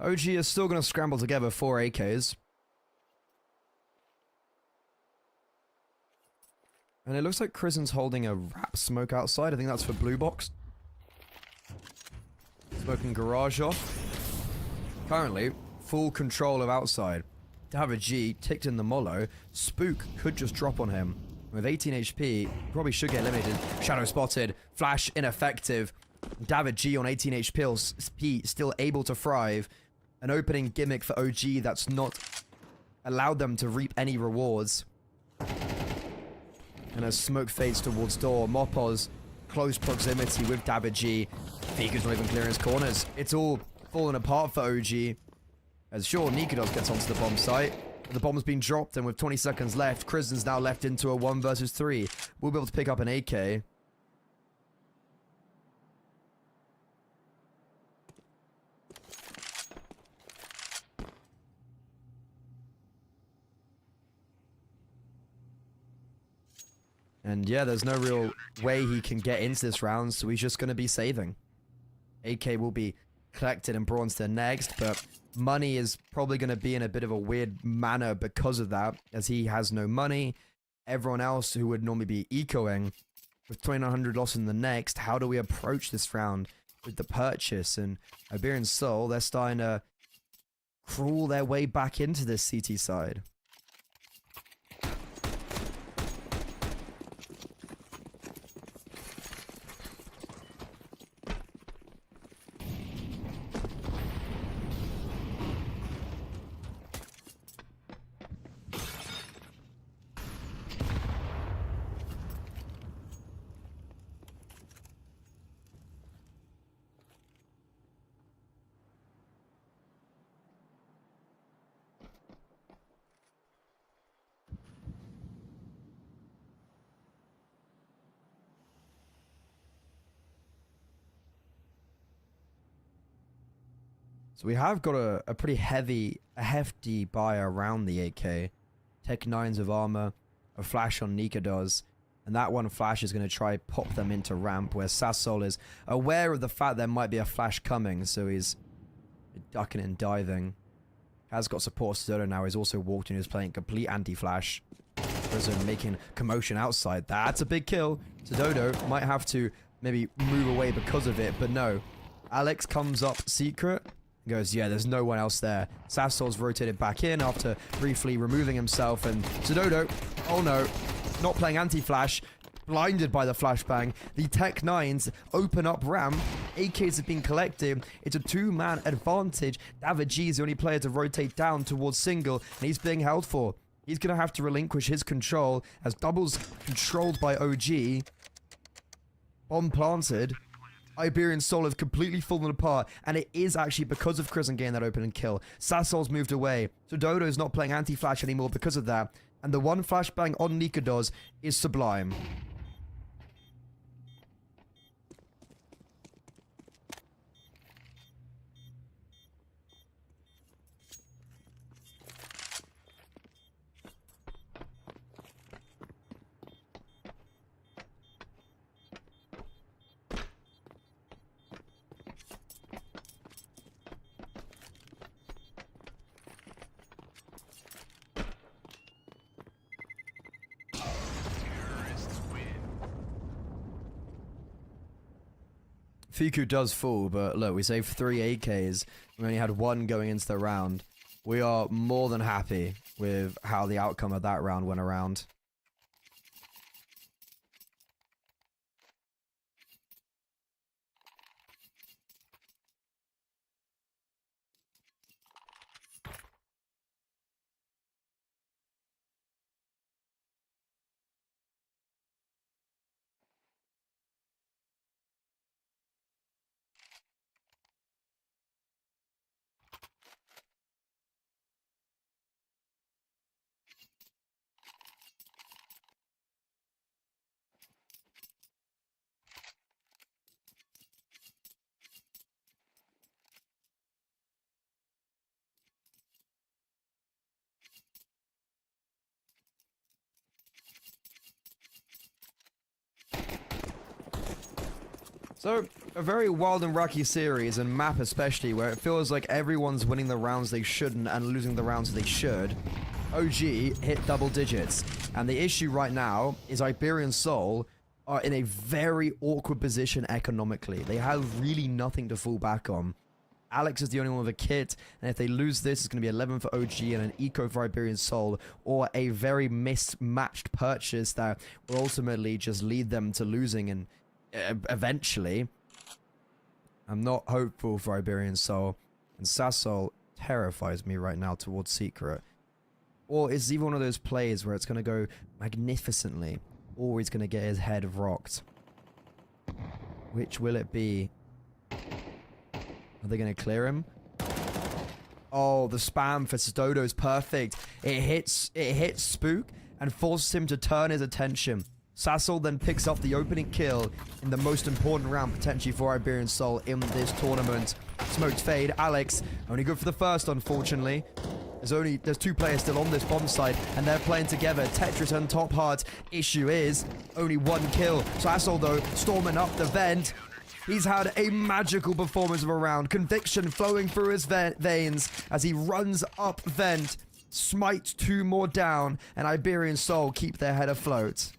OG is still going to scramble together 4 AKs. And it looks like Krisen's holding a wrap smoke outside. I think that's for blue box. Smoking garage off. Currently, full control of outside. David G ticked in the mollo. Spook could just drop on him. With 18 HP, probably should get eliminated. Shadow spotted. Flash ineffective. David G on 18 HP, still able to thrive. An opening gimmick for OG that's not allowed them to reap any rewards. And as smoke fades towards door, Mopoz close proximity with David G. Fiku's not even clearing his corners. It's all falling apart for OG. As sure, Nikodos gets onto the bomb site. But the bomb's been dropped, and with 20 seconds left, Kristen's now left into a 1 versus 3. We'll be able to pick up an AK. And yeah, there's no real way he can get into this round, so he's just going to be saving. AK will be collected and brought into next, but money is probably going to be in a bit of a weird manner because of that, as he has no money. Everyone else who would normally be ecoing, with 2900 lost in the next, how do we approach this round with the purchase? And Iberian Soul, they're starting to crawl their way back into this CT side. So we have got a pretty hefty buy around the AK. Tech 9s of armor, a flash on Nikodos, and that one flash is going to try pop them into ramp, where Sassol is aware of the fact there might be a flash coming, so he's ducking and diving. Has got support Sodo now, he's also walked in, he's playing complete anti-flash. Prison making commotion outside. That's a big kill. Sododo might have to maybe move away because of it, but no. Alex comes up secret. Goes, yeah, there's no one else there. Sassol's rotated back in after briefly removing himself, and Sododo, oh no, not playing anti-flash, blinded by the flashbang. The Tech 9s open up ramp. AKs have been collected. It's a 2-man advantage. David G is the only player to rotate down towards single, and he's being held for. He's going to have to relinquish his control as Double's controlled by OG. Bomb planted. Iberian Soul have completely fallen apart, and it is actually because of Chris and getting that opening kill. Sassol's moved away, so Dodo's not playing anti-flash anymore because of that, and the one flashbang on Nikodos is sublime. Fiku does fall, but look, we saved 3 AKs. We only had 1 going into the round. We are more than happy with how the outcome of that round went around. So, a very wild and wacky series, and map especially, where it feels like everyone's winning the rounds they shouldn't and losing the rounds they should. OG hit double digits, and the issue right now is Iberian Soul are in a very awkward position economically. They have really nothing to fall back on. Alex is the only one with a kit, and if they lose this, it's going to be 11 for OG and an eco for Iberian Soul, or a very mismatched purchase that will ultimately just lead them to losing, and eventually, I'm not hopeful for Iberian Soul, and Sassol terrifies me right now towards Secret. Or it's even one of those plays where it's going to go magnificently, or he's going to get his head rocked. Which will it be? Are they going to clear him? Oh, the spam for Dodo is perfect. It hits Spook and forces him to turn his attention. Sassol then picks up the opening kill in the most important round potentially for Iberian Soul in this tournament. Smoked fade. Alex only good for the first, unfortunately. There's 2 players still on this bomb site, and they're playing together. Tetris and Top Heart. Issue is only 1 kill. Sassol though storming up the vent. He's had a magical performance of a round. Conviction flowing through his veins as he runs up vent, smites 2 more down, and Iberian Soul keep their head afloat.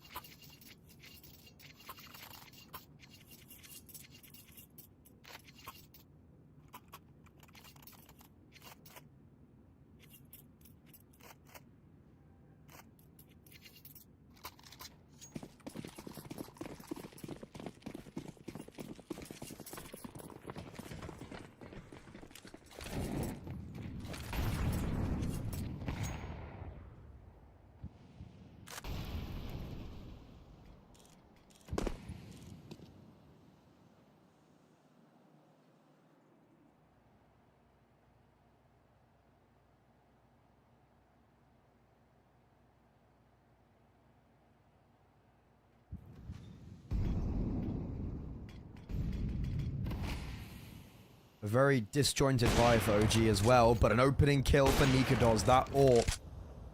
A very disjointed buy for OG as well, but an opening kill for Nikados. That AWP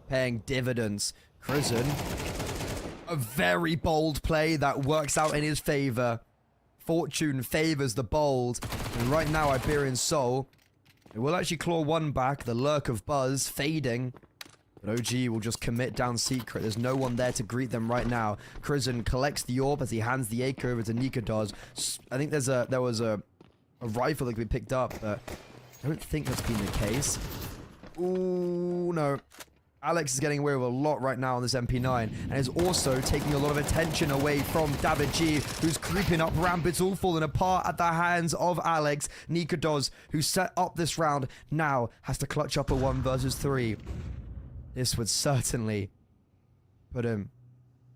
paying dividends. Crizzen, a very bold play that works out in his favor. Fortune favors the bold. And right now, Iberian Soul, it will actually claw 1 back. The lurk of Buzz fading. But OG will just commit down Secret. There's no one there to greet them right now. Crizzen collects the AWP as he hands the AK over to Nikados. I think there was a rifle that could be picked up, but I don't think that's been the case. Ooh, no. Alex is getting away with a lot right now on this MP9, and is also taking a lot of attention away from David G, who's creeping up ramp. It's all falling apart at the hands of Alex. Nikados, who set up this round, now has to clutch up a 1 versus 3. This would certainly put him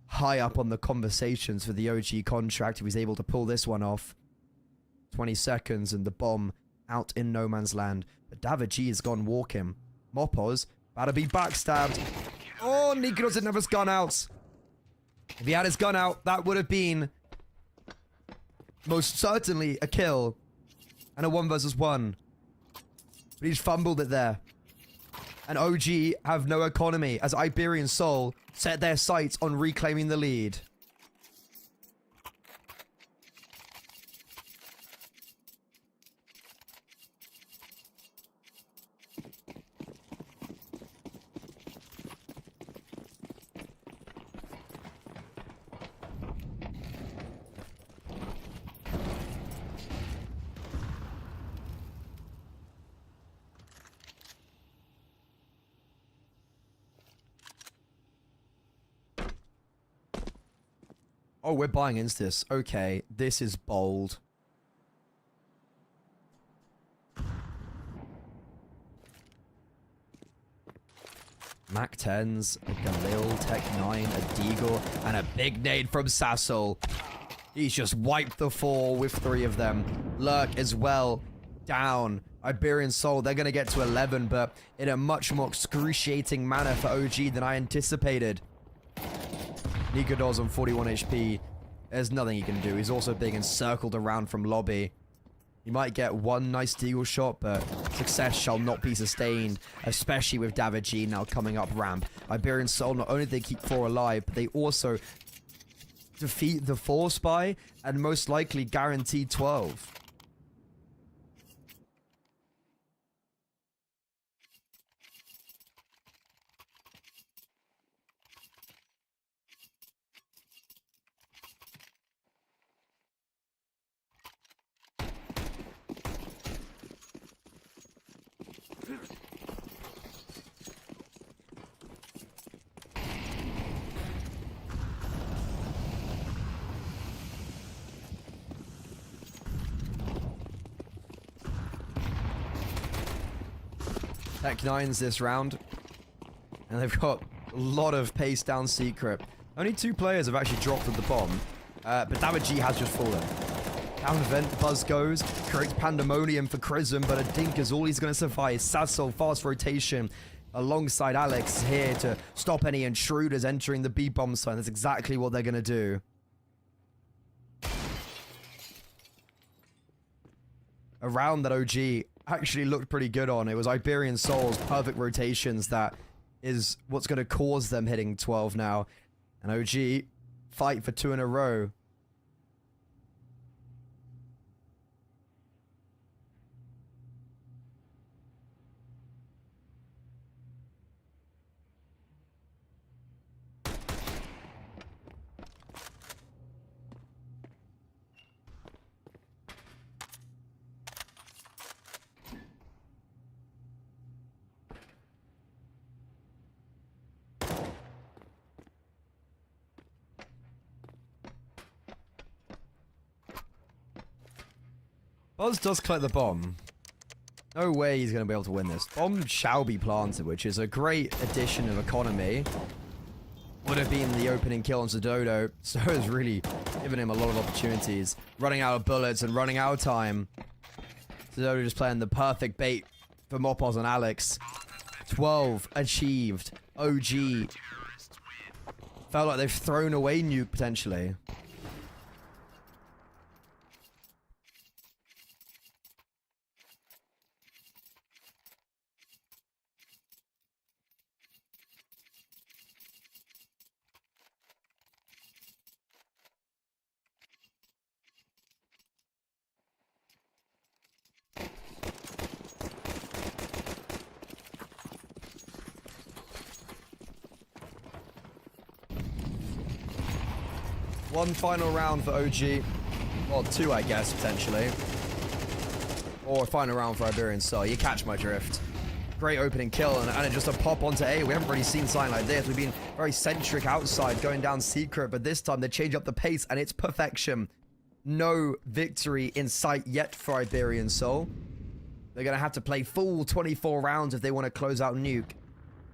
high up on the conversations for the OG contract if he's able to pull this one off. 20 seconds and the bomb out in no man's land. But David G has gone walking. Mopos about to be backstabbed. Oh, Nikados didn't have his gun out. If he had his gun out, that would have been most certainly a kill and a 1 versus 1. But he's fumbled it there. And OG have no economy as Iberian Soul set their sights on reclaiming the lead. Oh, we're buying into this. Okay, this is bold. Mac 10s, a Galil, Tech 9, a Deagle, and a big nade from Sassol. He's just wiped the 4 with 3 of them. Lurk as well, down. Iberian Soul, they're going to get to 11, but in a much more excruciating manner for OG than I anticipated. Nikados on 41 HP. There's nothing he can do. He's also being encircled around from lobby. He might get 1 nice deagle shot, but success shall not be sustained, especially with David G now coming up ramp. Iberian Soul, not only do they keep 4 alive, but they also defeat the 4 spy and most likely guarantee 12. Tech 9s this round. And they've got a lot of pace down Secret. Only 2 players have actually dropped at the bomb. But Davaji has just fallen. Down vent, Buzz goes. Creates pandemonium for Chrism, but a dink is all he's going to survive. Sassel, fast rotation. Alongside Alex here to stop any intruders entering the B-bomb site. That's exactly what they're going to do. A round that OG actually looked pretty good on. It was Iberian Soul's perfect rotations that is what's going to cause them hitting 12 now. And OG fight for 2 in a row. Buzz does collect the bomb. No way he's going to be able to win this. Bomb shall be planted, which is a great addition of economy. Would have been the opening kill on Sododo, so it's really given him a lot of opportunities. Running out of bullets and running out of time. Sododo just playing the perfect bait for Mopos and Alex. 12 achieved. OG. Felt like they've thrown away nuke potentially. One final round for OG. Well, 2, I guess, potentially. Or a final round for Iberian Soul. You catch my drift. Great opening kill, and just a pop onto A. We haven't really seen something like this. We've been very centric outside, going down Secret, but this time they change up the pace, and it's perfection. No victory in sight yet for Iberian Soul. They're going to have to play full 24 rounds if they want to close out Nuke.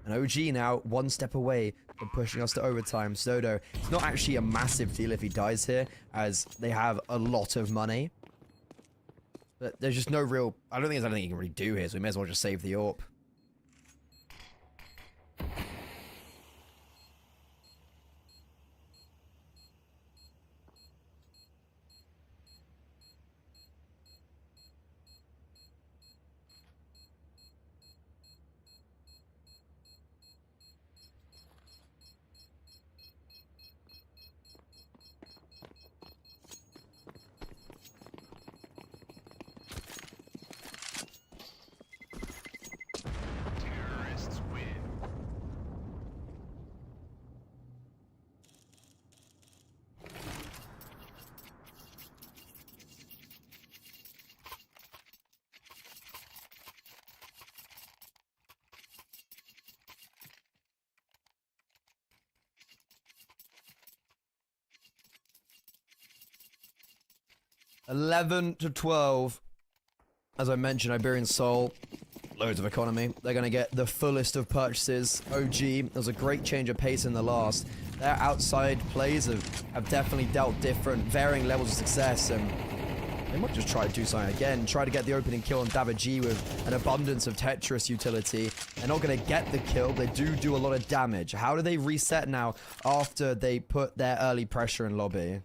And OG now, 1 step away from pushing us to overtime. Sodo, it's not actually a massive deal if he dies here, as they have a lot of money. But there's just no real... I don't think there's anything you can really do here, so we may as well just save the AWP. Terrorists win. $11-12. As I mentioned, Iberian Soul, loads of economy. They're going to get the fullest of purchases. OG, there's a great change of pace in the last. Their outside plays have definitely dealt different, varying levels of success, and they might just try to do something again. Try to get the opening kill on Davaji with an abundance of Tetris utility. They're not going to get the kill. They do a lot of damage. How do they reset now after they put their early pressure in lobby?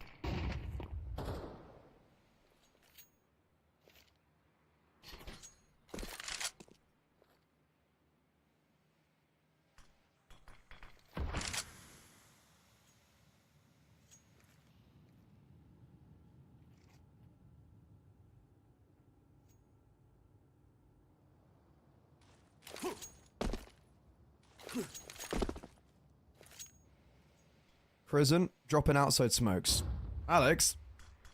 Prison, dropping outside smokes. Alex,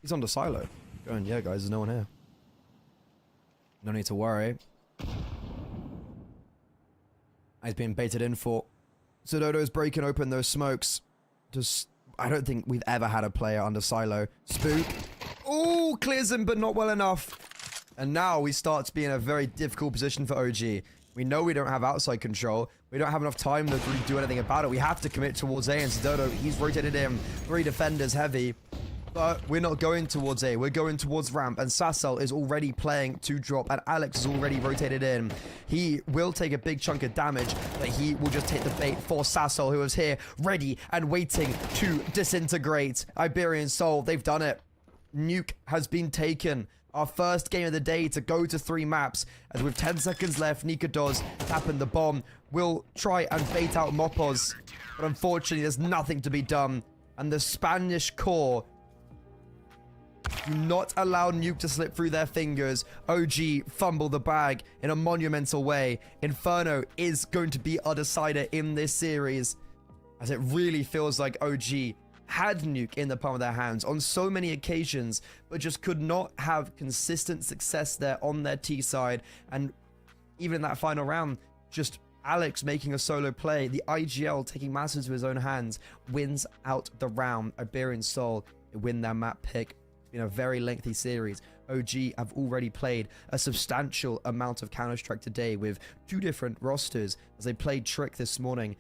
he's under silo. Going, yeah, guys, there's no one here. No need to worry. He's being baited in for. Sododo's breaking open those smokes. Just, I don't think we've ever had a player under silo. Spook. Ooh, clears him, but not well enough. And now we start to be in a very difficult position for OG. We know we don't have outside control. We don't have enough time to really do anything about it. We have to commit towards A, and Sidodo, he's rotated in 3 defenders heavy. But we're not going towards A. We're going towards ramp. And Sassel is already playing to drop. And Alex is already rotated in. He will take a big chunk of damage. But he will just take the bait for Sassel, who is here ready and waiting to disintegrate. Iberian Soul, they've done it. Nuke has been taken. Our first game of the day to go to 3 maps. As with 10 seconds left, Nikados tapping the bomb. Will try and bait out Mopos. But unfortunately, there's nothing to be done. And the Spanish core do not allow Nuke to slip through their fingers. OG fumble the bag in a monumental way. Inferno is going to be our decider in this series, as it really feels like OG had Nuke in the palm of their hands on so many occasions, but just could not have consistent success there on their T side. And even in that final round, just Alex making a solo play, the IGL taking matters to his own hands, wins out the round. Iberian Soul win their map pick. In a very lengthy series. OG have already played a substantial amount of Counter-Strike today with 2 different rosters, as they played Trick this morning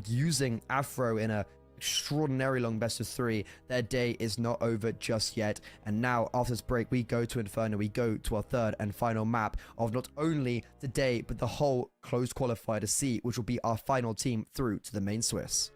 using Afro in a extraordinary long best of 3. Their day is not over just yet, and now after this break we go to Inferno. We go to our 3rd and final map of not only today but the whole closed qualifier to see which will be our final team through to the main Swiss.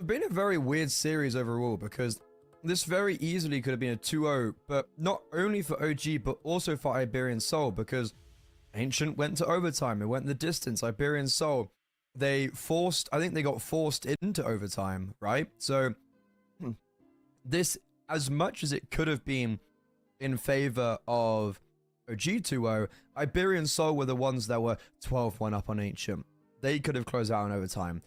been a very weird series overall because this very easily could have been a 2-0, but not only for OG, but also for Iberian Soul, because Ancient went to overtime. It went the distance. Iberian Soul, I think they got forced into overtime, right? So this, as much as it could have been in favor of OG 2-0, Iberian Soul were the ones that were 12-1 up on Ancient. They could have closed out in overtime.